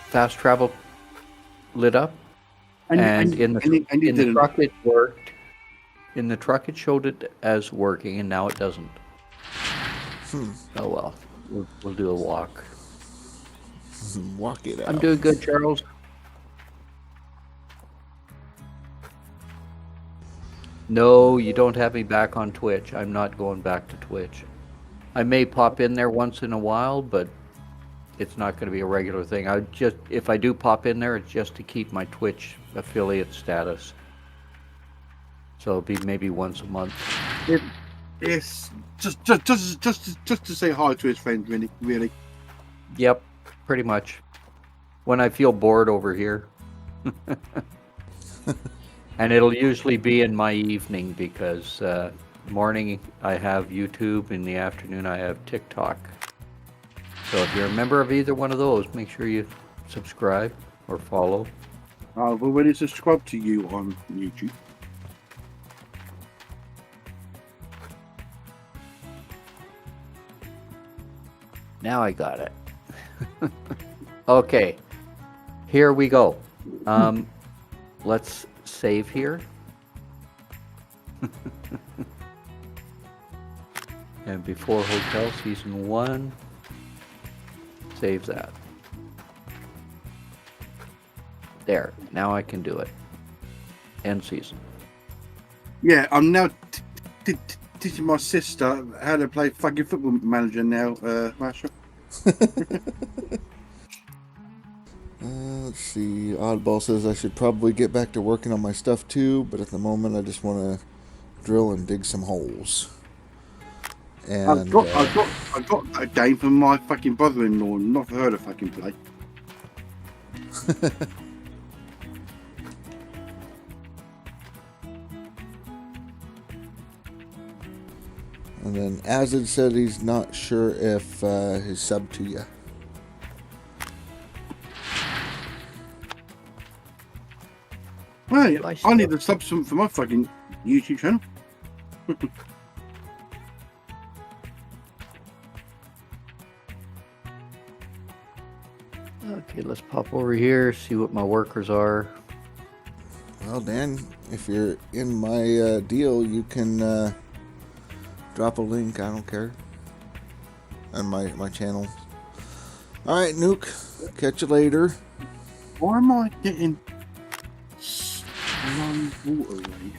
fast travel lit up, and in the truck it worked. In the truck it showed it as working, and now it doesn't. Oh well, we'll do a walk.
Walk it out.
I'm doing good, Charles. No, you don't have me back on Twitch. I'm not going back to Twitch. I may pop in there once in a while, but it's not going to be a regular thing. If I do pop in there, it's just to keep my Twitch affiliate status. So it'll be maybe once a month.
It's just to say hi to his friends, really.
Yep, pretty much. When I feel bored over here. And it'll usually be in my evening because morning I have YouTube, in the afternoon I have TikTok. So if you're a member of either one of those, make sure you subscribe or follow.
I've already subscribed to you on YouTube.
Now I got it. Okay, here we go. Let's save here. And before Hotel Season 1, save that. There, now I can do it. End season.
Yeah, I'm now teaching my sister how to play fucking Football Manager now, Masha.
Let's see. Oddball says I should probably get back to working on my stuff too, but at the moment I just want to drill and dig some holes. And
I got that game from my fucking brother-in-law, not for her to fucking play.
And then Azid said he's not sure if he's sub to you.
Hey,
I
I need to sub some for my fucking YouTube channel.
Okay, let's pop over here, see what my workers are.
Well, Dan, if you're in my deal, you can drop a link. I don't care. On my channel. All right, Nuke. Catch you later.
Why am I getting slow water rate?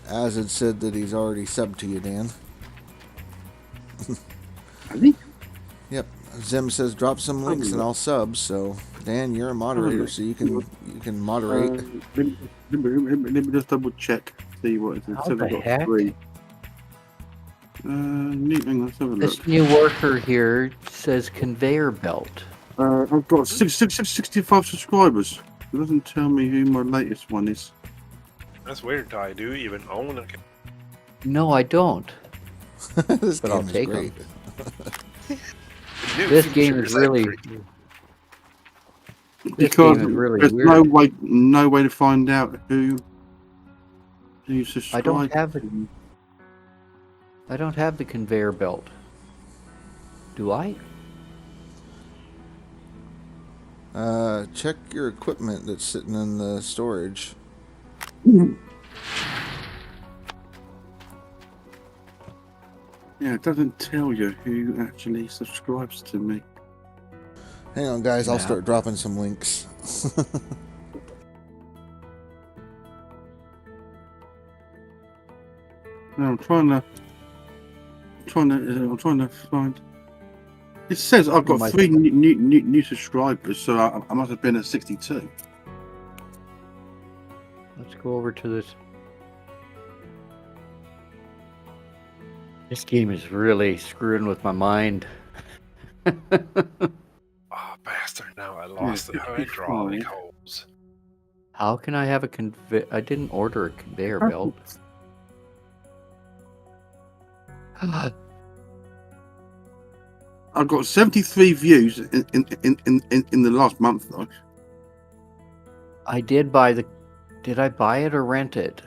Azid said that he's already subbed to you, Dan.
Has he?
Yep. Zim says drop some links and I'll sub. So Dan, you're a moderator, so you can moderate.
Let me just double check. See what it is.
How
So
the
we've got
heck?
3. Hang on, let's have a
This
look.
new worker here says conveyor belt.
I've got 65 subscribers. It doesn't tell me who my latest one is.
That's weird, Ty. Do you even own a...
No, I don't.
This
But I'll
game is
take
great.
New
This game
features
is really,
every-
this
Because
game is really
there's
weird.
no way to find out who subscribed.
I don't have it. I don't have the conveyor belt. Do I?
Check your equipment that's sitting in the storage.
Yeah, it doesn't tell you who actually subscribes to me.
Hang on, guys. I'll
Yeah.
start dropping some links.
No, I'm trying to find. It says I've got
My-
3 new subscribers, so I must have been at 62.
Let's go over to this. This game is really screwing with my mind.
Oh, bastard. Now I lost the hydraulic hose.
How can I have a I didn't order a conveyor belt.
I've got 73 views in the last month, though.
I did buy the. Did I buy it or rent it?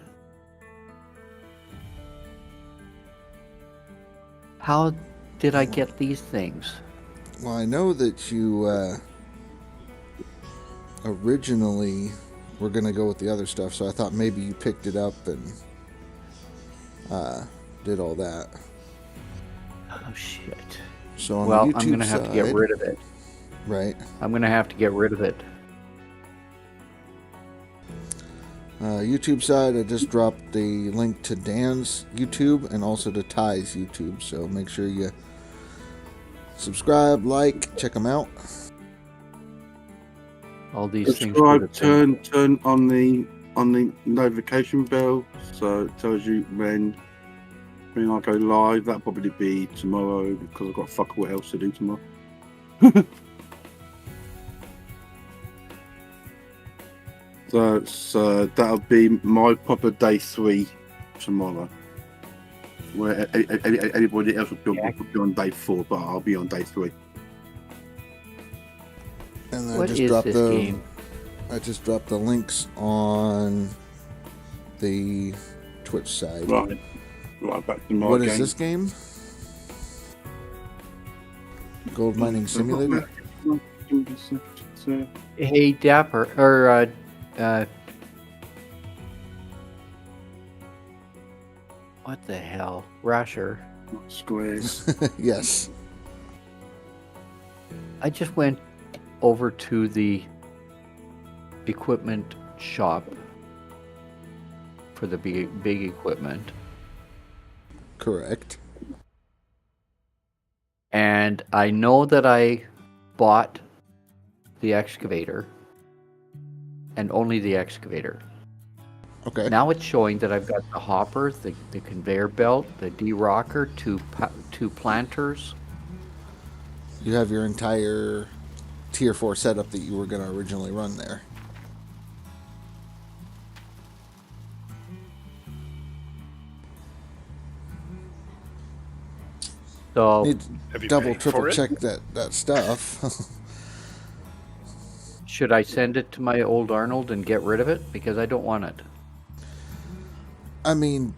How did I get these things?
Well, I know that you originally were going to go with the other stuff, so I thought maybe you picked it up and did all that.
Oh shit.
So on
Well,
the YouTube
I'm gonna have to get
side-
rid of it.
Right.
I'm gonna have to get rid of it.
YouTube side, I just dropped the link to Dan's YouTube and also to Ty's YouTube, so make sure you subscribe, like, check them out.
All these things. would have
Subscribe,
been-
turn on the notification bell, so it tells you when I go live. That'll probably be tomorrow because I've got fuck all else to do tomorrow. So that'll be my proper day 3 tomorrow. Where everybody else will be on day 4, but I'll be on day 3.
And then
What
I just
is
dropped
this
the
game?
I just dropped the links on the Twitch side.
Right, back to my
What
game.
is this game? Gold Mining Simulator?
Hey, Dapper, or what the hell, Rasher?
Squares.
Yes.
I just went over to the equipment shop for the big equipment,
Correct.
and I know that I bought the excavator, and only the excavator.
Okay.
Now it's showing that I've got the hopper, the conveyor belt, the de-rocker, two planters.
You have your entire tier 4 setup that you were going to originally run there.
So
Need to
Have you
double,
paid
triple
for it?
check that stuff.
should I send it to my old Arnold and get rid of it? Because I don't want it.
I mean,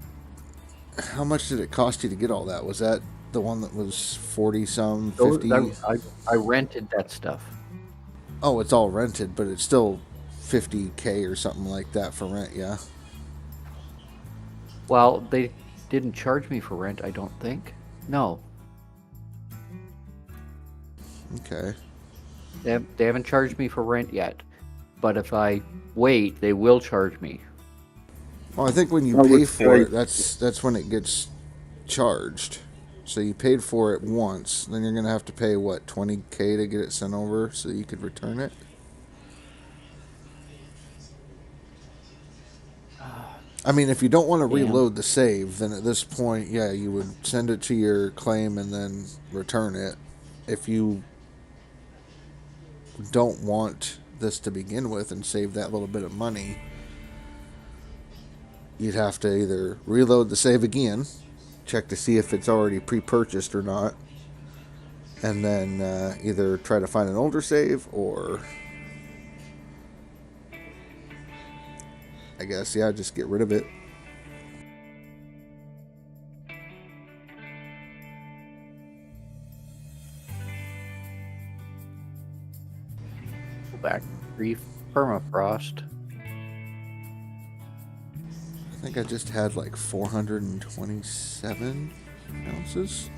how much did it cost you to get all that? Was that the one that was 40 some, 50?
I rented that stuff.
Oh, it's all rented, but it's still 50K or something like that for rent, yeah?
Well, they didn't charge me for rent, I don't think. No,
Okay.
they haven't charged me for rent yet. But if I wait, they will charge me.
Well, I think when you
I would
pay for
say-
it, that's when it gets charged. So you paid for it once, then you're going to have to pay, what, 20K to get it sent over so you could return it? I mean, if you don't want to
Damn.
reload the save, then at this point, yeah, you would send it to your claim and then return it. If you don't want this to begin with and save that little bit of money, you'd have to either reload the save again, check to see if it's already pre-purchased or not, and then either try to find an older save or, I guess, yeah, just get rid of it.
Go back. Brief permafrost.
I think I just had like 427 ounces.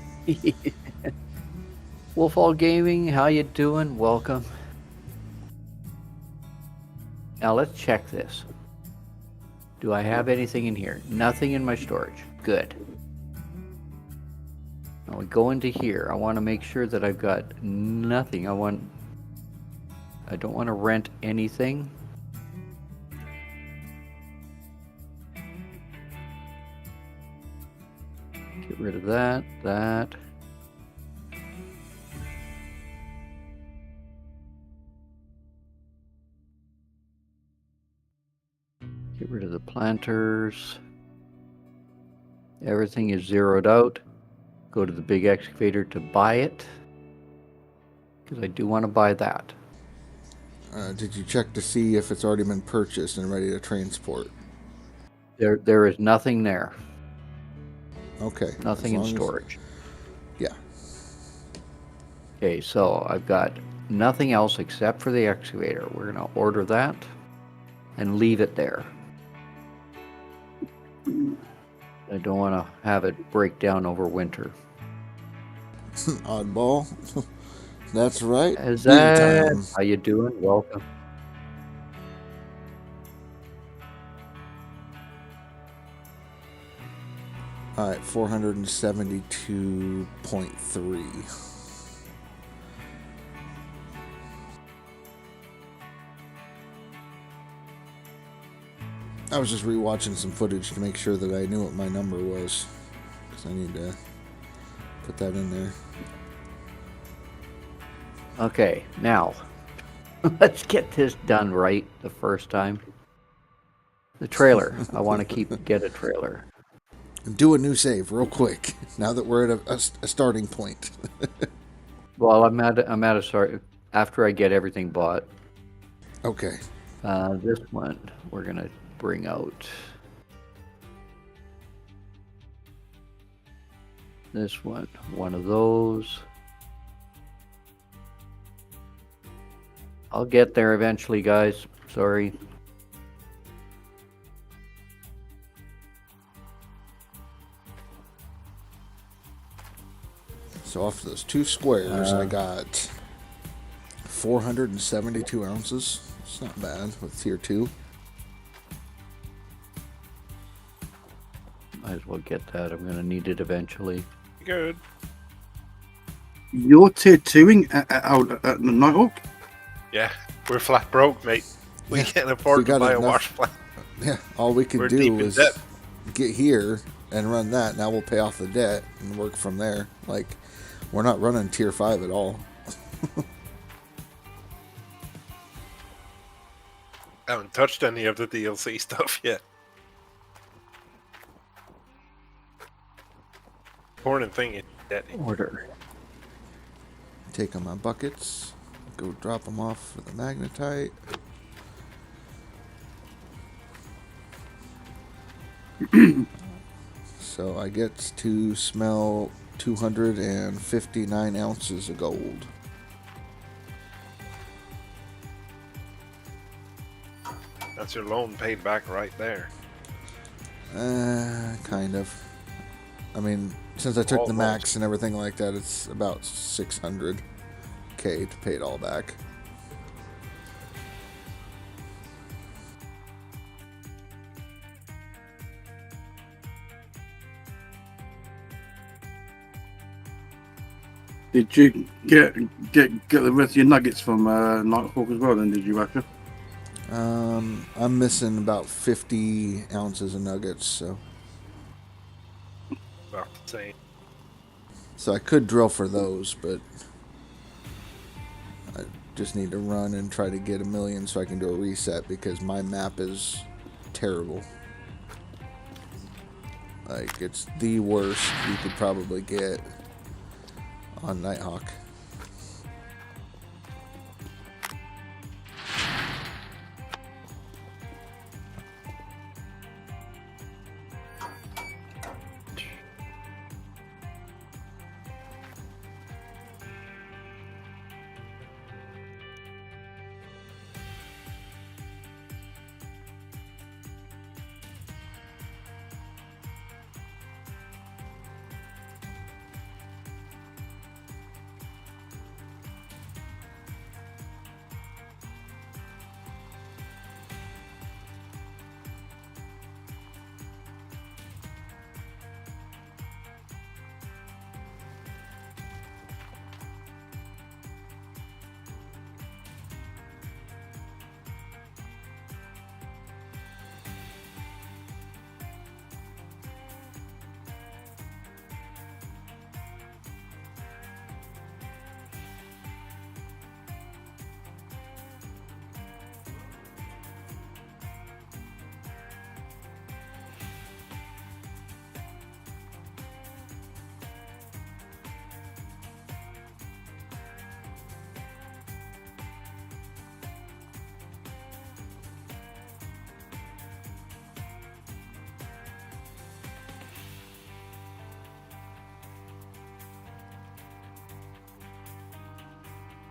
Wolfall Gaming, how you doing? Welcome. Now let's check this. Do I have anything in here? Nothing in my storage. Good. Now we go into here. I want to make sure that I've got nothing. I don't want to rent anything. Get rid of that. Get rid of the planters. Everything is zeroed out. Go to the big excavator to buy it, because I do want to buy that.
Did you check to see if it's already been purchased and ready to transport?
There is nothing there.
Okay.
Nothing
as
in
long as-
storage.
Yeah.
Okay, so I've got nothing else except for the excavator. We're going to order that and leave it there. I don't want to have it break down over winter.
Oddball. That's right.
Is
Winter
that
time.
how you doing? Welcome.
All right, 472.3. I was just rewatching some footage to make sure that I knew what my number was, because I need to put that in there.
Okay, now let's get this done right the first time. The trailer. I want to get a trailer.
Do a new save real quick. Now that we're at a starting point.
Well, I'm at a start after I get everything bought.
Okay.
This one we're gonna bring out. This one of those. I'll get there eventually, guys. Sorry.
So off those two squares, I got 472 ounces. It's not bad with tier 2.
Might as well get that. I'm gonna need it eventually.
Good.
You're tier 2ing at Nighthawk?
Yeah, we're flat broke, mate. We
Yeah,
can't afford
we
to
got
buy a
enough-
wash plant.
Yeah, all we could
We're deep
do
in
is
debt.
get here and run that. Now we'll pay off the debt and work from there. Like, we're not running tier 5 at all.
I haven't touched any of the DLC stuff yet. Important thing is Getting.
Order.
Taking my buckets, go drop them off for the magnetite. So I get to smell 259 ounces of gold.
That's your loan paid back right there.
Kind of. I mean, since I took the
Almost.
max and everything like that, it's about 600k to pay it all back.
Did you get the rest of your nuggets from Nighthawk as well? Then did you reckon?
I'm missing about 50 ounces of nuggets, so
About the same.
I could drill for those, but I just need to run and try to get 1 million so I can do a reset because my map is terrible. Like, it's the worst you could probably get on Nighthawk.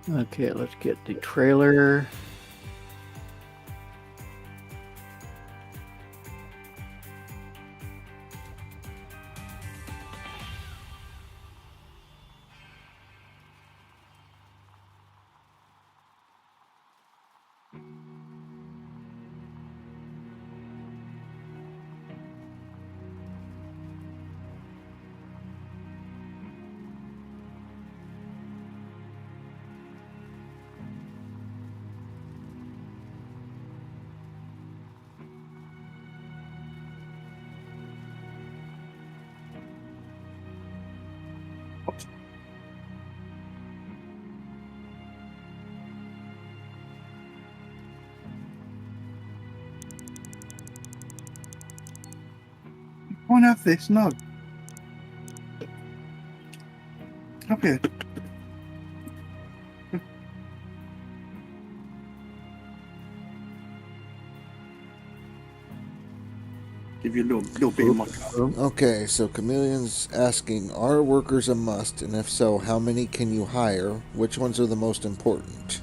Okay, let's get the trailer.
Why not have this? No. Up here. Give you a little bit of my cup.
Okay, so Chameleon's asking, are workers a must? And if so, how many can you hire? Which ones are the most important?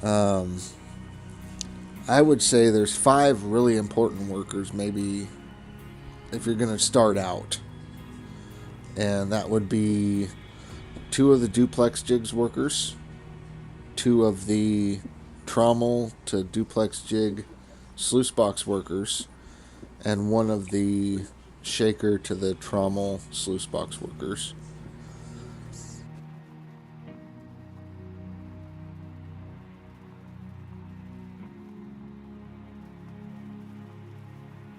I would say there's 5 really important workers, maybe, if you're going to start out. And that would be 2 of the duplex jigs workers, 2 of the trommel to duplex jig sluice box workers, and 1 of the shaker to the trommel sluice box workers.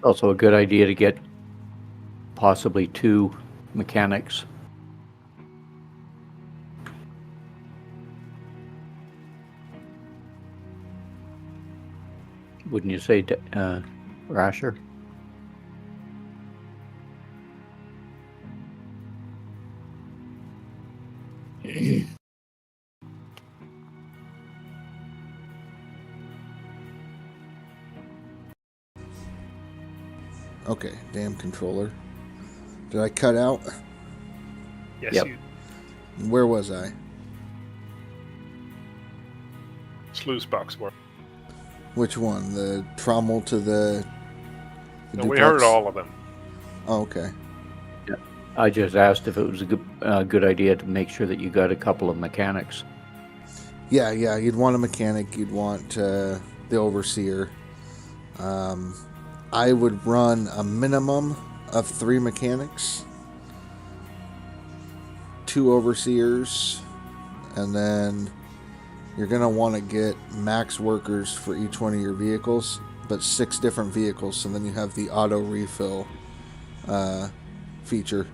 Also a good idea to get possibly 2 mechanics. Wouldn't you say, Rasher?
Okay, damn controller. Did I cut out?
Yes,
Yep.
you
Where was I?
sluice box work.
Which one? The trommel to the
No, we
duplex?
heard all of them.
Oh, okay.
I just asked if it was a good idea to make sure that you got a couple of mechanics.
Yeah, you'd want a mechanic, you'd want the overseer. I would run a minimum of 3 mechanics, 2 overseers, and then you're going to want to get max workers for each one of your vehicles, but 6 different vehicles, so then you have the auto refill feature.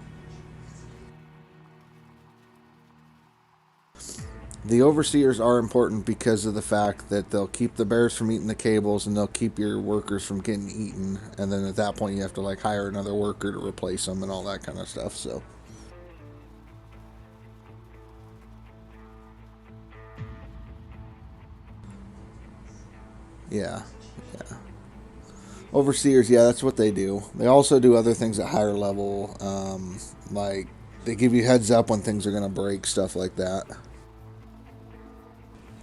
The overseers are important because of the fact that they'll keep the bears from eating the cables, and they'll keep your workers from getting eaten, and then at that point you have to like hire another worker to replace them and all that kind of stuff. So yeah. Overseers, yeah, that's what they do. They also do other things at higher level, like they give you heads up when things are going to break, stuff like that.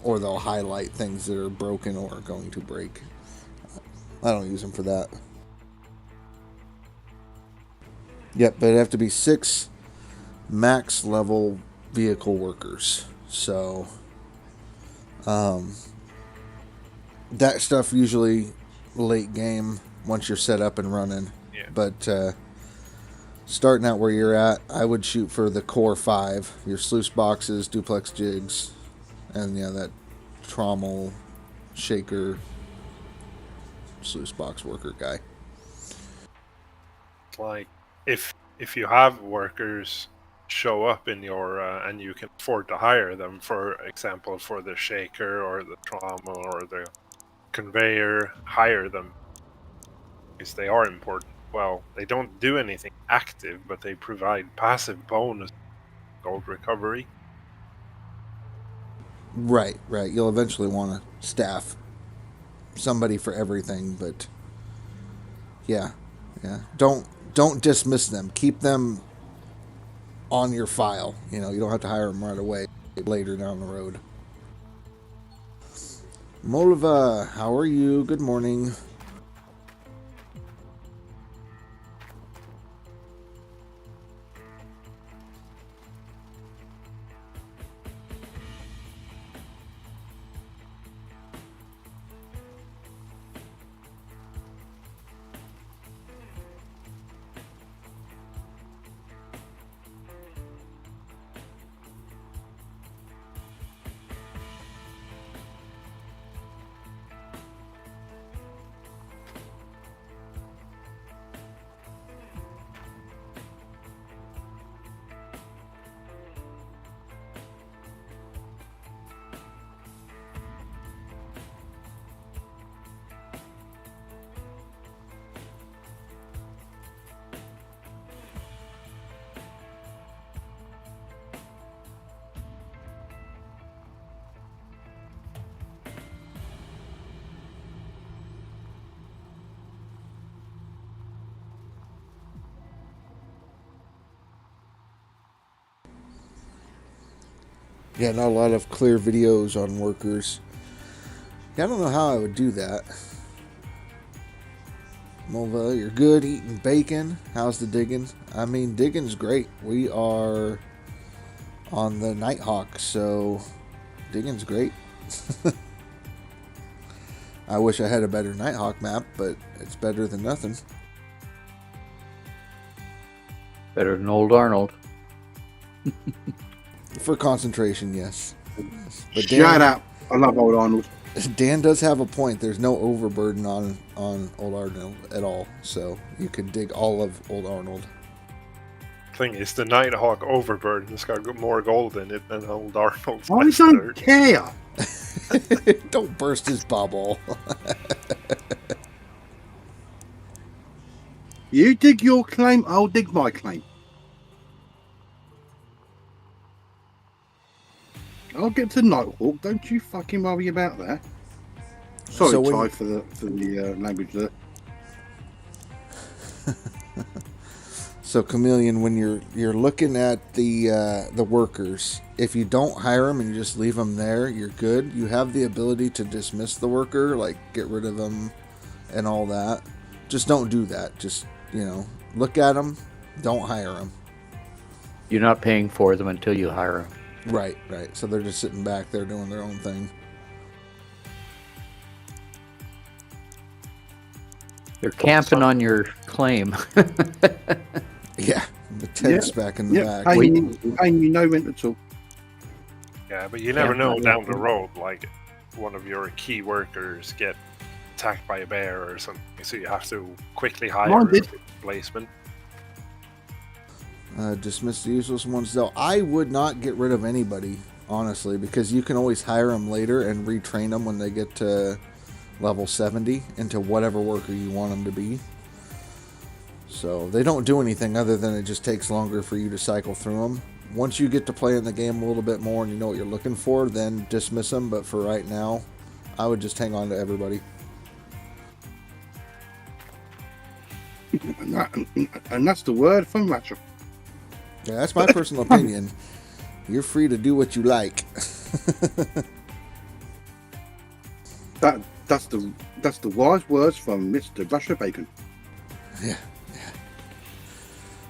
Or they'll highlight things that are broken or going to break. I don't use them for that. Yep, but it'd have to be 6 max level vehicle workers. So, that stuff usually late game once you're set up and running.
Yeah.
But starting out where you're at, I would shoot for the core 5. Your sluice boxes, duplex jigs, and yeah, that trommel, shaker, sluice box worker guy.
Like if you have workers show up in your and you can afford to hire them, for example, for the shaker or the trommel or the conveyor, hire them because they are important. Well, they don't do anything active, but they provide passive bonus gold recovery.
Right. You'll eventually want to staff somebody for everything, but yeah. Don't dismiss them. Keep them on your file. You know, you don't have to hire them right away. Later down the road. Molva, how are you? Good morning. Yeah, not a lot of clear videos on workers. Yeah, I don't know how I would do that. Molva, you're good eating bacon. How's the digging? I mean, digging's great. We are on the Nighthawk, so digging's great. I wish I had a better Nighthawk map, but it's better than nothing.
Better than old Arnold.
For concentration, yes. But
Shut up. I love old Arnold.
Dan does have a point. There's no overburden on Old Arnold at all, so you could dig all of Old Arnold.
Thing is, the Nighthawk overburden has got more gold in it than old Arnold's.
I don't care.
Don't burst his bubble.
You dig your claim, I'll dig my claim. I'll get to Nighthawk. Don't you fucking worry about that. Sorry,
So when
Ty,
you-
for the language there.
So Chameleon, when you're looking at the workers, if you don't hire them and you just leave them there, you're good. You have the ability to dismiss the worker, like get rid of them and all that. Just don't do that. Just, look at them, don't hire them.
You're not paying for them until you hire them.
Right. So they're just sitting back there doing their own thing.
They're camping on your claim.
Yeah, the tent's back in the back.
Paying you no rent at all.
Yeah, but you never
Yeah,
know
yeah.
down the road, like one of your key workers get attacked by a bear or something, so you have to quickly hire
Mine
a
did.
replacement.
Dismiss the useless ones, though. I would not get rid of anybody, honestly, because you can always hire them later and retrain them when they get to level 70 into whatever worker you want them to be. So they don't do anything other than it just takes longer for you to cycle through them. Once you get to play in the game a little bit more and you know what you're looking for, then dismiss them. But for right now, I would just hang on to everybody.
And that's the word from Ratchet.
Yeah, that's my personal opinion. You're free to do what you like.
That's the wise words from Mr. Russia Bacon.
Yeah.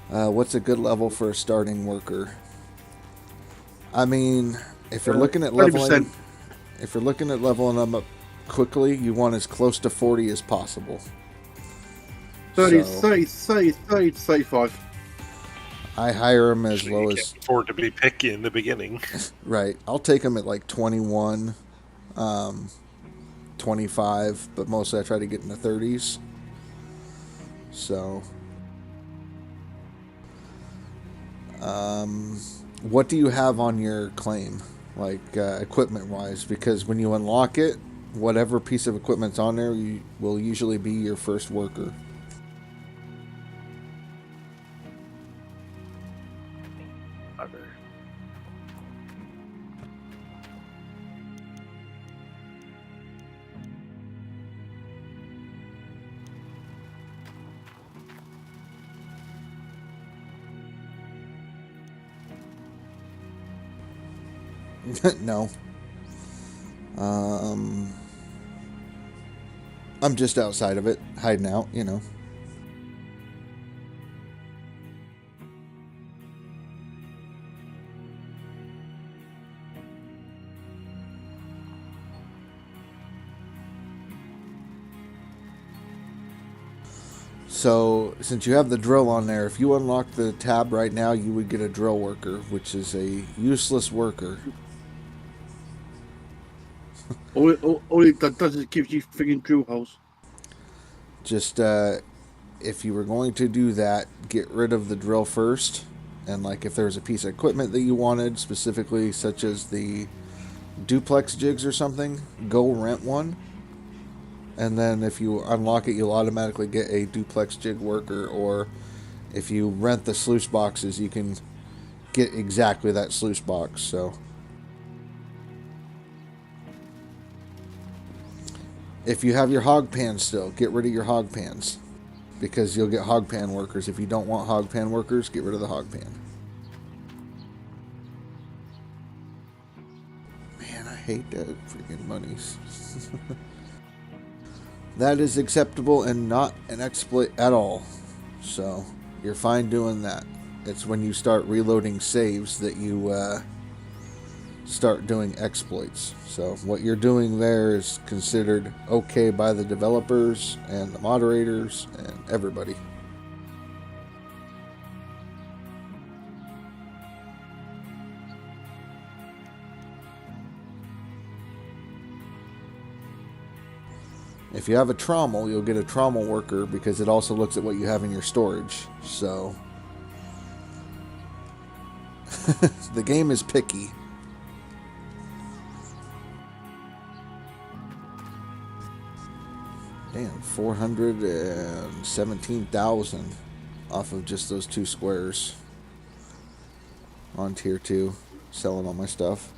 What's a good level for a starting worker? I mean, if you're looking at
30%.
leveling them up quickly, you want as close to 40 as possible.
30,
So-
30, 35.
I hire them as
Usually
low
you
as
can't afford to be picky in the beginning.
right. I'll take them at like 21, 25, but mostly I try to get in the 30s. So, what do you have on your claim, like equipment-wise? Because when you unlock it, whatever piece of equipment's on there will usually be your first worker. No. I'm just outside of it, hiding out, So, since you have the drill on there, if you unlock the tab right now, you would get a drill worker, which is a useless worker.
All it does is gives you friggin' drill holes.
Just, if you were going to do that, get rid of the drill first. And, like, if there's a piece of equipment that you wanted, specifically such as the duplex jigs or something, go rent one. And then if you unlock it, you'll automatically get a duplex jig worker. Or if you rent the sluice boxes, you can get exactly that sluice box. So if you have your hog pan still, get rid of your hog pans, because you'll get hog pan workers. If you don't want hog pan workers, get rid of the hog pan. Man, I hate that freaking monies. That is acceptable and not an exploit at all. So you're fine doing that. It's when you start reloading saves that you start doing exploits. So what you're doing there is considered okay by the developers and the moderators and everybody. If you have a trommel, you'll get a trommel worker because it also looks at what you have in your storage. So the game is picky. Damn, 417,000 off of just those 2 squares on tier 2, selling all my stuff.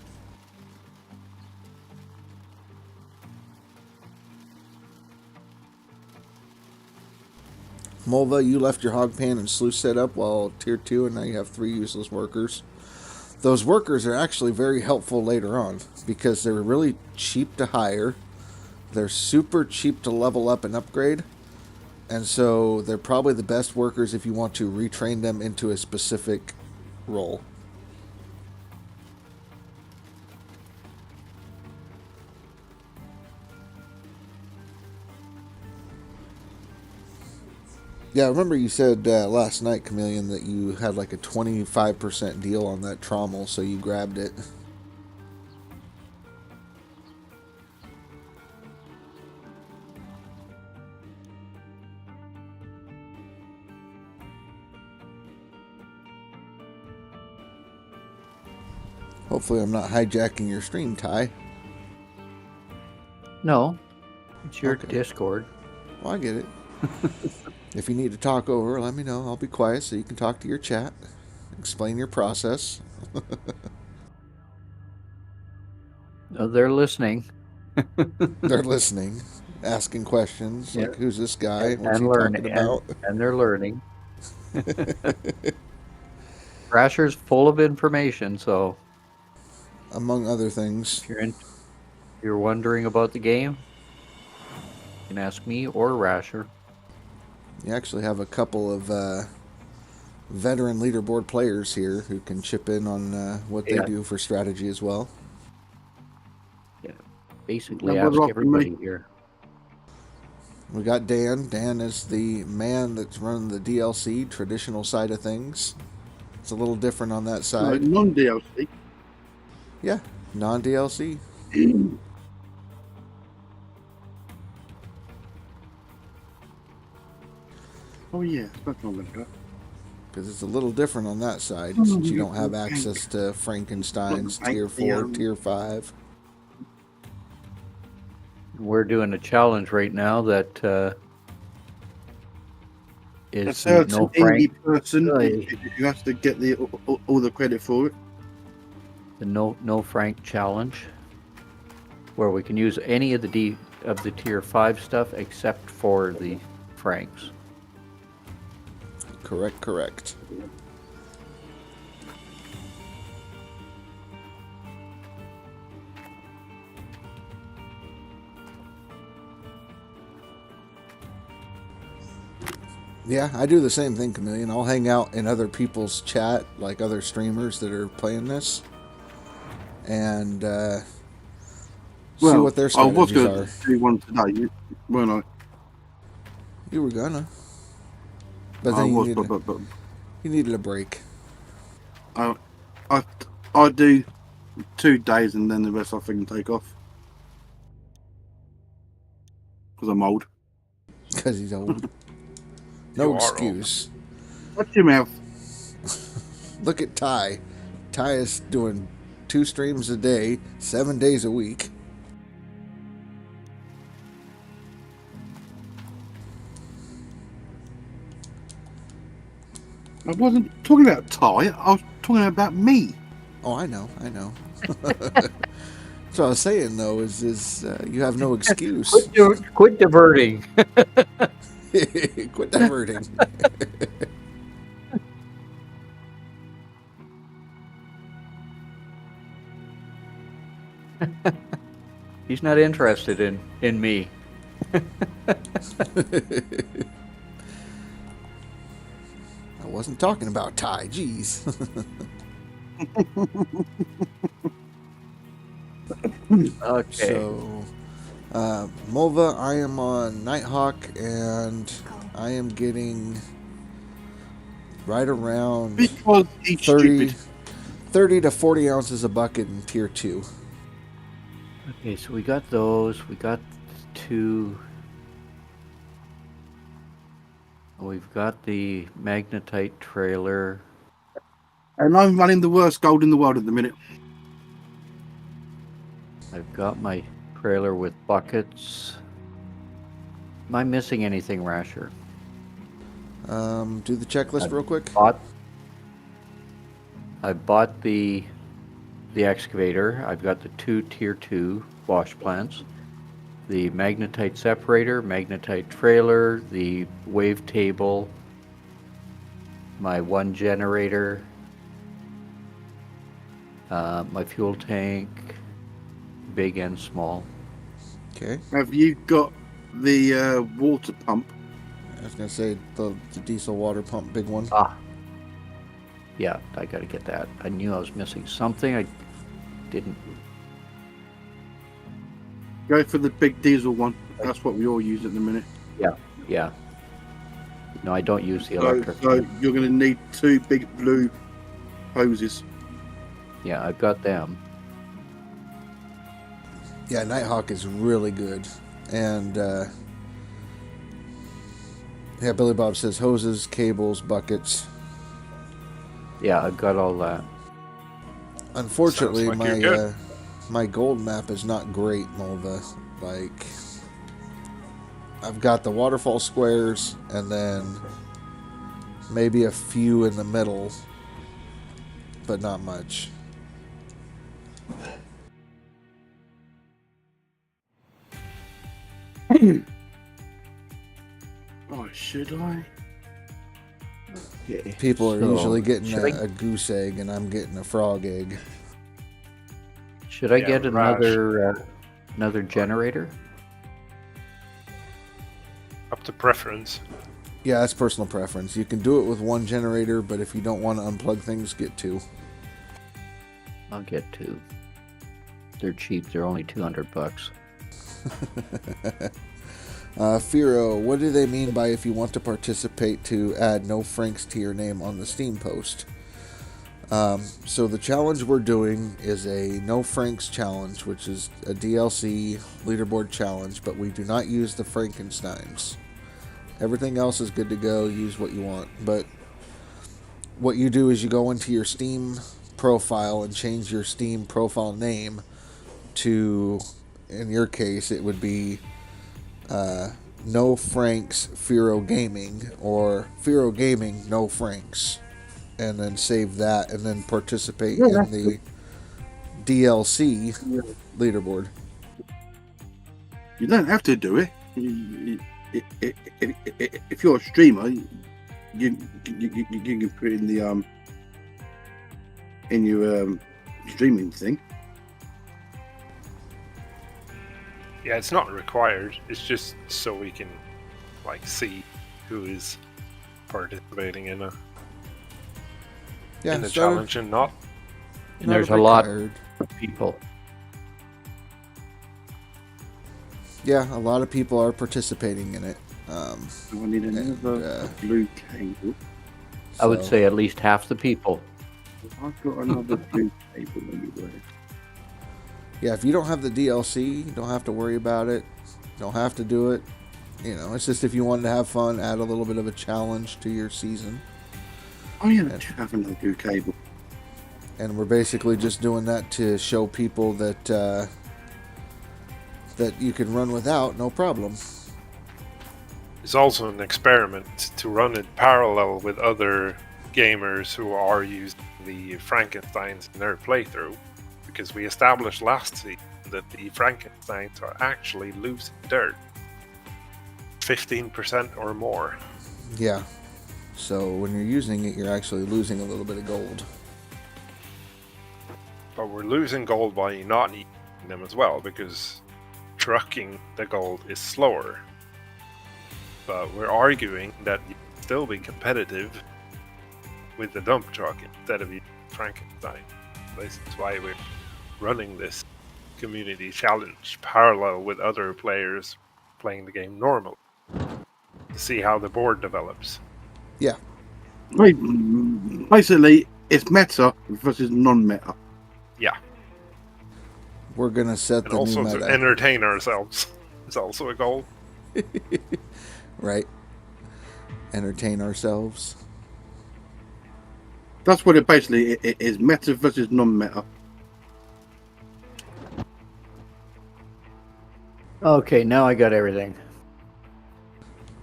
Mulva, you left your hog pan and sluice set up while tier 2, and now you have 3 useless workers. Those workers are actually very helpful later on because they're really cheap to hire. They're super cheap to level up and upgrade. And so they're probably the best workers if you want to retrain them into a specific role. Yeah, I remember you said last night, Chameleon, that you had like a 25% deal on that trommel, so you grabbed it. Hopefully I'm not hijacking your stream, Ty.
No, it's your
Okay.
Discord.
Well, I get it. If you need to talk over, let me know. I'll be quiet so you can talk to your chat. Explain your process.
No, they're listening.
They're listening, asking questions like, who's this guy? What's he
learning,
talking about?
and they're learning. Rasher's full of information, so
Among other things.
if you're wondering about the game, you can ask me or Rasher.
You actually have a couple of veteran leaderboard players here who can chip in on what they do for strategy as well.
Yeah, basically
That was
ask
off to
everybody
me.
here.
We got Dan. Dan is the man that's running the DLC traditional side of things. It's a little different on that side.
Non-DLC.
Yeah, non-DLC.
Oh yeah, that's not like that.
Because it's a little different on that side, since you don't have access to Frankensteins, tier 4, tier 5.
We're doing a challenge right now that
A
is
certain
no
indie
Frank,
person
Really?
who has to get all the credit for it.
the no Frank challenge, where we can use any of the tier 5 stuff except for the Franks.
Correct. Yeah, I do the same thing, Chameleon. I'll hang out in other people's chat, like other streamers that are playing this, and see what their
I was
strategies
going
are.
to do one today, weren't I?
You were gonna, but
I
then
was,
you needed a break.
I do 2 days and then the rest I think take off. Because I'm old.
Because he's old.
You
No
are
excuse.
Watch your mouth.
Look at Ty. Ty is doing 2 streams a day, 7 days a week.
I wasn't talking about Ty, I was talking about me.
Oh, I know. So I was saying though is you have no excuse.
Quit diverting.
Quit diverting.
He's not interested in me.
I wasn't talking about Ty. Jeez.
Okay.
So, Mulva, I am on Nighthawk, and I am getting right around
Because he's
30,
stupid.
30 to 40 ounces a bucket in tier 2.
Okay, so we got those. We got 2. We've got the magnetite trailer.
And I'm running the worst gold in the world at the minute.
I've got my trailer with buckets. Am I missing anything, Rasher?
Do the checklist real quick.
I bought the excavator. I've got the 2 tier 2 wash plants. the magnetite separator, magnetite trailer, the wave table, my one generator, my fuel tank, big and small.
Okay.
Have you got the water pump?
I was gonna say the diesel water pump, big one.
Yeah, I gotta get that. I knew I was missing something. I didn't.
Go for the big diesel one. That's what we all use at the minute.
Yeah. No, I don't use the
So,
electric.
so you're going to need 2 big blue hoses.
Yeah, I've got them.
Yeah, Nighthawk is really good. And yeah, Billy Bob says hoses, cables, buckets.
Yeah, I've got all that.
Unfortunately,
Sounds like you're good.
my gold map is not great, Mulva. Like, I've got the waterfall squares and then maybe a few in the middle, but not much.
Oh, should I?
Okay.
People are
So,
usually getting
should
a goose egg, and I'm getting a frog egg.
Should I
Yeah,
get
Raj.
another generator?
Up to preference.
Yeah, that's personal preference. You can do it with one generator, but if you don't want to unplug things, get 2.
I'll get 2. They're cheap. They're only $200.
Firo, what do they mean by if you want to participate to add no Franks to your name on the Steam post? So the challenge we're doing is a no Franks challenge, which is a DLC leaderboard challenge, but we do not use the Frankensteins. Everything else is good to go. Use what you want. But what you do is you go into your Steam profile and change your Steam profile name to, in your case, it would be No Franks Firo Gaming, or Firo Gaming No Franks, and then save that and then participate in the DLC leaderboard.
You don't have to do it. If you're a streamer, you can put it in the in your streaming thing.
Yeah, it's not required. It's just so we can like see who is participating in a
Yeah,
in the
so
challenge and not.
And
not
there's a lot
required.
of people.
Yeah, a lot of people are participating in it.
So I need another blue cable.
I would
so-
say at least half the people.
I've got another blue cable anyway.
Yeah, if you don't have the DLC, you don't have to worry about it. You don't have to do it. You know, it's just if you wanted to have fun, add a little bit of a challenge to your season.
Oh yeah, I do have another blue cable.
And we're basically just doing that to show people that that you can run without, no problem.
It's also an experiment to run it parallel with other gamers who are using the Frankensteins in their playthrough, because we established last season that the Frankensteins are actually loose dirt, 15% or more.
Yeah. So when you're using it, you're actually losing a little bit of gold.
But we're losing gold by not eating them as well, because trucking the gold is slower. But we're arguing that you can still be competitive with the dump truck instead of using Frankenstein. This is why we're running this community challenge parallel with other players playing the game normally, to see how the board develops.
Yeah.
Basically, it's meta versus non-meta.
Yeah,
We're gonna set
and
the
also
new
to
meta.
entertain ourselves is also a goal.
Right. Entertain ourselves.
That's what it basically is: meta versus non-meta.
Okay, now I got everything.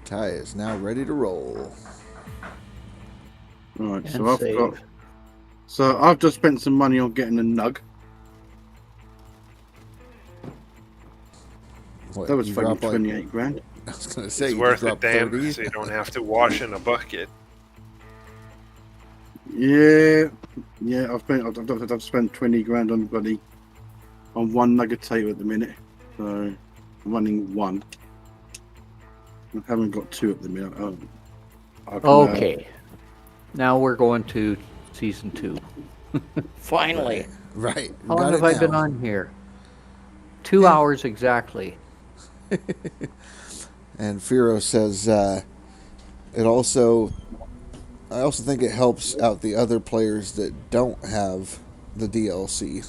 Ty is now ready to roll.
Right,
And
so
save.
I've just spent some money on getting a nug.
What,
That was
you
fucking
drop, like,
28 grand.
I was gonna say
It's
you
worth it,
drop
Dan,
30.
so you don't have to wash in a bucket.
Yeah, I've spent 20 grand on one nuggetator at the minute. So I'm running one. I haven't got two at the minute. I can,
Okay. Now we're going to season 2. Finally.
Right.
How long
Got
have
it
I been
now.
on here? 2 hours exactly.
And Firo says I also think it helps out the other players that don't have the DLC.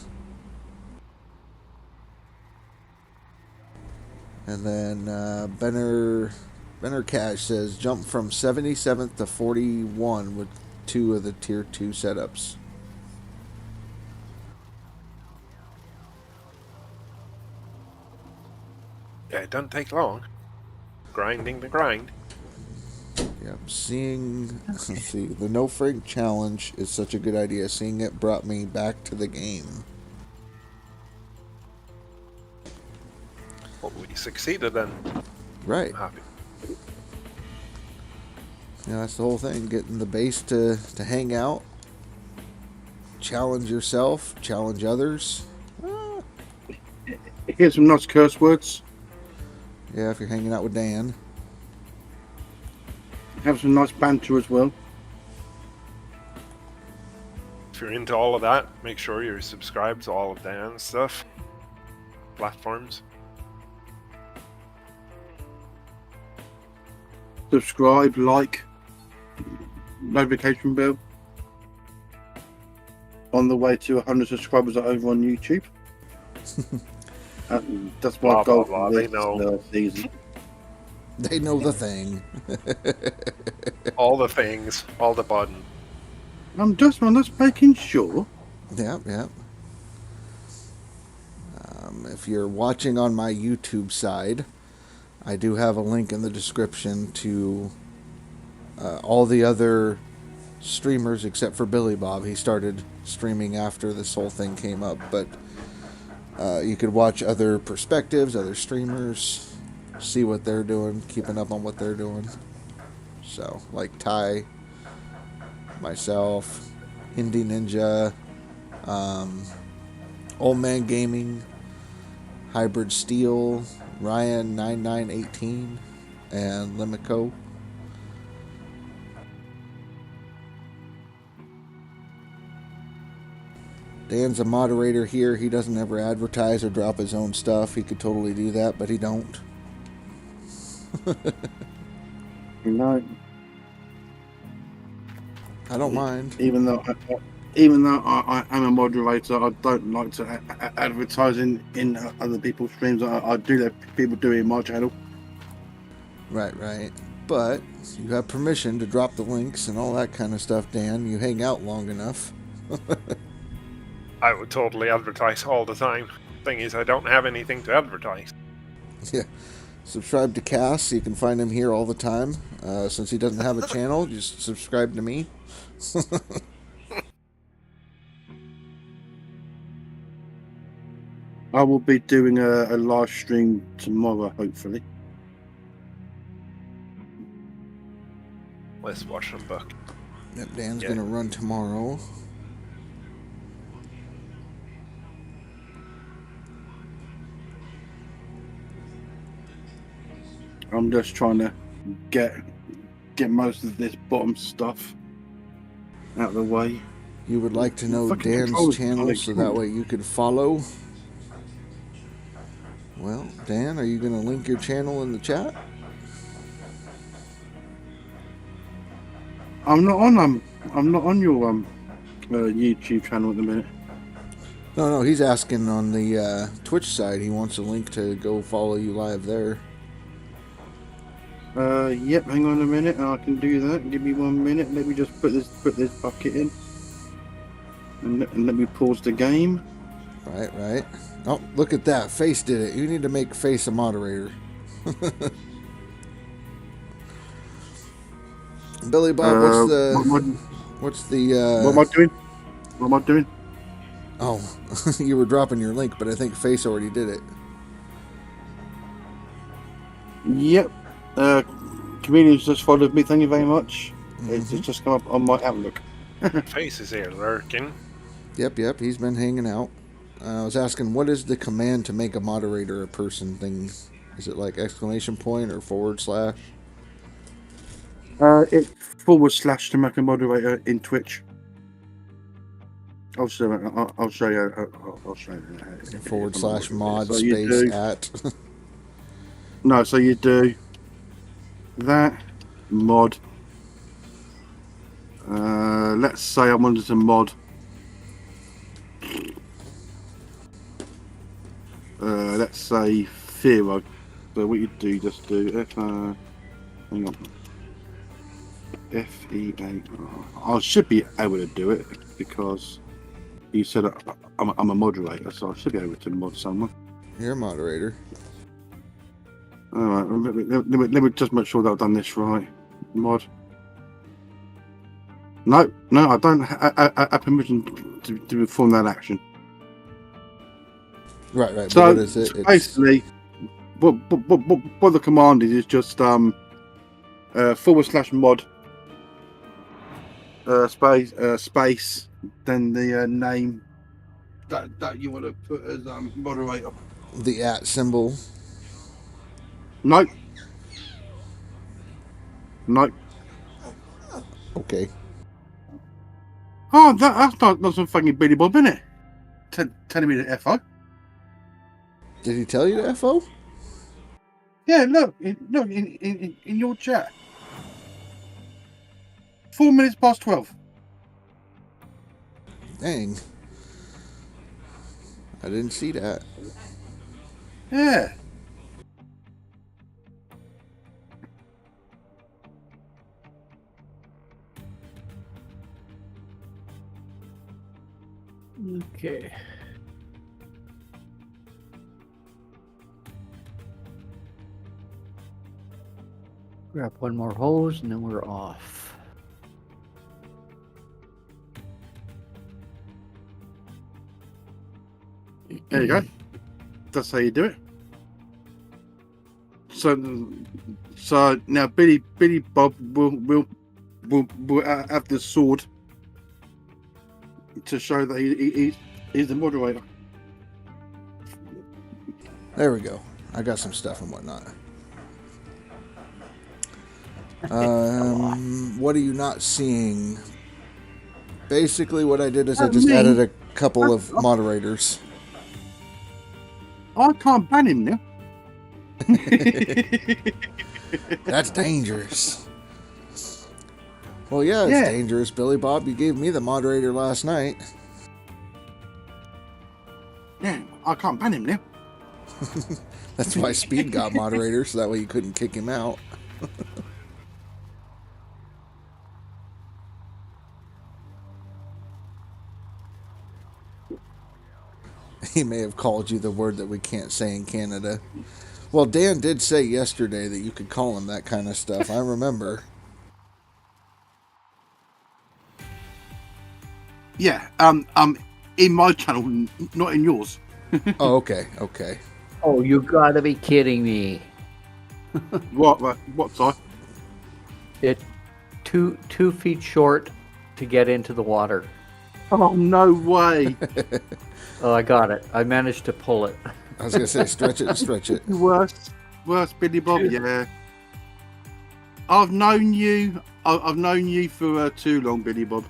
And then Benner Cash says jump from 77th to 41 with 2 of the tier 2 setups.
Yeah, it doesn't take long. Grinding the grind.
Yep, let's see, the No Frank challenge is such a good idea. Seeing it brought me back to the game.
Well, we succeeded then.
Right.
I'm happy.
Yeah, that's the whole thing. Getting the base to hang out, challenge yourself, challenge others.
Here's some nice curse words.
Yeah, if you're hanging out with Dan.
Have some nice banter as well.
If you're into all of that, make sure you're subscribed to all of Dan's stuff. Platforms.
Subscribe, like, notification bell. On the way to 100 subscribers over on YouTube. That's my
Blah,
goal
blah, blah.
for
They
this
know.
season.
They know the thing.
All the things. All the buttons.
I'm just making sure.
Yep, yep. If you're watching on my YouTube side, I do have a link in the description to all the other streamers except for Billy Bob. He started streaming after this whole thing came up, but you could watch other perspectives, other streamers, see what they're doing, keeping up on what they're doing. So, like Ty, myself, Indie Ninja, Old Man Gaming, Hybrid Steel, Ryan9918, and Limico. Dan's a moderator here. He doesn't ever advertise or drop his own stuff. He could totally do that, but he don't.
No,
I don't mind.
even though I am a moderator, I don't like to advertise in other people's streams. I do let people do it in my channel.
Right. But you have permission to drop the links and all that kind of stuff, Dan. You hang out long enough.
I would totally advertise all the time. Thing is, I don't have anything to advertise.
Yeah. Subscribe to Cass. You can find him here all the time. Since he doesn't have a channel, just subscribe to me.
I will be doing a live stream tomorrow, hopefully.
Let's watch some book.
Yep, Dan's
Yeah.
going to run tomorrow.
I'm just trying to get most of this bottom stuff out of the way.
You would like to know
Fucking
Dan's
controls
channel
aren't
so
cool.
that way you could follow? Well, Dan, are you going to link your channel in the chat?
I'm not on your YouTube channel at the minute.
No, he's asking on the Twitch side. He wants a link to go follow you live there.
Yep, hang on a minute, I can do that. Give me 1 minute. Let me just put this bucket in, and let me pause the game.
Right. Oh, look at that. Face did it. You need to make Face a moderator. Billy Bob, what's the
What am I doing? What am I doing?
Oh, you were dropping your link, but I think Face already did it.
Yep. Comedians just followed me. Thank you very much. It's
Mhm.
just come up on my Outlook.
Face is here lurking.
Yep. He's been hanging out. I was asking, what is the command to make a moderator a person thing? Is it like exclamation point or /?
It's / to make a moderator in Twitch. I'll show you. I'll show you.
/ mod
So you
space
do-
at.
No, so you do that mod. Let's say I wanted to mod. Let's say Fero. So what you do, just do hang on. FEA. I should be able to do it because you said I'm a moderator, so I should be able to mod someone.
You're a moderator.
All right, let me just make sure that I've done this right. Mod. No, I don't have permission to perform that action.
Right. But
So
what is it? It's
basically, what the command is just / mod space then the name that you want to put as moderator.
the at symbol.
Nope.
Okay.
Oh, that's not some fucking Billy Bob, innit? Telling me the FO.
Did he tell you to FO?
Yeah, look in your chat. 4 minutes past 12.
Dang. I didn't see that.
Yeah.
Okay. Grab one more hose and then we're off.
There you go. That's how you do it. So now Billy Bob will have the sword to show that he's the moderator.
There we go. I got some stuff and whatnot. What are you not seeing? Basically, what I did is I just added a couple of moderators.
I can't ban him now.
That's dangerous. Well, yeah, it's dangerous, Billy Bob. You gave me the moderator last night.
Yeah, I can't ban him now.
That's why Speed got moderator, so that way you couldn't kick him out. He may have called you the word that we can't say in Canada. Well, Dan did say yesterday that you could call him that kind of stuff. I remember.
Yeah, in my channel, not in yours.
Oh, okay.
Oh, you gotta be kidding me.
What side?
It 2 feet short to get into the water.
Oh, no way.
Oh, I got it. I managed to pull it.
I was going to say, stretch it.
Worst Billy Bob, yeah. I've known you for too long, Billy Bob.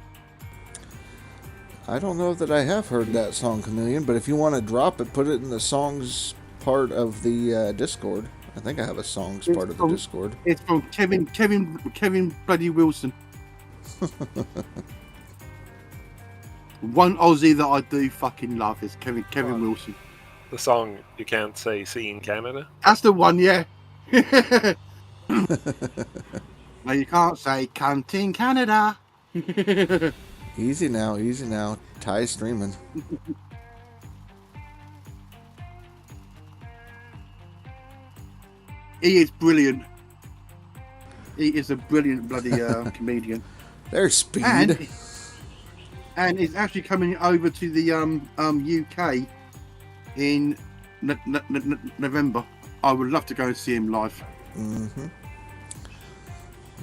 I don't know that I have heard that song, Chameleon, but if you want to drop it, put it in the songs part of the Discord. I think I have a songs part of the Discord.
It's from Kevin bloody Wilson. One Aussie that I do fucking love is Kevin Wilson.
The song You Can't Say See in Canada?
That's the one, yeah. No, you can't say cunt in Canada.
Easy now. Ty's streaming.
He is brilliant. He is a brilliant bloody comedian.
There's Speed.
And he's actually coming over to the UK in November. I would love to go and see him live.
Mm-hmm.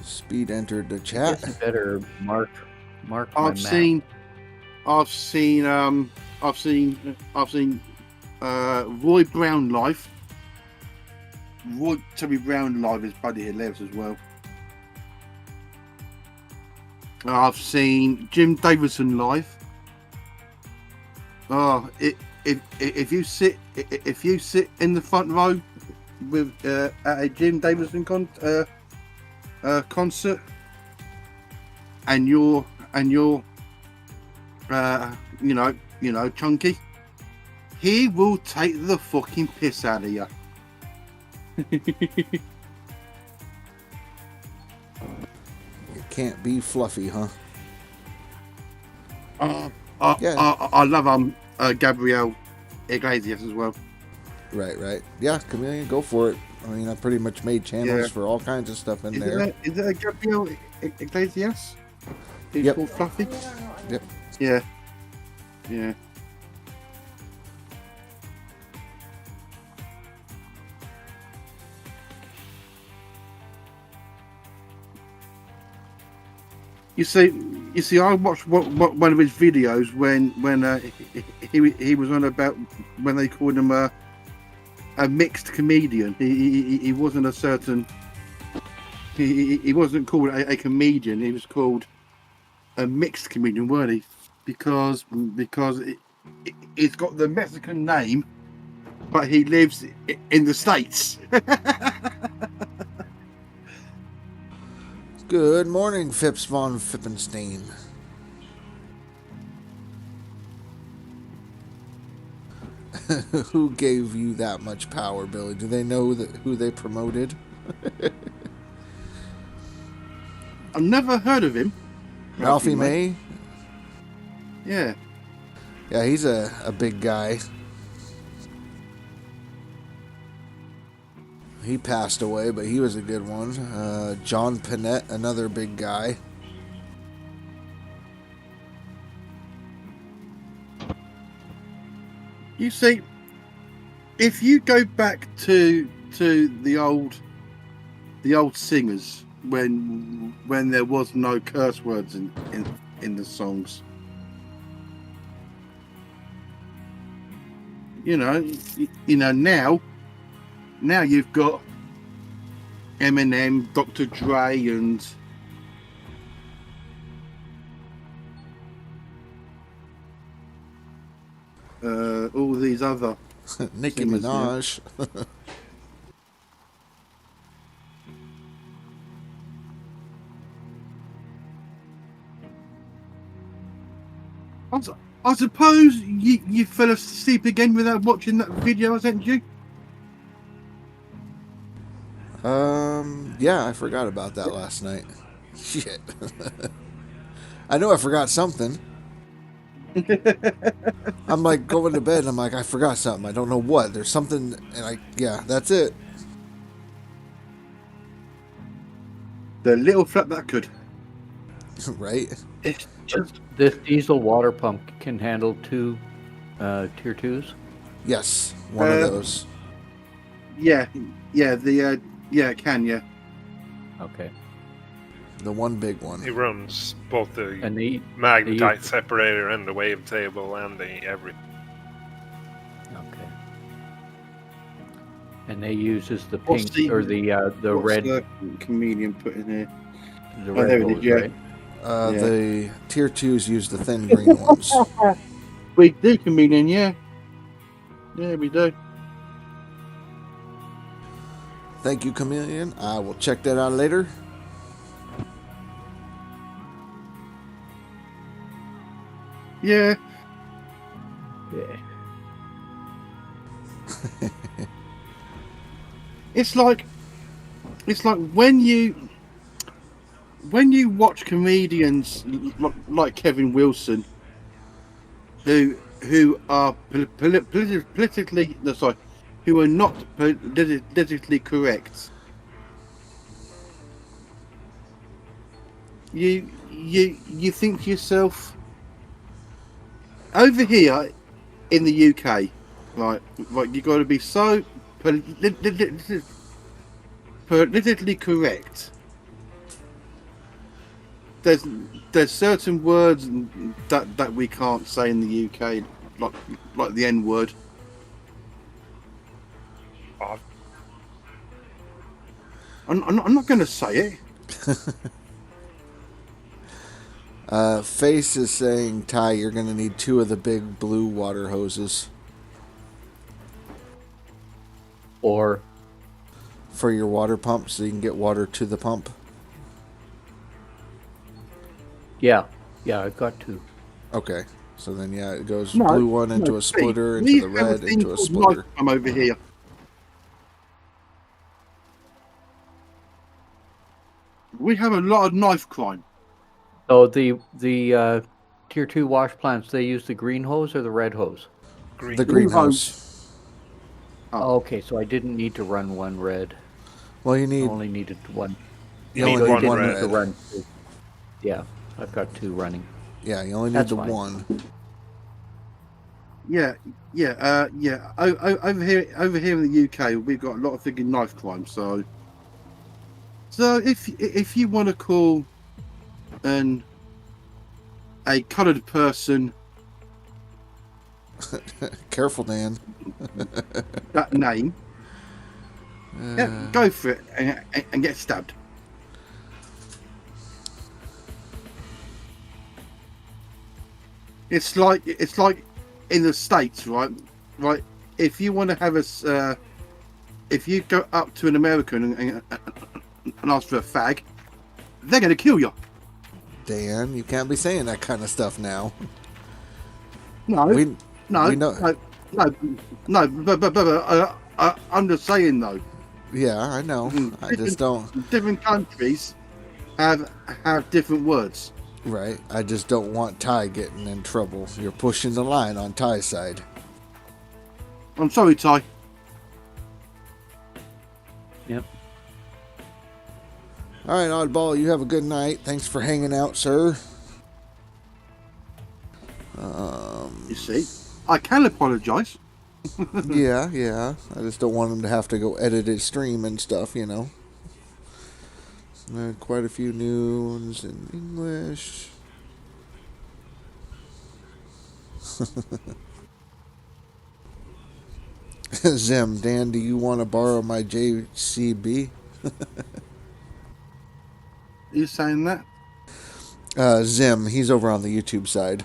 Speed entered the
I
chat.
guess I better mark my
I've
map.
seen Roy Brown live. Toby Brown live is bloody hilarious as well. I've seen Jim Davison live. Oh, if you sit in the front row with at a Jim Davison concert, and you're chunky, he will take the fucking piss out of you.
It can't be fluffy, huh?
I love Gabriel Iglesias as well.
Right. Yeah, Chameleon, go for it. I mean, I pretty much made channels
Yeah.
for all kinds of stuff in there.
Is it a Gabriel Iglesias? He's
Yep.
called Fluffy?
Yep.
Yeah. You see, I watched one of his videos when he was on about when they called him a mixed comedian. He wasn't a certain. He wasn't called a comedian. He was called a mixed comedian, weren't he? Because it's got the Mexican name, but he lives in the States.
Good morning, Phipps von Fippenstein. Who gave you that much power, Billy? Do they know who they promoted?
I've never heard of him.
Ralphie May?
Yeah.
Yeah, he's a big guy. He passed away, but he was a good one. John Panette, another big guy.
You see, if you go back to the old singers when there was no curse words in the songs, now you've got Eminem, Dr. Dre, and all these other
Nicki
singers,
Minaj.
I suppose you fell asleep again without watching that video I sent you.
Yeah, I forgot about that last night. Shit. I know I forgot something. I'm like going to bed and I'm like, I forgot something. I don't know what. There's something, and that's it.
The little flap that could.
Right?
It's just
This diesel water pump can handle 2 tier 2s.
Yes, one of those.
it can, yeah.
Okay.
The one big one.
He runs both the
And the
magnetite separator and the wavetable and the everything.
okay. And they uses the
What's
pink or the
What's
red.
the comedian put in here?
The
Oh,
red
there it is,
hose,
yeah.
right?
The tier 2s use the thin green ones.
We do, comedian, yeah. Yeah, we do.
Thank you, Chameleon. I will check that out later.
Yeah.
Yeah.
It's like when you watch comedians like Kevin Wilson, who are politically who are not politically correct. You think to yourself, over here in the UK, right, you got to be so politically correct, there's certain words that we can't say in the UK, like the N word. I'm not going to say it.
Face is saying, Ty, you're going to need 2 of the big blue water hoses
Or
for your water pump so you can get water to the pump.
yeah, I've got 2.
Okay. So then, yeah, it goes
No,
blue one into
no,
a splitter,
we
into the
have a
red,
thing
into a
called
splitter.
knife crime over here. We have a lot of knife crime.
So the tier 2 wash plants, they use the green hose or the red hose?
Green.
The greenhouse.
Oh.
Okay, so I didn't need to run 1 red.
Well, you
I
need
only needed 1.
you
need
only
one
need one
red.
Need to
red.
run 2. Yeah, I've got 2 running.
Yeah, you only need
That's
the
fine.
one.
Yeah. Over here in the UK, we've got a lot of freaking knife crime. So if you want to call a coloured person
Careful, Dan.
that name, yeah, go for it and get stabbed. It's like in the States, right? If you want to have if you go up to an American and ask for a fag, they're going to kill you.
Dan, you can't be saying that kind of stuff now.
No,
We
no,
know.
but I'm just saying though.
Yeah, I know. I just don't.
Different countries have different words.
Right. I just don't want Ty getting in trouble. You're pushing the line on Ty's side.
I'm sorry, Ty.
Yep.
All right, Oddball, you have a good night. Thanks for hanging out, sir.
You see, I can apologise.
Yeah. I just don't want him to have to go edit his stream and stuff, you know. Quite a few new ones in English. Zim, Dan, do you want to borrow my JCB?
Are you saying that?
Zim, he's over on the YouTube side.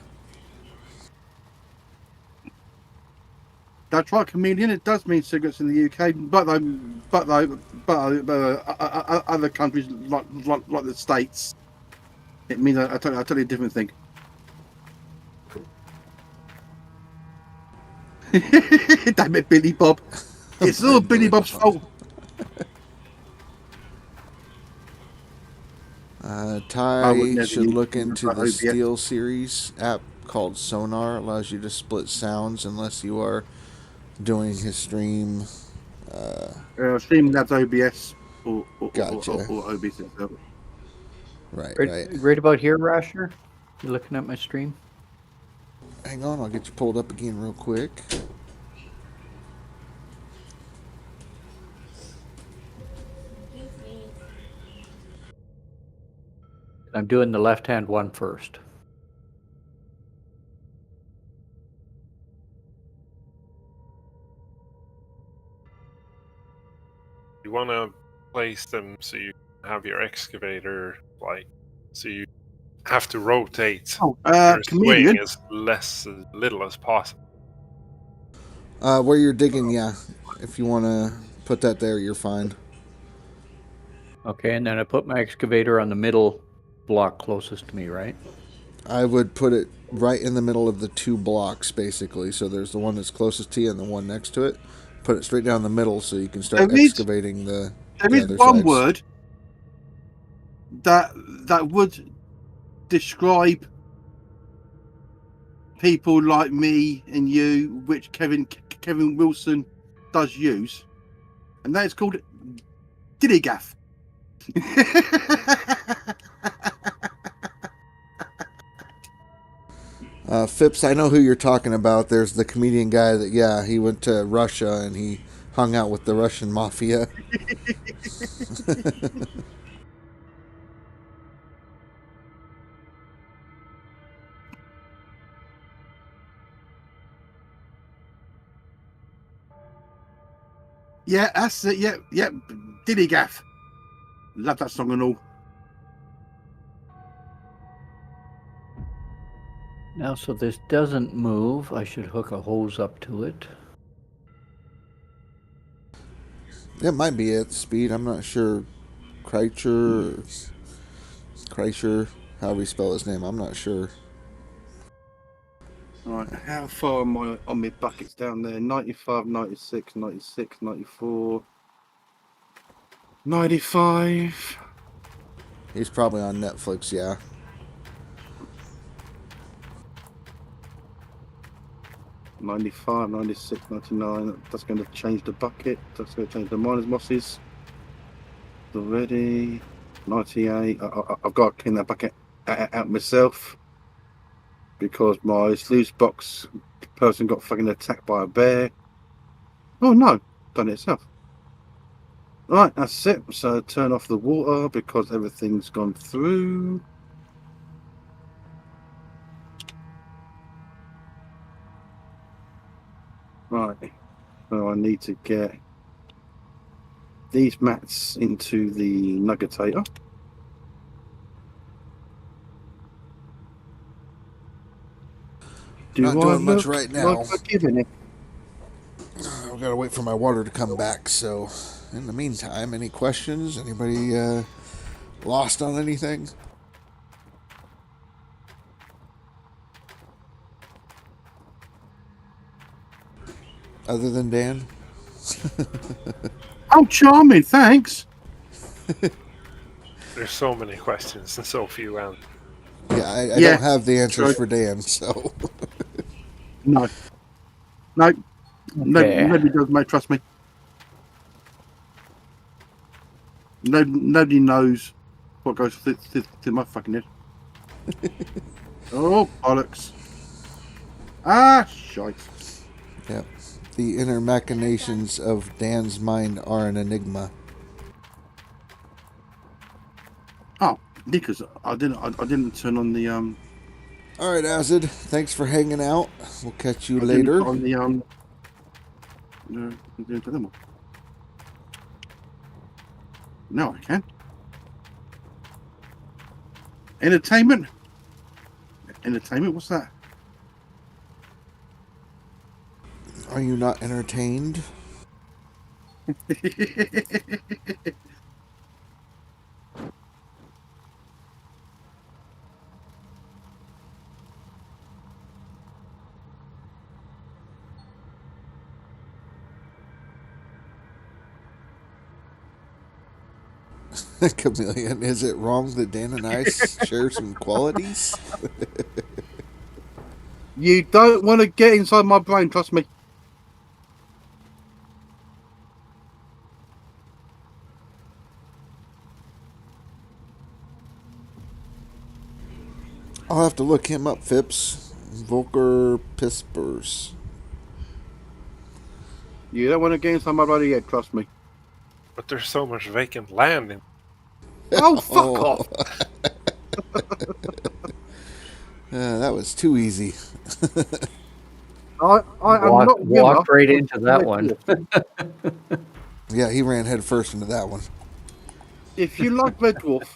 That's right, comedian. It does mean cigarettes in the UK, but other countries like the States, it means a totally different thing. Damn it, Billy Bob! It's all Billy Bob's fault. I
Ty
would never
should
use
look into the
OBS.
Steel Series app called Sonar. Allows you to split sounds unless you are doing his stream.
Streamlabs OBS or
Gotcha.
or OBS itself.
Right.
Right about here, Rasher? You looking at my stream?
Hang on, I'll get you pulled up again real quick.
I'm doing the left-hand one first.
You want to place them so you have your excavator, so you have to rotate
Oh,
your
comedian.
swing as little as possible.
Where you're digging, yeah. If you want to put that there, you're fine.
Okay, and then I put my excavator on the middle block closest to me, right?
I would put it right in the middle of the 2 blocks, basically. So there's the one that's closest to you and the one next to it. Put it straight down the middle so you can start
There is-
excavating the
There is
other
one
sides.
word that would describe people like me and you, which Kevin Wilson does use, and that is called dillygaff.
Phipps, I know who you're talking about. There's the comedian guy that, yeah, he went to Russia and he hung out with the Russian mafia.
Yeah, that's it. Yeah. Diddy Gaff. Love that song and all.
Now, so this doesn't move. I should hook a hose up to it.
It might be at speed. I'm not sure. Kreischer, however you spell his name. I'm not sure.
Right, how far am I on my buckets down there? 95, 96, 96, 94, 95.
He's probably on Netflix, yeah.
$95, 96, 99. That's going to change the bucket. That's going to change the miners mosses. Already. 98. I've got to clean that bucket out myself because my sluice box person got fucking attacked by a bear. Oh no, done it itself. Right, that's it. So turn off the water because everything's gone through. Right, so I need to get these mats into the nuggetator.
Not
I
doing much
look
right now.
like I'm giving it?
I've got to wait for my water to come back. So, in the meantime, any questions? Anybody lost on anything? Other than Dan?
Oh, charming, thanks.
There's so many questions and so few answers.
Yeah, I
Yeah.
don't have the answers
Sure.
for Dan, so.
No.
Okay.
Nobody does, mate, trust me. Nobody knows what goes through my fucking head. Oh, bollocks. Ah, shite.
Yep. The inner machinations of Dan's mind are an enigma.
Oh, because I didn't turn on the
All right, Acid. Thanks for hanging out. We'll catch you
I didn't
later.
put on the didn't put them on. No, I can. Entertainment. What's that?
Are you not entertained? Chameleon, is it wrong that Dan and I share some qualities?
You don't want to get inside my brain, trust me.
I'll have to look him up, Phipps. Volker Pispers.
You don't want to get inside my brain yet, trust me.
But there's so much vacant land in.
Oh, fuck off.
That was too easy.
I'm not
Walk right into that one.
Yeah, he ran head first into that one.
If you like Red Dwarf,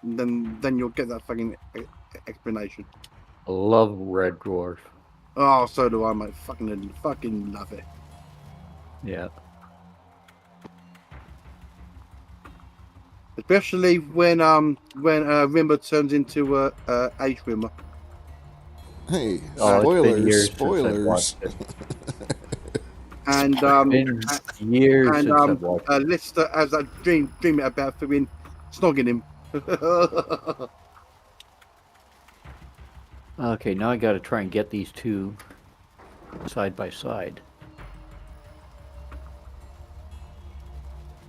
then you'll get that fucking explanation.
Love Red Dwarf.
Oh, so do I, mate. Fucking love it.
Yeah.
Especially when Rimmer turns into a Rimmer.
Hey,
Oh, it's been years
spoilers.
since I've watched it.
And
It's been years
and
since I've watched it.
Lister has that dream about fucking snogging him.
Okay, now I got to try and get these two side by side.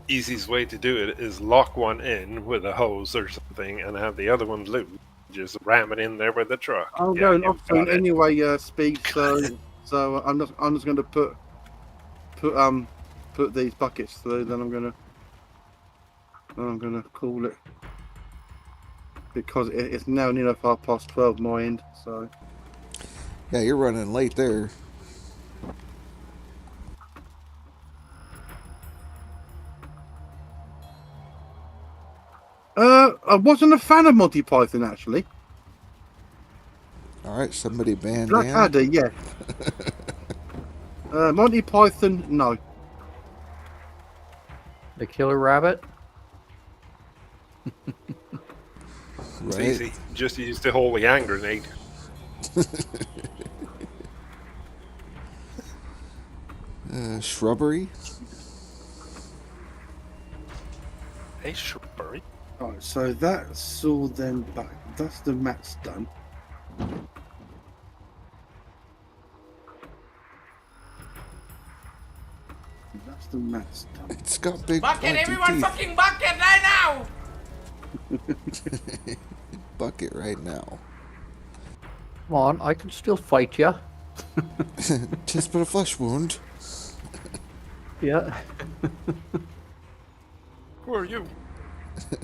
Easiest way to do it is lock one in with a hose or something and have the other one loose. Just ram it in there with the truck.
I'm
Yeah,
going
you've
off soon
got it.
anyway, Speed. So I'm just going to put put these buckets through, then I'm gonna call it, because it's now nearly 12:30 my end. So
Yeah, you're running late there.
I wasn't a fan of Monty Python actually.
All right, somebody banned
Blackadder, yeah. Monty Python, no.
The Killer Rabbit?
It's
Right.
easy. Just use the holy hand grenade.
Shrubbery.
Hey, shrubbery.
Alright, so that's all them back. That's the mats done. That's the mats done.
It's got big
Bucket,
pointy
everyone
teeth.
fucking bucket right now!
Bucket right now.
Come on, I can still fight you.
Tis but a flesh wound.
Yeah.
Who are you?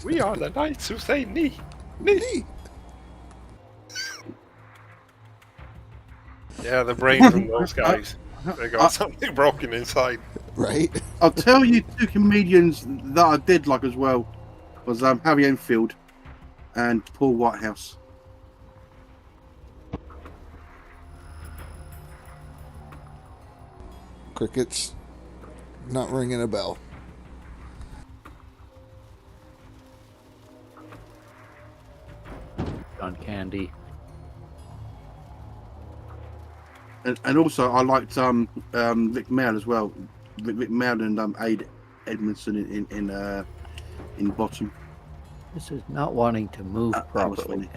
We are the knights who say knee. Knee. Yeah, the brain from those guys. They got something broken inside.
Right?
I'll tell you two comedians that I did like as well was Harry Enfield and Paul Whitehouse.
Crickets. Not ringing a bell.
John Candy.
And also I liked Rick Mail as well. Rick Mail and Aid Edmondson in Bottom.
This is not wanting to move
That was
properly.
funny.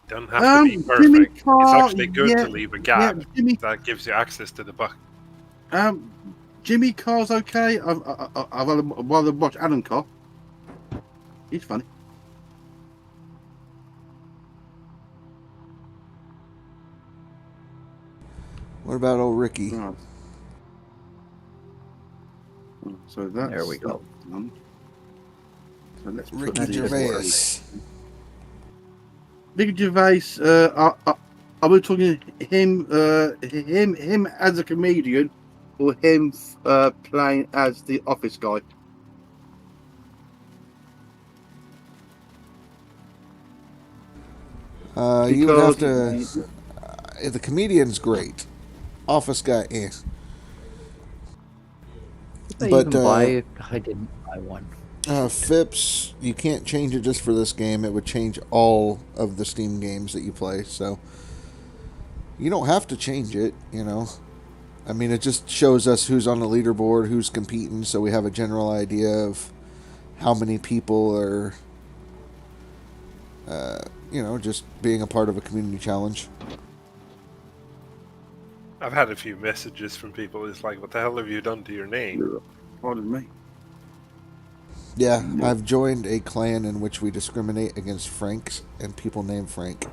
Doesn't have to be
Jimmy
perfect.
Carr,
It's actually good
yeah,
to leave a gap
Jimmy,
that gives you access to the bucket.
Jimmy Carr's okay. I'd rather watch Alan Carr. He's funny.
What about old Ricky?
Right. So that's
There we go.
done. So let's put
Ricky
the-
Gervais.
Ricky Gervais. Are we talking him as a comedian, or him playing as the office guy?
You would have
Because-
to. The comedian's great. Office guy, eh.
Did I
But,
even buy it? I didn't buy one.
Phipps, you can't change it just for this game. It would change all of the Steam games that you play. So you don't have to change it, you know. I mean, it just shows us who's on the leaderboard, who's competing, so we have a general idea of how many people are, just being a part of a community challenge.
I've had a few messages from people. It's like, what the hell have you done to your name?
Pardon me.
Yeah, I've joined a clan in which we discriminate against Franks and people named Frank.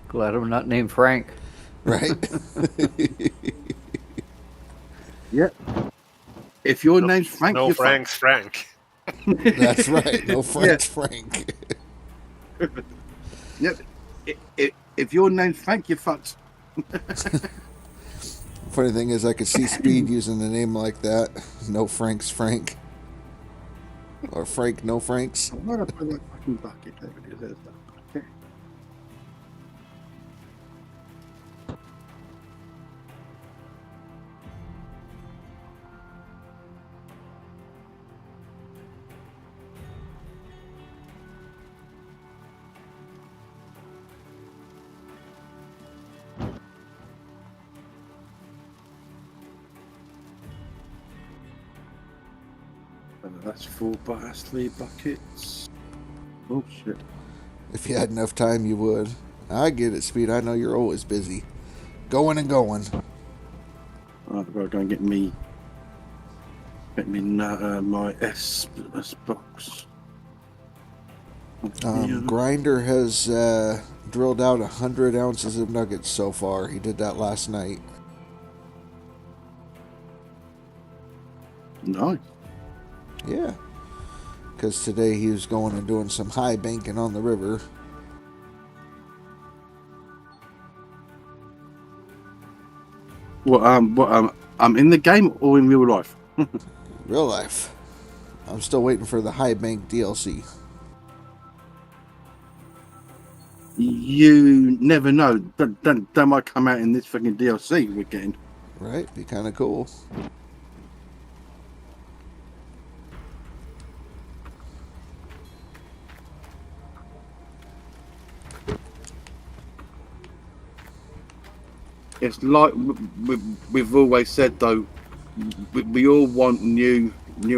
Glad I'm not named Frank.
Right?
Yeah. If your name's Frank,
No
you're
Frank's Frank.
That's right. No Frank's Frank.
fucked. Yep. If your name's Frank, you're fucked.
Funny thing is, I could see Speed using a name like that. No Frank's Frank. Or Frank, no Franks.
Where did I put that fucking bucket? There it is. There's that bucket. That's 3 buckets. Oh shit.
If you had enough time, you would. I get it, Speed. I know you're always busy. Going and going.
I've got to go and get me my S box.
Grinder has drilled out 100 ounces of nuggets so far. He did that last night.
Nice.
Yeah. Because today he was going and doing some high banking on the river.
I'm in the game or in real life?
Real life. I'm still waiting for the high bank DLC.
You never know. That might come out in this fucking DLC we're getting.
Right? Be kind of cool.
It's like we've always said, though. We all want new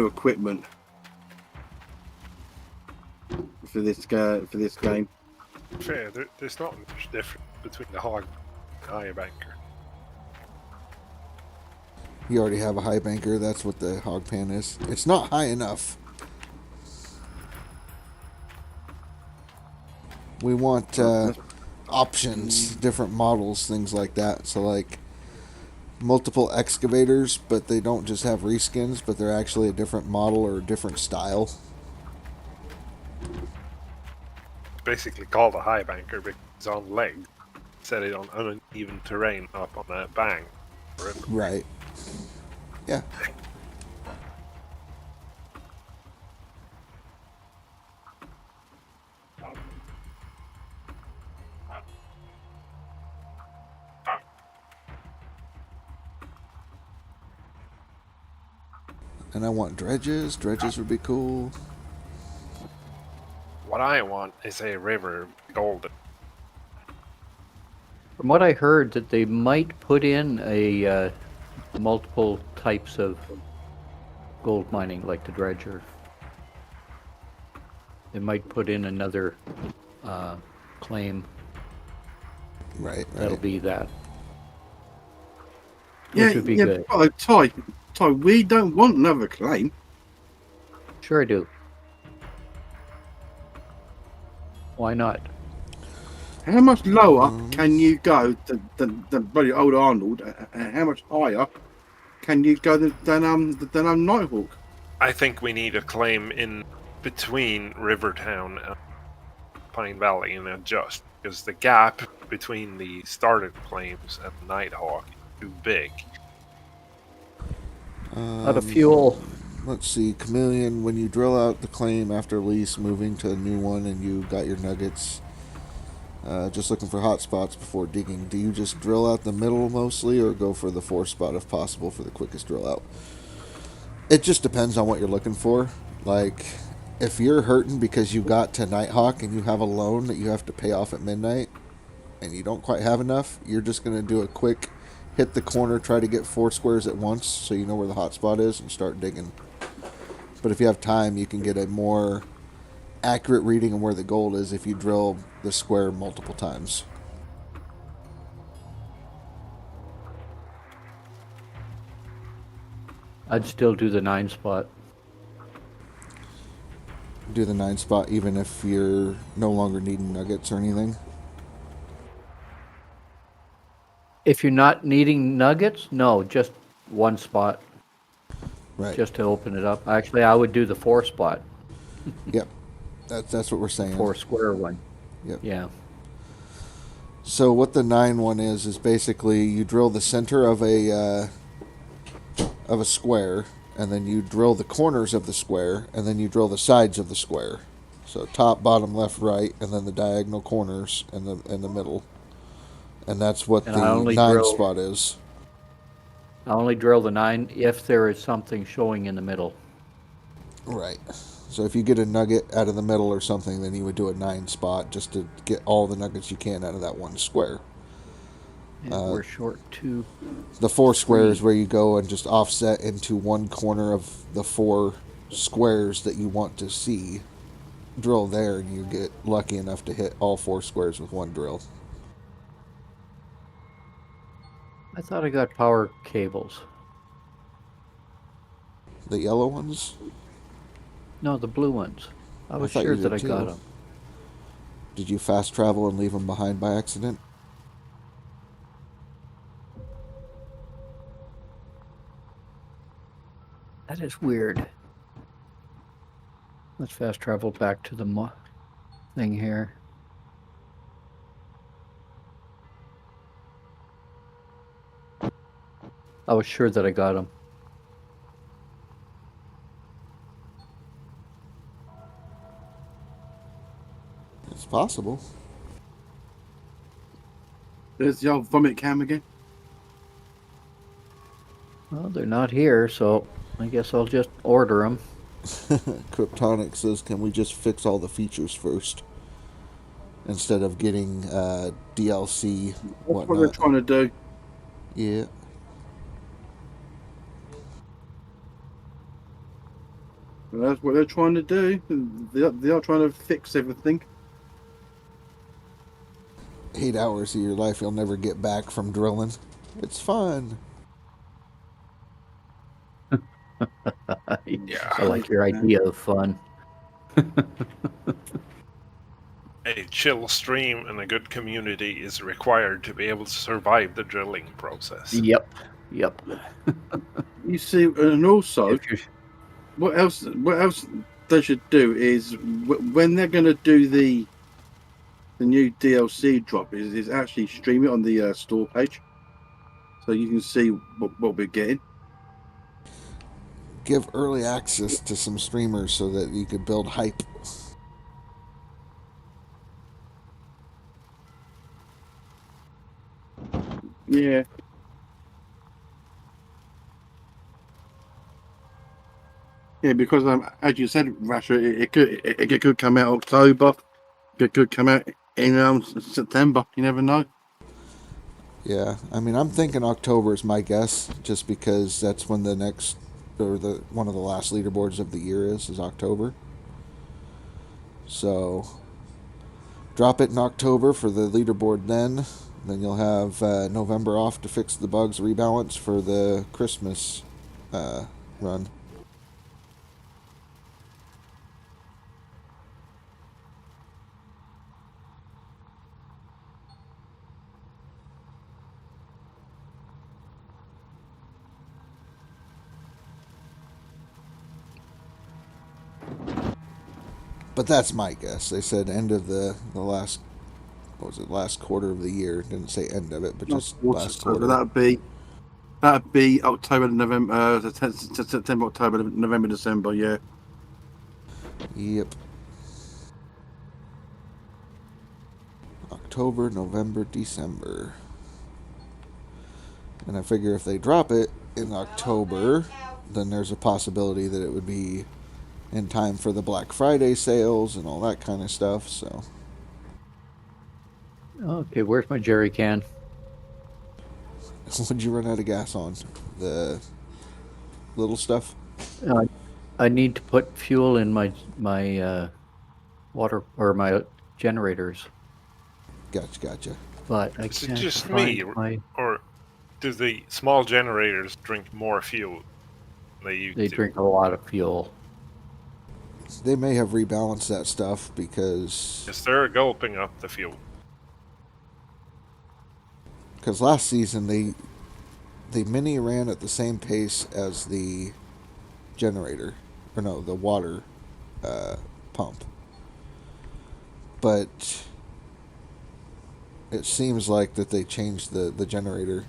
equipment for this game.
Fair, there's not much difference between the hog and the high banker.
You already have a high banker. That's what the hog pan is. It's not high enough. We want options, different models, things like that. So like multiple excavators, but they don't just have reskins, but they're actually a different model or a different style.
It's basically called a high banker because it's on legs. Set it on uneven terrain up on that bank.
Right. Yeah. And I want dredges. Dredges would be cool.
What I want is a river golden.
From what I heard, that they might put in a multiple types of gold mining, like the dredger. They might put in another claim.
Right.
That'll be that.
Yeah,
Which would be good.
Ty, we don't want another claim.
Sure I do. Why not?
How much lower can you go than bloody old Arnold, and how much higher can you go than Nighthawk?
I think we need a claim in between Rivertown and Pine Valley and adjust, because the gap between the started claims and Nighthawk is too big.
Out of fuel.
Let's see, Chameleon, when you drill out the claim after lease, moving to a new one, and you got your nuggets, just looking for hot spots before digging, do you just drill out the middle mostly, or go for the 4 spot if possible for the quickest drill out? It just depends on what you're looking for. Like, if you're hurting because you got to Nighthawk and you have a loan that you have to pay off at midnight, and you don't quite have enough, you're just going to do a quick hit the corner, try to get 4 squares at once so you know where the hot spot is and start digging. But if you have time, you can get a more accurate reading of where the gold is if you drill the square multiple times.
I'd still do the 9 spot.
Do the 9 spot even if you're no longer needing nuggets or anything.
If you're not needing nuggets, no, just 1 spot.
Right.
Just to open it up. Actually, I would do the 4 spot.
Yep. That's what we're saying.
4 square one.
Yep.
Yeah.
So what the 9 one is basically you drill the center of a square, and then you drill the corners of the square, and then you drill the sides of the square. So top, bottom, left, right, and then the diagonal corners in the middle. And that's what the 9 spot is.
I only drill the 9 if there is something showing in the middle.
Right. So if you get a nugget out of the middle or something, then you would do a 9 spot just to get all the nuggets you can out of that one square.
And we're short 2.
The 4 squares where you go and just offset into one corner of the 4 squares that you want to see. Drill there, and you get lucky enough to hit all 4 squares with one drill.
I thought I got power cables.
The yellow ones?
No, the blue ones. I was
thought
sure
you
that
did
I got
too.
them.
Did you fast travel and leave them behind by accident?
That is weird. Let's fast travel back to the thing here. I was sure that I got him.
It's possible.
There's the old vomit cam again.
Well, they're not here, so I guess I'll just order them.
Kryptonic says, can we just fix all the features first? Instead of getting DLC,
That's what they're
whatnot.
trying to do.
Yeah.
That's what they're trying to do. They are trying to fix everything.
8 hours of your life you'll never get back from drilling. It's fun.
Yeah.
I like your idea of fun.
A chill stream and a good community is required to be able to survive the drilling process.
Yep.
You see, and also,
If you're-
what else they should do is when they're going to do the new DLC drop is actually stream it on the store page, so you can see what we're getting.
Give early access to some streamers so that you could build hype.
Yeah. Yeah, because as you said, Rasha, it could come out October. It could come out in September. You never know.
Yeah, I mean, I'm thinking October is my guess, just because that's when the next, or the one of the last leaderboards of the year is October. So, drop it in October for the leaderboard then. Then you'll have November off to fix the bugs, rebalance for the Christmas run. But that's my guess. They said end of the last, what was it, last quarter of the year. Didn't say end of it, but just last quarter.
That'd be October, November, September, October, November, December. Yeah.
Yep. October, November, December. And I figure if they drop it in October, then there's a possibility that it would be in time for the Black Friday sales and all that kind of stuff. So,
Okay, where's my jerry can?
what'd you run out of gas on? The little stuff?
I need to put fuel in my water or my generators,
Gotcha.
but I
Is it
can't
just
find
me,
my.
or do the small generators drink more fuel than they used
They
to?
drink a lot of fuel.
They may have rebalanced that stuff because
Yes, they're gulping up the fuel.
last season the mini ran at the same pace as the generator, or no, the water pump. But it seems like that they changed the generator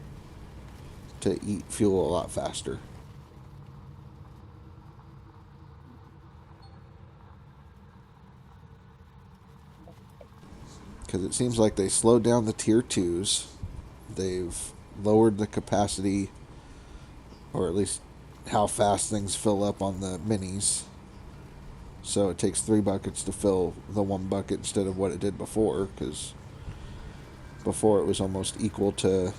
to eat fuel a lot faster. Because it seems like they slowed down the tier 2s. They've lowered the capacity, or at least how fast things fill up on the minis. So it takes 3 buckets to fill the 1 bucket instead of what it did before, because before it was almost equal to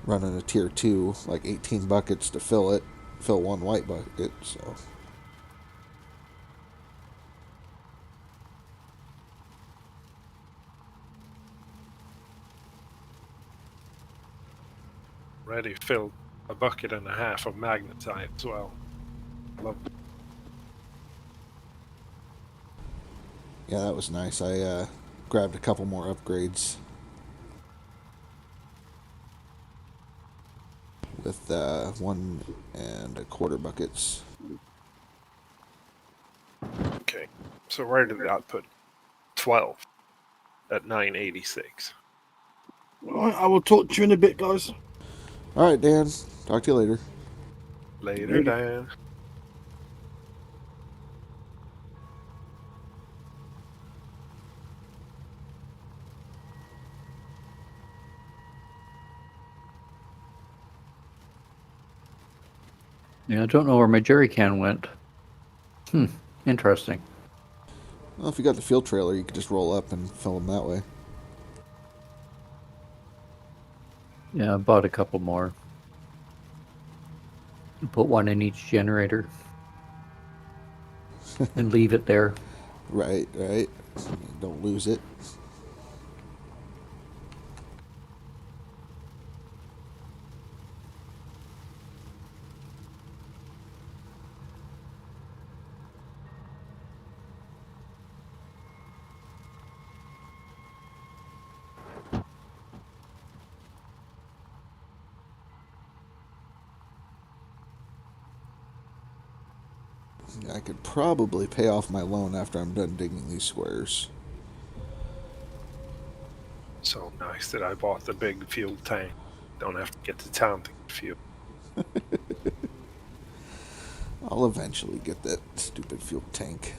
running a tier 2, like 18 buckets to fill 1 white bucket. So
Already filled a bucket and a half of magnetite as well. Love it.
Yeah, that was nice. I grabbed a couple more upgrades with 1 1/4 buckets.
Okay. So where did that put 12 at 986?
Alright, I will talk to you in a bit, guys.
All right, Dan. Talk to you later.
Later, Dan.
Yeah, I don't know where my jerry can went. Interesting.
Well, if you got the field trailer, you could just roll up and fill them that way.
Yeah, I bought a couple more. Put one in each generator. And leave it there.
Right. Don't lose it. I could probably pay off my loan after I'm done digging these squares.
So nice that I bought the big fuel tank. Don't have to get to town to get fuel.
I'll eventually get that stupid fuel tank.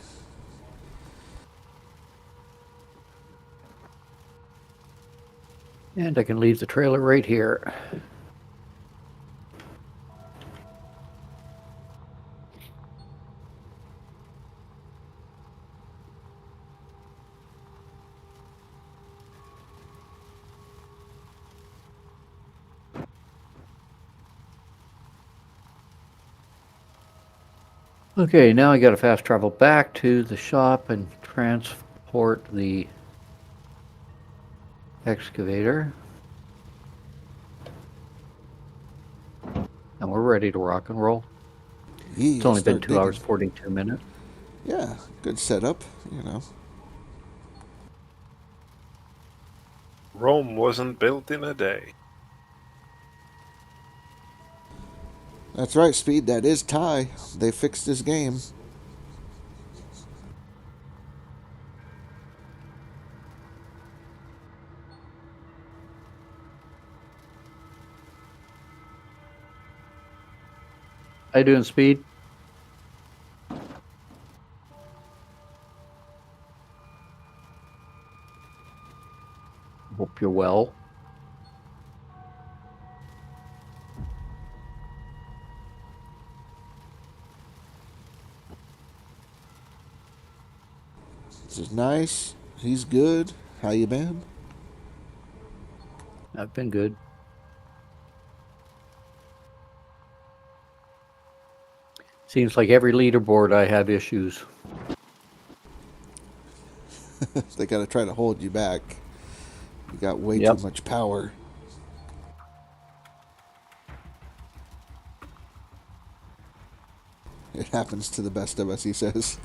And I can leave the trailer right here. Okay, now I got to fast travel back to the shop and transport the excavator. And we're ready to rock and roll. It's only been 2 hours, 42 minutes.
Yeah, good setup, you know.
Rome wasn't built in a day.
That's right, Speed. That is Ty. They fixed this game.
How you doing, Speed? Hope you're well.
This is nice. He's good. How you been?
I've been good. Seems like every leaderboard I have issues.
They got to try to hold you back. You got way
Yep.
too much power. It happens to the best of us, he says.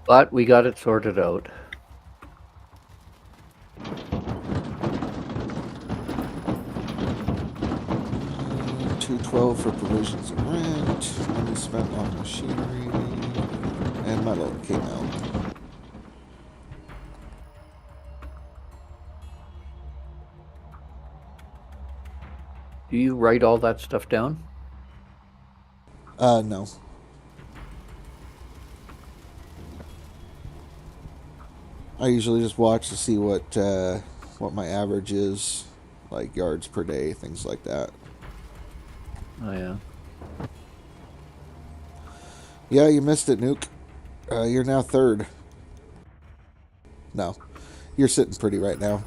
But we got it sorted out.
$212 for provisions and rent. Money spent on machinery. And my loan came out.
Do you write all that stuff down?
No. I usually just watch to see what my average is, like yards per day, things like that.
Oh, yeah.
Yeah, you missed it, Nuke. You're now third. No, you're sitting pretty right now.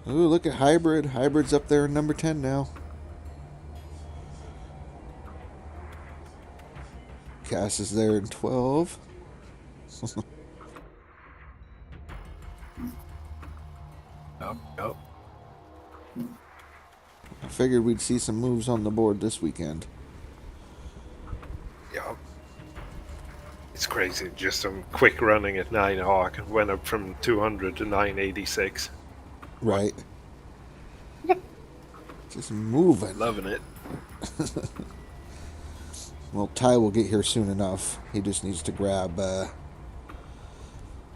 Ooh, look at Hybrid. Hybrid's up there in number 10 now. Cass is there in 12.
Yep.
I figured we'd see some moves on the board this weekend.
Yeah. It's crazy. Just some quick running at 9 Hawk went up from 200 to 986.
Right. Just moving.
Loving it.
Well, Ty will get here soon enough. He just needs to grab, I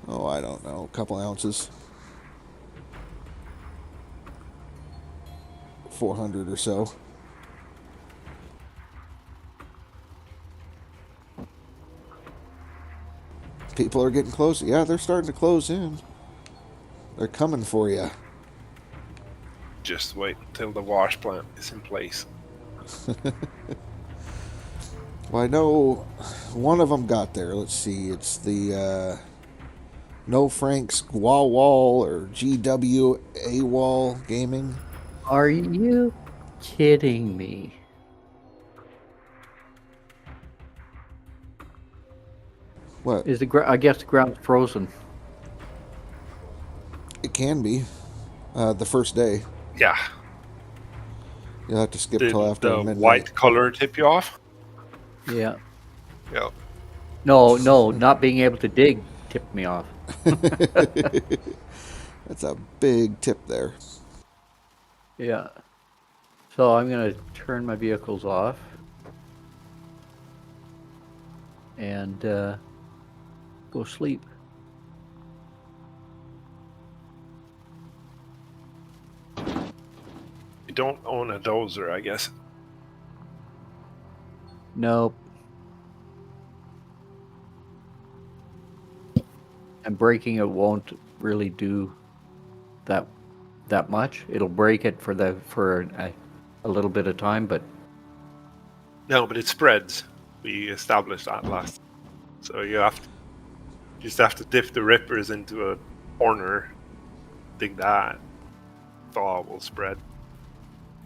don't know, a couple ounces. 400 or so. People are getting close. Yeah, they're starting to close in. They're coming for you.
Just wait until the wash plant is in place.
Well, I know one of them got there. Let's see. It's the No Frank's Wall Wall or GW AWOL Gaming.
Are you kidding me?
What?
Is I guess the ground's frozen.
It can be. The first day.
Yeah.
You'll have to skip
Did
till after
the
midnight.
white color tip you off?
Yeah.
Yeah.
No, not being able to dig tipped me off.
That's a big tip there.
Yeah. So I'm going to turn my vehicles off. And go sleep.
You don't own a dozer, I guess.
Nope. And breaking it won't really do that much. It'll break it for a little bit of time, but
No, but it spreads. We established that last. So you just have to dip the rippers into a corner, dig that. Thaw will spread.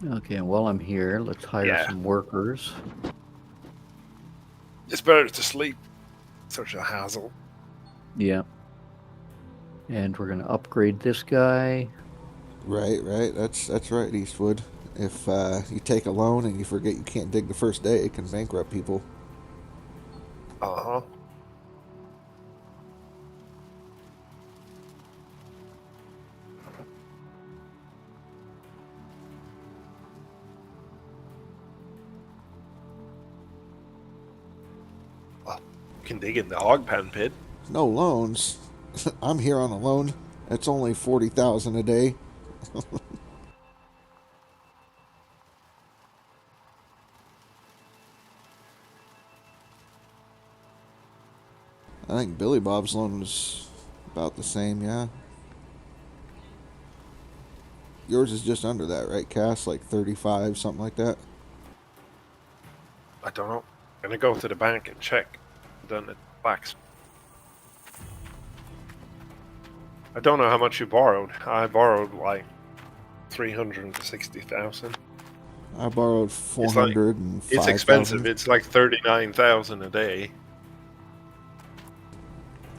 okay. And while I'm here, let's hire some workers.
It's better to sleep. Such a hassle.
Yeah. And we're gonna upgrade this guy.
Right. That's right, Eastwood. If you take a loan and you forget you can't dig the first day, it can bankrupt people.
Uh-huh. Well, you can dig in the hog pen pit.
No loans. I'm here on a loan. It's only 40,000 a day. I think Billy Bob's loan was about the same, yeah. Yours is just under that, right, Cass? Like 35, something like that?
I don't know. I'm gonna go to the bank and check. Done it. Facts. I don't know how much you borrowed. I borrowed like 360,000.
I borrowed 405,000.
It's expensive. It's like 39,000 a day.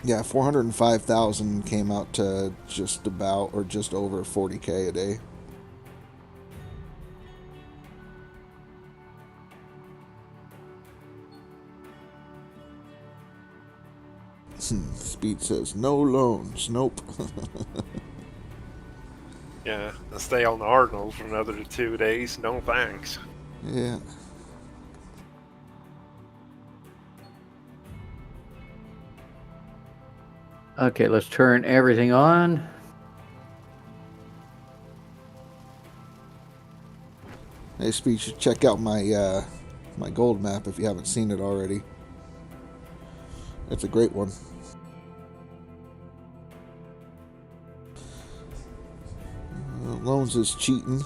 Yeah, 405,000 came out to just about or just over 40K a day. Speed says no loans. Nope.
Yeah, and stay on Arnold for another 2 days. No thanks.
Yeah.
Okay, let's turn everything on.
Hey, Speed, you should check out my my gold map if you haven't seen it already. It's a great one. Loans is cheating.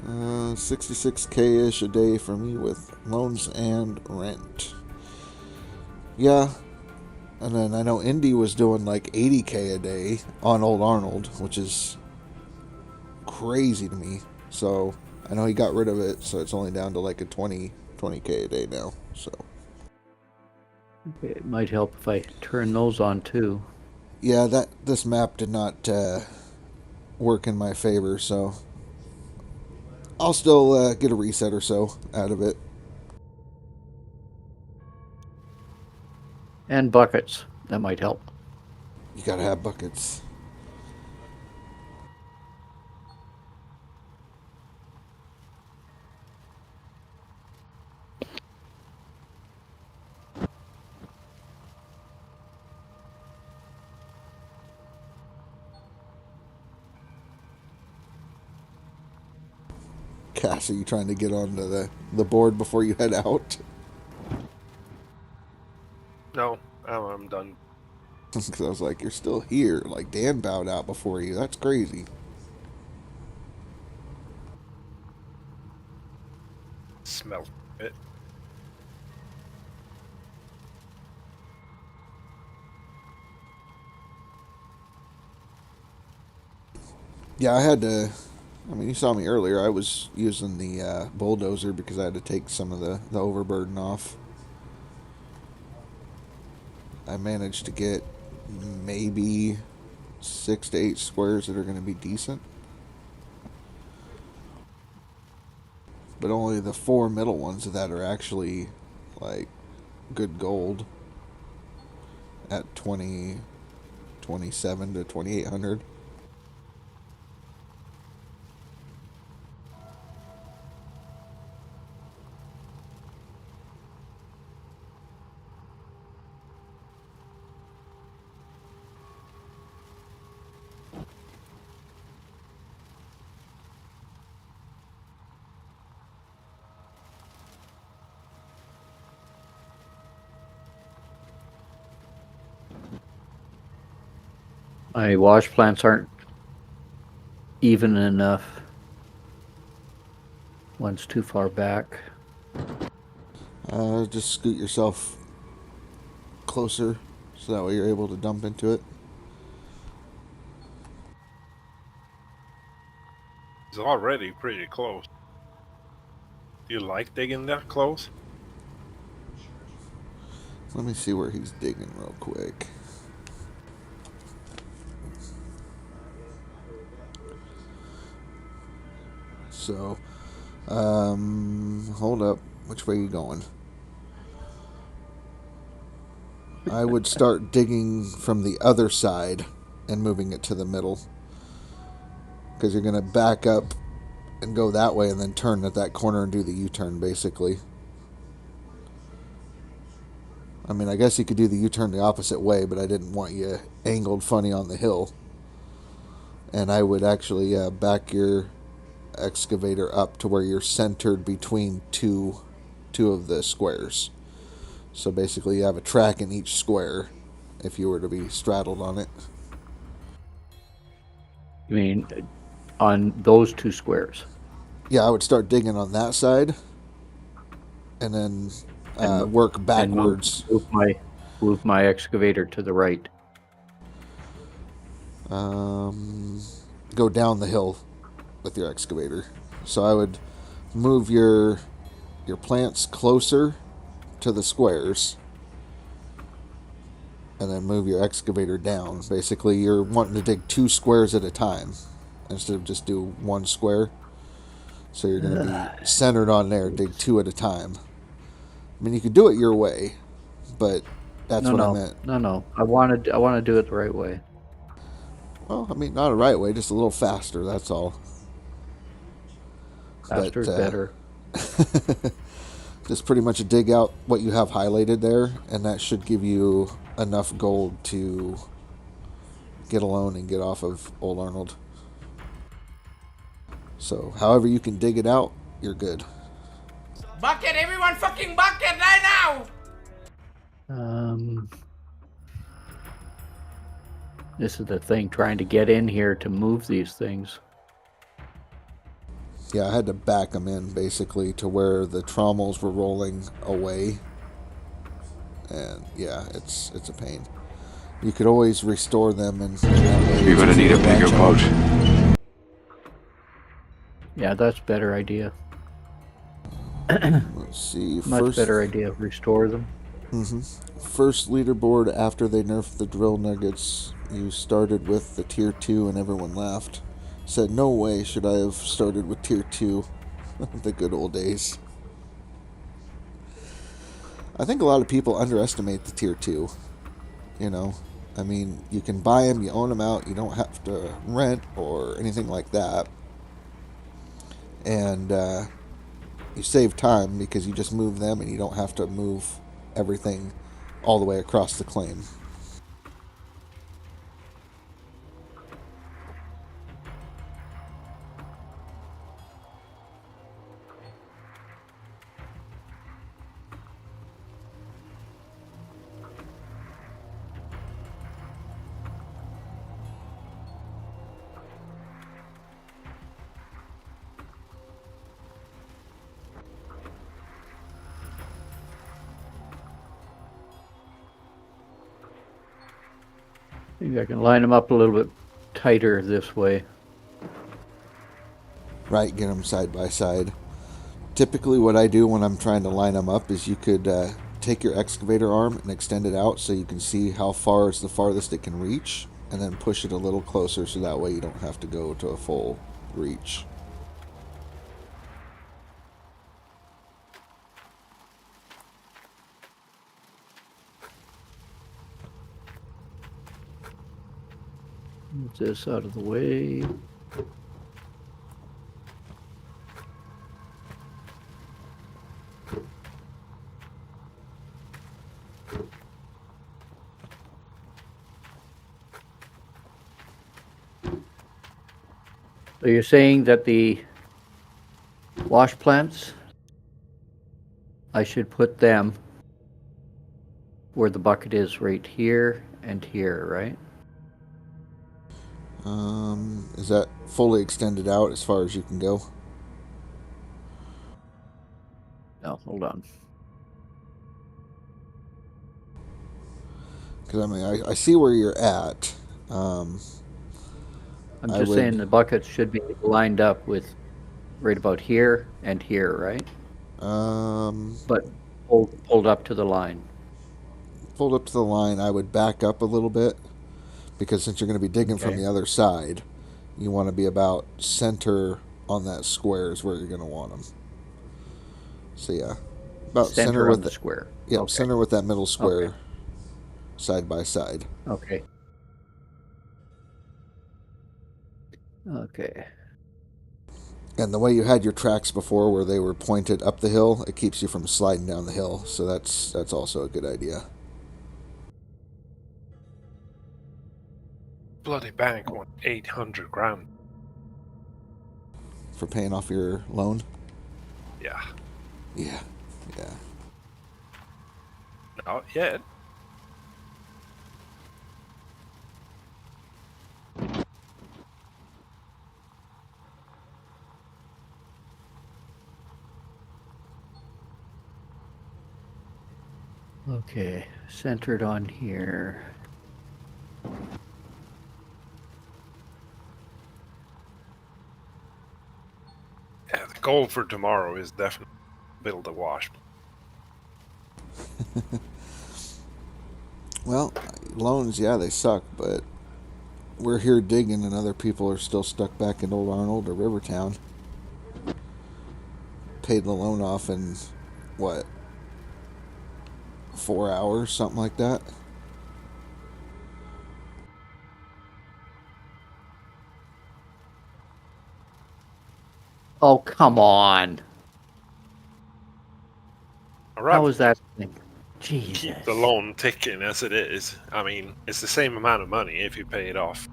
66K-ish a day for me with loans and rent. Yeah. And then I know Indy was doing like 80K a day on Old Arnold, which is crazy to me. So I know he got rid of it, so it's only down to like a 20 20K a day now. So
It might help if I turn those on too.
yeah, this map did not work in my favor, so I'll still get a reset or so out of it.
And buckets. That might help.
You gotta have buckets. Cass, are you trying to get onto the board before you head out?
No, I'm done.
Because I was like, you're still here. Like, Dan bowed out before you. That's crazy.
Smell it.
Yeah, I had to... I mean, you saw me earlier. I was using the bulldozer because I had to take some of the overburden off. I managed to get maybe 6 to 8 squares that are going to be decent. But only the 4 middle ones that are actually, like, good gold at 27 to 2,800.
My wash plants aren't even enough. One's too far back.
Just scoot yourself closer so that way you're able to dump into it.
It's already pretty close. Do you like digging that close?
Let me see where he's digging real quick. So, hold up. Which way are you going? I would start digging from the other side and moving it to the middle. Because you're going to back up and go that way and then turn at that corner and do the U-turn, basically. I mean, I guess you could do the U-turn the opposite way, but I didn't want you angled funny on the hill. And I would actually back your excavator up to where you're centered between two of the squares. So basically you have a track in each square if you were to be straddled on it.
You mean on those 2 squares?
Yeah, I would start digging on that side and then work backwards.
And move my excavator to the right.
Go down the hill with your excavator. So I would move your plants closer to the squares and then move your excavator down. Basically, you're wanting to dig 2 squares at a time instead of just do 1 square. So you're going to be centered on there, dig 2 at a time. I mean, you could do it your way, but that's what I meant.
No. I want to do it the right way.
Well, I mean, not the right way, just a little faster, that's all.
Faster is better.
Just pretty much dig out what you have highlighted there, and that should give you enough gold to get a loan and get off of Old Arnold. So, however you can dig it out, you're good.
Bucket, everyone fucking bucket right now!
This is the thing, trying to get in here to move these things.
Yeah, I had to back them in, basically, to where the trommels were rolling away. And, yeah, it's a pain. You could always restore them and
You're gonna need a bigger boat.
Yeah, that's a better idea.
Let's see.
Much better idea. Restore them.
First leaderboard after they nerfed the drill nuggets. You started with the tier 2 and everyone laughed. Said, no way should I have started with tier 2. The good old days. I think a lot of people underestimate the tier 2. You know, I mean, you can buy them, you own them out, you don't have to rent or anything like that. And you save time because you just move them and you don't have to move everything all the way across the claim.
Maybe I can line them up a little bit tighter this way.
Right, get them side by side. Typically what I do when I'm trying to line them up is you could take your excavator arm and extend it out so you can see how far is the farthest it can reach, and then push it a little closer so that way you don't have to go to a full reach.
Move this out of the way. So you're saying that the wash plants, I should put them where the bucket is, right here and here, right?
Is that fully extended out as far as you can go?
No, hold on.
Because I mean, I see where you're at.
I'm just saying the buckets should be lined up with right about here and here, right? But pulled up to the line.
Pulled up to the line, I would back up a little bit, because since you're going to be digging from the other side, you want to be about center on that square is where you're going to want them. So yeah, about center with
the square.
Yeah,
okay.
Center with that middle square, side by side.
Okay. Okay.
And the way you had your tracks before, where they were pointed up the hill, it keeps you from sliding down the hill. So that's also a good idea.
Bloody bank won 800 grand.
For paying off your loan?
Yeah.
Yeah.
Not yet.
Okay, centered on here.
Yeah, the goal for tomorrow is definitely build a wash.
Well, loans, yeah, they suck, but we're here digging and other people are still stuck back in Old Arnold or Rivertown. Paid the loan off in, what, 4 hours, something like that?
Oh, come on.
All right.
How was that thing? Jesus.
Keep the loan ticking as it is. I mean, it's the same amount of money if you pay it off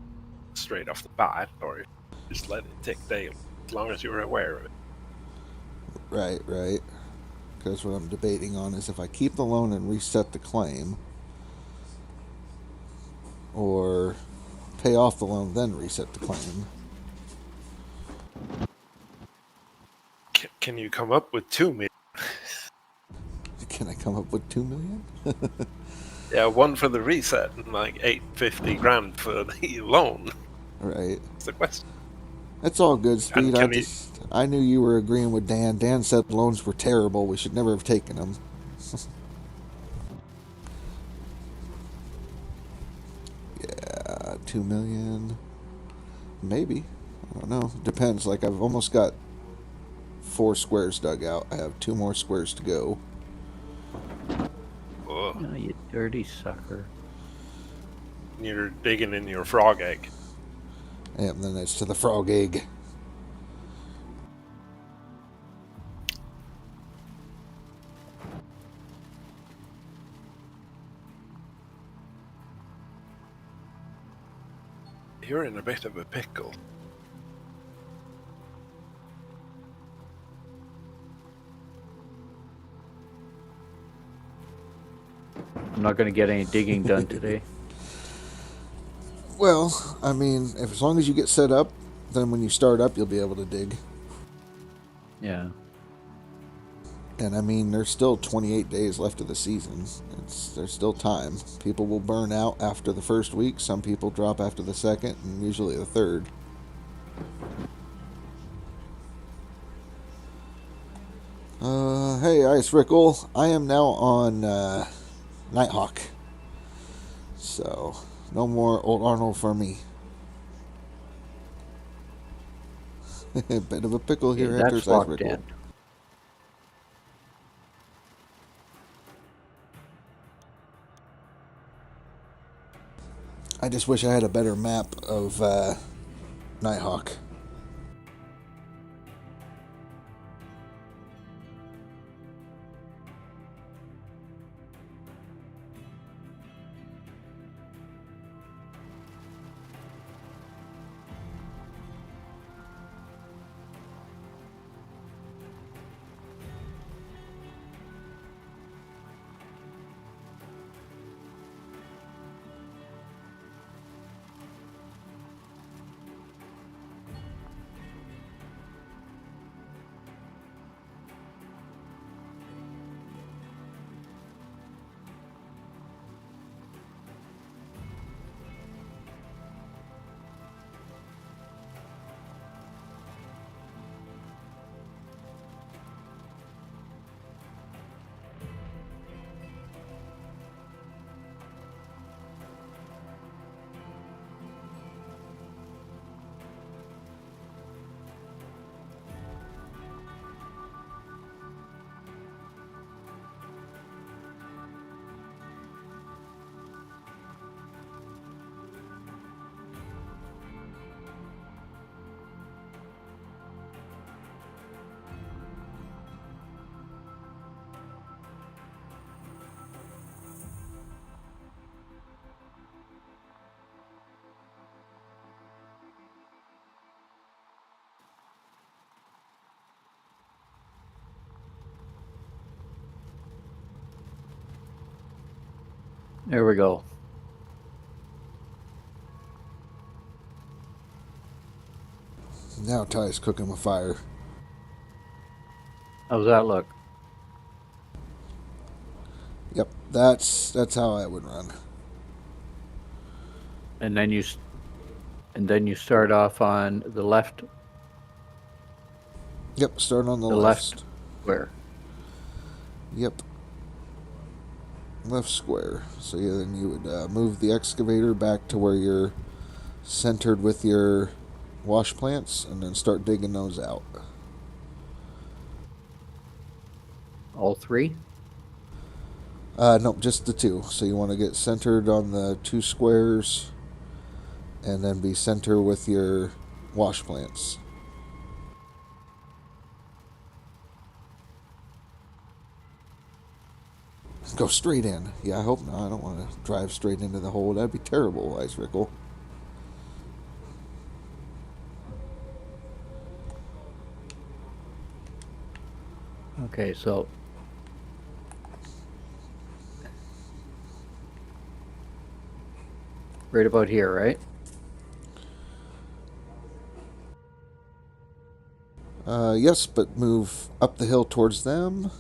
straight off the bat, or just let it tick daily, as long as you're aware of it.
Right. Because what I'm debating on is if I keep the loan and reset the claim, or pay off the loan then reset the claim.
Can you come up with 2 million?
Can I come up with 2 million?
Yeah, one for the reset and like 850 grand for the loan.
Right.
That's the question.
That's all good, Speed.
can he-
I knew you were agreeing with Dan. Dan said loans were terrible. We should never have taken them. Yeah, 2 million. Maybe. I don't know. Depends. Like, I've almost got 4 squares dug out. I have 2 more squares to go.
Ugh.
Oh, you dirty sucker.
You're digging in your frog egg.
Yep, and then it's to the frog egg.
You're in a bit of a pickle.
I'm not going to get any digging done today.
Well, I mean, as long as you get set up, then when you start up, you'll be able to dig.
Yeah.
And I mean, there's still 28 days left of the season. There's still time. People will burn out after the first week. Some people drop after the second, and usually the third. Hey, Ice Rickle. I am now on Nighthawk. So, no more Old Arnold for me. Bit of a pickle here,
Yeah,
enters
that's
Ice
locked
Rickle.
in.
I just wish I had a better map of Nighthawk.
There we go.
Now Ty's cooking with fire.
How's that look?
Yep, that's how I would run.
And then you start off on the left.
Yep, start on the
left square.
Yep. Left square. So yeah, then you would move the excavator back to where you're centered with your wash plants, and then start digging those out.
All 3?
No, just the 2. So you want to get centered on the 2 squares, and then be center with your wash plants. Go straight in. Yeah, I hope not. I don't want to drive straight into the hole. That'd be terrible, Ice Rickle.
Okay, so right about here, right?
Yes, but move up the hill towards them.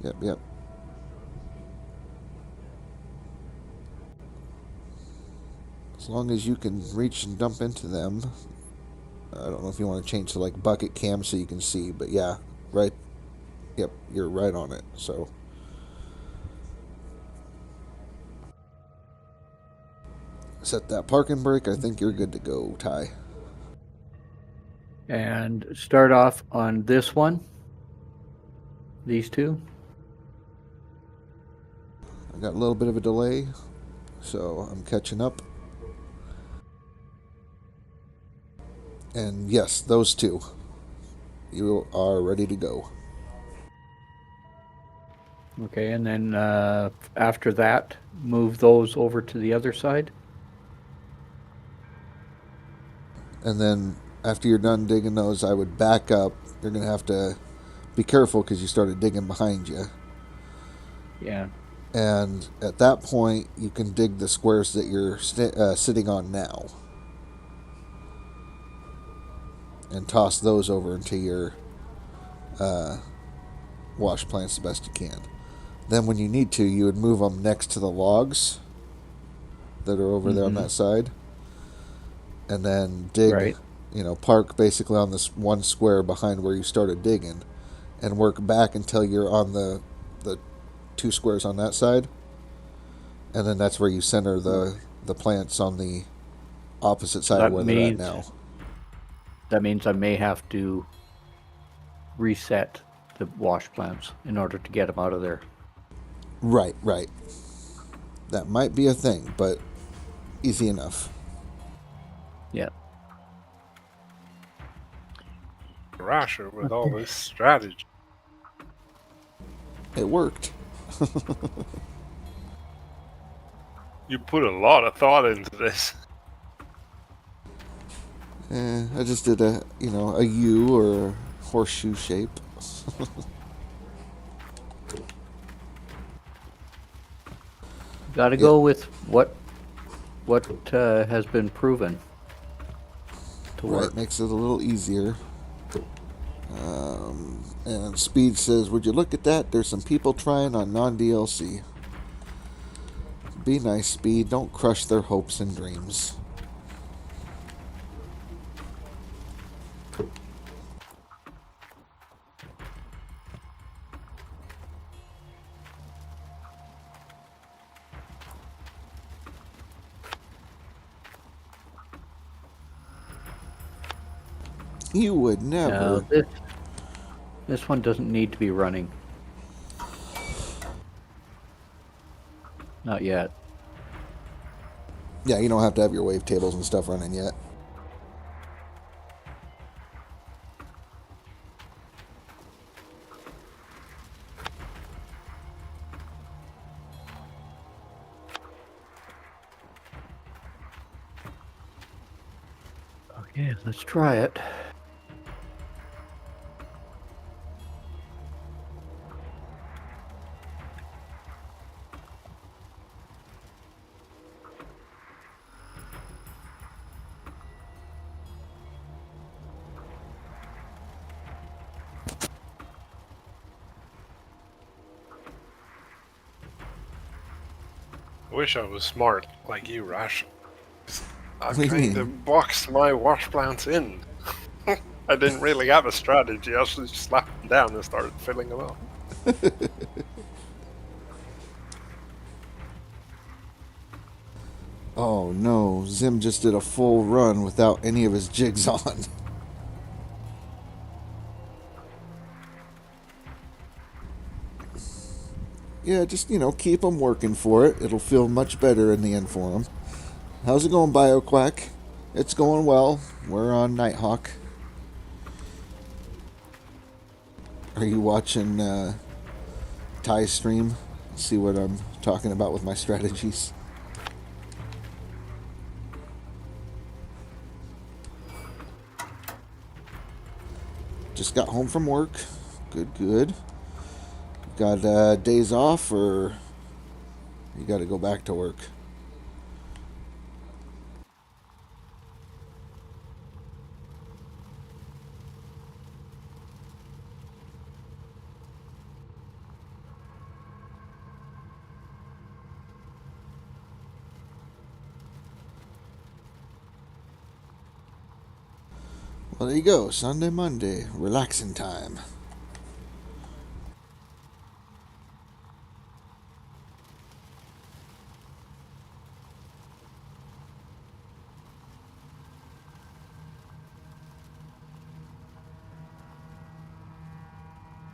Yep. As long as you can reach and dump into them, I don't know if you want to change to like bucket cam so you can see, but yeah, right. Yep, you're right on it. So set that parking brake. I think you're good to go, Ty.
And start off on this one. These two.
I got a little bit of a delay, so I'm catching up. And yes, those two. You are ready to go.
Okay, and then after that, move those over to the other side.
And then after you're done digging those, I would back up. You're going to have to be careful because you started digging behind you.
Yeah.
And at that point, you can dig the squares that you're sitting on now. And toss those over into your wash plants the best you can. Then when you need to, you would move them next to the logs that are over there on that side. And then dig, park basically on this one square behind where you started digging and work back until you're on the two squares on that side. And then that's where you center the plants on the opposite side of where they're at now.
That means I may have to reset the wash plants in order to get them out of there.
Right. That might be a thing, but easy enough.
Yeah.
Rasher with all this strategy.
It worked.
You put a lot of thought into this.
I just did a U or a horseshoe shape.
Got to go with what has been proven to work.
Right, makes it a little easier. And Speed says, would you look at that? There's some people trying on non-DLC. Be nice, Speed. Don't crush their hopes and dreams. You would never.
No, this one doesn't need to be running. Not yet.
Yeah, you don't have to have your wave tables and stuff running yet.
Okay, let's try it.
I wish I was smart like you, Rash. I
What do you
kind of boxed my wash plants in. I didn't really have a strategy. I just slapped them down and started filling them up.
Oh no, Zim just did a full run without any of his jigs on. Yeah, just, keep them working for it. It'll feel much better in the end for them. How's it going, BioQuack? It's going well. We're on Nighthawk. Are you watching Ty's stream? See what I'm talking about with my strategies? Just got home from work. Good. Got days off, or you got to go back to work? Well, there you go. Sunday, Monday, relaxing time.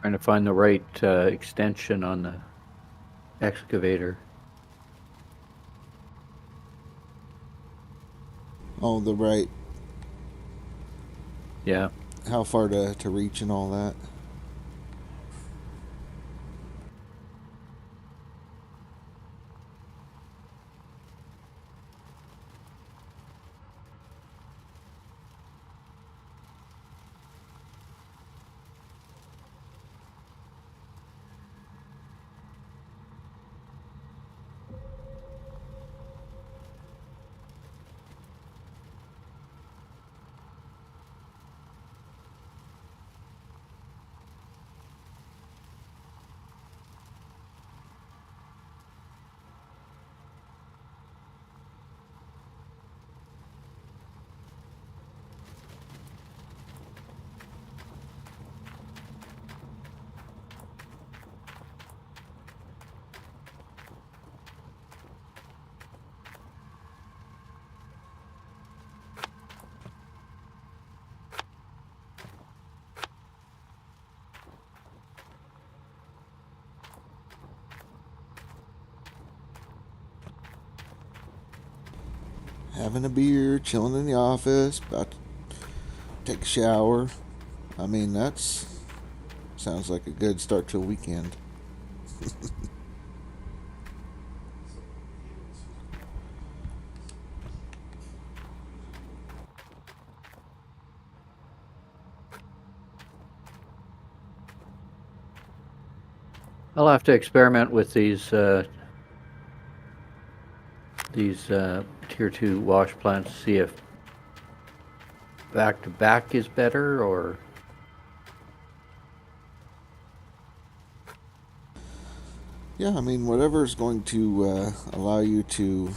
Trying to find the right extension on the excavator.
Oh, the right.
Yeah.
How far to reach and all that. Having a beer, chilling in the office, about to take a shower. I mean, that's sounds like a good start to a weekend.
I'll have to experiment with these tier 2 wash plants, see if back to back is better or.
Yeah, I mean, whatever is going to allow you to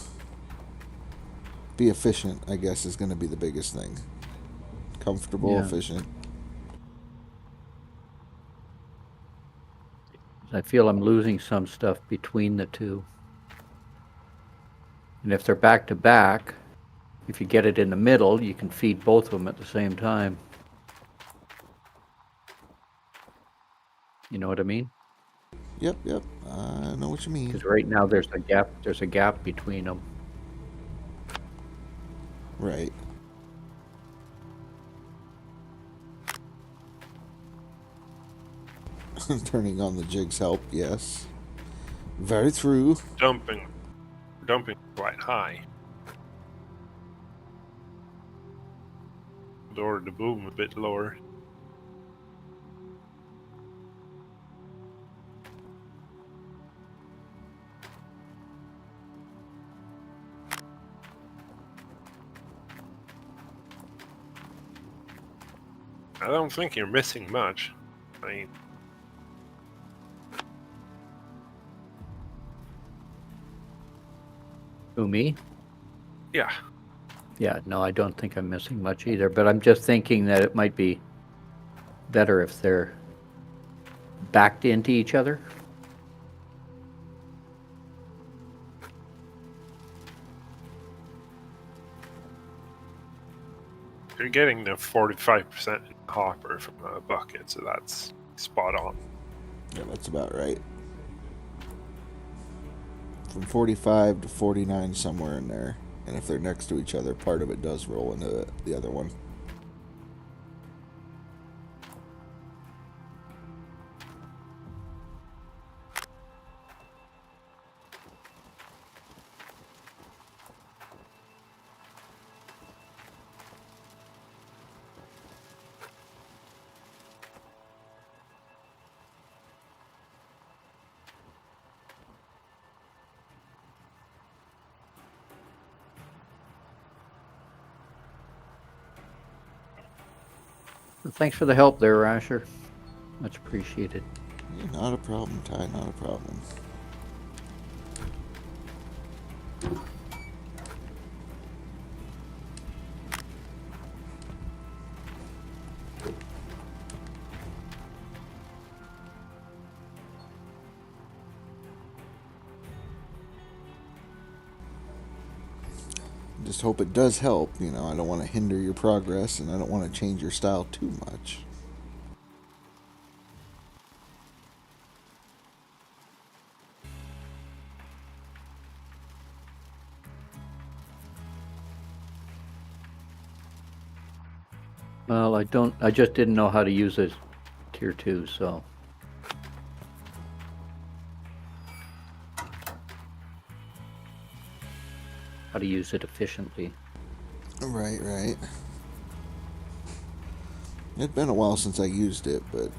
be efficient, I guess, is going to be the biggest thing. Comfortable,
Yeah.
efficient.
I feel I'm losing some stuff between the two. And if they're back to back, if you get it in the middle, you can feed both of them at the same time. You know what I mean?
Yep. I know what you mean.
Because right now there's a gap between them.
Right. Turning on the jigs help, yes. Very true.
Dumping quite high. Lower the boom a bit lower. I don't think you're missing much. I mean,
Who, me?
yeah.
Yeah, no, I don't think I'm missing much either, but I'm just thinking that it might be better if they're backed into each other.
You're getting the 45% hopper from the bucket, so that's spot on.
Yeah, that's about right. From 45 to 49, somewhere in there. And if they're next to each other, part of it does roll into the other one.
Thanks for the help there, Rasher. Much appreciated.
Yeah, not a problem, Ty, not a problem. just hope it does help. You know, I don't want to hinder your progress, and I don't want to change your style too much.
Well, I just didn't know how to use it tier 2, so. How to use it efficiently.
Right. It'd been a while since I used it, but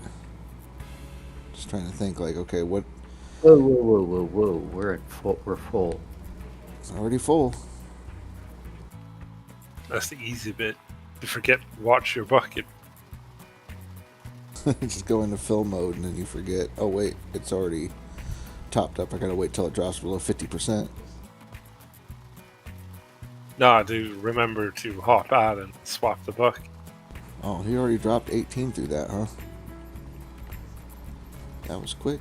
just trying to think, like, okay, what?
Whoa! We're full.
It's already full.
That's the easy bit. You forget to watch your bucket.
Just go into fill mode, and then you forget. Oh wait, it's already topped up. I gotta wait till it drops below 50%.
No, I do remember to hop out and swap the bucket.
Oh, he already dropped 18 through that, huh? That was quick.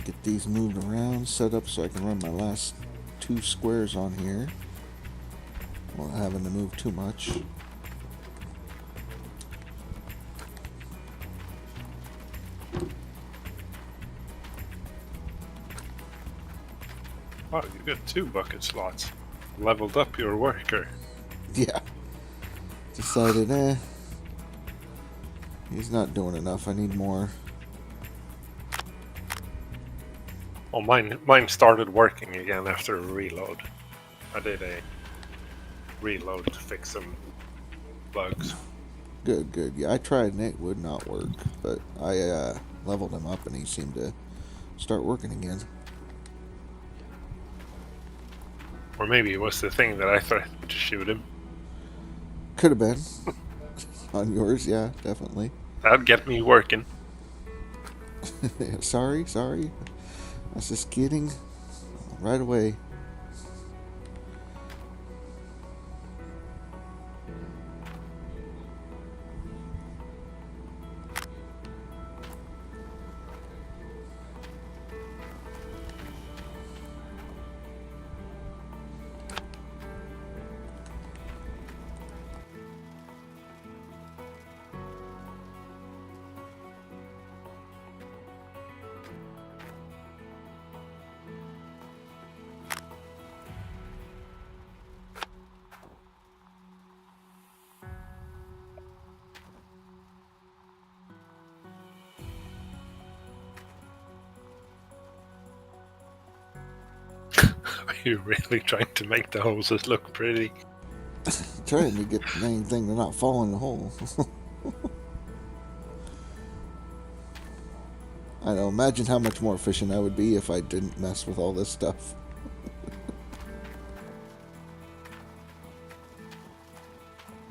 Get these moved around, set up so I can run my last 2 squares on here without having to move too much.
Wow, you got 2 bucket slots. Leveled up your worker.
Yeah. Decided, he's not doing enough. I need more.
Well, mine started working again after a reload. I did a reload to fix some bugs.
Good. Yeah, I tried and it would not work, but I leveled him up and he seemed to start working again.
Or maybe it was the thing that I threatened to shoot him.
Could have been. On yours, yeah, definitely.
That'd get me working.
Sorry. I was just kidding. Right away.
Are you really trying to make the hoses look pretty?
Trying to get the main thing to not fall in the hole. I know, imagine how much more efficient I would be if I didn't mess with all this stuff.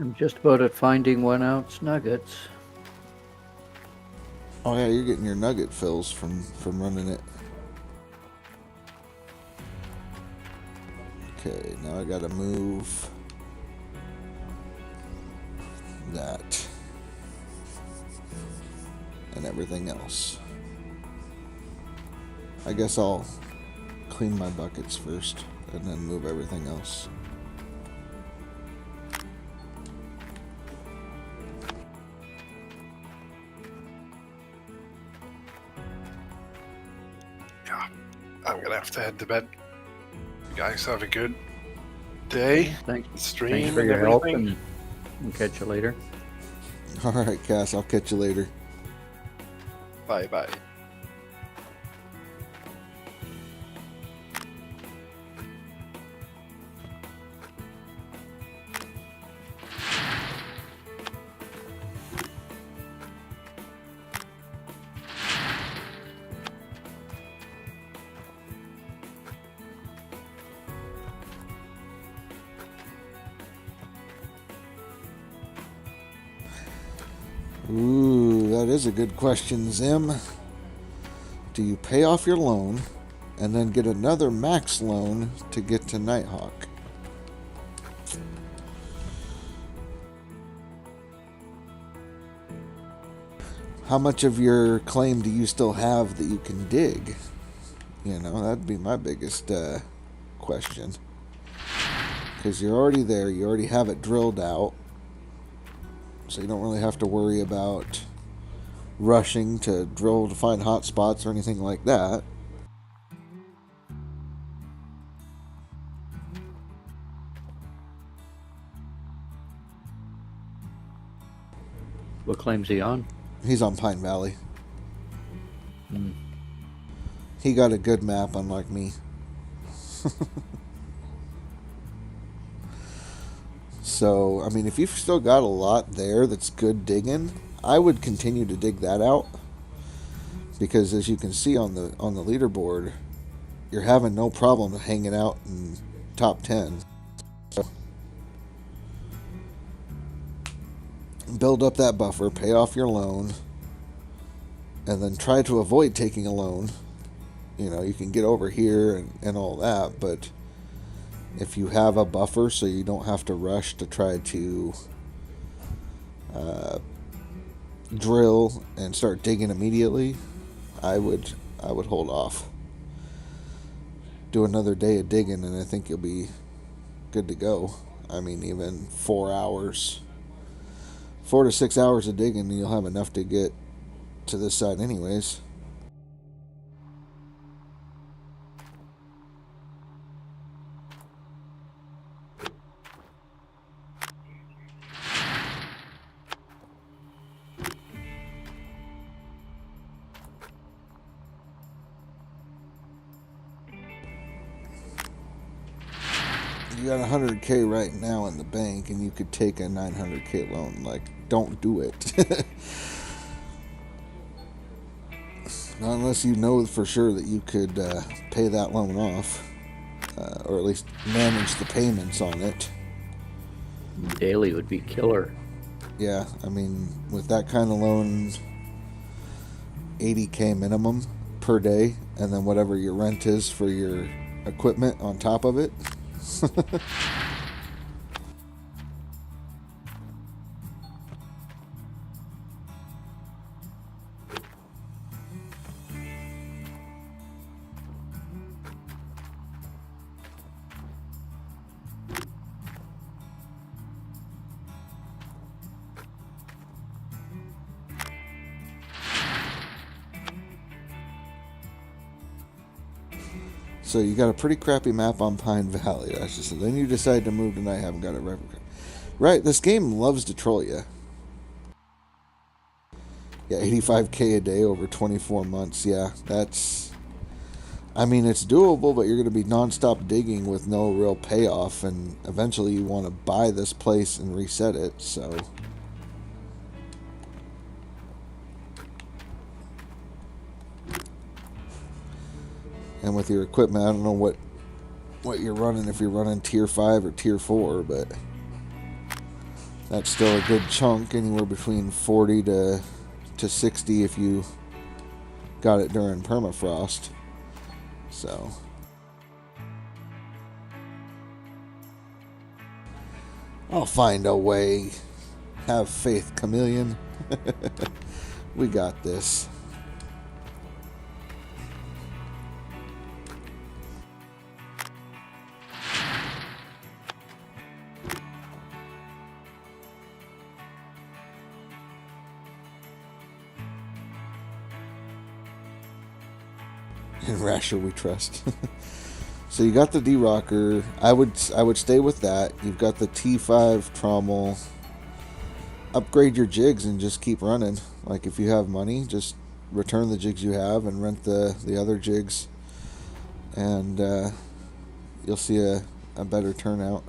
I'm just about at finding 1 ounce nuggets.
Oh yeah, you're getting your nugget fills from running it. Okay, now I gotta move that and everything else. I guess I'll clean my buckets first and then move everything else.
Yeah, I'm gonna have to head to bed. You guys have a good day.
Thanks
Stream
for
and
your help,
everything.
and we'll catch you later.
Alright, Cass, I'll catch you later.
Bye bye.
Ooh, that is a good question, Zim. Do you pay off your loan and then get another max loan to get to Nighthawk? How much of your claim do you still have that you can dig? You know, that'd be my biggest question. Because you're already there, you already have it drilled out. So you don't really have to worry about rushing to drill to find hot spots or anything like that.
What claim's he on?
He's on Pine Valley.
Hmm.
He got a good map, unlike me. So, I mean, if you've still got a lot there that's good digging, I would continue to dig that out. Because as you can see on the leaderboard, you're having no problem hanging out in top 10. So, build up that buffer, pay off your loan, and then try to avoid taking a loan. You know, you can get over here and all that, but if you have a buffer so you don't have to rush to try to drill and start digging immediately, I would hold off. Do another day of digging and I think you'll be good to go. I mean, even 4 hours, 4 to 6 hours of digging, and you'll have enough to get to this side anyways. You got 100K right now in the bank, and you could take a 900K loan. Like, don't do it. Not unless you know for sure that you could pay that loan off, or at least manage the payments on it.
Daily would be killer.
Yeah, I mean, with that kind of loan, 80K minimum per day, and then whatever your rent is for your equipment on top of it. So you got a pretty crappy map on Pine Valley. That's just, then you decide to move tonight. I haven't got it right. This game loves to troll you. Yeah, 85K a day over 24 months. Yeah, that's... I mean, it's doable, but you're going to be non-stop digging with no real payoff, and eventually you want to buy this place and reset it, so... And with your equipment, I don't know what you're running, if you're running tier 5 or tier 4, but that's still a good chunk, anywhere between 40 to to 60 if you got it during permafrost. So I'll find a way. Have faith, Chameleon. We got this. In Rasher we trust. So you got the D-Rocker. I would stay with that. You've got the T5 trommel. Upgrade your jigs and just keep running. Like if you have money, just return the jigs you have and rent the other jigs, and you'll see a better turnout.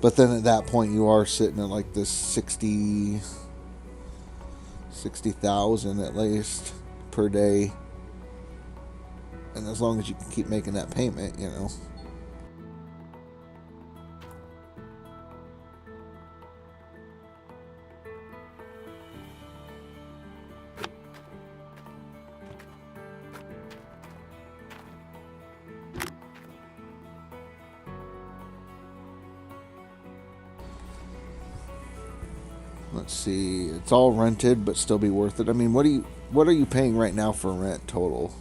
But then at that point, you are sitting at like this 60,000 at least per day. And as long as you can keep making that payment, you know. Let's see. It's all rented, but still be worth it. I mean, what are you paying right now for rent total?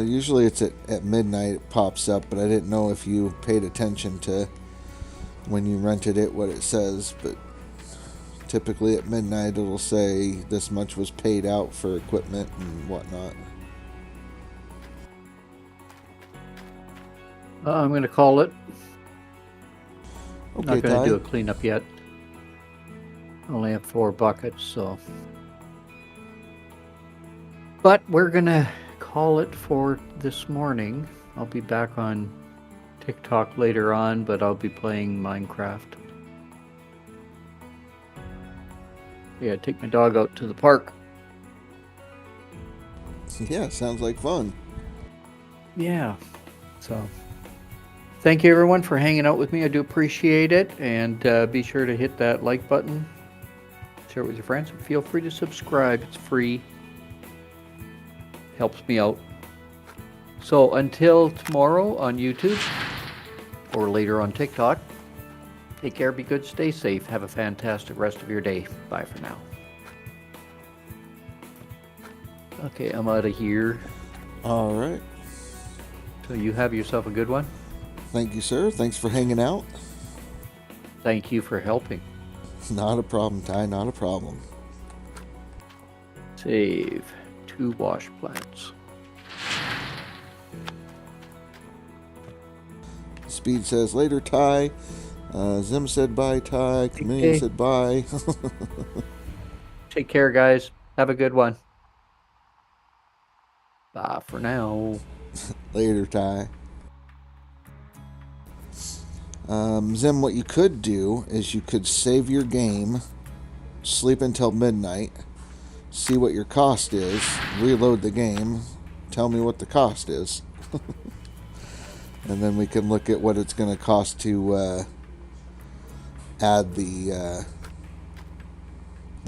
Usually it's at midnight it pops up, but I didn't know if you paid attention to when you rented it what it says, but typically at midnight it'll say this much was paid out for equipment and whatnot.
I'm going to call it.
Okay,
Not going
Ty.
to do a cleanup yet. Only have 4 buckets, so. But we're going to call it for this morning. I'll be back on TikTok later on, but I'll be playing Minecraft. Yeah, take my dog out to the park.
Yeah, sounds like fun.
Yeah, so thank you everyone for hanging out with me. I do appreciate it, and be sure to hit that like button, share it with your friends, and feel free to subscribe. It's free. Helps me out. So until tomorrow on YouTube or later on TikTok, take care, be good, stay safe, have a fantastic rest of your day. Bye for now. Okay, I'm out of here.
All right.
So you have yourself a good one.
Thank you, sir. Thanks for hanging out.
Thank you for helping.
Not a problem, Ty. Not a problem.
Save 2 wash plants.
Speed says later, Ty. Zim said bye, Ty. Chameleon said bye.
Take care, guys. Have a good one. Bye for now.
Later, Ty. Zim, what you could do is you could save your game, sleep until midnight, see what your cost is, reload the game, tell me what the cost is. And then we can look at what it's going to cost to add the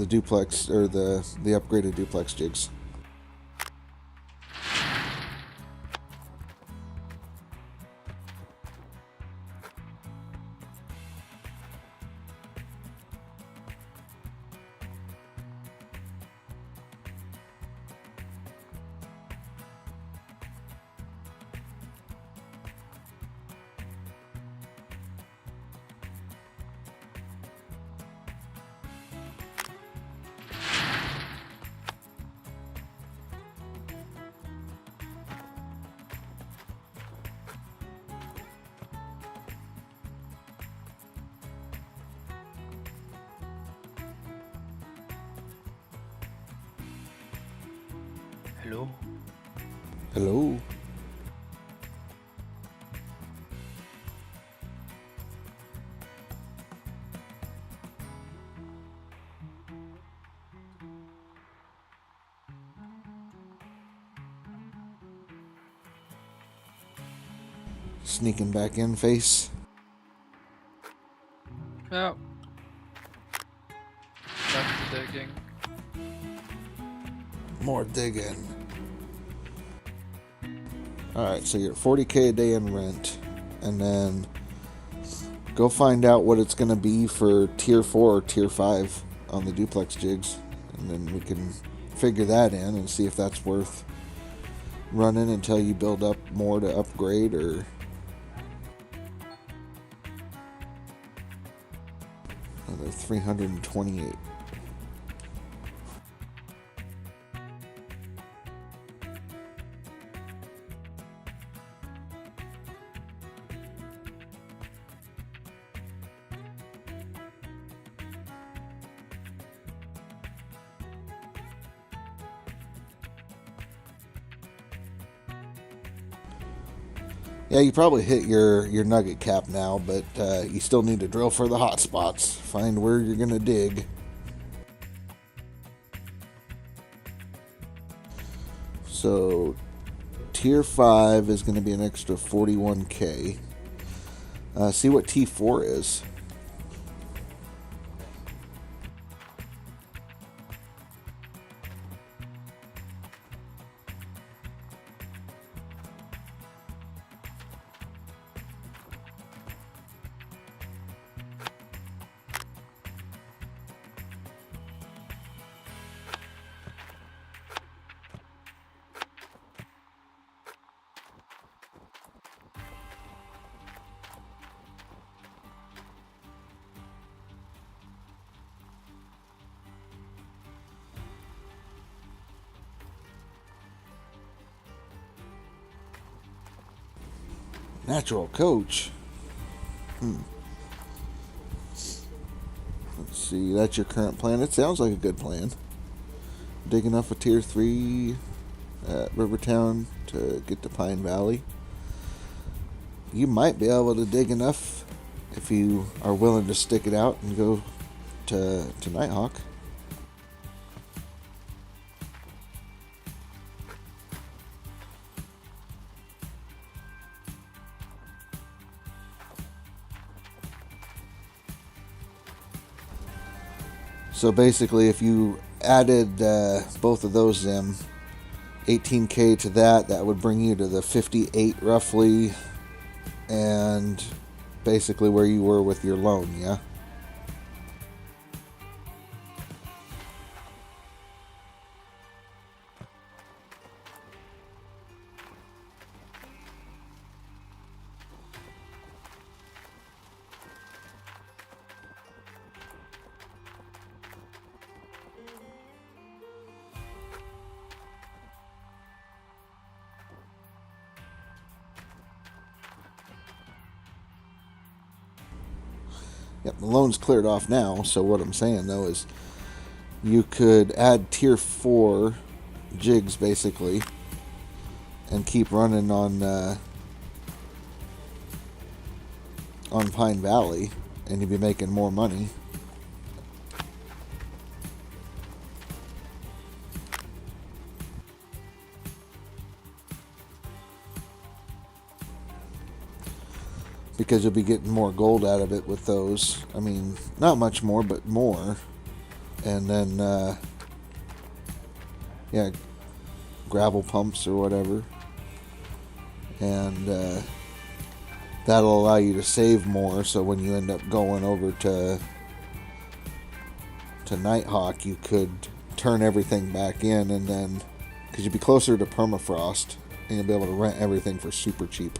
duplex or the upgraded duplex jigs.
Hello?
Hello. Sneaking back in, face.
Yeah. Back to digging.
More digging. Alright, so you're at 40k a day in rent. And then go find out what it's going to be for tier 4 or tier 5 on the duplex jigs. And then we can figure that in and see if that's worth running until you build up more to upgrade, or another 328. Yeah, you probably hit your nugget cap now, but you still need to drill for the hot spots. Find where you're going to dig. So, tier 5 is going to be an extra 41k. See what T4 is. Natural coach. Let's see, that's your current plan. It sounds like a good plan. Dig enough for tier 3 at Rivertown to get to Pine Valley. You might be able to dig enough if you are willing to stick it out and go to Nighthawk. So basically, if you added both of those 18k to that would bring you to the 58 roughly, and basically where you were with your loan, yeah? Yep, the loan's cleared off now, so what I'm saying though is you could add tier 4 jigs basically and keep running on Pine Valley, and you'd be making more money. Because you'll be getting more gold out of it with those. I mean, not much more, but more. And then, yeah, gravel pumps or whatever. And that'll allow you to save more, so when you end up going over to Nighthawk, you could turn everything back in, and then, because you'd be closer to permafrost, and you'll be able to rent everything for super cheap.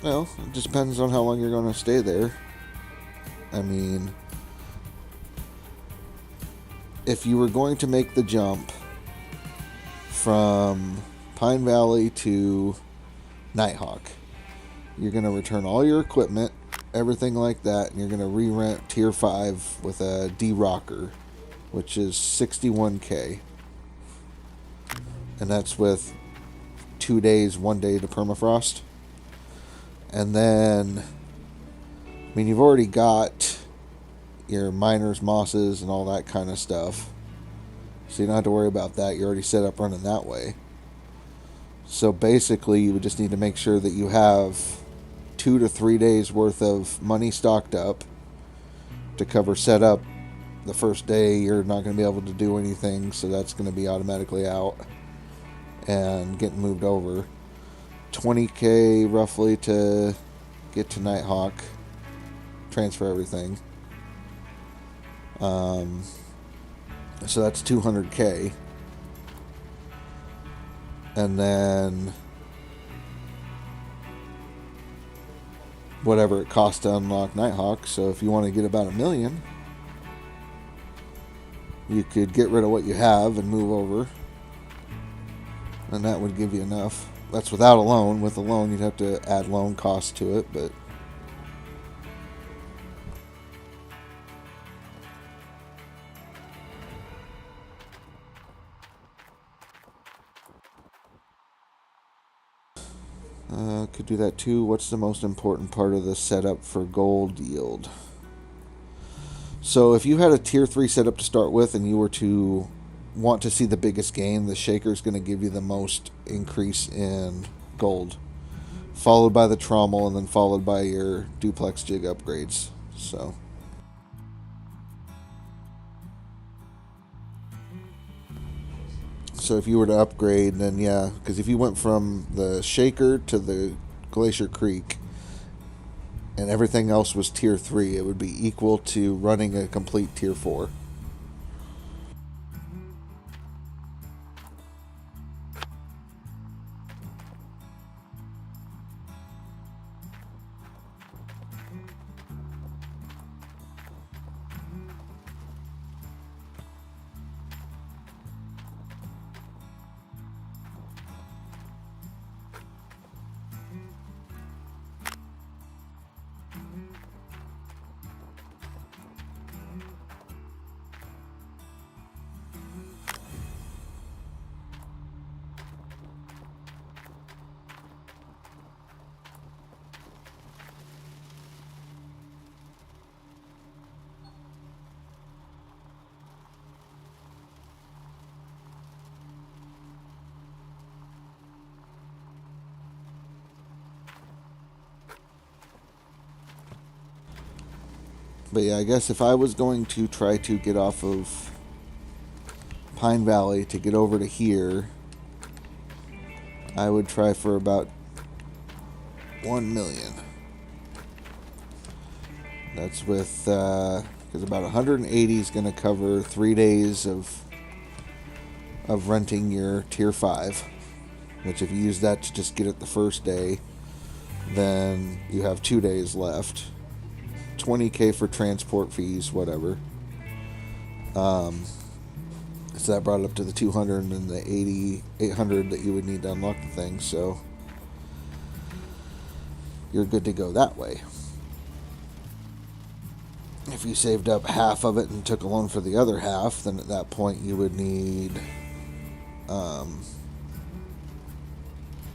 Well, it just depends on how long you're going to stay there. I mean, if you were going to make the jump from Pine Valley to Nighthawk, you're going to return all your equipment everything like that, and you're going to re-rent tier 5 with a D-Rocker, which is 61k. And that's with 2 days, 1 day to permafrost. And then, I mean, you've already got your miners, mosses, and all that kind of stuff. So you don't have to worry about that. You're already set up running that way. So basically, you would just need to make sure that you have 2 to 3 days worth of money stocked up to cover setup. The first day, you're not going to be able to do anything, so that's going to be automatically out and getting moved over. 20k roughly to get to Nighthawk, transfer everything. So that's 200k. And then whatever it costs to unlock Nighthawk. So if you want to get about 1 million, you could get rid of what you have and move over, and that would give you enough. That's without a loan. With a loan, you'd have to add loan costs to it, but could do that too. What's the most important part of the setup for gold yield? So if you had a tier 3 setup to start with and you were to want to see the biggest gain, the shaker is going to give you the most increase in gold, followed by the trommel, and then followed by your duplex jig upgrades. So if you were to upgrade, then yeah, because if you went from the shaker to the Glacier Creek and everything else was tier 3, it would be equal to running a complete tier 4. But yeah, I guess if I was going to try to get off of Pine Valley to get over to here, I would try for about 1 million. That's with, because about 180 is going to cover 3 days of renting your tier 5, which if you use that to just get it the first day, then you have 2 days left. 20k for transport fees, whatever. So that brought it up to the 200 and the 800 that you would need to unlock the thing. So you're good to go that way. If you saved up half of it and took a loan for the other half, then at that point you would need,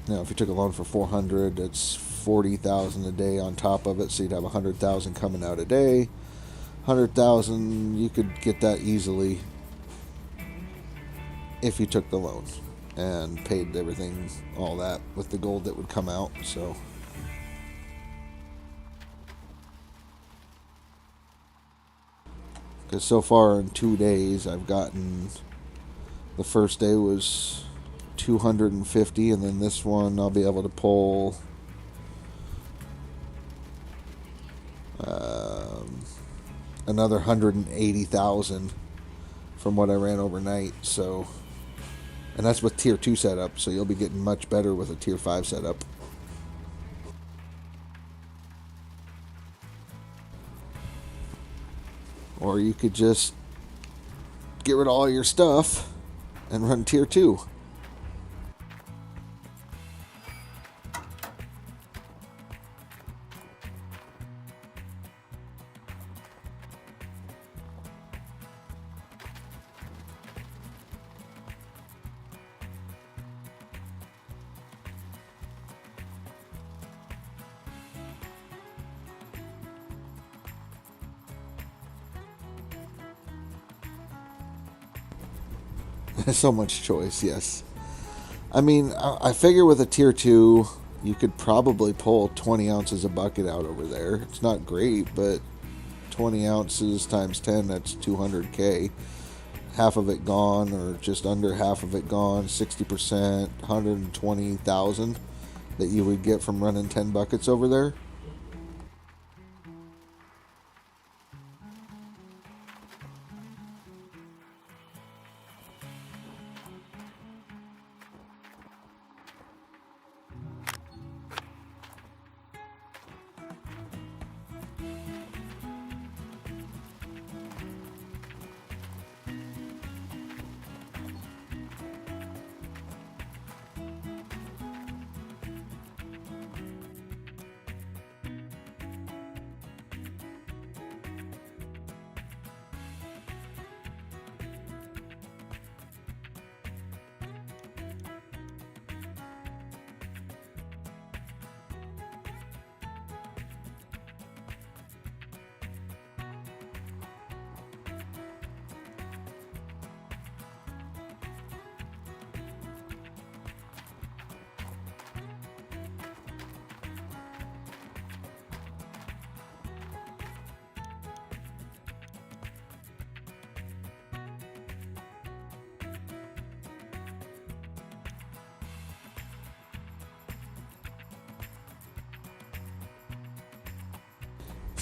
if you took a loan for 400, it's 40,000 a day on top of it, so you'd have 100,000 coming out a day. 100,000, you could get that easily if you took the loan and paid everything, all that with the gold that would come out. So because so far in 2 days I've gotten, the first day was 250, and then this one I'll be able to pull another 180,000 from what I ran overnight. So, and that's with tier 2 setup, so you'll be getting much better with a tier 5 setup. Or you could just get rid of all your stuff and run tier 2. So much choice, yes. I mean, I figure with a tier 2, you could probably pull 20 ounces a bucket out over there. It's not great, but 20 ounces times 10, that's 200K. Half of it gone, or just under half of it gone, 60%, 120,000 that you would get from running 10 buckets over there.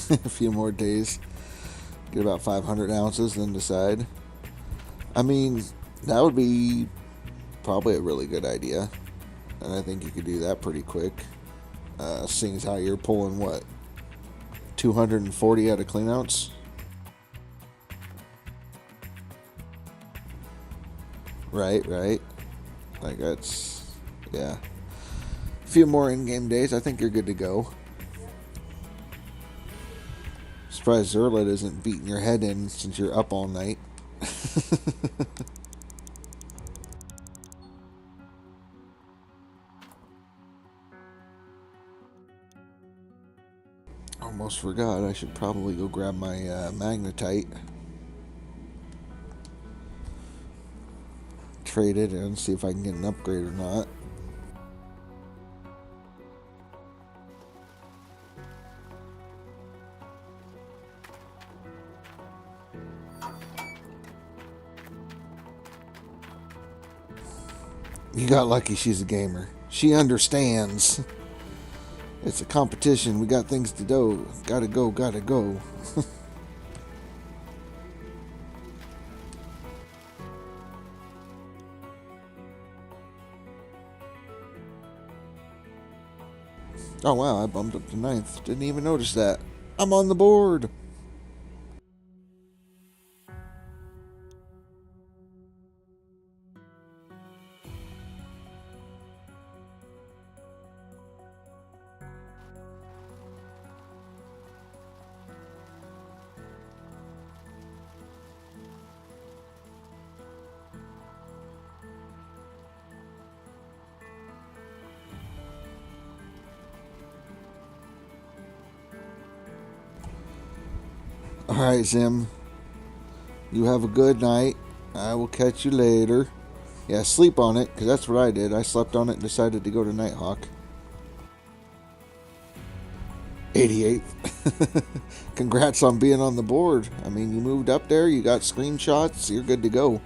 A few more days, get about 500 ounces, then decide. I mean, that would be probably a really good idea, and I think you could do that pretty quick, seeing as how you're pulling, what, 240 out of clean outs? Right, like that's, yeah, a few more in-game days, I think you're good to go. Surprised Zerlet isn't beating your head in since you're up all night. Almost forgot, I should probably go grab my magnetite. Trade it and see if I can get an upgrade or not. You got lucky she's a gamer. She understands. It's a competition. We got things to do. Gotta go. Oh wow, I bumped up to 9th. Didn't even notice that. I'm on the board. Alright, Zim. You have a good night. I will catch you later. Yeah, sleep on it, because that's what I did. I slept on it and decided to go to Nighthawk. 88th. Congrats on being on the board. I mean, you moved up there, you got screenshots, you're good to go.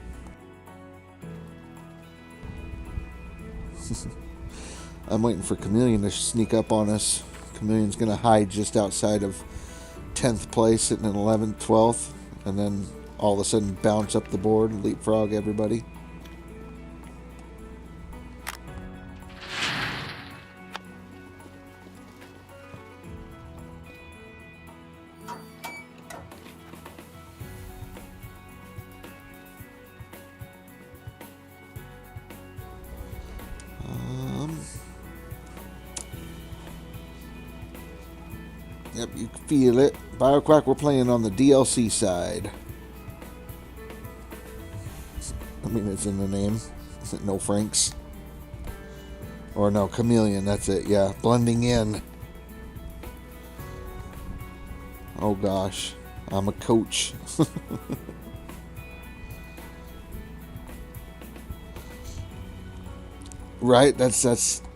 I'm waiting for Chameleon to sneak up on us. Chameleon's going to hide just outside of 10th place, sitting in 11th, 12th, and then all of a sudden bounce up the board and leapfrog everybody. Yep, you can feel it. BioQuack, we're playing on the DLC side. I mean, it's in the name. Is it No Franks? Or no, Chameleon, that's it. Yeah, blending in. Oh gosh, I'm a coach. Right? That's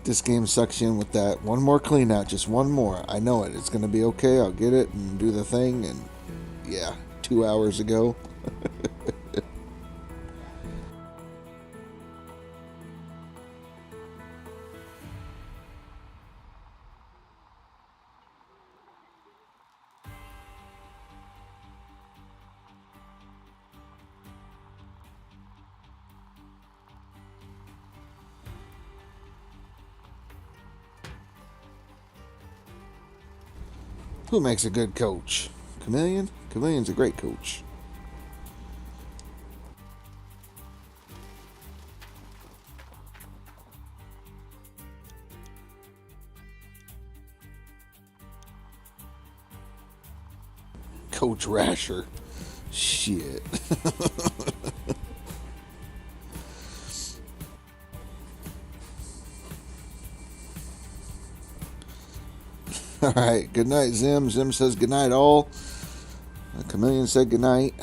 this game sucks you in with that. One more clean out, just one more. I know it. It's gonna be okay. I'll get it and do the thing. And yeah, 2 hours ago. Who makes a good coach? Chameleon? Chameleon's a great coach. Coach Rasher. Shit. All right. Good night, Zim. Zim says good night, all. Chameleon said good night.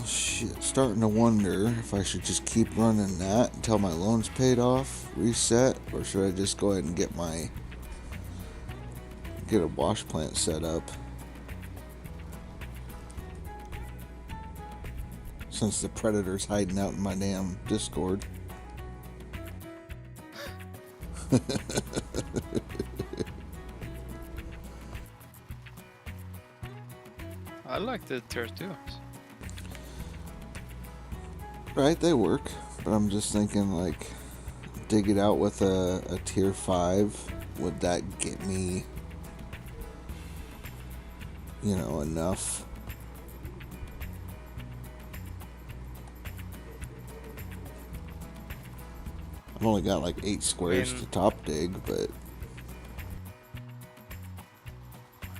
shit, starting to wonder if I should just keep running that until my loan's paid off, reset, or should I just go ahead and get a wash plant set up? Since the predator's hiding out in my damn Discord.
I like the tier 2s.
Right, they work, but I'm just thinking, like, dig it out with a tier 5. Would that get me, enough? I've only got like 8 squares to top dig, but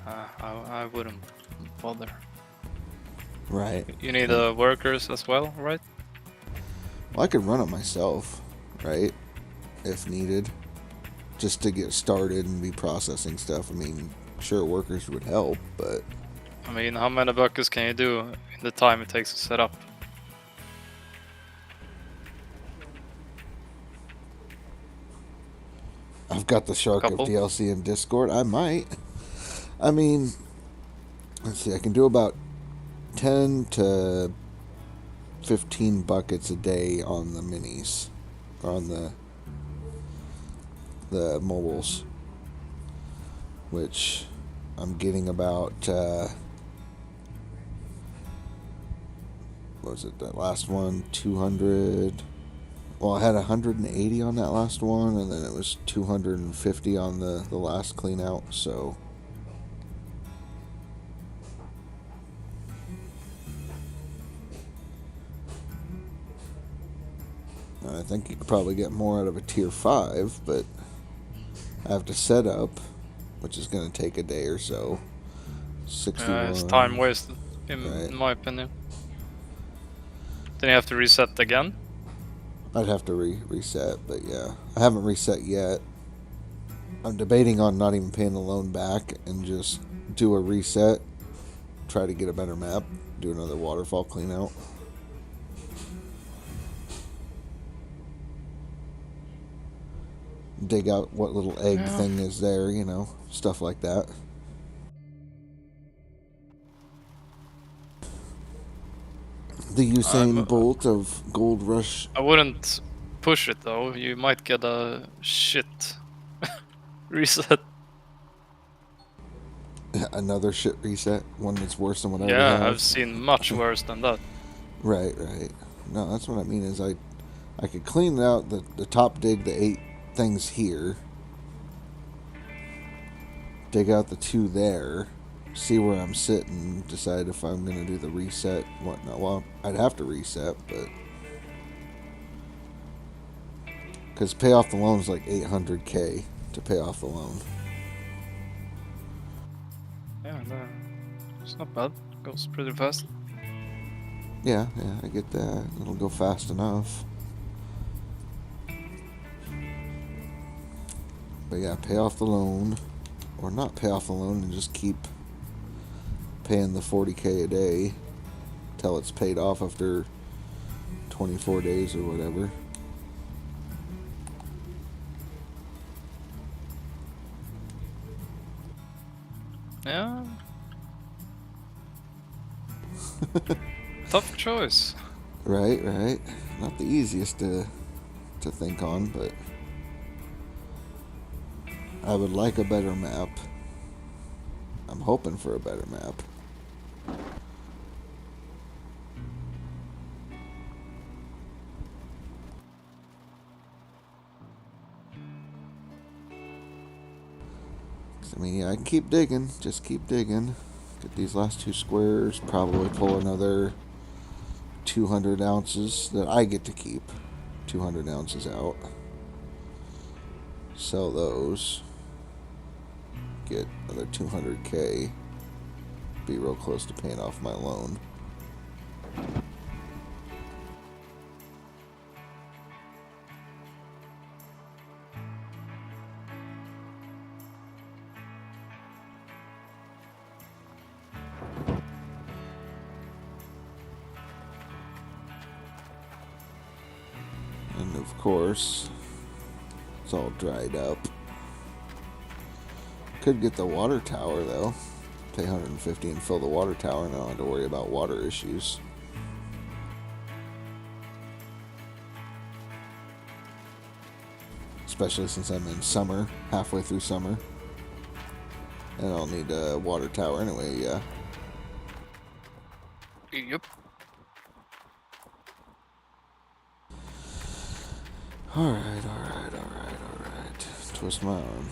I wouldn't bother.
right.
You need workers as well, right?
Well, I could run it myself, right? If needed, just to get started and be processing stuff. I mean, sure, workers would help, but
I mean, how many buckets can you do in the time it takes to set up?
I've got the Shark of
Couple?
DLC in Discord. I might. I mean, let's see. I can do about 10 to 15 buckets a day on the minis, or on the mobiles, which I'm getting about. What was it? That last one, 200. Well, I had 180 on that last one, and then it was 250 on the last clean out, so. I think you could probably get more out of a tier 5, but I have to set up, which is going to take a day or so. 61.
It's time wasted, in
Right.
my opinion. Then you have to reset again.
I'd have to reset, but yeah. I haven't reset yet. I'm debating on not even paying the loan back and just do a reset. Try to get a better map. Do another waterfall clean out. Dig out what little egg thing is there, stuff like that. The Usain Bolt of Gold Rush.
I wouldn't push it though. You might get a shit reset.
Another shit reset. One that's worse than what I
Yeah,
have.
I've seen much worse than that.
Right. No, that's what I mean is I could clean out the top dig, the 8 things here. Dig out the 2 there. See where I'm sitting. Decide if I'm going to do the reset. Whatnot. Well, I'd have to reset, but. Because pay off the loan is like 800k to pay off the loan.
Yeah, no, it's not bad. Goes pretty fast.
Yeah, I get that. It'll go fast enough. But yeah, pay off the loan. Or not pay off the loan and just keep paying the 40k a day till it's paid off after 24 days or whatever.
Yeah. Tough choice.
Right. Not the easiest to think on, but I would like a better map. I'm hoping for a better map. I mean, yeah, I can keep digging. Just keep digging. Get these last 2 squares. Probably pull another 200 ounces that I get to keep. 200 ounces out. Sell those. Get another 200k. Be real close to paying off my loan. And of course, it's all dried up. Could get the water tower though. Pay 150 and fill the water tower, and I don't have to worry about water issues. Especially since I'm in summer, halfway through summer. And I'll need a water tower anyway, yeah.
Yep.
Alright. Twist my arm.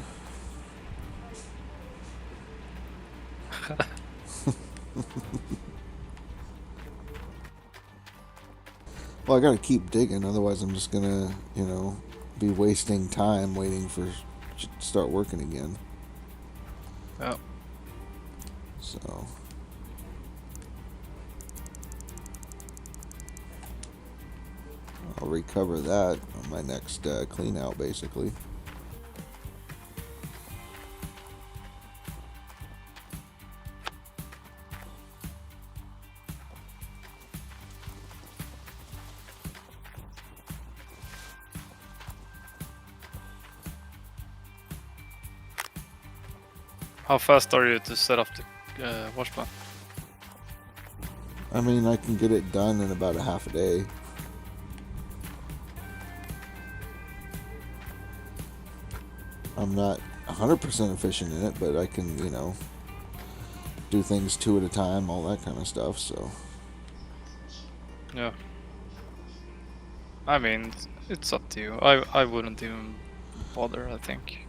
Well, I gotta keep digging, otherwise I'm just gonna, be wasting time waiting for to start working again.
Oh.
So. I'll recover that on my next clean out, basically.
How fast are you to set up the wash plant?
I mean, I can get it done in about a half a day. I'm not 100% efficient in it, but I can, do things 2 at a time, all that kind of stuff, so.
Yeah. I mean, it's up to you. I wouldn't even bother, I think.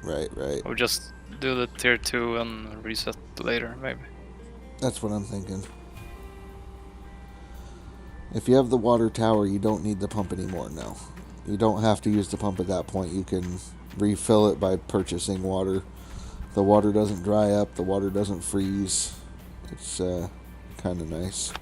Right.
Or just do the tier 2 and reset later, maybe.
That's what I'm thinking. If you have the water tower, you don't need the pump anymore now. You don't have to use the pump at that point. You can refill it by purchasing water. The water doesn't dry up. The water doesn't freeze. It's kind of nice.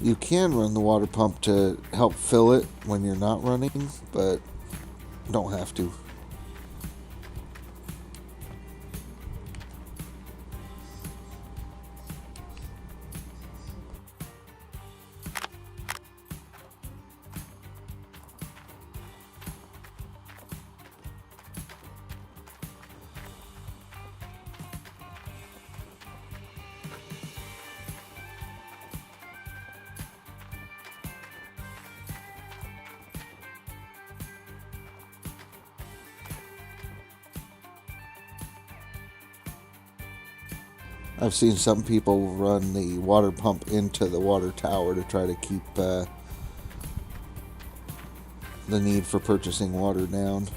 You can run the water pump to help fill it when you're not running, but don't have to. I've seen some people run the water pump into the water tower to try to keep the need for purchasing water down.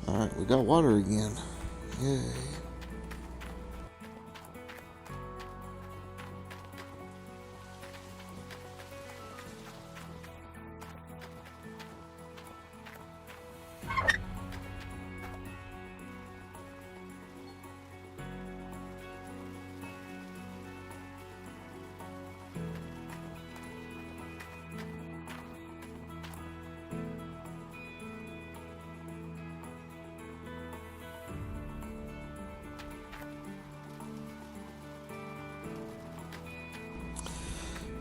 Alright, we got water again. Yay.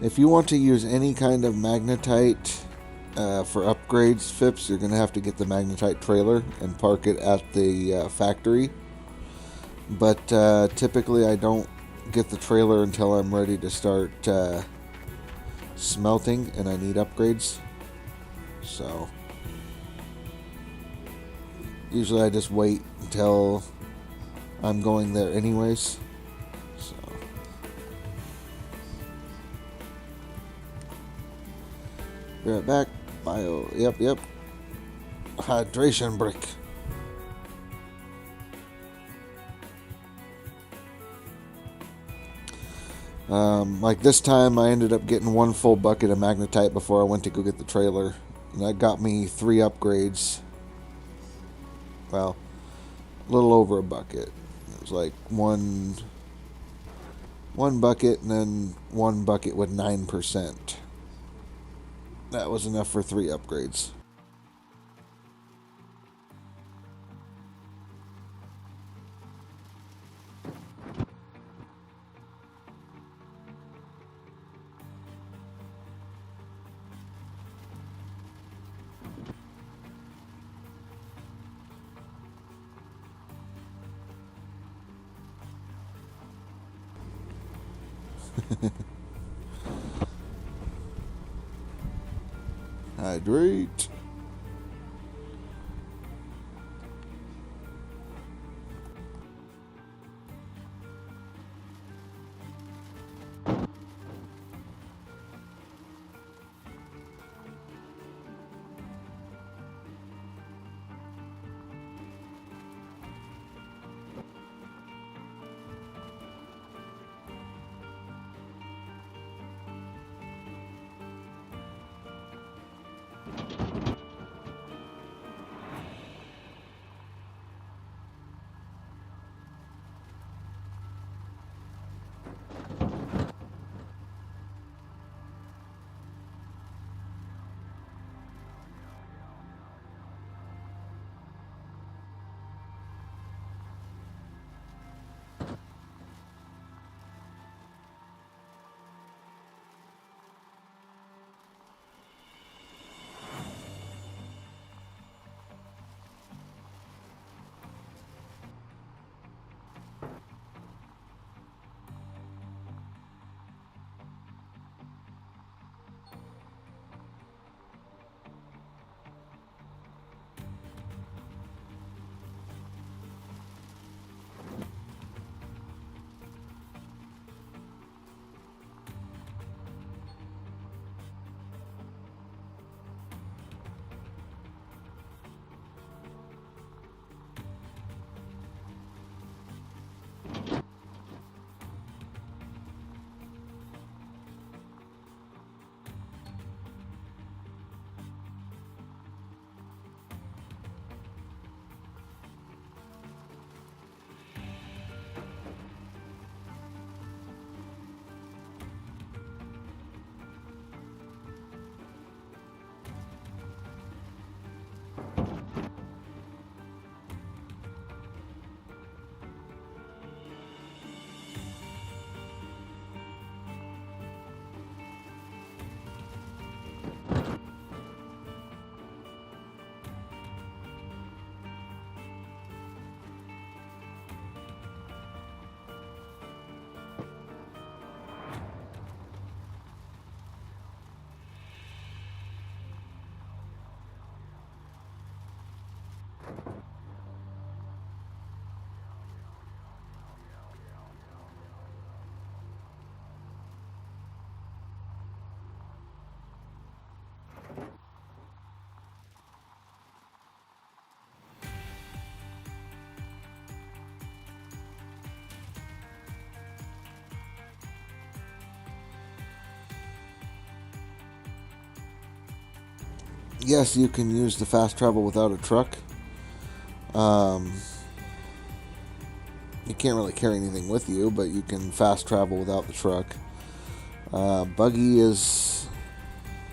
If you want to use any kind of magnetite for upgrades, Phipps, you're going to have to get the magnetite trailer and park it at the factory. But typically I don't get the trailer until I'm ready to start smelting and I need upgrades. So usually I just wait until I'm going there anyways. So be right back. Yep. Hydration brick. Like this time I ended up getting one full bucket of magnetite before I went to go get the trailer. And that got me 3 upgrades. Well, a little over a bucket. It was like one bucket and then 1 bucket with 9%. That was enough for 3 upgrades. Hydrate. Yes, you can use the fast travel without a truck. You can't really carry anything with you, but you can fast travel without the truck. Buggy is...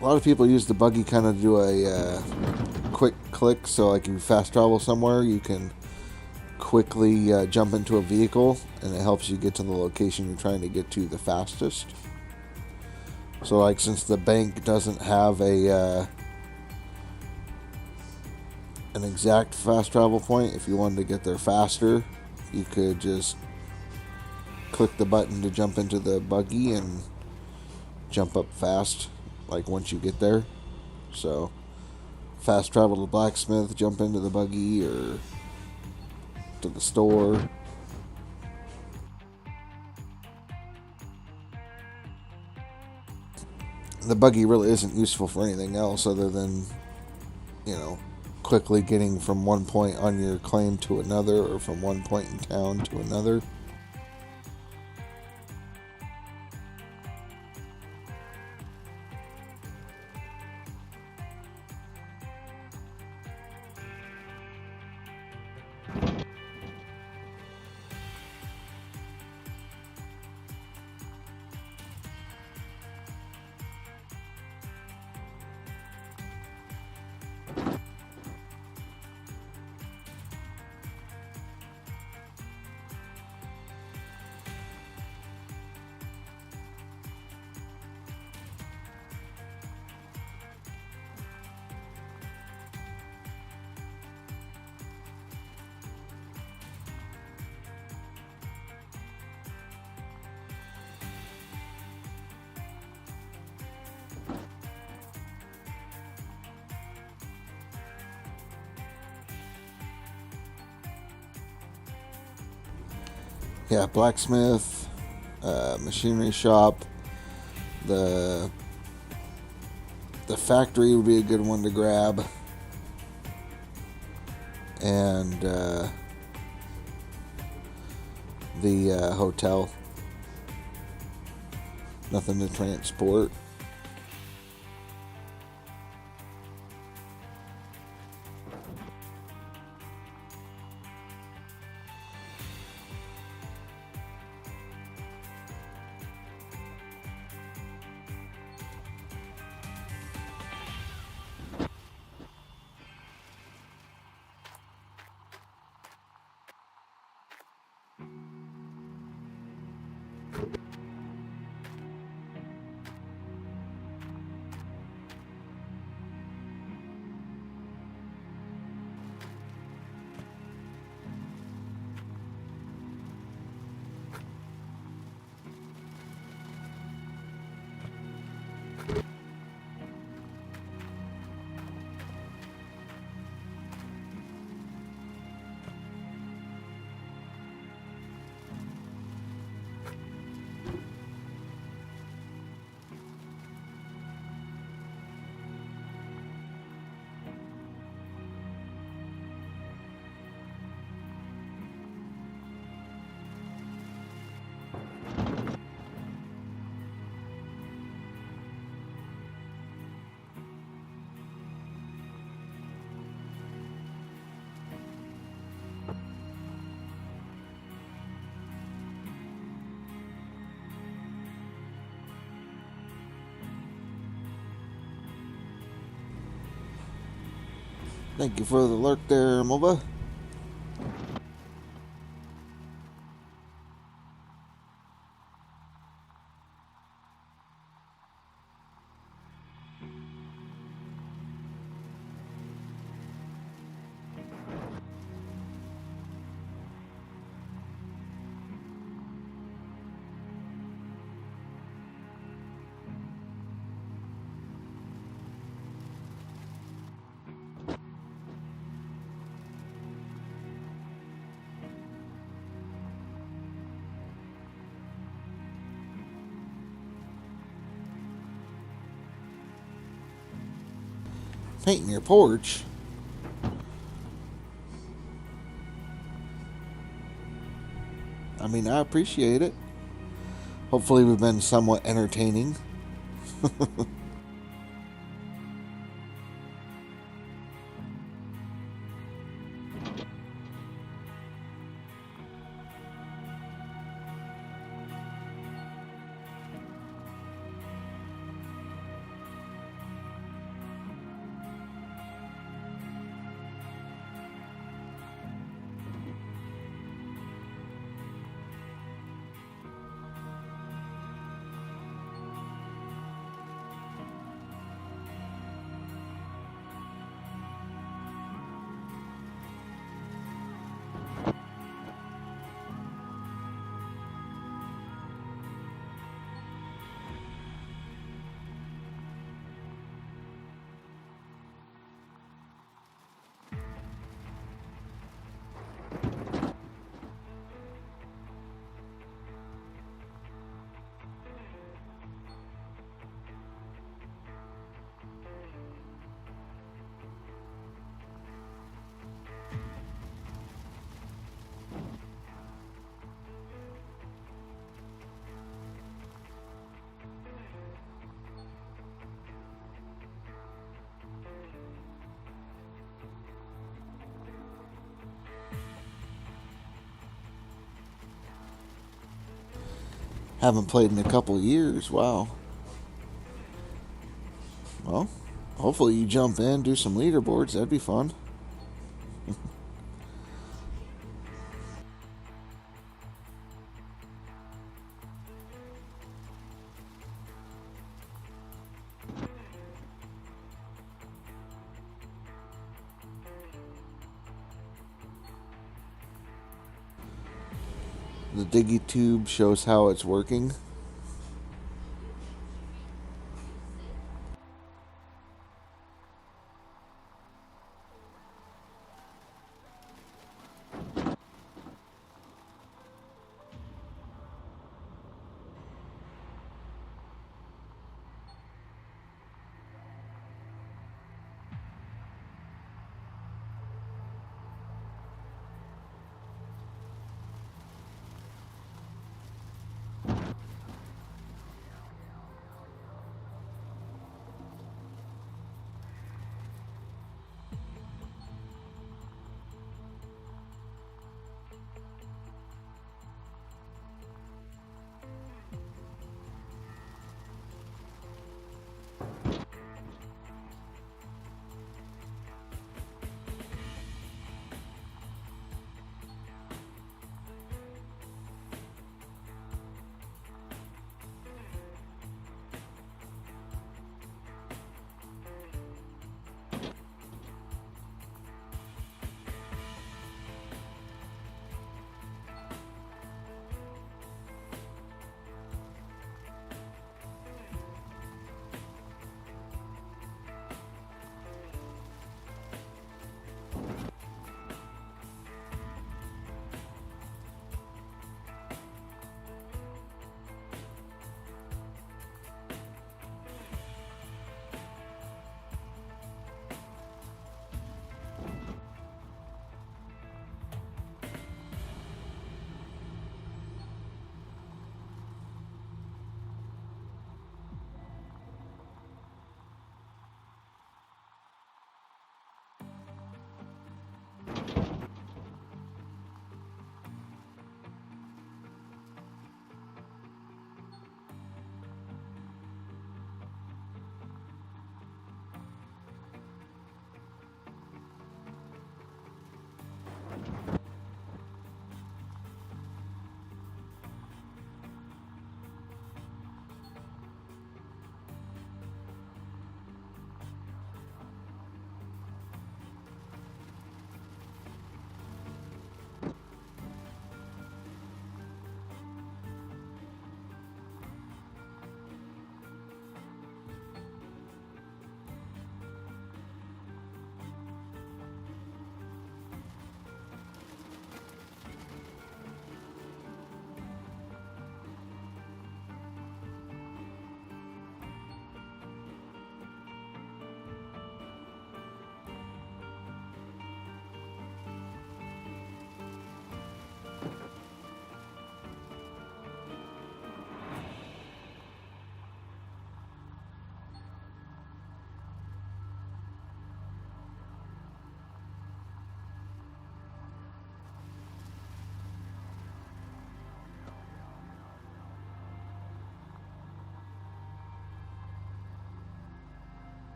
A lot of people use the buggy kind of do a quick click, so like you fast travel somewhere, you can quickly jump into a vehicle, and it helps you get to the location you're trying to get to the fastest. So, like, since the bank doesn't have an exact fast travel point, if you wanted to get there faster, you could just click the button to jump into the buggy and jump up fast, like, once you get there. So, fast travel to the blacksmith, jump into the buggy, or to the store. The buggy really isn't useful for anything else other than, you know, quickly getting from one point on your claim to another, or from one point in town to another. Yeah, blacksmith, machinery shop, the factory would be a good one to grab, and the hotel. Nothing to transport. Thank you for the lurk there, MOBA. Painting your porch. I mean, I appreciate it. Hopefully we've been somewhat entertaining. Haven't played in a couple of years. Wow. Well, hopefully you jump in, do some leaderboards. That'd be fun. The Diggy Tube shows how it's working.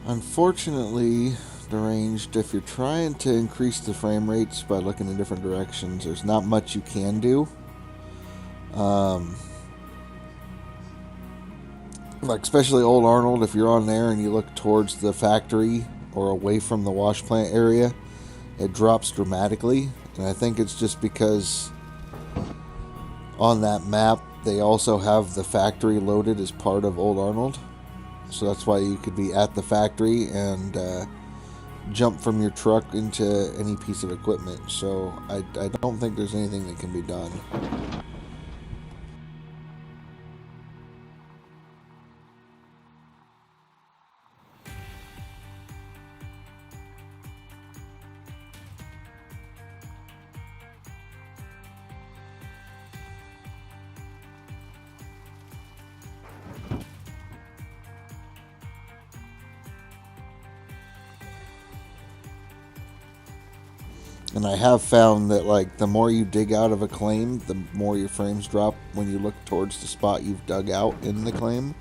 Unfortunately, Deranged, if you're trying to increase the frame rates by looking in different directions, there's not much you can do. Like especially Old Arnold, if you're on there and you look towards the factory or away from the wash plant area, it drops dramatically. And I think it's just because on that map they also have the factory loaded as part of Old Arnold. So that's why you could be at the factory and jump from your truck into any piece of equipment. So I don't think there's anything that can be done. And I have found that, like, the more you dig out of a claim, the more your frames drop when you look towards the spot you've dug out in the claim.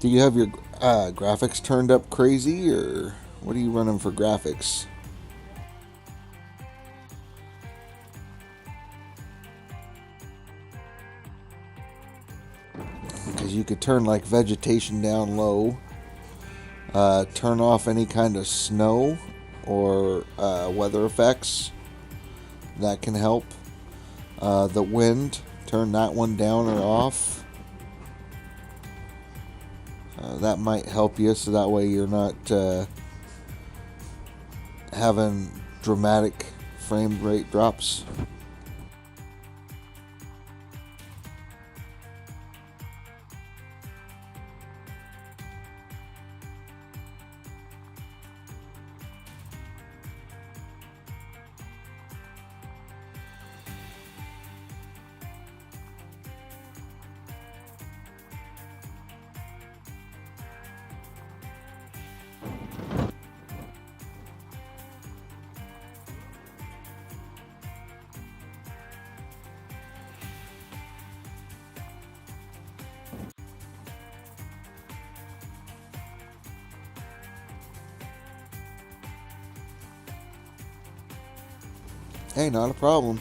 Do you have your graphics turned up crazy, or what are you running for graphics? Because you could turn like vegetation down low, turn off any kind of snow or weather effects. That can help. The wind, turn that one down or off. That might help you, so that way you're not having dramatic frame rate drops. Hey, not a problem.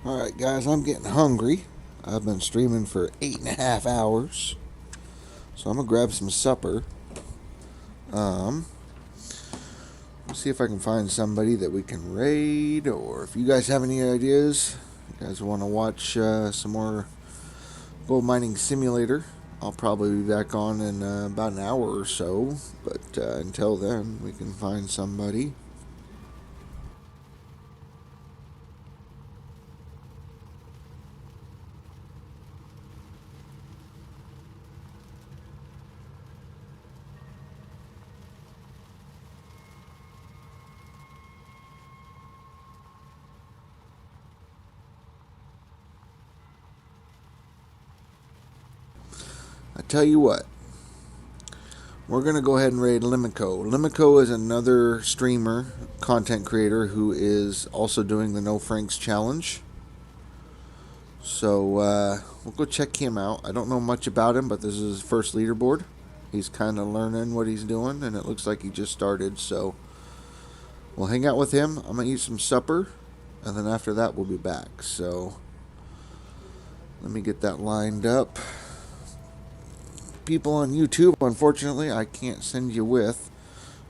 Alright, guys, I'm getting hungry. I've been streaming for 8.5 hours. So I'm going to grab some supper. Let's see if I can find somebody that we can raid, or if you guys have any ideas, you guys want to watch some more Gold Mining Simulator, I'll probably be back on in about an hour or so. But until then, we can find somebody. I tell you what, we're going to go ahead and raid Limico. Limico is another streamer, content creator, who is also doing the No Franks challenge. So we'll go check him out. I don't know much about him, but this is his first leaderboard. He's kind of learning what he's doing, and it looks like he just started. So we'll hang out with him. I'm going to eat some supper, and then after that we'll be back. So let me get that lined up. People on YouTube, unfortunately, I can't send you with,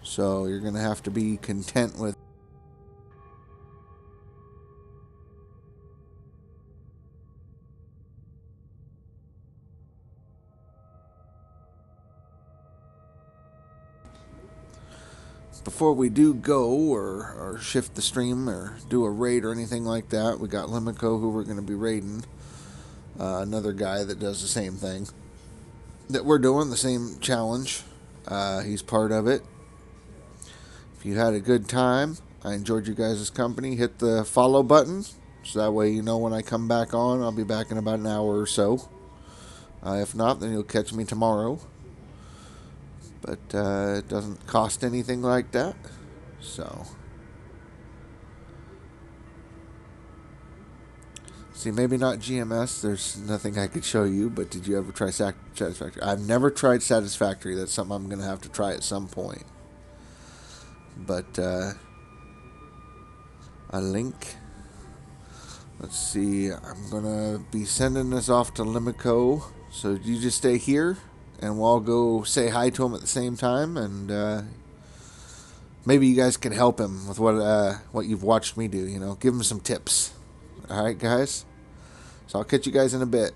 so you're going to have to be content with before we do go or shift the stream or do a raid or anything like that. We got Limico, who we're going to be raiding, another guy that does the same thing that we're doing, the same challenge. He's part of it. If you had a good time, I enjoyed you guys' company, hit the follow button, so that way you know when I come back on. I'll be back in about an hour or so. If not, then you'll catch me tomorrow. But it doesn't cost anything like that. So, see, maybe not GMS. There's nothing I could show you. But did you ever try Satisfactory? I've never tried Satisfactory. That's something I'm going to have to try at some point. But a link. Let's see. I'm going to be sending this off to Limico. So you just stay here, and we'll all go say hi to him at the same time. And maybe you guys can help him with what you've watched me do. You know, give him some tips. All right, guys? So I'll catch you guys in a bit.